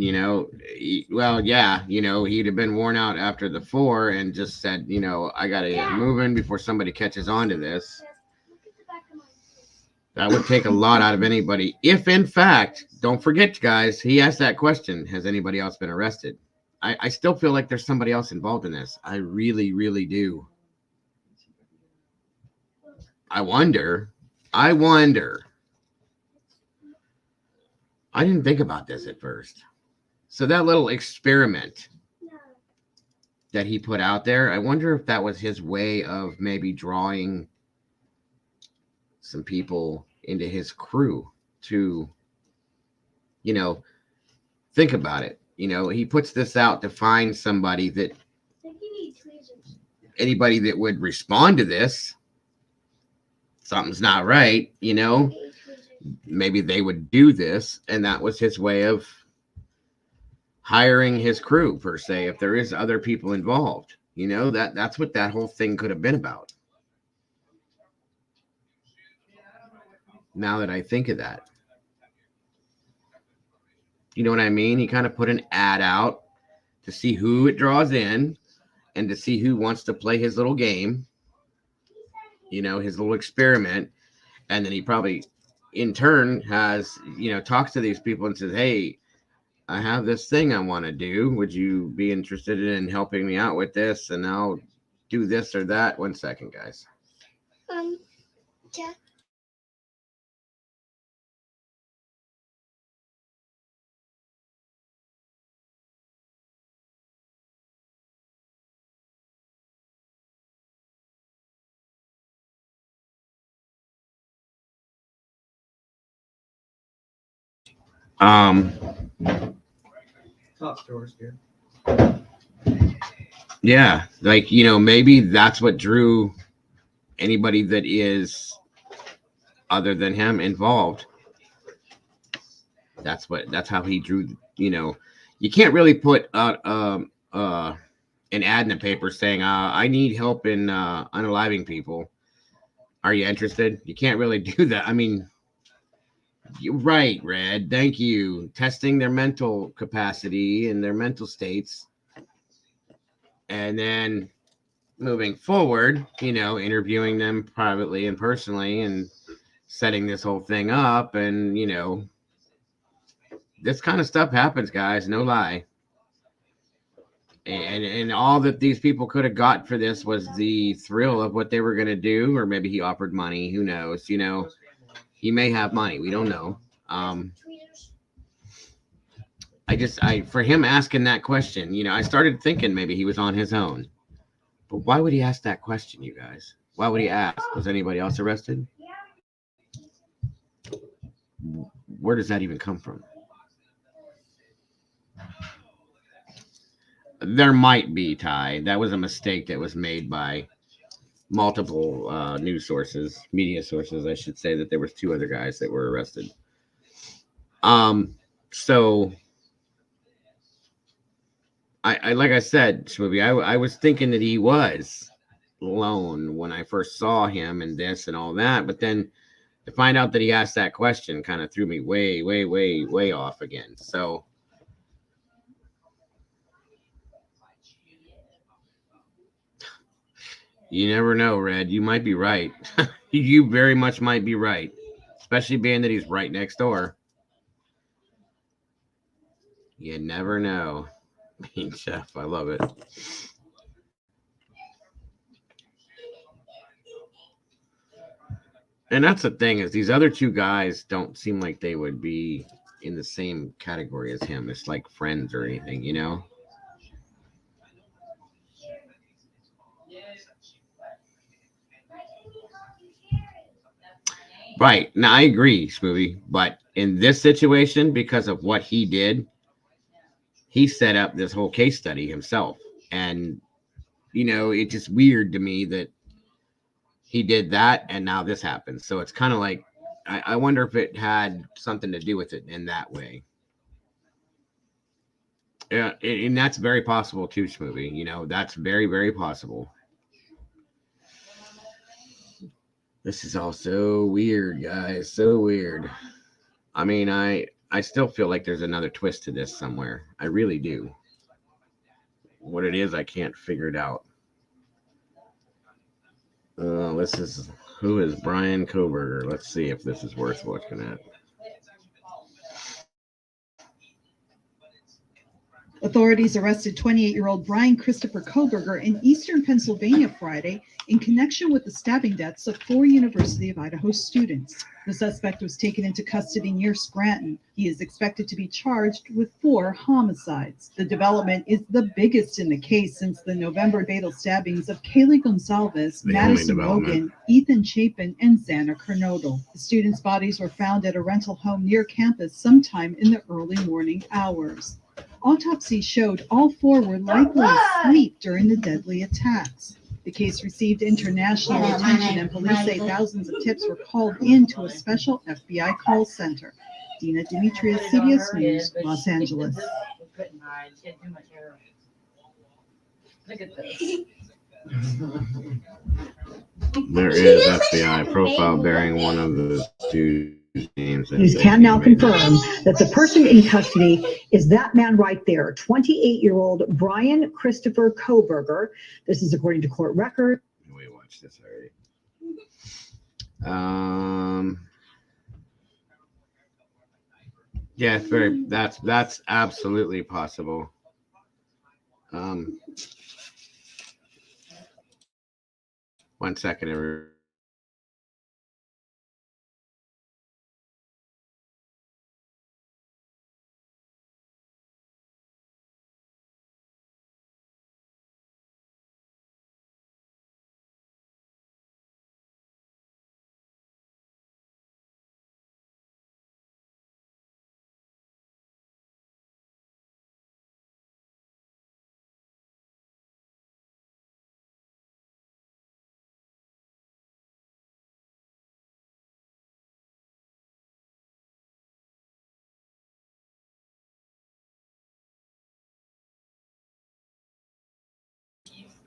Well, yeah, he'd have been worn out after the 4 and just said, I got to get moving before somebody catches on to this. That would take a lot out of anybody. If, in fact, don't forget, guys, he asked that question, has anybody else been arrested? I still feel like there's somebody else involved in this. I really, really do. I wonder. I didn't think about this at first. So that little experiment that he put out there, I wonder if that was his way of maybe drawing some people into his crew to, think about it. He puts this out to find somebody that anybody that would respond to this, something's not right, maybe they would do this. And that was his way of hiring his crew, per se, if there is other people involved. That's what that whole thing could have been about. Now that I think of that, you know what I mean? He kind of put an ad out to see who it draws in and to see who wants to play his little game, his little experiment. And then he probably in turn has, talks to these people and says, hey, I have this thing I want to do. Would you be interested in helping me out with this? And I'll do this or that. 1 second, guys. Yeah. Top stores here. Yeah, like, maybe that's what drew anybody that is other than him involved. That's how he drew. You can't really put out an ad in the paper saying, I need help in unaliving people. Are you interested? You can't really do that. I mean, you're right, Red. Thank you. Testing their mental capacity and their mental states. And then moving forward, interviewing them privately and personally and setting this whole thing up. And, this kind of stuff happens, guys. No lie. And all that these people could have got for this was the thrill of what they were going to do. Or maybe he offered money. Who knows? He may have money. We don't know. For him asking that question, I started thinking maybe he was on his own. But why would he ask that question, you guys? Why would he ask? Was anybody else arrested? Where does that even come from? There might be, Ty. That was a mistake that was made by multiple news sources, media sources, I should say, that there was 2 other guys that were arrested. So I like I said, Schmovie, I was thinking that he was alone when I first saw him and this and all that, but then to find out that he asked that question kind of threw me way off again. So you never know, Red. You might be right. You very much might be right, especially being that he's right next door. You never know. Jeff, I love it. And that's the thing, is these other 2 guys don't seem like they would be in the same category as him. It's like friends or anything, Right. Now, I agree, Smoothie. But in this situation, because of what he did, he set up this whole case study himself. And, it's just weird to me that he did that and now this happens. So it's kind of like, I wonder if it had something to do with it in that way. Yeah, and that's very possible too, Smoothie. That's very, very possible. This is all so weird, guys. So weird. I mean, I I still feel like there's another twist to this somewhere. I really do. What it is, I can't figure it out. This is, who is Brian Koberger? Let's see if this is worth looking at. Authorities arrested 28-year-old Brian Christopher Koberger in eastern Pennsylvania Friday in connection with the stabbing deaths of 4 University of Idaho students. The suspect was taken into custody near Scranton. He is expected to be charged with 4 homicides. The development is the biggest in the case since the November fatal stabbings of Kaylee Gonzalez, Madison Logan, Ethan Chapin, and Xana Kernodle. The students' bodies were found at a rental home near campus sometime in the early morning hours. Autopsy showed all 4 were likely asleep during the deadly attacks. The case received international attention, and police say thousands of tips were called into a special FBI call center. Dina Demetriou, CBS News, Los Angeles. Look at this. There is FBI profile bearing one of the two names. Police can now confirm that the person in custody is that man right there, 28-year-old Brian Christopher Koberger. This is according to court record. We watched this already. Yeah, it's very. That's absolutely possible. One second, everyone.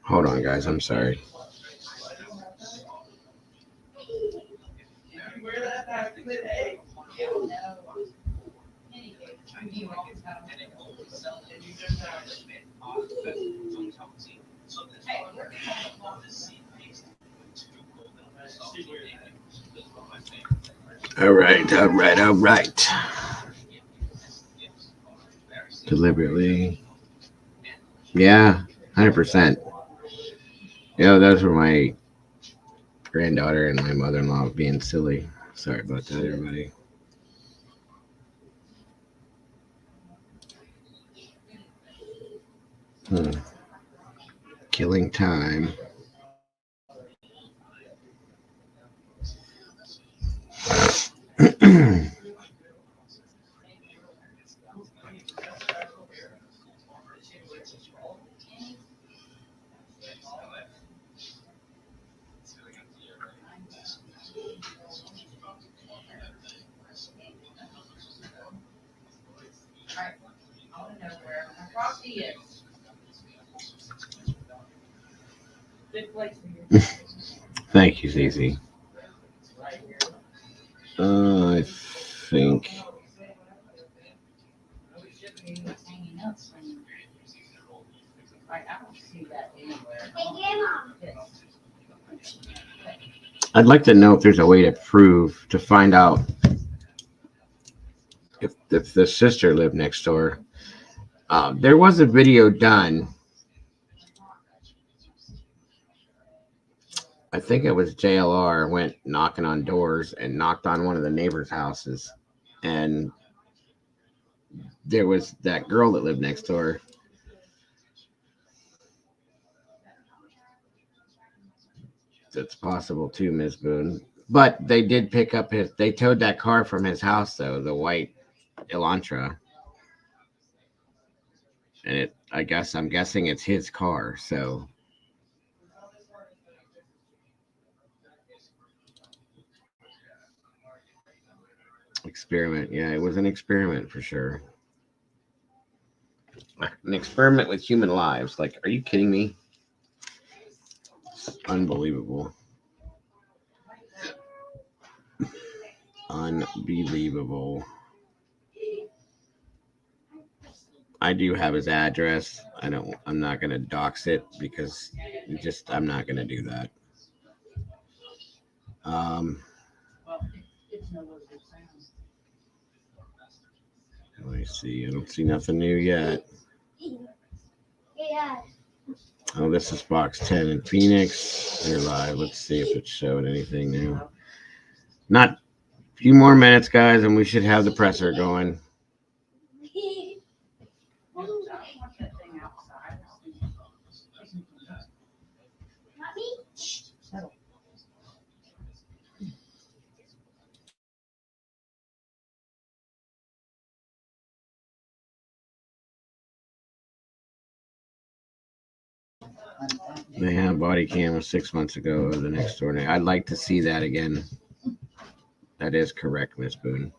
Hold on, guys. I'm sorry. All right. Deliberately. Yeah, 100%. Those were my granddaughter and my mother-in-law being silly. Sorry about that, everybody. Killing time. Thank you, Zizi. I think. I'd like to know if there's a way to find out if the sister lived next door. There was a video done. I think it was JLR went knocking on doors and knocked on one of the neighbors' houses. And there was that girl that lived next door. That's possible too, Ms. Boone. But they did pick up they towed that car from his house, though, the white Elantra. And I'm guessing it's his car, so. Experiment. Yeah, it was an experiment for sure. An experiment with human lives. Like, are you kidding me? Unbelievable. Unbelievable. I do have his address. I'm not going to dox it because I'm not going to do that. Let me see. I don't see nothing new yet. Yeah. Oh, this is Fox 10 in Phoenix. They're live. Let's see if it's showing anything new. Not a few more minutes, guys, and we should have the presser going. They have body cam 6 months ago of the next door neighbor. I'd like to see that again. That is correct, Miss Boone.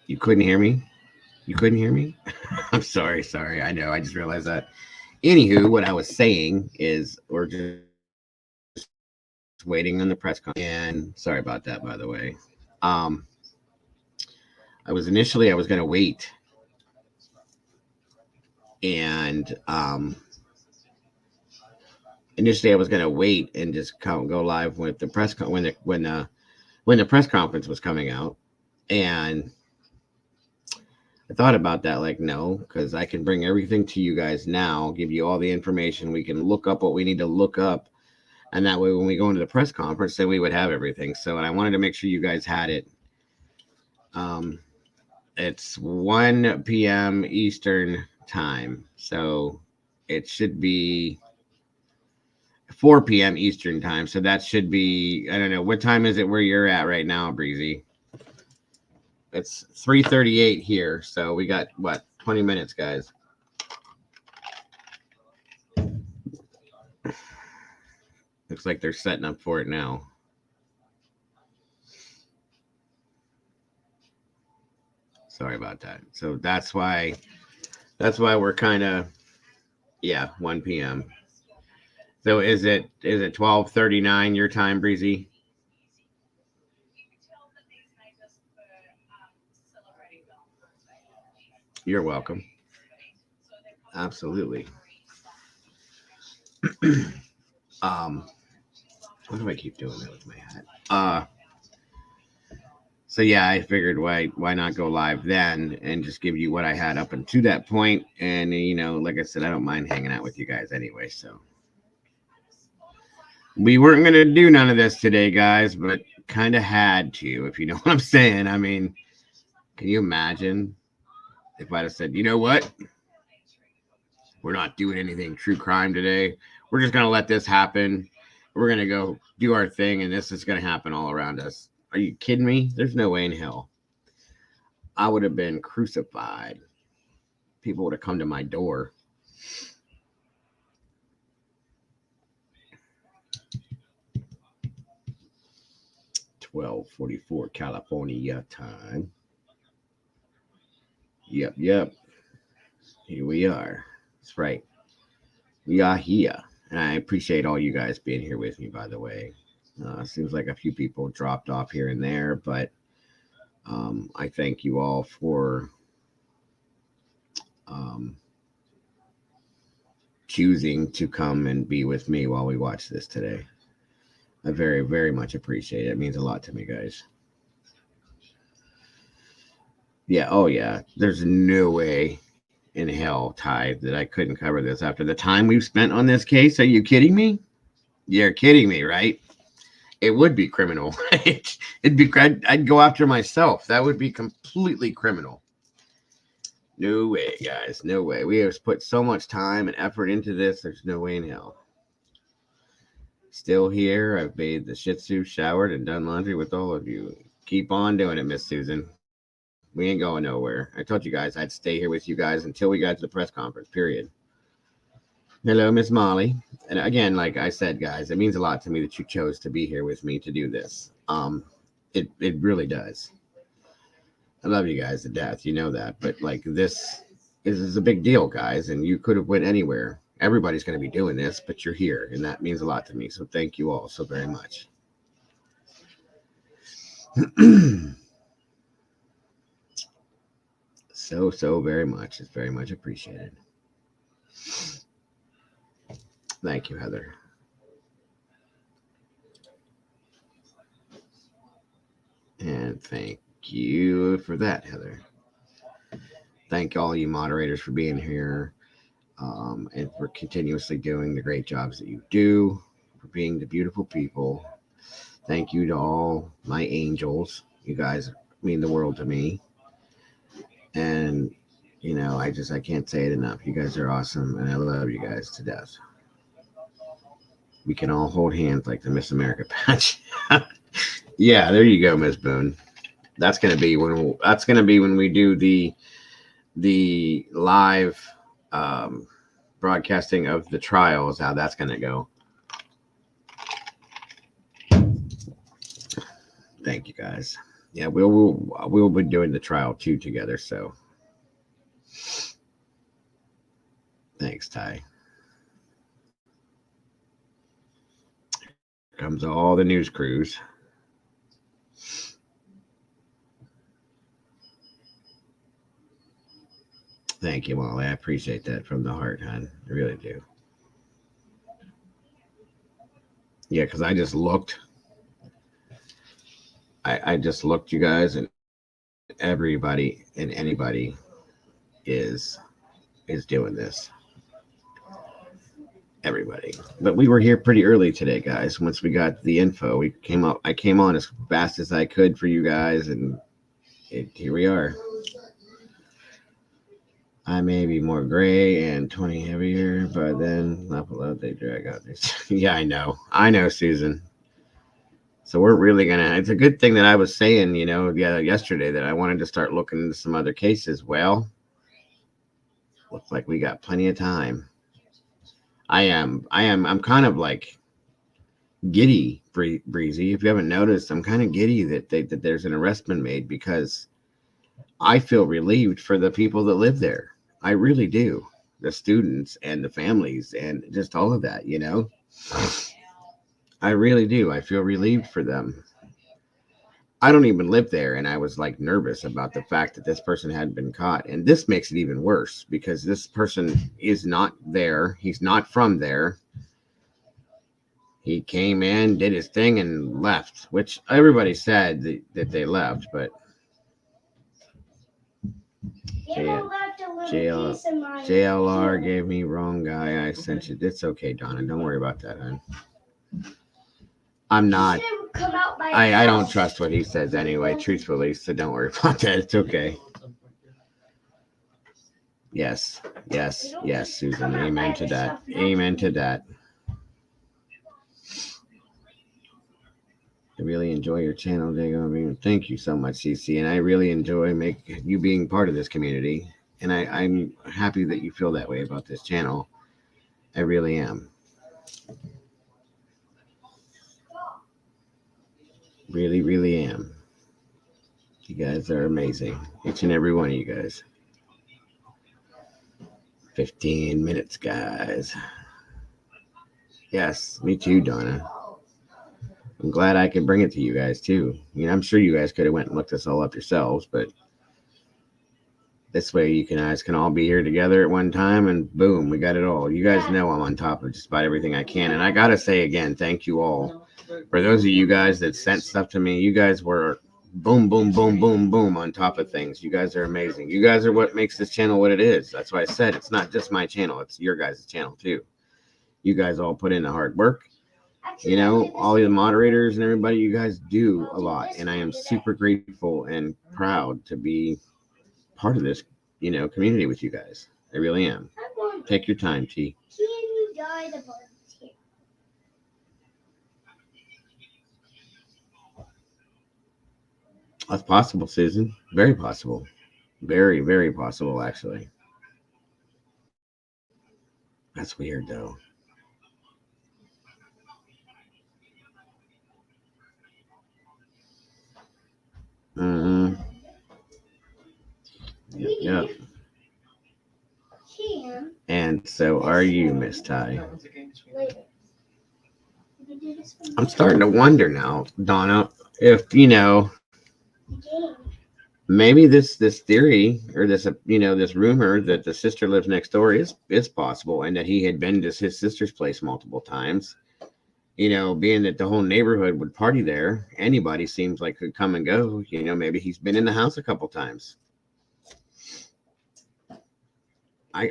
You couldn't hear me? You couldn't hear me? I'm sorry. I know. I just realized that. Anywho, what I was saying is we're just waiting on the press conference. And sorry about that, by the way. I was going to wait. And initially I was going to wait and just go live with the press when the press conference was coming out. And I thought about that, like, no, because I can bring everything to you guys now, give you all the information. We can look up what we need to look up. And that way, when we go into the press conference, then we would have everything. So, and I wanted to make sure you guys had it. It's 1 p.m. Eastern time. So it should be 4 p.m. Eastern time. So that should be, I don't know, what time is it where you're at right now, Breezy? It's 3:38 here. So we got, 20 minutes, guys. Looks like they're setting up for it now. Sorry about that. So that's why we're kind of, 1 p.m. So is it 12:39 your time, Breezy? You're welcome. Absolutely. What do I keep doing that with my hat? So yeah, I figured why not go live then and just give you what I had up until that point. And like I said, I don't mind hanging out with you guys anyway. So we weren't gonna do none of this today, guys, but kind of had to, if you know what I'm saying. I mean, can you imagine if I'd have said, you know what? We're not doing anything true crime today. We're just gonna let this happen. we're going to go do our thing and this is going to happen all around us. Are you kidding me? There's no way in hell. I would have been crucified. People would have come to my door. $12:44 California time. Yep. Here we are. That's right. We are here. And I appreciate all you guys being here with me, by the way. Seems like a few people dropped off here and there, but I thank you all for choosing to come and be with me while we watch this today. I very, very much appreciate it. It means a lot to me, guys. Yeah, oh yeah. There's no way in hell, Ty, that I couldn't cover this after the time we've spent on this case. Are you kidding me? You're kidding me, right? It would be criminal. It'd be. I'd go after myself. That would be completely criminal. No way, guys. No way. We have put so much time and effort into this. There's no way in hell. Still here. I've bathed the Shih Tzu, showered, and done laundry with all of you. Keep on doing it, Miss Susan. We ain't going nowhere. I told you guys I'd stay here with you guys until we got to the press conference, period. Hello, Miss Molly. And again, like I said, guys, it means a lot to me that you chose to be here with me to do this. It really does. I love you guys to death. You know that. But like this is a big deal, guys. And you could have went anywhere. Everybody's going to be doing this, but you're here. And that means a lot to me. So thank you all so very much. So very much. It's very much appreciated. Thank you, Heather. And thank you for that, Heather. Thank all you moderators for being here and for continuously doing the great jobs that you do, for being the beautiful people. Thank you to all my angels. You guys mean the world to me. And, you know, I can't say it enough. You guys are awesome, and I love you guys to death. We can all hold hands like the Miss America patch. Yeah, there you go, Miss Boone. That's gonna be when we do the live broadcasting of the trials. How that's gonna go. Thank you, guys. Yeah, we'll be doing the trial too together. So, thanks, Ty. Comes all the news crews. Thank you, Molly. I appreciate that from the heart, hon. I really do. Yeah, because I just looked. I just looked, you guys, and everybody and anybody is doing this. Everybody. But we were here pretty early today, guys. Once we got the info, I came on as fast as I could for you guys, and here we are. I may be more gray and 20 heavier, but then level they drag out this. Yeah, I know, Susan. So we're really it's a good thing that I was saying, yesterday that I wanted to start looking into some other cases. Well, looks like we got plenty of time. I'm kind of like giddy, Breezy. If you haven't noticed, I'm kind of giddy that there's an arrest been made, because I feel relieved for the people that live there. I really do. The students and the families and just all of that, I really do. I feel relieved for them. I don't even live there, and I was like nervous about the fact that this person had been caught. And this makes it even worse because this person is not there. He's not from there. He came in, did his thing, and left, which everybody said that they left, but JLR gave me wrong guy. I sent you. It's okay, Donna. Don't worry about that, hon. I'm not. I don't trust what he says anyway, truthfully, so don't worry about that. It's okay. Yes, Susan. Amen to that. Amen to that. I really enjoy your channel, Diego. I mean, thank you so much, CC. And I really enjoy you being part of this community. And I'm happy that you feel that way about this channel. I really am. Really, really am. You guys are amazing. Each and every one of you guys. 15 minutes, guys. Yes, me too, Donna. I'm glad I could bring it to you guys too. I mean, I'm sure you guys could have went and looked this all up yourselves, but this way you guys can all be here together at one time and boom, we got it all. You guys know I'm on top of just about everything I can. And I got to say again, thank you all. For those of you guys that sent stuff to me, you guys were boom, boom, boom, boom, boom on top of things. You guys are amazing. You guys are what makes this channel what it is. That's why I said it's not just my channel. It's your guys' channel too. You guys all put in the hard work. You know, all the moderators and everybody, you guys do a lot. And I am super grateful and proud to be part of this, community with you guys. I really am. Take your time, T. That's possible, Susan. Very possible. Very, very possible, actually. That's weird, though. Mm-hmm. Yep. And so are you, Miss Ty. I'm starting to wonder now, Donna, if, maybe this theory or this, this rumor that the sister lives next door is possible and that he had been to his sister's place multiple times. Being that the whole neighborhood would party there, anybody seems like could come and go. Maybe he's been in the house a couple times. I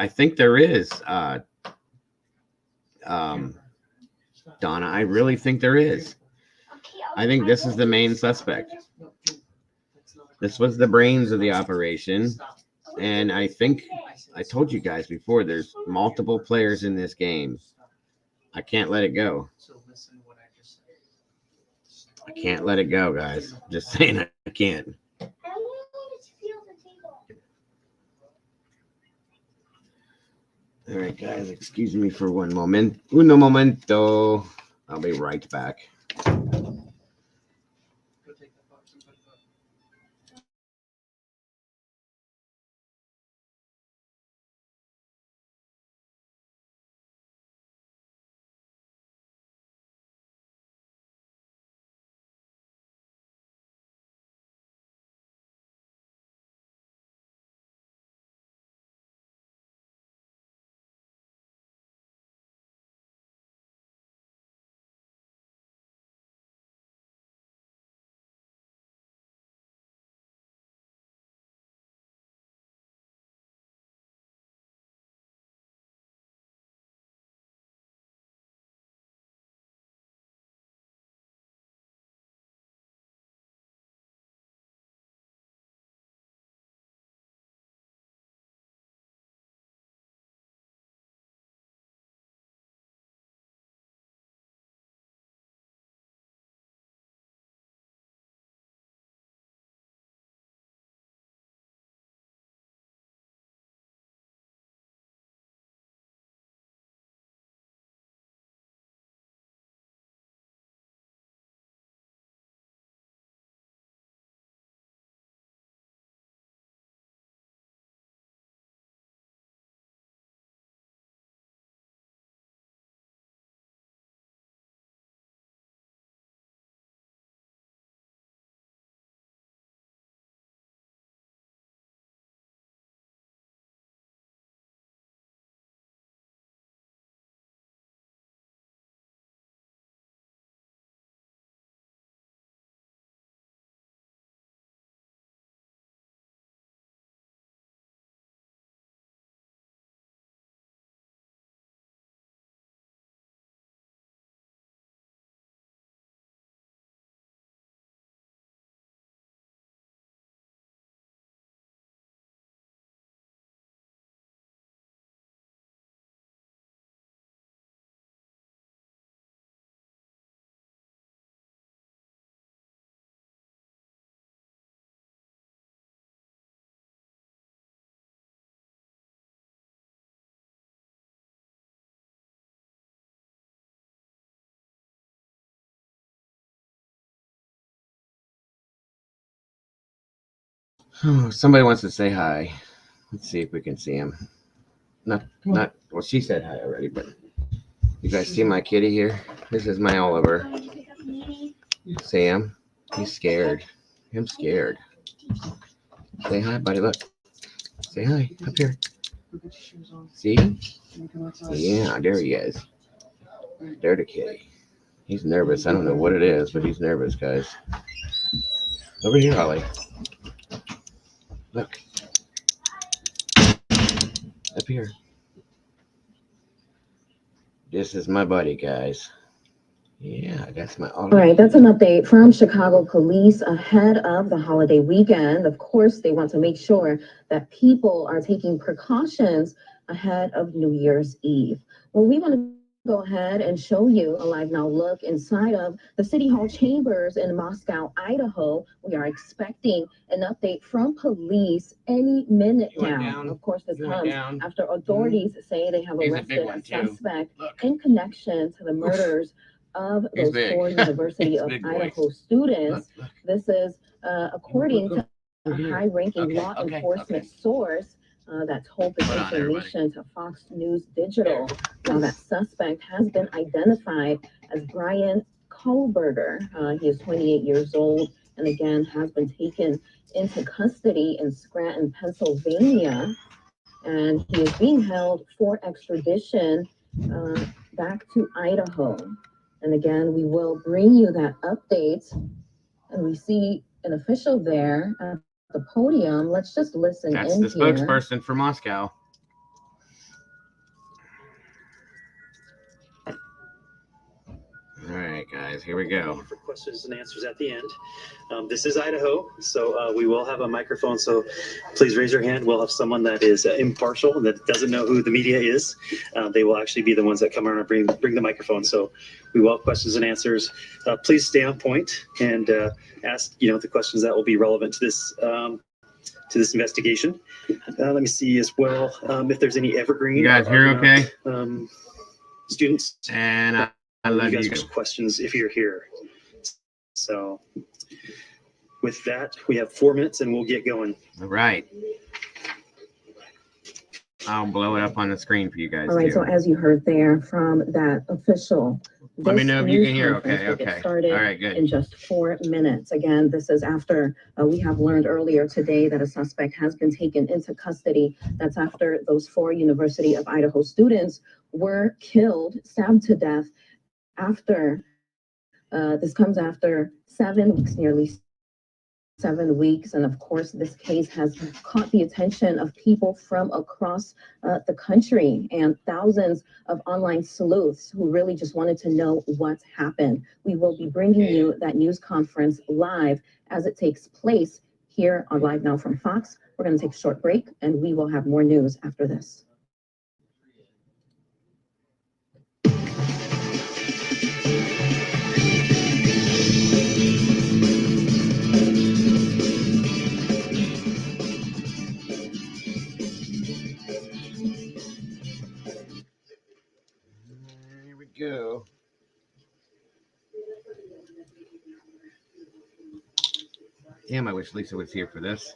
think there is, Donna. I really think there is. I think this is the main suspect. This was the brains of the operation. And I think I told you guys before, there's multiple players in this game. I can't let it go. I can't let it go, guys. Just saying, I can't. All right, guys, excuse me for one moment. Uno momento. I'll be right back. Oh, somebody wants to say hi. Let's see if we can see him. Not. Well, she said hi already, but you guys see my kitty here? This is my Oliver. Sam, he's scared. I'm scared. Say hi, buddy. Look. Say hi up here. See? Yeah, there he is. There the kitty. He's nervous. I don't know what it is, but he's nervous, guys. Over here, Ollie. Look. Up here. This is my buddy, guys. Yeah, that's my Ollie. All right, that's an update from Chicago police ahead of the holiday weekend. Of course, they want to make sure that people are taking precautions ahead of New Year's Eve. Well, we want to go ahead and show you a live now look inside of the City Hall chambers in Moscow, Idaho. We are expecting an update from police any minute now. Of course, this comes after authorities say they have arrested a suspect in connection to the murders of those 4 University of Idaho students. This is according to a high-ranking law enforcement source that told this information to Fox News Digital. Now, that suspect has been identified as Brian Kohlberger. He is 28 years old and again has been taken into custody in Scranton, Pennsylvania, and he is being held for extradition back to Idaho. And again, we will bring you that update. And we see an official there at the podium. Let's just listen. That's in the here. spokesperson for Moscow. All right, guys, here we go. For questions and answers at the end. This is Idaho, so we will have a microphone. So please raise your hand. We'll have someone that is impartial and that doesn't know who the media is. They will actually be the ones that come around and bring the microphone. So we will have questions and answers. Please stay on point and ask the questions that will be relevant to this investigation. Let me see as well if there's any evergreen. You guys hear okay? Students. And I love you. Guys questions if you're here. So with that, we have 4 minutes and we'll get going. All right. I'll blow it up on the screen for you guys. All right, so as you heard there from that official, let me know if you can hear. Okay, okay. Started all right, good. In just 4 minutes. Again, this is after we have learned earlier today that a suspect has been taken into custody. That's after those 4 University of Idaho students were killed, stabbed to death. After this comes after 7 weeks, nearly 7 weeks, and of course this case has caught the attention of people from across the country and thousands of online sleuths who really just wanted to know what's happened. We will be bringing you that news conference live as it takes place here on Live Now from Fox. We're going to take a short break and we will have more news after this. Here we go. Damn, I wish Lisa was here for this.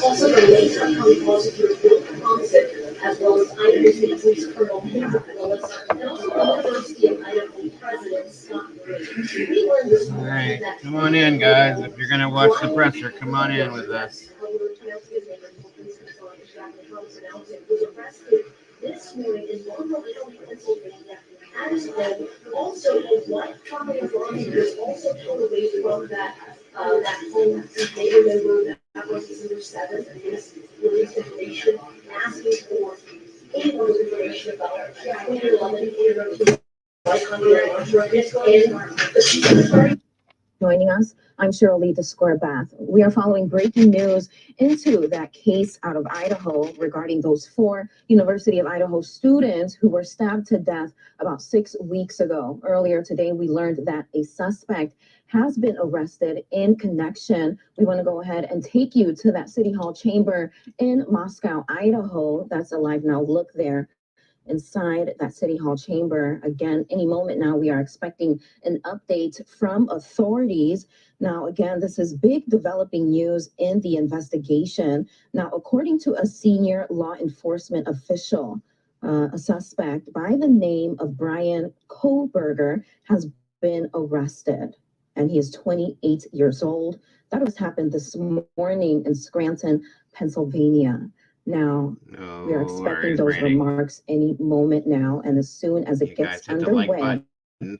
Also, the late upcoming prosecutor Bill Thompson, as well as Idaho State Police Colonel Patrick Willis, and also the University of Idaho President Scott Gray. We learned this morning that. Come on in, guys. If you're gonna watch the presser, come on in with us. Thomas announcing was arrested this morning in Idaho, Pennsylvania, at his home. Also, his wife, company of was also pulled away from that home. They remember that was December 7th, and this released information asking for more information about 2011 Joining us, I'm Cheryl Lee, the Square Bath. We are following breaking news into that case out of Idaho regarding those 4 University of Idaho students who were stabbed to death about 6 weeks ago. Earlier today, we learned that a suspect has been arrested in connection. We want to go ahead and take you to that City Hall chamber in Moscow, Idaho. That's a live now look there inside that City Hall chamber. Again, any moment now, we are expecting an update from authorities. Now, again, this is big developing news in the investigation. Now, according to a senior law enforcement official, a suspect by the name of Brian Kohlberger has been arrested, and he is 28 years old. That was happened this morning in Scranton, Pennsylvania. Now, we are expecting those remarks any moment now, and as soon as it gets underway, button,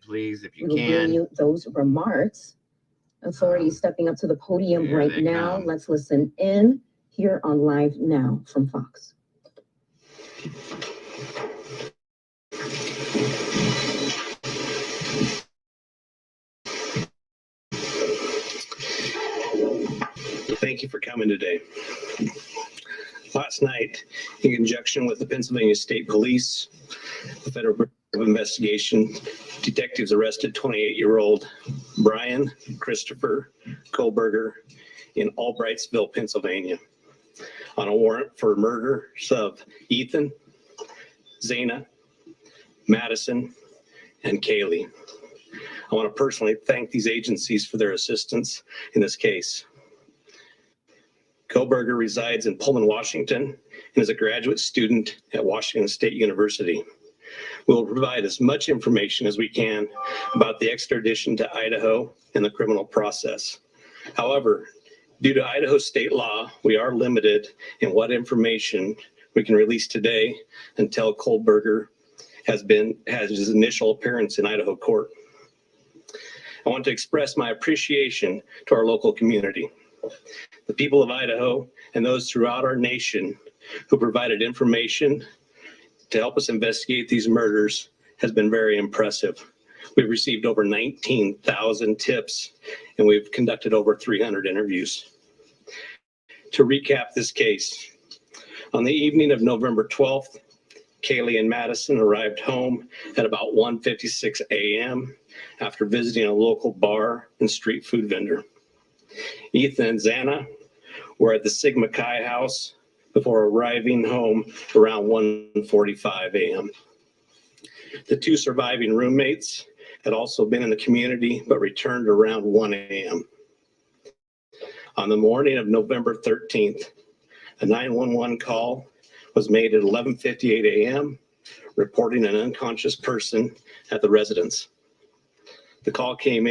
please, if you we will bring can. you those remarks. Authorities stepping up to the podium Here right they now. come. Let's listen in here on Live Now from Fox. Thank you for coming today. Last night, in conjunction with the Pennsylvania State Police, the Federal Bureau of Investigation, detectives arrested 28-year-old Brian Christopher Kohlberger in Albrightsville, Pennsylvania, on a warrant for murders of Ethan, Zana, Madison, and Kaylee. I want to personally thank these agencies for their assistance in this case. Kohlberger resides in Pullman, Washington, and is a graduate student at Washington State University. We will provide as much information as we can about the extradition to Idaho and the criminal process. However, due to Idaho state law, we are limited in what information we can release today until Kohlberger has his initial appearance in Idaho court. I want to express my appreciation to our local community, the people of Idaho, and those throughout our nation who provided information to help us investigate these murders has been very impressive. We've received over 19,000 tips, and we've conducted over 300 interviews. To recap this case, on the evening of November 12th, Kaylee and Madison arrived home at about 1:56 a.m. after visiting a local bar and street food vendor. Ethan and Zana were at the Sigma Chi house before arriving home around 1:45 a.m. The 2 surviving roommates had also been in the community but returned around 1 a.m. On the morning of November 13th, a 911 call was made at 11:58 a.m. reporting an unconscious person at the residence. The call came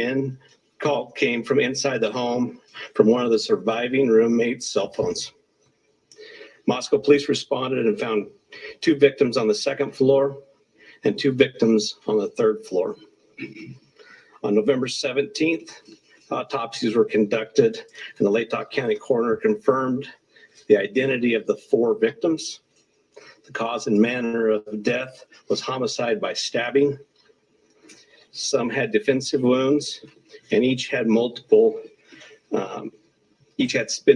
from inside the home from one of the surviving roommates' cell phones. Moscow police responded and found 2 victims on the 2nd floor and 2 victims on the 3rd floor. On November 17th, autopsies were conducted and the Latah County coroner confirmed the identity of the 4 victims. The cause and manner of death was homicide by stabbing. Some had defensive wounds, and each had been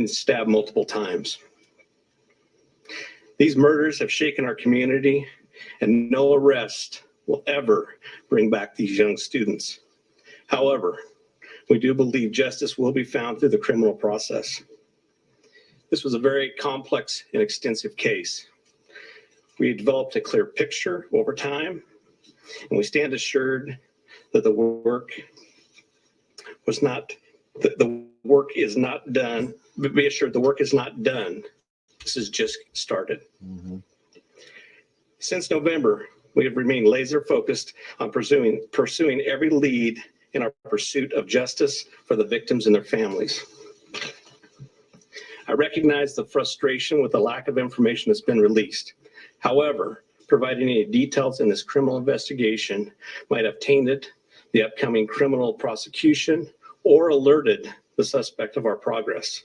stabbed multiple times. These murders have shaken our community, and no arrest will ever bring back these young students. However, we do believe justice will be found through the criminal process. This was a very complex and extensive case. We developed a clear picture over time, and we stand assured that the work is not done. Be assured the work is not done. This has just started. Since November, we have remained laser focused on pursuing every lead in our pursuit of justice for the victims and their families. I recognize the frustration with the lack of information that's been released. However, providing any details in this criminal investigation might have tainted the upcoming criminal prosecution or alerted the suspect of our progress.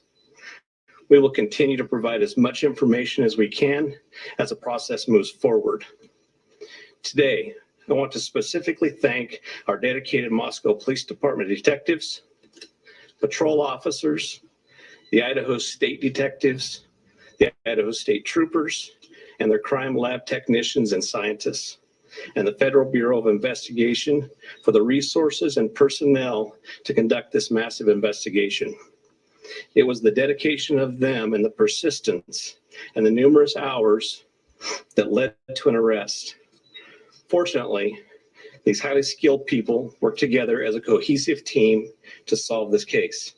We will continue to provide as much information as we can as the process moves forward. Today, I want to specifically thank our dedicated Moscow Police Department detectives, patrol officers, the Idaho State detectives, the Idaho State troopers, and their crime lab technicians and scientists, and the Federal Bureau of Investigation for the resources and personnel to conduct this massive investigation. It was the dedication of them and the persistence and the numerous hours that led to an arrest. Fortunately, these highly skilled people worked together as a cohesive team to solve this case.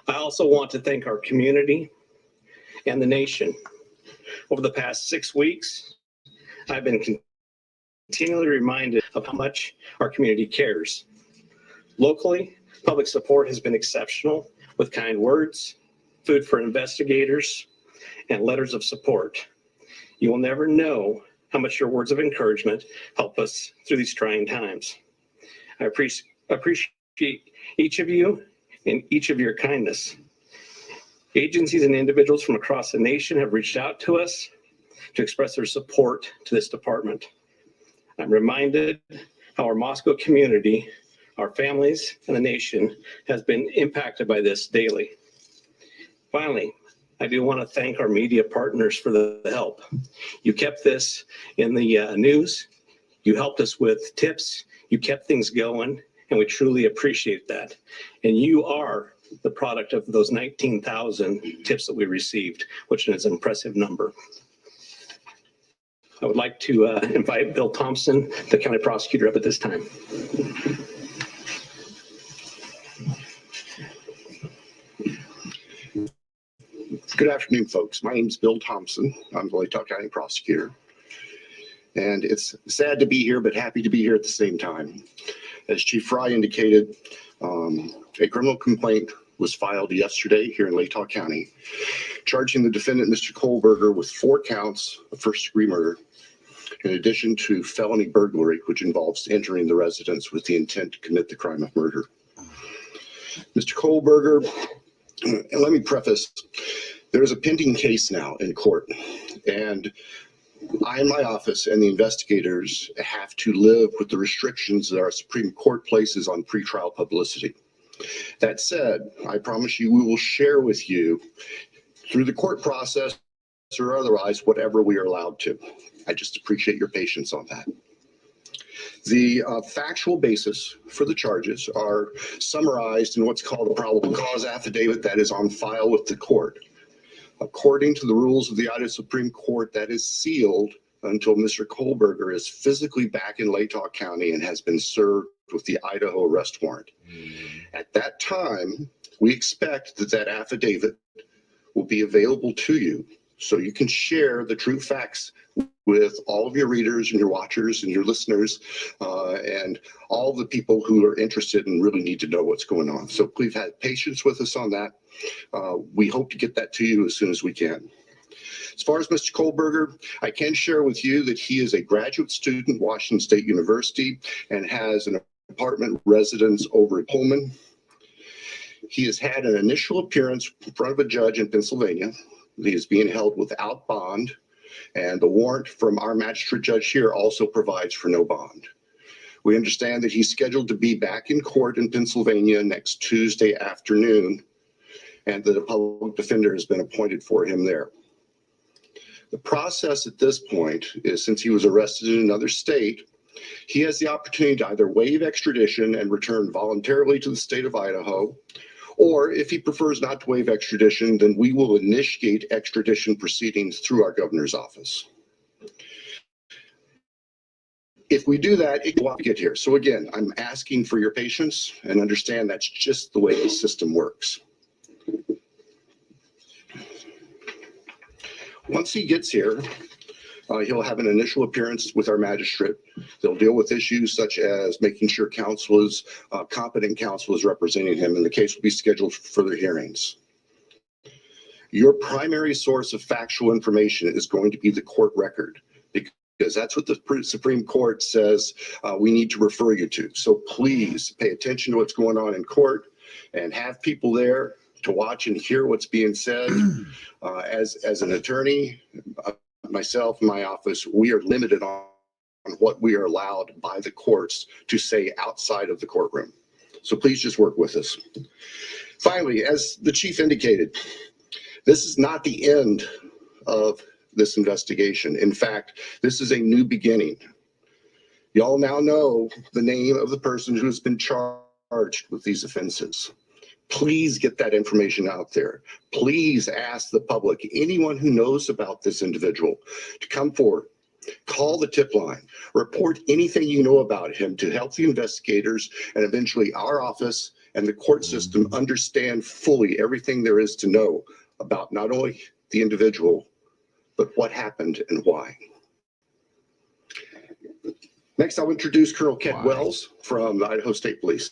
I also want to thank our community and the nation. Over the past 6 weeks, I've been continually reminded of how much our community cares. Locally, public support has been exceptional with kind words, food for investigators, and letters of support. You will never know how much your words of encouragement help us through these trying times. I appreciate each of you and each of your kindness. Agencies and individuals from across the nation have reached out to us to express their support to this department. I'm reminded how our Moscow community, our families, and the nation has been impacted by this daily. Finally, I do want to thank our media partners for the help. You kept this in the news. You helped us with tips. You kept things going, and we truly appreciate that. And you are the product of those 19,000 tips that we received, which is an impressive number. I would like to invite Bill Thompson, the county prosecutor, up at this time. Good afternoon, folks. My name is Bill Thompson. I'm the Latah County prosecutor. And it's sad to be here, but happy to be here at the same time. As Chief Fry indicated, a criminal complaint was filed yesterday here in Latah County, charging the defendant, Mr. Kohlberger, with 4 counts of first-degree murder, in addition to felony burglary, which involves entering the residence with the intent to commit the crime of murder. Mr. Kohlberger, and let me preface, there is a pending case now in court, and I in my office and the investigators have to live with the restrictions that our Supreme Court places on pretrial publicity. That said, I promise you we will share with you through the court process or otherwise whatever we are allowed to. I just appreciate your patience on that. The factual basis for the charges are summarized in what's called a probable cause affidavit that is on file with the court. According to the rules of the Idaho Supreme Court, that is sealed until Mr. Kohlberger is physically back in Latah County and has been served with the Idaho arrest warrant. At that time, we expect that that affidavit will be available to you so you can share the true facts with all of your readers and your watchers and your listeners and all the people who are interested and really need to know what's going on. So please have patience with us on that. We hope to get that to you as soon as we can. As far as Mr. Kohlberger, I can share with you that he is a graduate student at Washington State University and has an apartment residence over in Pullman. He has had an initial appearance in front of a judge in Pennsylvania. He is being held without bond, and the warrant from our magistrate judge here also provides for no bond. We understand that he's scheduled to be back in court in Pennsylvania next Tuesday afternoon, and that a public defender has been appointed for him there. The process at this point is, since he was arrested in another state, he has the opportunity to either waive extradition and return voluntarily to the state of Idaho, or if he prefers not to waive extradition, then we will initiate extradition proceedings through our governor's office. If we do that, it will get here. So again, I'm asking for your patience and understand that's just the way the system works. Once he gets here, he'll have an initial appearance with our magistrate. They'll deal with issues such as making sure counsel is, competent counsel is representing him, and the case will be scheduled for further hearings. Your primary source of factual information is going to be the court record, because that's what the Supreme Court says we need to refer you to. So please pay attention to what's going on in court and have people there to watch and hear what's being said. As an attorney, myself, my office, we are limited on what we are allowed by the courts to say outside of the courtroom. So please just work with us. Finally, as the chief indicated, this is not the end of this investigation. In fact, this is a new beginning. Y'all now know the name of the person who has been charged with these offenses. Please get that information out there. Please ask the public, anyone who knows about this individual, to come forward. Call the tip line. Report anything you know about him to help the investigators and eventually our office and the court system understand fully everything there is to know about not only the individual, but what happened and why. Next, I'll introduce Colonel Kent Wells from the Idaho State Police.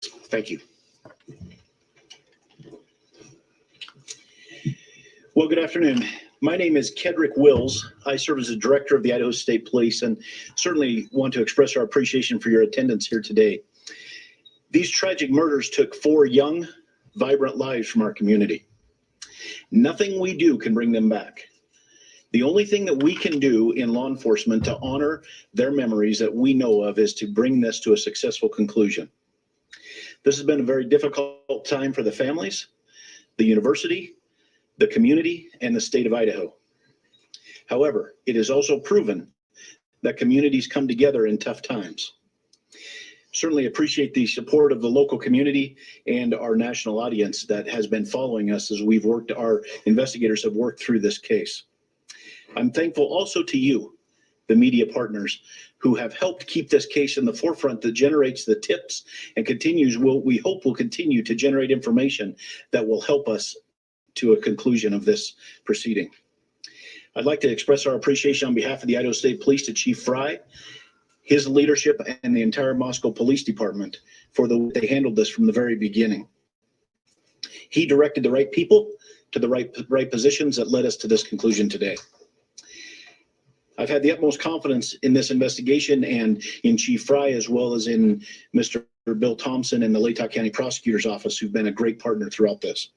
Thank you. Well, good afternoon. My name is Kedrick Wills. I serve as the director of the Idaho State Police and certainly want to express our appreciation for your attendance here today. These tragic murders took 4 young, vibrant lives from our community. Nothing we do can bring them back. The only thing that we can do in law enforcement to honor their memories that we know of is to bring this to a successful conclusion. This has been a very difficult time for the families, the university, the community, and the state of Idaho. However, it is also proven that communities come together in tough times. Certainly appreciate the support of the local community and our national audience that has been following us as our investigators have worked through this case. I'm thankful also to you, the media partners, who have helped keep this case in the forefront that generates the tips and we hope will continue to generate information that will help us to a conclusion of this proceeding. I'd like to express our appreciation on behalf of the Idaho State Police to Chief Fry, his leadership, and the entire Moscow Police Department for the way they handled this from the very beginning. He directed the right people to the right positions that led us to this conclusion today. I've had the utmost confidence in this investigation and in Chief Fry, as well as in Mr. Bill Thompson and the Latah County Prosecutor's Office, who've been a great partner throughout this.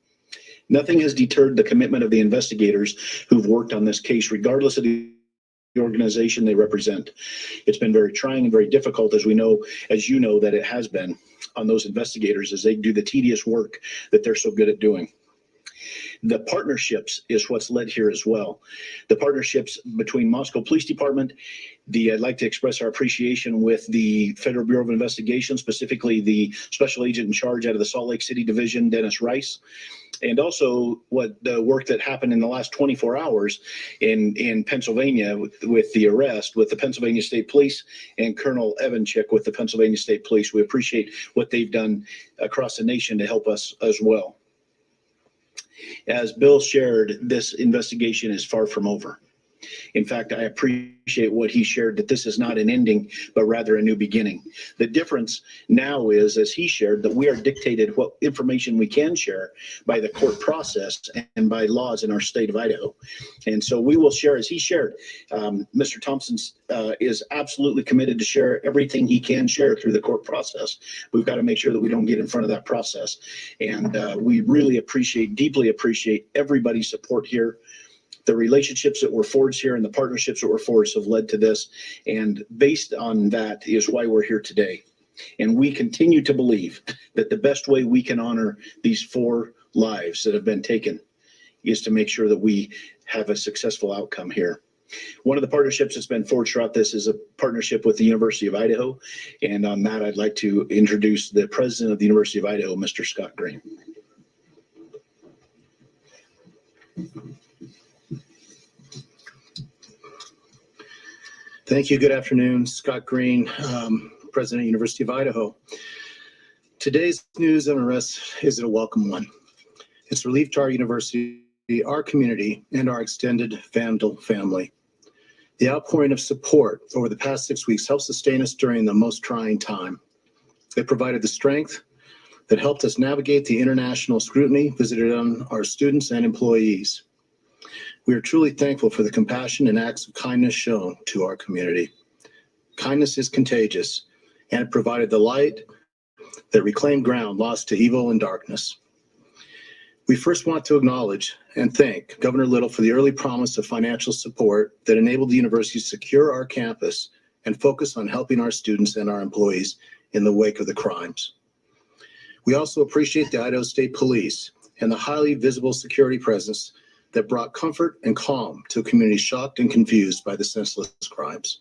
Nothing has deterred the commitment of the investigators who've worked on this case, regardless of the organization they represent. It's been very trying and very difficult, as you know that it has been on those investigators as they do the tedious work that they're so good at doing. The partnerships is what's led here as well. The partnerships between Moscow Police Department, I'd like to express our appreciation with the Federal Bureau of Investigation, specifically the special agent in charge out of the Salt Lake City Division, Dennis Rice, and also the work that happened in the last 24 hours in Pennsylvania with the arrest with the Pennsylvania State Police and Colonel Evanchik with the Pennsylvania State Police. We appreciate what they've done across the nation to help us as well. As Bill shared, this investigation is far from over. In fact, I appreciate what he shared, that this is not an ending, but rather a new beginning. The difference now is, as he shared, that we are dictated what information we can share by the court process and by laws in our state of Idaho. And so we will share, as he shared, Mr. Thompson is absolutely committed to share everything he can share through the court process. We've got to make sure that we don't get in front of that process. And we really deeply appreciate everybody's support here. The relationships that were forged here and the partnerships that were forged have led to this. And based on that is why we're here today. And we continue to believe that the best way we can honor these 4 lives that have been taken is to make sure that we have a successful outcome here. One of the partnerships that's been forged throughout this is a partnership with the University of Idaho. And on that, I'd like to introduce the president of the University of Idaho, Mr. Scott Green. Thank you. Good afternoon. Scott Green, President of University of Idaho. Today's news and arrest is a welcome one. It's relief to our university, our community, and our extended Vandal family. The outpouring of support over the past 6 weeks helped sustain us during the most trying time. It provided the strength, that helped us navigate the international scrutiny visited on our students and employees. We are truly thankful for the compassion and acts of kindness shown to our community. Kindness is contagious, and it provided the light that reclaimed ground lost to evil and darkness. We first want to acknowledge and thank Governor Little for the early promise of financial support that enabled the university to secure our campus and focus on helping our students and our employees in the wake of the crimes. We also appreciate the Idaho State Police and the highly visible security presence that brought comfort and calm to a community shocked and confused by the senseless crimes.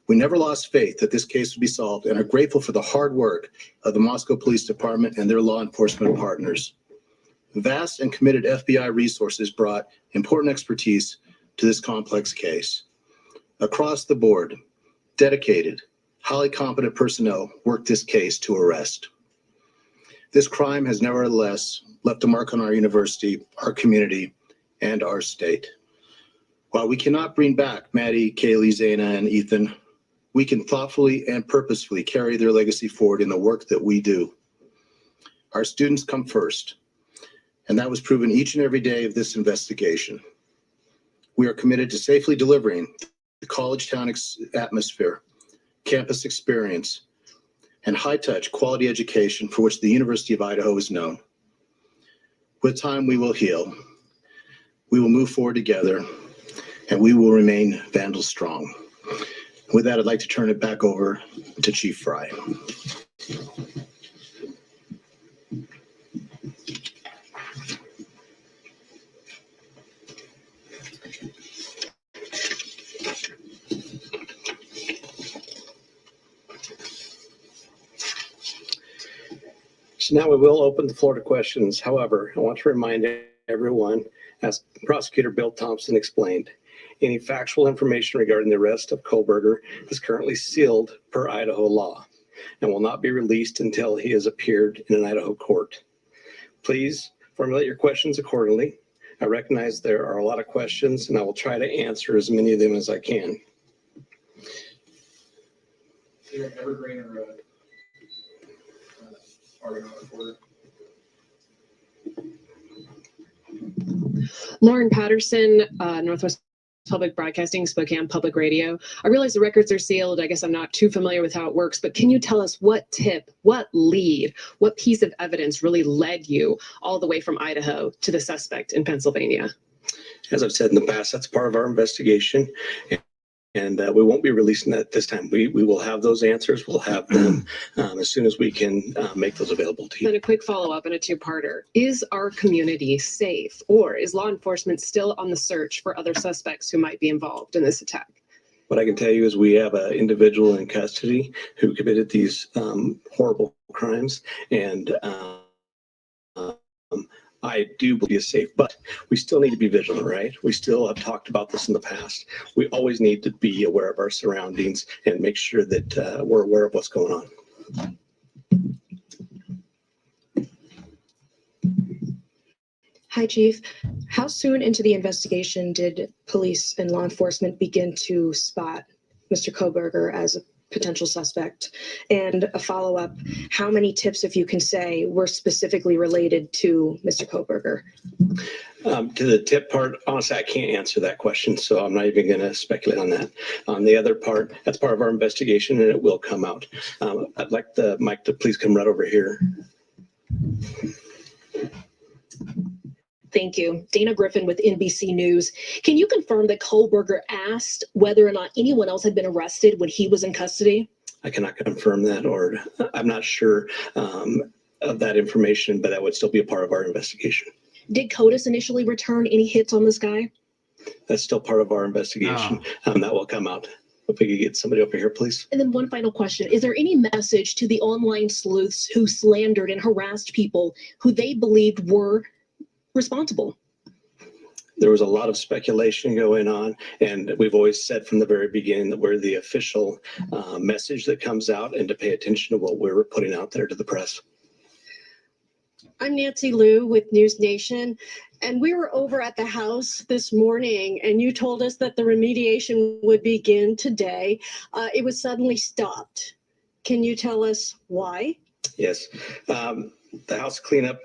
We never lost faith that this case would be solved and are grateful for the hard work of the Moscow Police Department and their law enforcement partners. Vast and committed FBI resources brought important expertise to this complex case. Across the board, dedicated, highly competent personnel worked this case to arrest. This crime has nevertheless left a mark on our university, our community, and our state. While we cannot bring back Maddie, Kaylee, Zaina, and Ethan, we can thoughtfully and purposefully carry their legacy forward in the work that we do. Our students come first, and that was proven each and every day of this investigation. We are committed to safely delivering the college town atmosphere, campus experience, and high-touch quality education for which the University of Idaho is known. With time, we will heal. We will move forward together, and we will remain Vandal strong. With that, I'd like to turn it back over to Chief Fry. So now we will open the floor to questions. However, I want to remind everyone, as Prosecutor Bill Thompson explained, any factual information regarding the arrest of Kohlberger is currently sealed per Idaho law and will not be released until he has appeared in an Idaho court. Please formulate your questions accordingly. I recognize there are a lot of questions, and I will try to answer as many of them as I can. Evergreen or Argonaut reporter. Lauren Patterson, Northwest Public Broadcasting, Spokane Public Radio. I realize the records are sealed. I guess I'm not too familiar with how it works, but can you tell us what tip, what lead, what piece of evidence really led you all the way from Idaho to the suspect in Pennsylvania? As I've said in the past, that's part of our investigation. And we won't be releasing that this time. We will have those answers. We'll have them as soon as we can make those available to you. Then a quick follow-up and a two-parter. Is our community safe, or is law enforcement still on the search for other suspects who might be involved in this attack? What I can tell you is we have an individual in custody who committed these horrible crimes, and I do believe it's safe, but we still need to be vigilant, right? We still have talked about this in the past. We always need to be aware of our surroundings and make sure that we're aware of what's going on. Hi, Chief. How soon into the investigation did police and law enforcement begin to spot Mr. Kohlberger as a potential suspect? And a follow-up, how many tips, if you can say, were specifically related to Mr. Kohlberger? To the tip part, honestly, I can't answer that question, so I'm not even going to speculate on that. On the other part, that's part of our investigation, and it will come out. I'd like the mic to please come right over here. Thank you. Dana Griffin with NBC News. Can you confirm that Kohlberger asked whether or not anyone else had been arrested when he was in custody? I cannot confirm that, or I'm not sure of that information, but that would still be a part of our investigation. Did CODIS initially return any hits on this guy? That's still part of our investigation. That will come out. If we could get somebody over here, please. And then one final question. Is there any message to the online sleuths who slandered and harassed people who they believed were responsible? There was a lot of speculation going on, and we've always said from the very beginning that we're the official message that comes out, and to pay attention to what we're putting out there to the press. I'm Nancy Liu with News Nation, and we were over at the house this morning, and you told us that the remediation would begin today. It was suddenly stopped. Can you tell us why? Yes. The house cleanup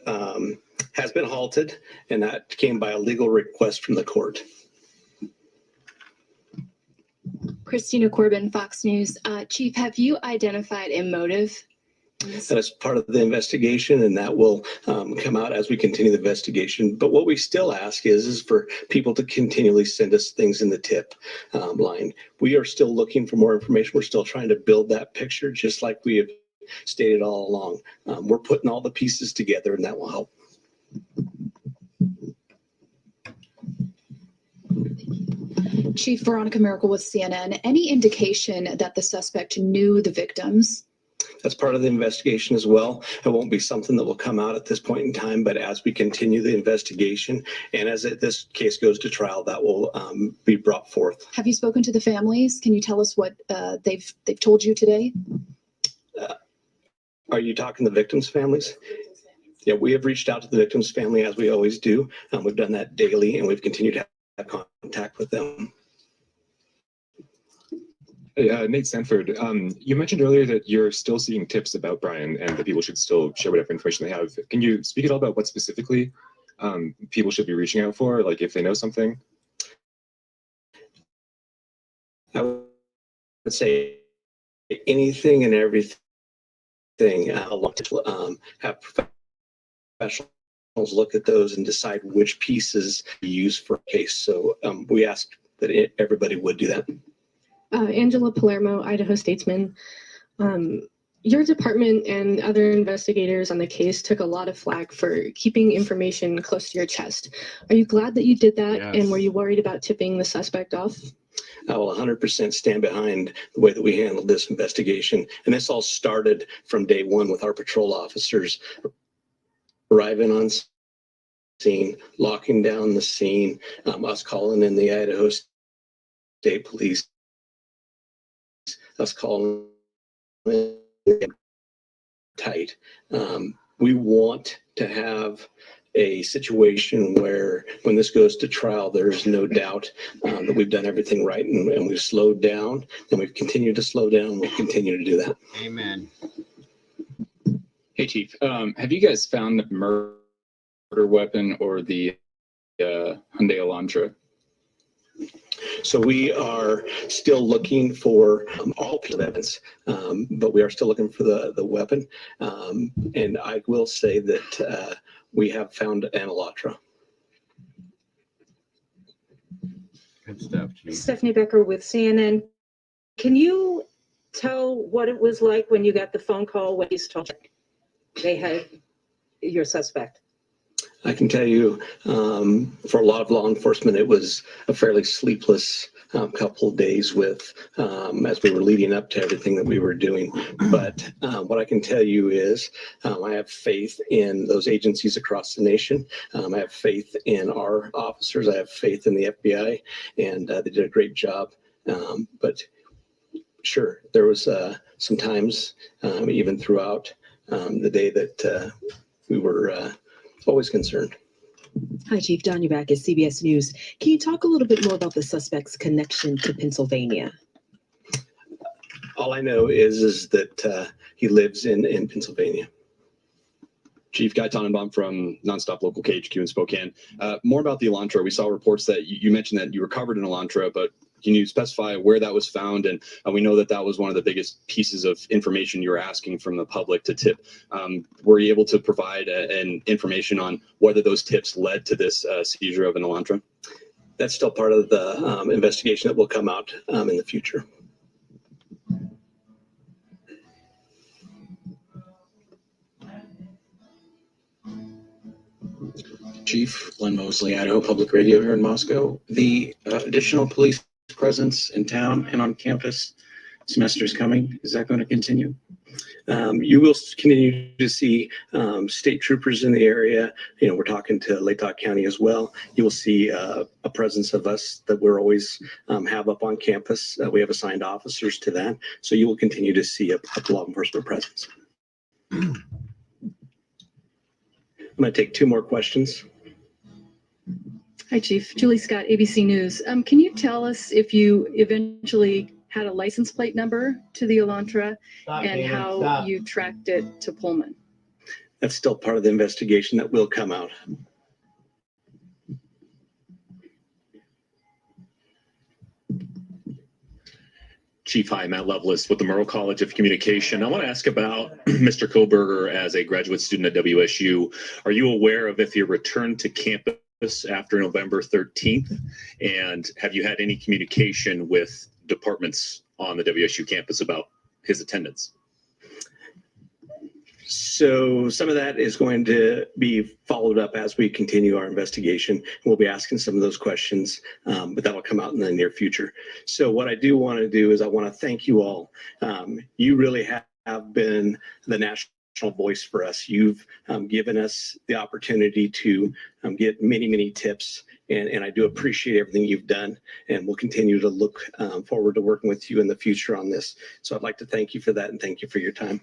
has been halted, and that came by a legal request from the court. Christina Corbin, Fox News. Chief, have you identified a motive? That is part of the investigation, and that will come out as we continue the investigation. But what we still ask is for people to continually send us things in the tip line. We are still looking for more information. We're still trying to build that picture, just like we have stated all along. We're putting all the pieces together, and that will help. Chief Veronica Miracle with CNN. Any indication that the suspect knew the victims? That's part of the investigation as well. It won't be something that will come out at this point in time, but as we continue the investigation and as this case goes to trial, that will be brought forth. Have you spoken to the families? Can you tell us what they've told you today? Are you talking the victims' families? Yeah, we have reached out to the victims' family as we always do. We've done that daily, and we've continued to have contact with them. Nate Sanford, you mentioned earlier that you're still seeing tips about Brian and that people should still share whatever information they have. Can you speak at all about what specifically people should be reaching out for, like if they know something? I would say anything and everything. Have professionals look at those and decide which pieces to use for a case. So we ask that everybody would do that. Angela Palermo, Idaho Statesman. Your department and other investigators on the case took a lot of flack for keeping information close to your chest. Are you glad that you did that? Yes. And were you worried about tipping the suspect off? I will 100% stand behind the way that we handled this investigation. And this all started from day one with our patrol officers arriving on scene, locking down the scene, us calling in the Idaho State Police, us calling in tight. We want to have a situation where when this goes to trial, there's no doubt that we've done everything right and we've slowed down and we've continued to slow down. We'll continue to do that. Amen. Hey, Chief, have you guys found the murder weapon or the Hyundai Elantra? So we are still looking for all pieces of evidence, but we are still looking for the weapon. And I will say that we have found an Elantra. Good stuff, Chief. Stephanie Becker with CNN. Can you tell what it was like when you got the phone call when you told they had your suspect? I can tell you, for a lot of law enforcement, it was a fairly sleepless couple of days with as we were leading up to everything that we were doing. But what I can tell you is I have faith in those agencies across the nation. I have faith in our officers. I have faith in the FBI, and they did a great job. But sure, there was some times, even throughout the day, that we were always concerned. Hi, Chief. Don, you're back at CBS News. Can you talk a little bit more about the suspect's connection to Pennsylvania? All I know is that he lives in Pennsylvania. Chief Guy Tannenbaum from Nonstop Local KHQ in Spokane. More about the Elantra. We saw reports that you mentioned that you recovered an Elantra, but can you specify where that was found? And we know that that was one of the biggest pieces of information you were asking from the public to tip. Were you able to provide an information on whether those tips led to this seizure of an Elantra? That's still part of the investigation that will come out in the future. Chief Len Mosley, Idaho Public Radio here in Moscow. The additional police presence in town and on campus, semester's coming. Is that going to continue? You will continue to see state troopers in the area. You know, we're talking to Latah County as well. You will see a presence of us that we're always have up on campus. We have assigned officers to that. So you will continue to see a law enforcement presence. I'm going to take two more questions. Hi, Chief. Julie Scott, ABC News. Can you tell us if you eventually had a license plate number to the Elantra and how you tracked it to Pullman? That's still part of the investigation that will come out. Chief, hi, Matt Lovelace with the Murrow College of Communication. I want to ask about Mr. Koberger as a graduate student at WSU. Are you aware of if he returned to campus after November 13th? And have you had any communication with departments on the WSU campus about his attendance? So some of that is going to be followed up as we continue our investigation. We'll be asking some of those questions, but that'll come out in the near future. So what I do want to do is I want to thank you all. You really have been the national voice for us. You've given us the opportunity to get many, many tips. And I do appreciate everything you've done, and we'll continue to look forward to working with you in the future on this. So I'd like to thank you for that, and thank you for your time.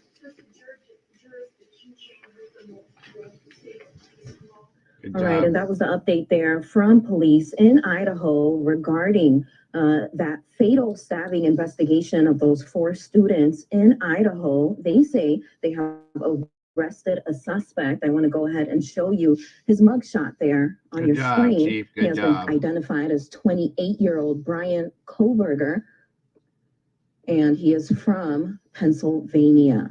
All right, and that was the update there from police in Idaho regarding that fatal stabbing investigation of those 4 students in Idaho. They say they have arrested a suspect. I want to go ahead and show you his mugshot there on your screen. Chief. He has been identified as 28-year-old Brian Koberger, and he is from Pennsylvania.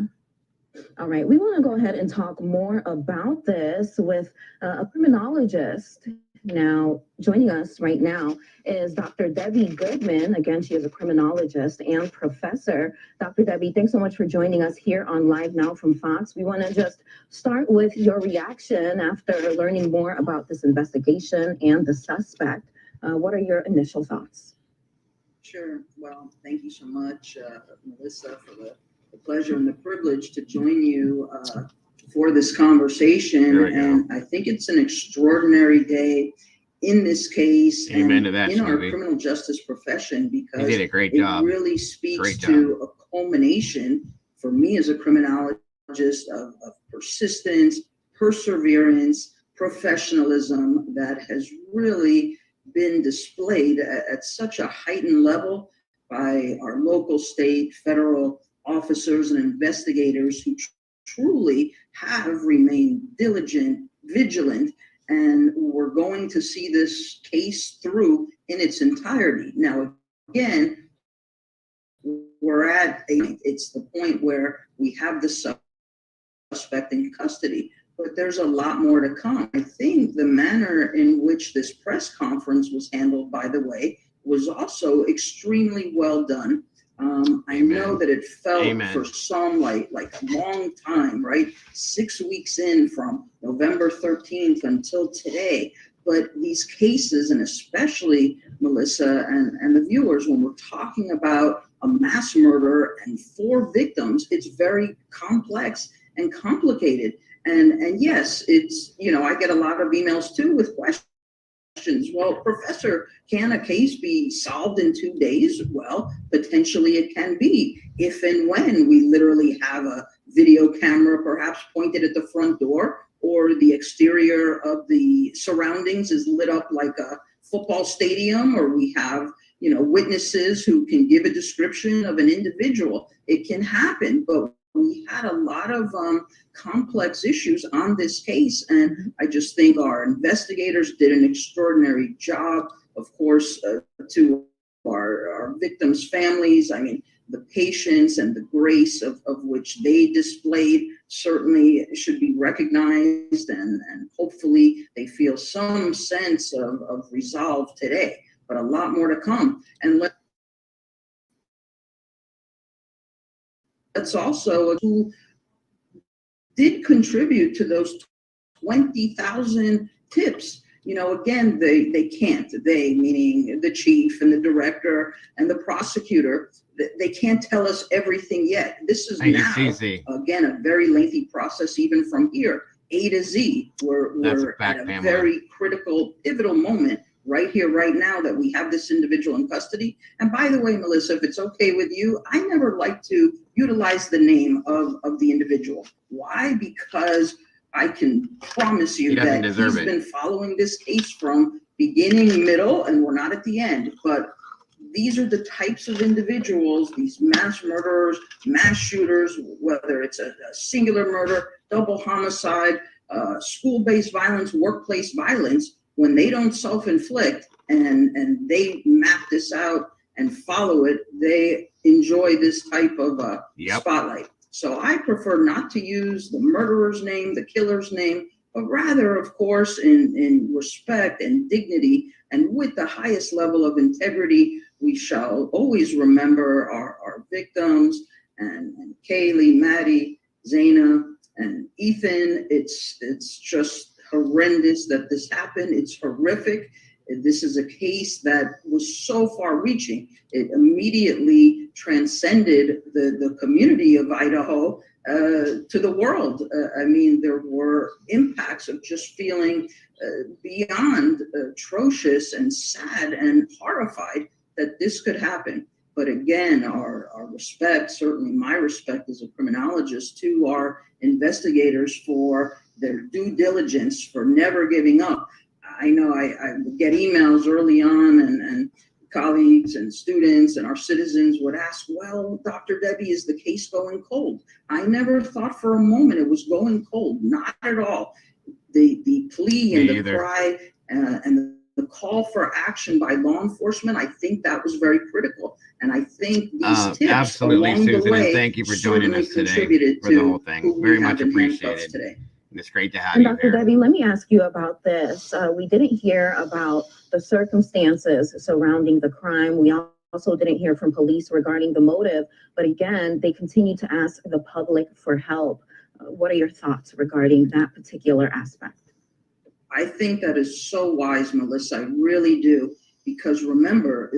All right, we want to go ahead and talk more about this with a criminologist. Now, joining us right now is Dr. Debbie Goodman. Again, she is a criminologist and professor. Dr. Debbie, thanks so much for joining us here on Live Now from Fox. We want to just start with your reaction after learning more about this investigation and the suspect. What are your initial thoughts? Sure. Well, thank you so much, Melissa, for the pleasure and the privilege to join you for this conversation. And I think it's an extraordinary day in this case. Amen and to that, in our Snoopy. criminal justice profession, because You did a great it job. really speaks Great to a culmination for me as a criminologist of persistence, perseverance, professionalism that has really been displayed at such a heightened level by our local, state, federal officers and investigators who truly have remained diligent, vigilant, and we're going to see this case through in its entirety. Now, again, it's the point where we have the suspect in custody, but there's a lot more to come. I think the manner in which this press conference was handled, by the way, was also extremely well done. I know that it felt for some like a long time, right? 6 weeks in from November 13th until today. But these cases, and especially Melissa and the viewers, when we're talking about a mass murder and 4 victims, it's very complex and complicated. And yes, it's, I get a lot of emails too with questions. Well, Professor, can a case be solved in 2 days? Well, potentially it can be, if and when we literally have a video camera perhaps pointed at the front door, or the exterior of the surroundings is lit up like a football stadium, or we have, witnesses who can give a description of an individual. It can happen, but we had a lot of complex issues on this case, and I just think our investigators did an extraordinary job. Of course, to our victims' families, I mean, the patience and the grace of which they displayed certainly should be recognized, and hopefully they feel some sense of resolve today, but a lot more to come. And let's also who did contribute to those 20,000 tips. Again, they can't, they meaning the chief and the director and the prosecutor, they can't tell us everything yet. This is now, again, a very lengthy process, even from here, A to Z. We're at a very critical, pivotal moment right here, right now, that we have this individual in custody. And by the way, Melissa, if it's okay with you, I never like to utilize the name of the individual. Why? Because I can promise you that he's been following this case from beginning, middle, and we're not at the end. But these are the types of individuals, these mass murderers, mass shooters, whether it's a singular murder, double homicide, school-based violence, workplace violence, when they don't self-inflict and they map this out and follow it, they enjoy this type of spotlight. So I prefer not to use the murderer's name, the killer's name, but rather, of course, in respect and dignity and with the highest level of integrity, we shall always remember our victims and Kaylee, Maddie, Zaina, and Ethan. It's just horrendous that this happened. It's horrific. This is a case that was so far reaching. It immediately transcended the community of Idaho to the world. I mean, there were impacts of just feeling beyond atrocious and sad and horrified that this could happen. But again, our respect, certainly my respect as a criminologist, to our investigators for their due diligence, for never giving up. I know I get emails early on and colleagues and students and our citizens would ask, well, Dr. Debbie, is the case going cold? I never thought for a moment it was going cold, not at all. The plea and the cry and the call for action by law enforcement, I think that was very critical. And I think these tips absolutely, along Susan, the way and thank you for joining us today contributed for the to whole thing. who Very we much have in handcuffs appreciated. today. And it's great to have And you Dr. here. Debbie, let me ask you about this. We didn't hear about the circumstances surrounding the crime. We also didn't hear from police regarding the motive, but again, they continue to ask the public for help. What are your thoughts regarding that particular aspect? I think that is so wise, Melissa. I really do. Because remember,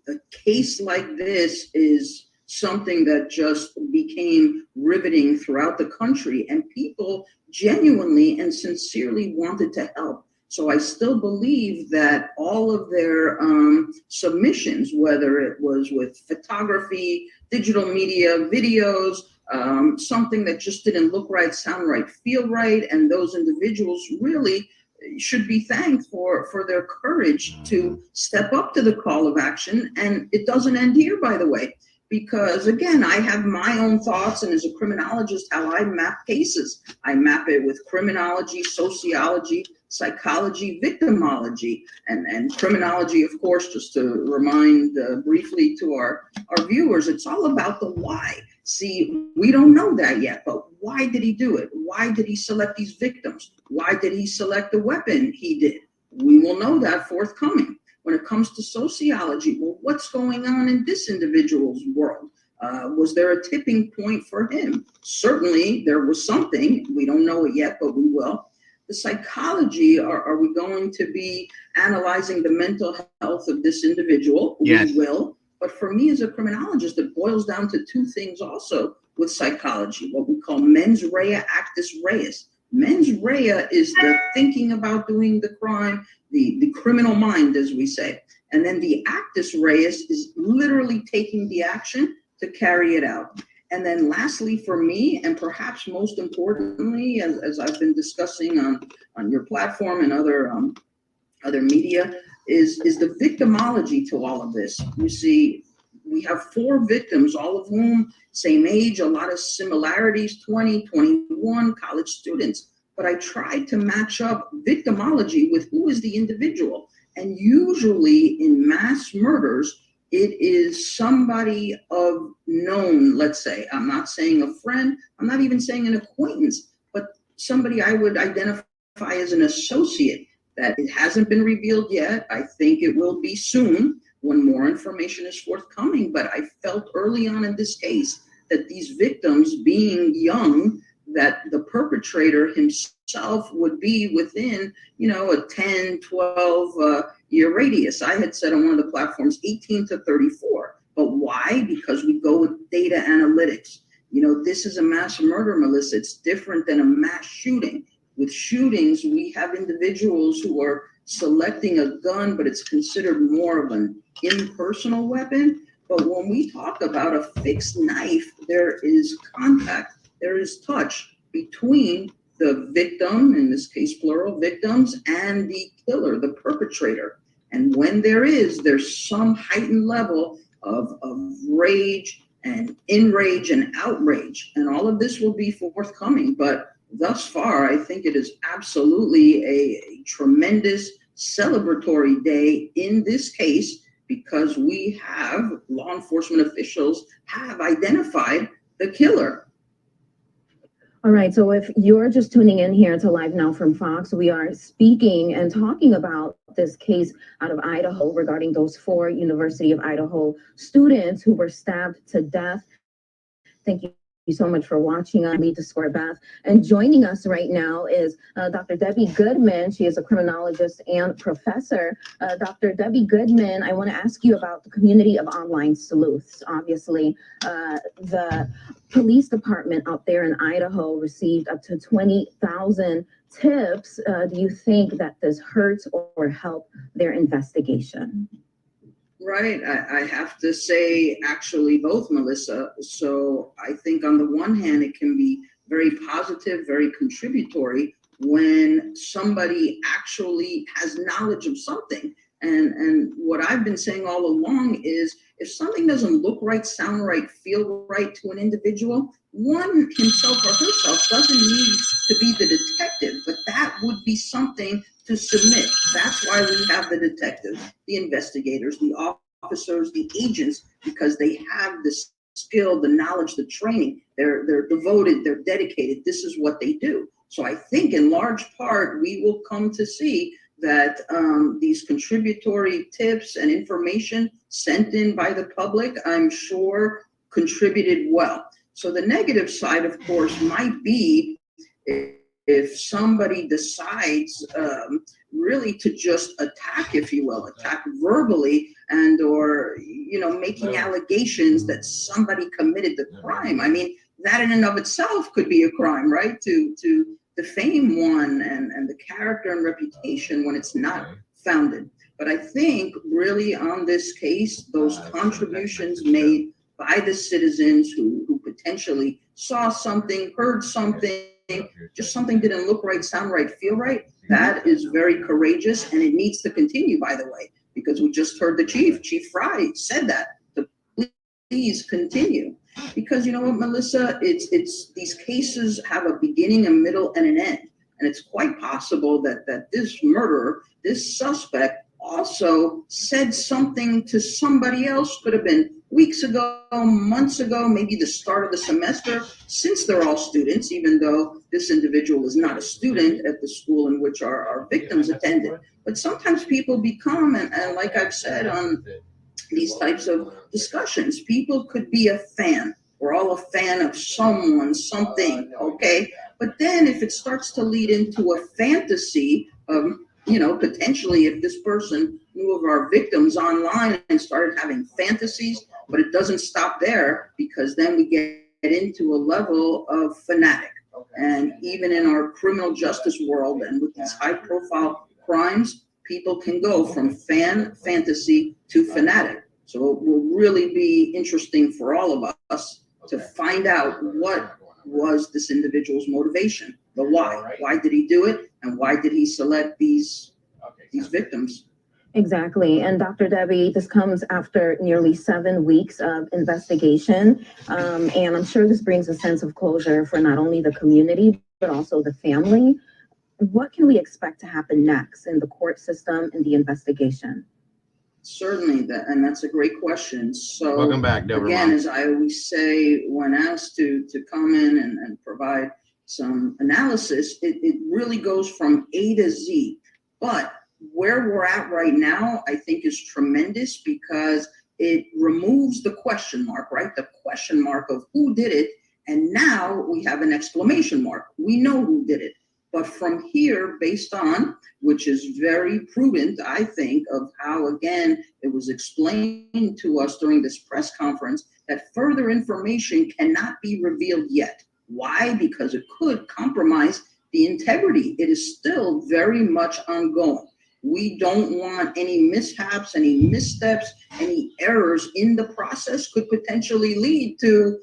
a case like this is something that just became riveting throughout the country, and people genuinely and sincerely wanted to help. So I still believe that all of their submissions, whether it was with photography, digital media, videos, something that just didn't look right, sound right, feel right, and those individuals really should be thanked for their courage to step up to the call of action. And it doesn't end here, by the way, because again, I have my own thoughts, and as a criminologist, how I map cases. I map it with criminology, sociology, psychology, victimology, and criminology, of course, just to remind briefly to our viewers, it's all about the why. See, we don't know that yet, but why did he do it? Why did he select these victims? Why did he select the weapon he did? We will know that forthcoming. When it comes to sociology, well, what's going on in this individual's world? Was there a tipping point for him? Certainly there was something. We don't know it yet, but we will. The psychology, are we going to be analyzing the mental health of this individual? Yes. We will. But for me as a criminologist, it boils down to two things also with psychology, what we call mens rea actus reus. Mens rea is the thinking about doing the crime, the criminal mind, as we say. And then the actus reus is literally taking the action to carry it out. And then lastly, for me, and perhaps most importantly, as I've been discussing on your platform and other media, is the victimology to all of this. You see, we have 4 victims, all of whom same age, a lot of similarities, 20, 21, college students. But I tried to match up victimology with who is the individual. And usually in mass murders, it is somebody of known, let's say. I'm not saying a friend, I'm not even saying an acquaintance, but somebody I would identify as an associate. That it hasn't been revealed yet. I think it will be soon when more information is forthcoming. But I felt early on in this case that these victims, being young, that the perpetrator himself would be within, a 10, 12 year radius. I had said on one of the platforms, 18 to 34. But why? Because we go with data analytics. This is a mass murder, Melissa. It's different than a mass shooting. With shootings, we have individuals who are selecting a gun, but it's considered more of an impersonal weapon. But when we talk about a fixed knife, there is contact, there is touch between the victim, in this case plural victims, and the killer, the perpetrator. And when there's some heightened level of rage and enrage and outrage. And all of this will be forthcoming. But thus far, I think it is absolutely a tremendous celebratory day in this case, because we have law enforcement officials have identified the killer. All right, so if you're just tuning in here to Live Now from Fox, we are speaking and talking about this case out of Idaho regarding those 4 University of Idaho students who were stabbed to death. Thank you so much for watching on Lead to Score Beth. And joining us right now is Dr. Debbie Goodman. She is a criminologist and professor. Dr. Debbie Goodman, I want to ask you about the community of online sleuths. Obviously, the police department out there in Idaho received up to 20,000 tips. Do you think that this hurts or help their investigation? Right. I have to say, actually, both, Melissa. So I think on the one hand, it can be very positive, very contributory when somebody actually has knowledge of something. And what I've been saying all along is, if something doesn't look right, sound right, feel right to an individual, one himself or herself doesn't need to be the detective, but that would be something to submit. That's why we have the detectives, the investigators, the officers, the agents, because they have the skill, the knowledge, the training. They're devoted, they're dedicated. This is what they do. So I think in large part, we will come to see that these contributory tips and information sent in by the public, I'm sure, contributed well. So the negative side, of course, might be if somebody decides really to just attack, if you will, attack verbally and or, making allegations that somebody committed the crime. I mean, that in and of itself could be a crime, right? To defame one and the character and reputation when it's not founded. But I think really on this case, those contributions made by the citizens who potentially saw something, heard something, just something didn't look right, sound right, feel right, that is very courageous, and it needs to continue, by the way, because we just heard the Chief Fry said that, to please continue. Because you know what, Melissa, it's these cases have a beginning, a middle, and an end. And it's quite possible that this murderer, this suspect, also said something to somebody else, could have been weeks ago, months ago, maybe the start of the semester, since they're all students, even though this individual is not a student at the school in which our victims attended. But sometimes people become, and like I've said on these types of discussions, people could be a fan. We're all a fan of someone, something, okay? But then if it starts to lead into a fantasy of, potentially if this person knew of our victims online and started having fantasies, but it doesn't stop there, because then we get into a level of fanatic. And even in our criminal justice world and with these high profile crimes, people can go from fantasy to fanatic. So it will really be interesting for all of us to find out what was this individual's motivation, the why. Why did he do it, and why did he select these victims? Exactly. And Dr. Debbie, this comes after nearly 7 weeks of investigation. And I'm sure this brings a sense of closure for not only the community, but also the family. What can we expect to happen next in the court system and the investigation? Certainly, and that's a great question. So welcome back, Deborah. Again, as I always say, when asked to come in and provide some analysis, it really goes from A to Z. But where we're at right now, I think, is tremendous, because it removes the question mark, right? The question mark of who did it. And now we have an exclamation mark. We know who did it. But from here, based on, which is very prudent, I think, of how, again, it was explained to us during this press conference, that further information cannot be revealed yet. Why? Because it could compromise the integrity. It is still very much ongoing. We don't want any mishaps, any missteps, any errors in the process could potentially lead to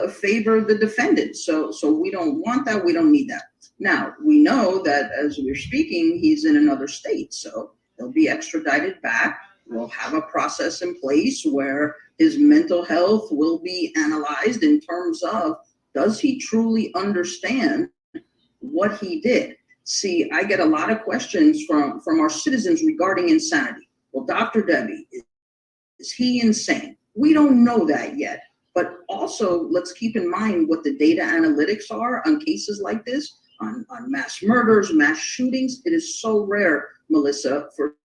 favor the defendant. So we don't want that. We don't need that. Now, we know that as we're speaking, he's in another state. So He'll be extradited back. We'll have a process in place where his mental health will be analyzed in terms of, does he truly understand what he did? See, I get a lot of questions from our citizens regarding insanity. Well, Dr. Debbie, is he insane? We don't know that yet. But also, let's keep in mind what the data analytics are on cases like this, on mass murders, mass shootings. It is so rare, Melissa, for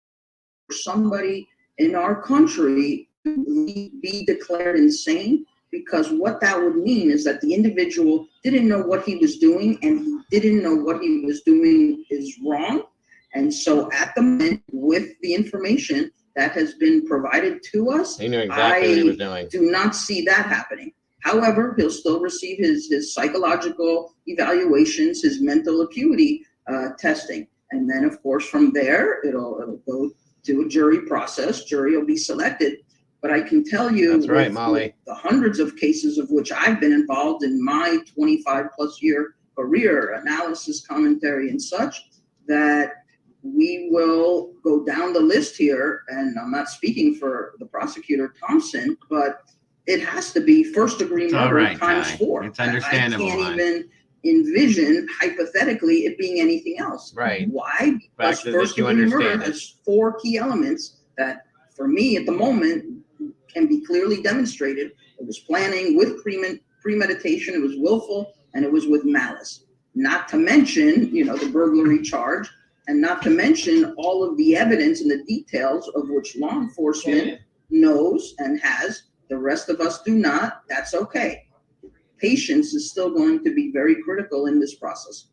somebody in our country to be declared insane, because what that would mean is that the individual didn't know what he was doing, and he didn't know what he was doing is wrong. And so at the moment, with the information that has been provided to us, he knew exactly what he was doing. Do not see that happening. However, he'll still receive his psychological evaluations, his mental acuity testing. And then, of course, from there, it'll go to a jury process. Jury will be selected. But I can tell you, that's right, Molly, the hundreds of cases of which I've been involved in my 25 plus year career, analysis, commentary, and such, that we will go down the list here. And I'm not speaking for the prosecutor Thompson, but it has to be first degree murder times 4. It's understandable. I can't even envision hypothetically it being anything else. Right. Why? Because first degree murder has 4 key elements that, for me at the moment, can be clearly demonstrated. It was planning with premeditation, it was willful, and it was with malice. Not to mention, the burglary charge, and not to mention all of the evidence and the details of which law enforcement knows and has. The rest of us do not. That's okay. Patience is still going to be very critical in this process.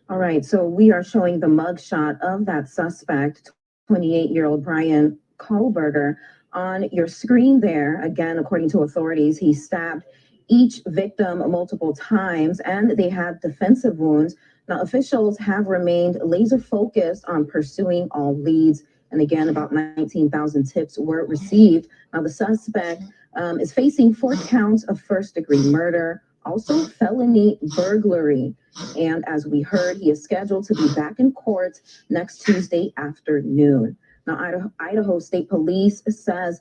All right, so we are showing the mugshot of that suspect, 28-year-old Brian Kohlberger, on your screen there. Again, according to authorities, he stabbed each victim multiple times, and they had defensive wounds. Now, officials have remained laser focused on pursuing all leads. And again, about 19,000 tips were received. Now, the suspect is facing 4 counts of first-degree murder, also felony burglary. And as we heard, he is scheduled to be back in court next Tuesday afternoon. Now, Idaho State Police says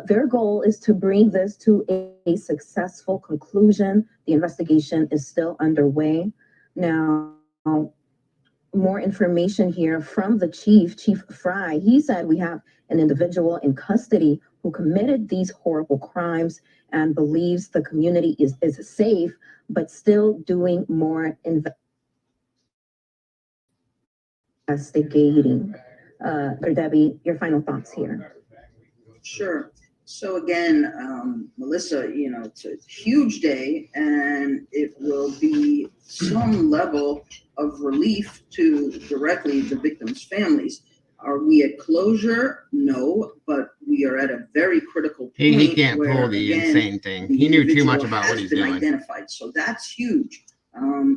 their goal is to bring this to a successful conclusion. The investigation is still underway. Now, more information here from the chief, Chief Fry. He said we have an individual in custody who committed these horrible crimes and believes the community is safe, but still doing more investigating. Debbie, your final thoughts here. Sure. So again, Melissa, it's a huge day, and it will be some level of relief to directly the victims' families. Are we at closure? No, but we are at a very critical point. He can't where, pull the again, insane thing. the He knew too much individual about has what he's been doing. Identified. So that's huge.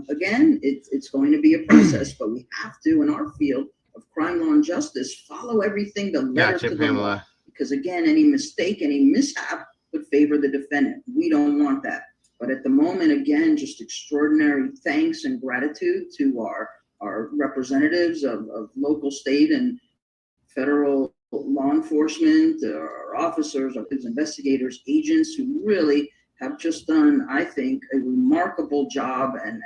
Again, it's going to be a process, but we have to, in our field of crime law and justice, follow everything the letter Gotcha, to the law. Pamela. Because again, any mistake, any mishap would favor the defendant. We don't want that. But at the moment, again, just extraordinary thanks and gratitude to our representatives of local, state, and federal law enforcement, our officers, our investigators, agents who really have just done, I think, a remarkable job, and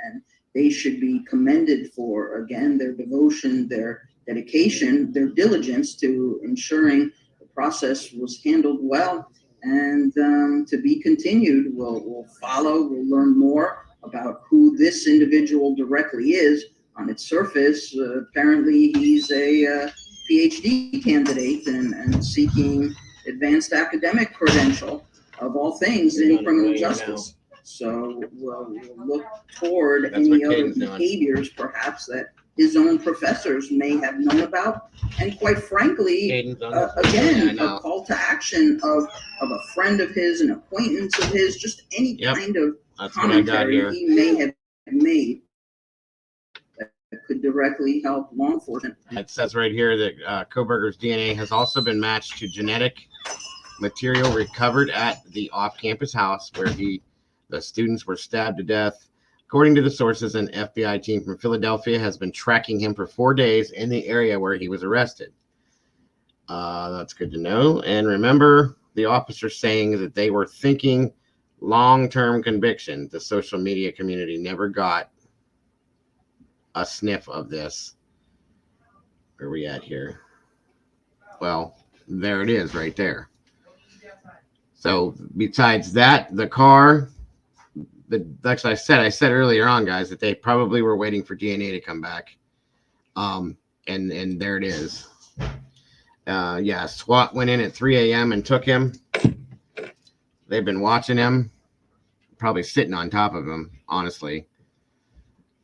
they should be commended for, again, their devotion, their dedication, their diligence to ensuring the process was handled well, and to be continued. We'll follow, we'll learn more about who this individual directly is. On its surface, apparently he's a PhD candidate and seeking advanced academic credential of all things in criminal justice. So we'll look toward any other behaviors perhaps that his own professors may have known about. And quite frankly, again, a call to action of a friend of his, an acquaintance of his, just any kind of commentary he may have made that could directly help law enforcement. It says right here that Kohlberger's DNA has also been matched to genetic material recovered at the off-campus house where the students were stabbed to death. According to the sources, an FBI team from Philadelphia has been tracking him for 4 days in the area where he was arrested. That's good to know. And remember the officer saying that they were thinking long-term conviction. The social media community never got a sniff of this. Where are we at here? Well, there it is right there. So besides that, the car, like I said earlier on, guys, that they probably were waiting for DNA to come back. And there it is. Yeah, SWAT went in at 3 a.m. and took him. They've been watching him, probably sitting on top of him, honestly.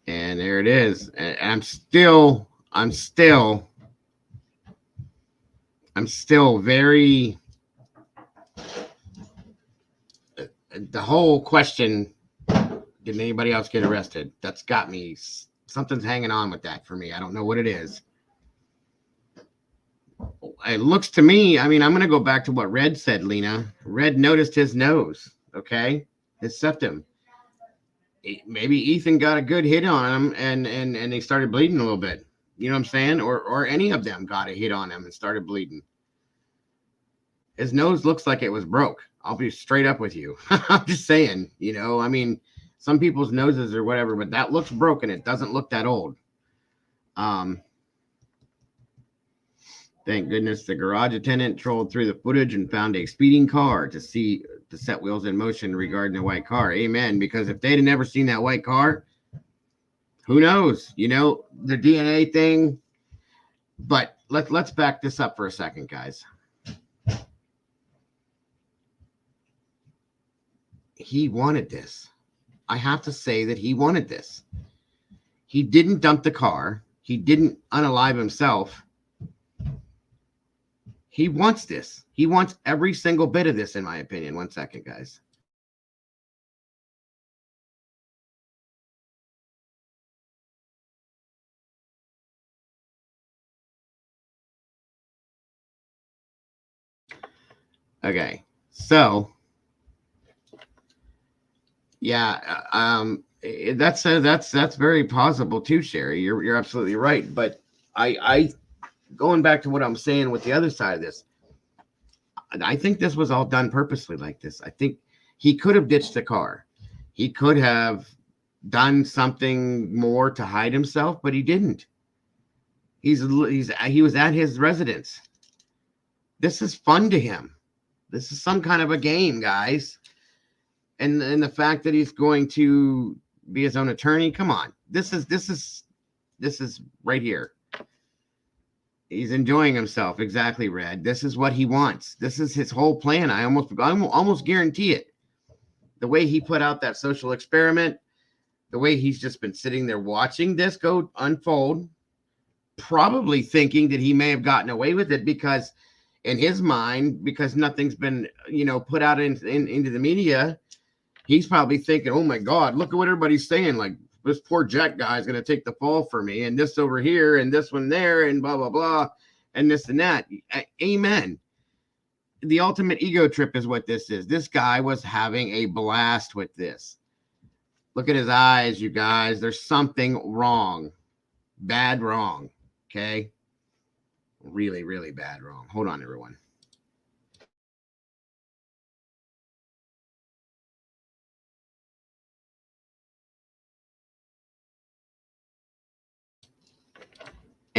And there it is. And I'm still very, the whole question, did anybody else get arrested? That's got me, something's hanging on with that for me. I don't know what it is. It looks to me, I mean, I'm going to go back to what Red said, Lena. Red noticed his nose, okay? His septum. Maybe Ethan got a good hit on him and they started bleeding a little bit. You know what I'm saying? Or any of them got a hit on him and started bleeding. His nose looks like it was broke. I'll be straight up with you. I'm just saying, you know, I mean, some people's noses or whatever, but that looks broken. It doesn't look that old. Thank goodness the garage attendant trolled through the footage and found a speeding car to see the set wheels in motion regarding the white car. Amen. Because if they'd have never seen that white car, who knows? You know, the DNA thing. But let's back this up for a second, guys. He wanted this. I have to say that he wanted this. He didn't dump the car. He didn't unalive himself. He wants this. He wants every single bit of this, in my opinion. 1 second, guys. Okay, so yeah, that's very possible too, Sherry. You're absolutely right. But I going back to what I'm saying with the other side of this, I think this was all done purposely like this. I think he could have ditched the car. He could have done something more to hide himself, but he didn't. He was at his residence. This is fun to him. This is some kind of a game, guys. And the fact that he's going to be his own attorney, come on. This is right here. He's enjoying himself. Exactly, Red. This is what he wants. This is his whole plan. I almost guarantee it. The way he put out that social experiment, the way he's just been sitting there watching this go unfold, probably thinking that he may have gotten away with it because in his mind, because nothing's been, put out into the media, he's probably thinking, oh my God, look at what everybody's saying. Like, this poor Jack guy is going to take the fall for me, and this over here, and this one there, and blah, blah, blah, and this and that. Amen. The ultimate ego trip is what this is. This guy was having a blast with this. Look at his eyes, you guys. There's something wrong. Bad wrong. Okay? Really, really bad wrong. Hold on, everyone.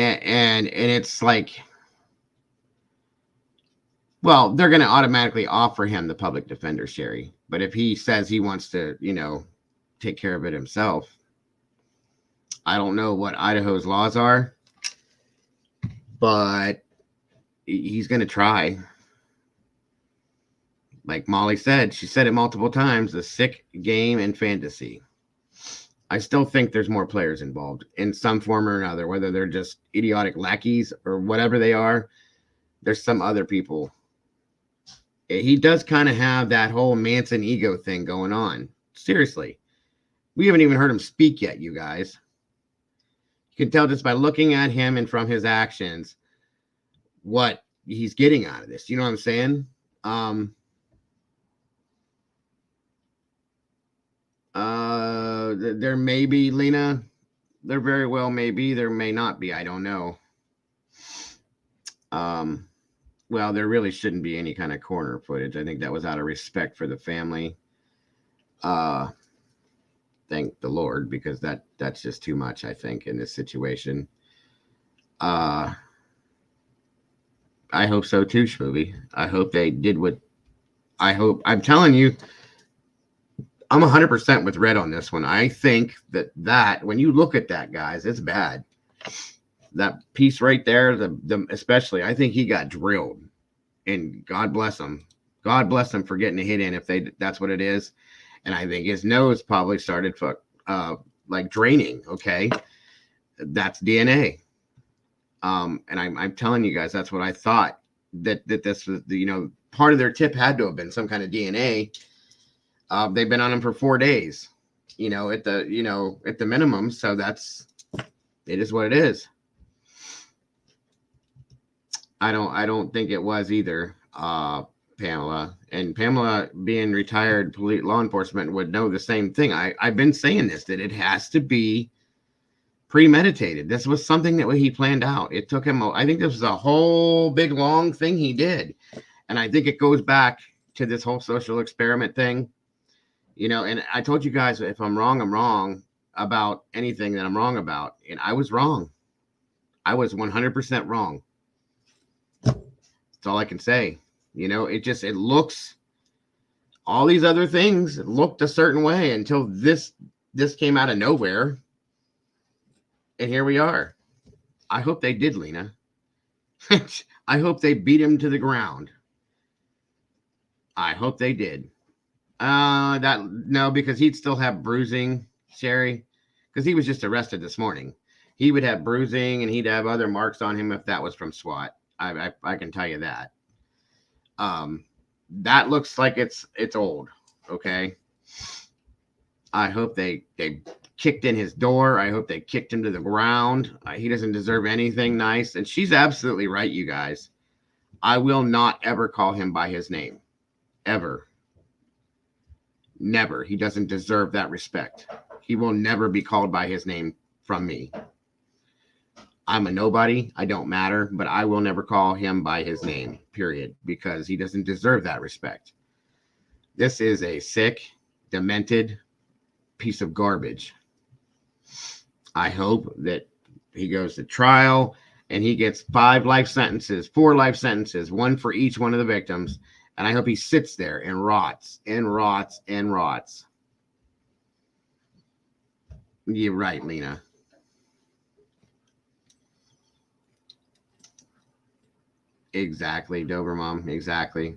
And it's like, well, they're going to automatically offer him the public defender, Sherry. But if he says he wants to, take care of it himself, I don't know what Idaho's laws are, but he's going to try. Like Molly said, she said it multiple times, the sick game and fantasy. I still think there's more players involved in some form or another, whether they're just idiotic lackeys or whatever they are. There's some other people. He does kind of have that whole Manson ego thing going on. Seriously. We haven't even heard him speak yet, you guys. You can tell just by looking at him and from his actions what he's getting out of this. You know what I'm saying? There may be, Lena. There very well may be. There may not be. I don't know. well, there really shouldn't be any kind of coroner footage. I think that was out of respect for the family. Thank the Lord, because that's just too much, I think, in this situation. I hope so too, Schmovie. I hope they did what I'm telling you, I'm 100% with Red on this one. I think that when you look at that, guys, it's bad. That piece right there, especially, I think he got drilled, and God bless him. God bless him for getting a hit in if that's what it is. And I think his nose probably started like draining. Okay, that's DNA. And I'm telling you guys, that's what I thought, that this was, part of their tip had to have been some kind of DNA. They've been on him for 4 days, at the minimum. So it is what it is. I don't think it was either, Pamela. And Pamela, being retired law enforcement, would know the same thing. I've been saying this, that it has to be premeditated. This was something that he planned out. It took him, I think this was a whole big long thing he did. And I think it goes back to this whole social experiment thing. And I told you guys, if I'm wrong, I'm wrong about anything that I'm wrong about. And I was wrong. I was 100% wrong. That's all I can say. It looks, all these other things looked a certain way until this came out of nowhere. And here we are. I hope they did, Lena. I hope they beat him to the ground. I hope they did. No, because he'd still have bruising, Sherry, because he was just arrested this morning. He would have bruising, and he'd have other marks on him if that was from SWAT. I can tell you that. That looks like it's old. Okay. I hope they kicked in his door. I hope they kicked him to the ground. He doesn't deserve anything nice. And she's absolutely right, you guys. I will not ever call him by his name. Ever. Never. He doesn't deserve that respect. He will never be called by his name from me. I'm a nobody. I don't matter, but I will never call him by his name, period, because he doesn't deserve that respect. This is a sick, demented piece of garbage. I hope that he goes to trial and he gets 4 life sentences, 1 for each one of the victims. And I hope he sits there and rots and rots and rots. You're right, Lena. Exactly, Dober Mom. Exactly.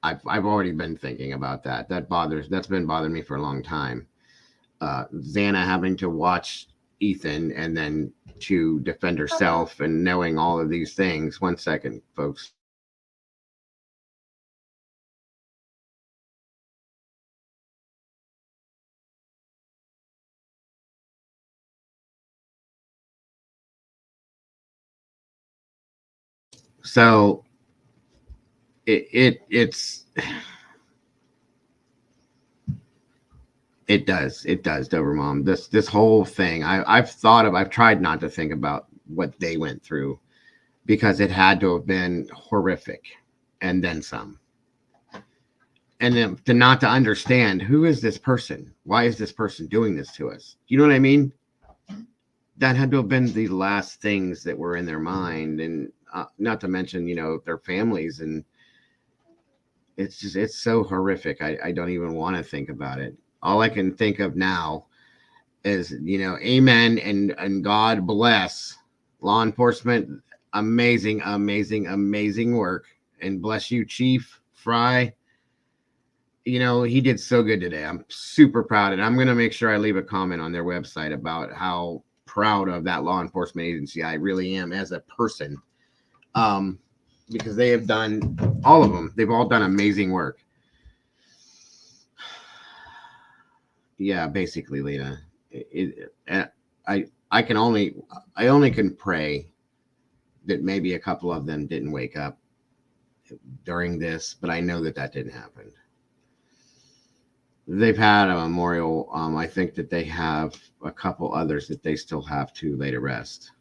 I've already been thinking about that. That's been bothering me for a long time. Xana having to watch Ethan and then to defend herself and knowing all of these things. 1 second, folks. So it does, Dober Mom. This whole thing, I've tried not to think about what they went through, because it had to have been horrific, and then some. And then not to understand, who is this person? Why is this person doing this to us? You know what I mean? That had to have been the last things that were in their mind, and not to mention, their families. And it's so horrific. I don't even want to think about it. All I can think of now is, amen. And God bless law enforcement. Amazing, amazing, amazing work. And bless you, Chief Fry. He did so good today. I'm super proud. And I'm going to make sure I leave a comment on their website about how proud of that law enforcement agency I really am as a person. Because they have done, all of them, they've all done amazing work. Yeah, basically, Lena. I only can pray that maybe a couple of them didn't wake up during this, but I know that didn't happen. They've had a memorial. I think that they have a couple others that they still have to lay to rest.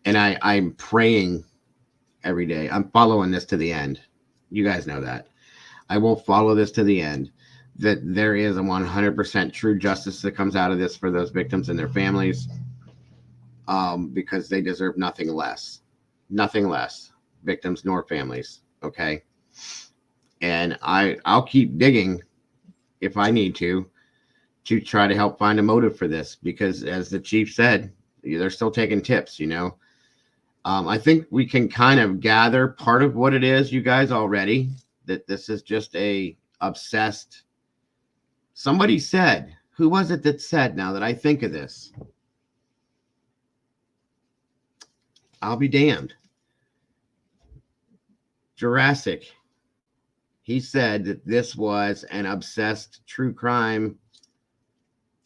And I'm praying every day. I'm following this to the end. You guys know that. I will follow this to the end, that there is a 100% true justice that comes out of this for those victims and their families, because they deserve nothing less. Nothing less. Victims nor families. Okay. And I'll keep digging if I need to try to help find a motive for this, because as the chief said, they're still taking tips, you know. I think we can kind of gather part of what it is, you guys, already, that this is just a obsessed. Somebody said, who was it that said, now that I think of this? I'll be damned. Jurassic. He said that this was an obsessed true crime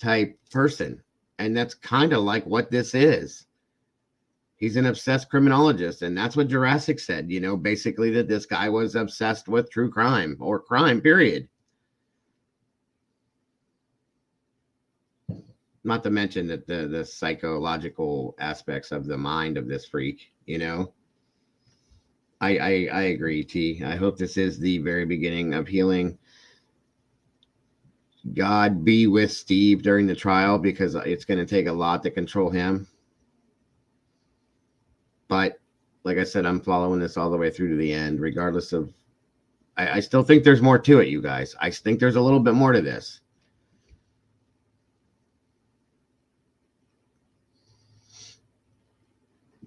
type person. And that's kind of like what this is. He's an obsessed criminologist. And that's what Jurassic said, you know, basically that this guy was obsessed with true crime or crime, period. Not to mention that the psychological aspects of the mind of this freak, you know. I agree, T. I hope this is the very beginning of healing. God be with Steve during the trial, because it's going to take a lot to control him. But like I said, I'm following this all the way through to the end, regardless of, I still think there's more to it, you guys. I think there's a little bit more to this.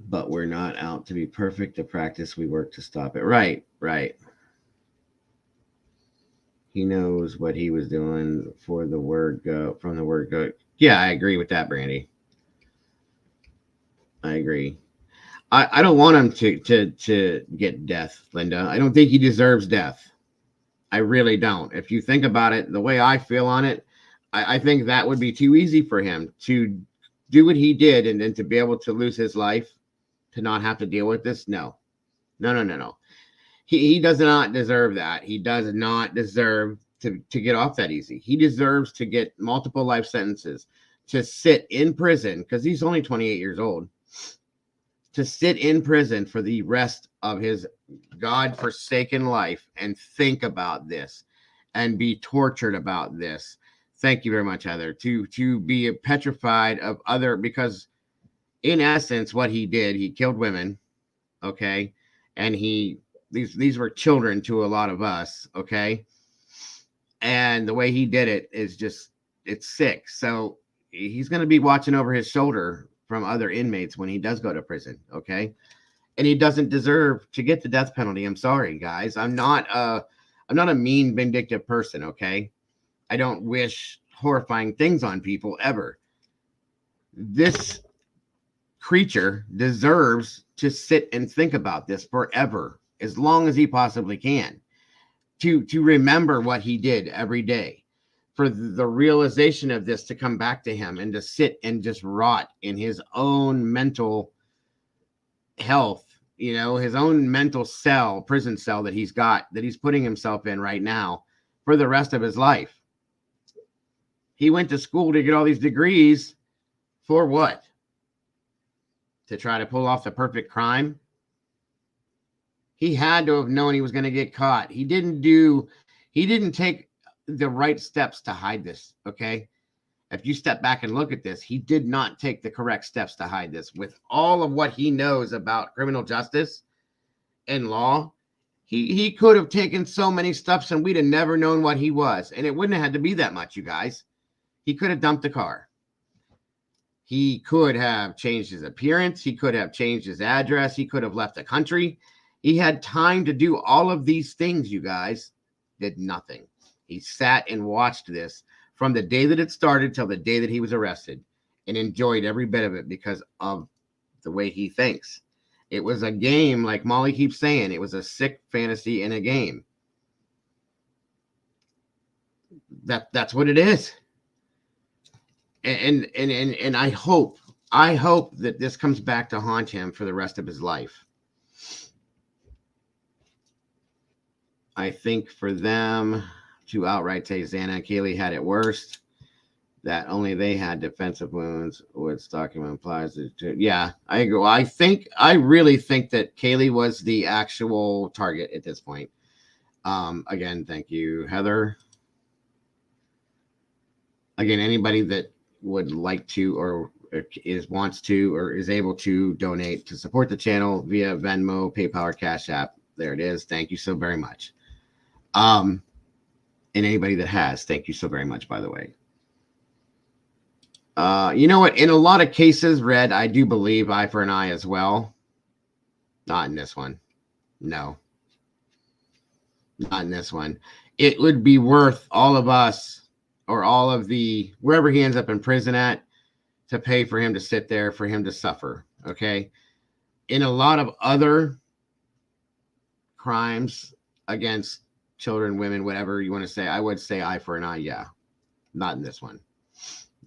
But we're not out to be perfect. To practice, we work to stop it. Right, right. He knows what he was doing for the word go, from the word go. Yeah, I agree with that, Brandy. I agree. I don't want him to get death, Linda. I don't think he deserves death. I really don't. If you think about it, the way I feel on it, I think that would be too easy for him to do what he did and then to be able to lose his life, to not have to deal with this. No. He does not deserve that. He does not deserve to get off that easy. He deserves to get multiple life sentences, to sit in prison, because he's only 28 years old, to sit in prison for the rest of his God-forsaken life and think about this and be tortured about this. Thank you very much, Heather. To be petrified of other, because in essence, what he did, he killed women, okay? And these were children to a lot of us, okay? And the way he did it is just, it's sick. So he's going to be watching over his shoulder from other inmates when he does go to prison, okay? And he doesn't deserve to get the death penalty. I'm sorry, guys. I'm not a mean, vindictive person, okay? I don't wish horrifying things on people ever. This creature deserves to sit and think about this forever, as long as he possibly can, to remember what he did every day, for the realization of this to come back to him, and to sit and just rot in his own mental health, you know, his own mental cell, prison cell that he's got, that he's putting himself in right now for the rest of his life. He went to school to get all these degrees for what? To try to pull off the perfect crime? He had to have known he was going to get caught. He didn't take the right steps to hide this, okay? If you step back and look at this, he did not take the correct steps to hide this. With all of what he knows about criminal justice and law, he could have taken so many steps and we'd have never known what he was. And it wouldn't have had to be that much, you guys. He could have dumped the car. He could have changed his appearance. He could have changed his address. He could have left the country. He had time to do all of these things, you guys. Did nothing. He sat and watched this from the day that it started till the day that he was arrested, and enjoyed every bit of it because of the way he thinks. It was a game, like Molly keeps saying. It was a sick fantasy in a game. That's what it is. And I hope that this comes back to haunt him for the rest of his life. I think for them to outright say Xana and Kaylee had it worst, that only they had defensive wounds, which document implies that. Yeah, I agree. Well, I really think that Kaylee was the actual target at this point. Again, thank you, Heather. Again, anybody that would like to or wants to or is able to donate to support the channel via Venmo, PayPal, or Cash App, there it is. Thank you so very much. And anybody that has, thank you so very much, by the way. You know what? In a lot of cases, Red, I do believe eye for an eye as well. Not in this one. No. Not in this one. It would be worth all of us or all of the, wherever he ends up in prison at, to pay for him to sit there, for him to suffer. Okay. In a lot of other crimes against children, women, whatever you want to say, I would say eye for an eye. Yeah. Not in this one.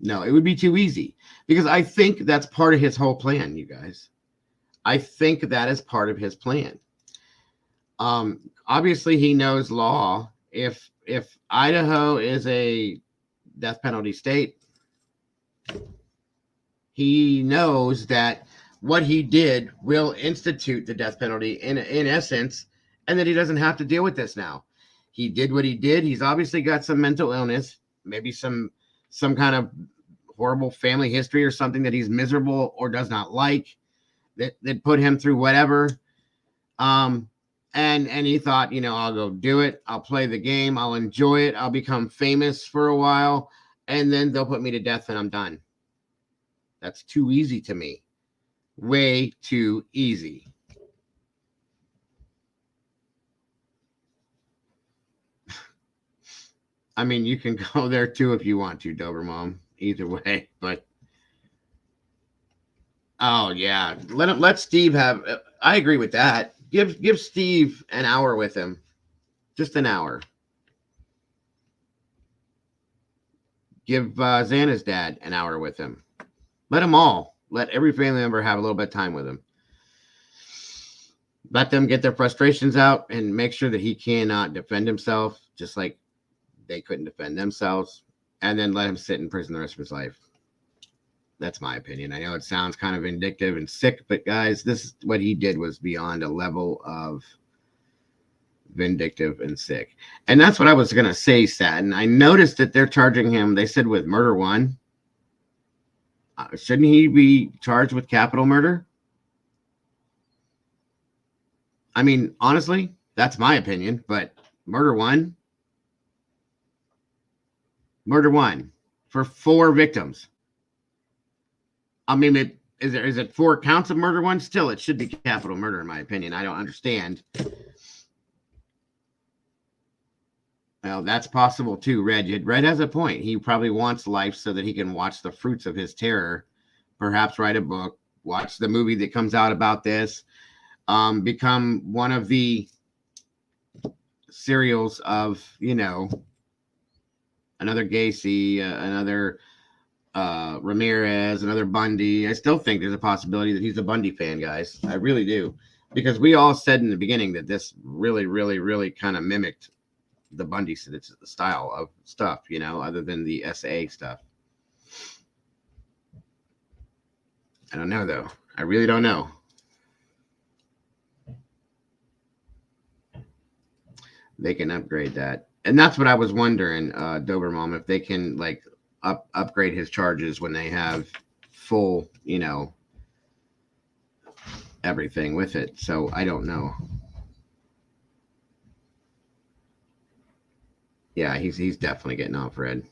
No, it would be too easy because I think that's part of his whole plan, you guys. I think that is part of his plan. Obviously he knows law. If Idaho is a death penalty state, he knows that what he did will institute the death penalty in essence, and that he doesn't have to deal with this now. He did what he did. He's obviously got some mental illness, maybe some kind of horrible family history or something that he's miserable or does not like that put him through whatever. And he thought, you know, I'll go do it. I'll play the game. I'll enjoy it. I'll become famous for a while, and then they'll put me to death and I'm done. That's too easy to me. Way too easy. I mean, you can go there too if you want to, Dober Mom. Either way, but oh yeah, let Steve have. I agree with that. Give Steve an hour with him, just an hour. Give Xana's dad an hour with him. Let them all. Let every family member have a little bit of time with him. Let them get their frustrations out and make sure that he cannot defend himself, just like they couldn't defend themselves, and then let him sit in prison the rest of his life. That's my opinion. I know it sounds kind of vindictive and sick, but guys, this is what he did was beyond a level of vindictive and sick. And that's what I was going to say, Satin. I noticed that they're charging him, they said, with murder one. Shouldn't he be charged with capital murder? I mean, honestly, that's my opinion, but murder one for 4 victims. I mean, is it 4 counts of murder one? Still, it should be capital murder, in my opinion. I don't understand. Well, that's possible too, Red. Red has a point. He probably wants life so that he can watch the fruits of his terror, perhaps write a book, watch the movie that comes out about this, become one of the serials of, you know, another Gacy, another Ramirez, another Bundy. I still think there's a possibility that he's a Bundy fan, guys. I really do. Because we all said in the beginning that this really, really, really kind of mimicked the Bundy style of stuff, you know, other than the SA stuff. I don't know, though. I really don't know. They can upgrade that. And that's what I was wondering, Dobermom, if they can, like, upgrade his charges when they have full, you know, everything with it. So I don't know. Yeah, he's definitely getting off, Red.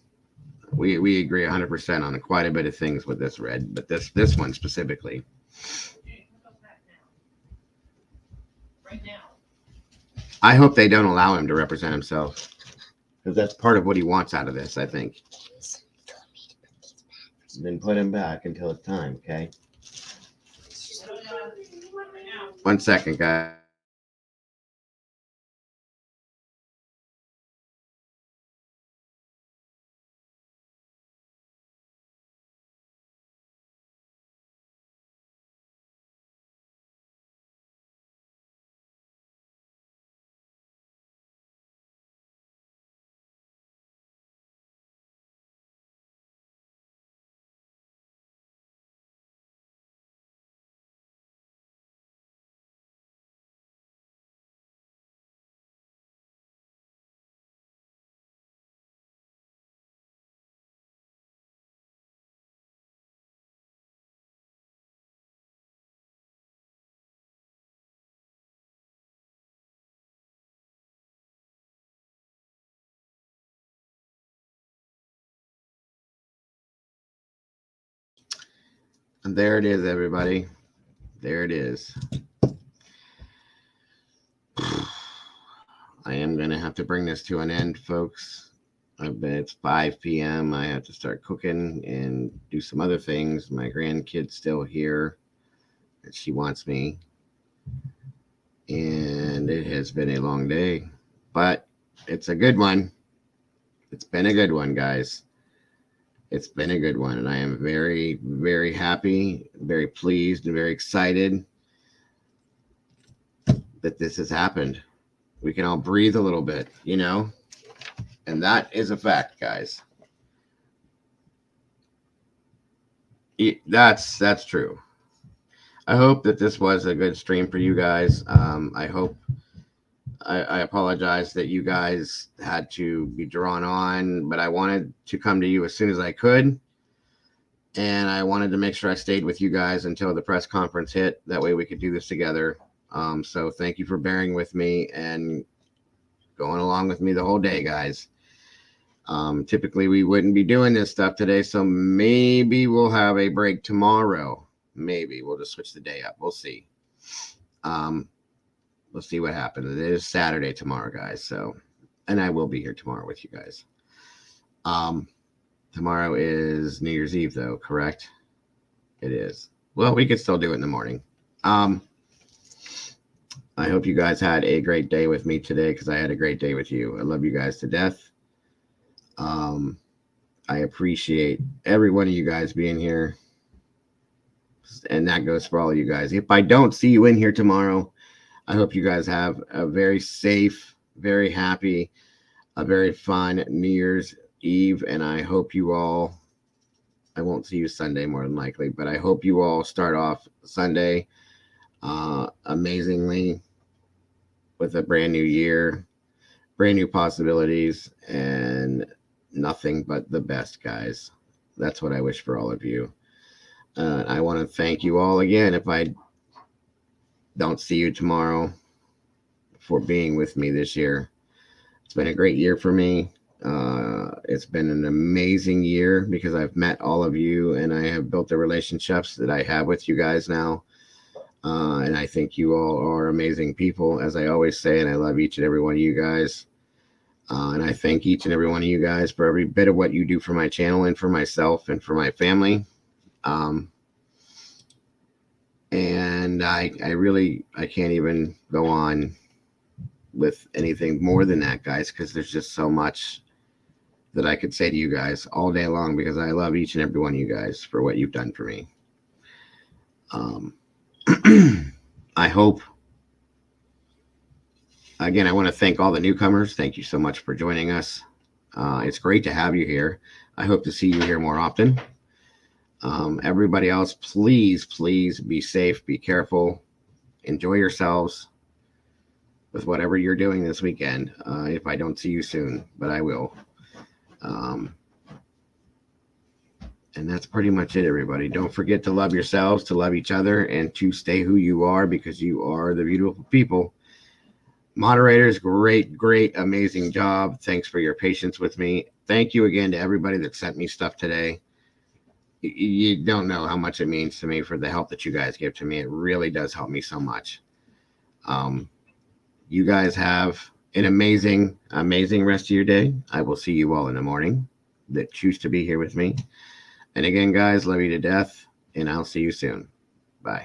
We agree 100% on quite a bit of things with this, Red, but this one specifically. I hope they don't allow him to represent himself, because that's part of what he wants out of this, I think. Then put him back until it's time, okay? 1 second, guys. And there it is, everybody. There it is. I am going to have to bring this to an end, folks. I bet it's 5 p.m. I have to start cooking and do some other things. My grandkid's still here, and she wants me. And it has been a long day, but it's a good one. It's been a good one, guys. It's been a good one, and I am very, very happy, very pleased, and very excited that this has happened. We can all breathe a little bit, you know, and that is a fact, guys. That's true. I hope that this was a good stream for you guys. I hope. I apologize that you guys had to be drawn on, but I wanted to come to you as soon as I could. And I wanted to make sure I stayed with you guys until the press conference hit. That way we could do this together. So thank you for bearing with me and going along with me the whole day, guys. Typically we wouldn't be doing this stuff today, so maybe we'll have a break tomorrow. Maybe we'll just switch the day up. We'll see. We'll see what happens. It is Saturday tomorrow, guys. So, and I will be here tomorrow with you guys. Tomorrow is New Year's Eve, though, correct? It is. Well, we could still do it in the morning. I hope you guys had a great day with me today, because I had a great day with you. I love you guys to death. I appreciate every one of you guys being here. And that goes for all of you guys. If I don't see you in here tomorrow, I hope you guys have a very safe, very happy, a very fun New Year's Eve. And I hope you all, I won't see you Sunday more than likely, but I hope you all start off Sunday amazingly with a brand new year, brand new possibilities, and nothing but the best, guys. That's what I wish for all of you. I want to thank you all again. If I don't see you tomorrow, for being with me this year. It's been a great year for me. It's been an amazing year because I've met all of you and I have built the relationships that I have with you guys now. And I think you all are amazing people, as I always say, and I love each and every one of you guys. And I thank each and every one of you guys for every bit of what you do for my channel and for myself and for my family. And I can't even go on with anything more than that, guys, because there's just so much that I could say to you guys all day long, because I love each and every one of you guys for what you've done for me. I hope, again, I want to thank all the newcomers. Thank you so much for joining us. It's great to have you here. I hope to see you here more often. Everybody else, please be safe, be careful, enjoy yourselves with whatever you're doing this weekend. If I don't see you soon, but I will. And that's pretty much it, everybody. Don't forget to love yourselves, to love each other, and to stay who you are, because you are the beautiful people. Moderators, great, amazing job. Thanks for your patience with me. Thank you again to everybody that sent me stuff today. You don't know how much it means to me for the help that you guys give to me. It really does help me so much. You guys have an amazing rest of your day. I will see you all in the morning that choose to be here with me. And again, guys, love you to death, and I'll see you soon. Bye.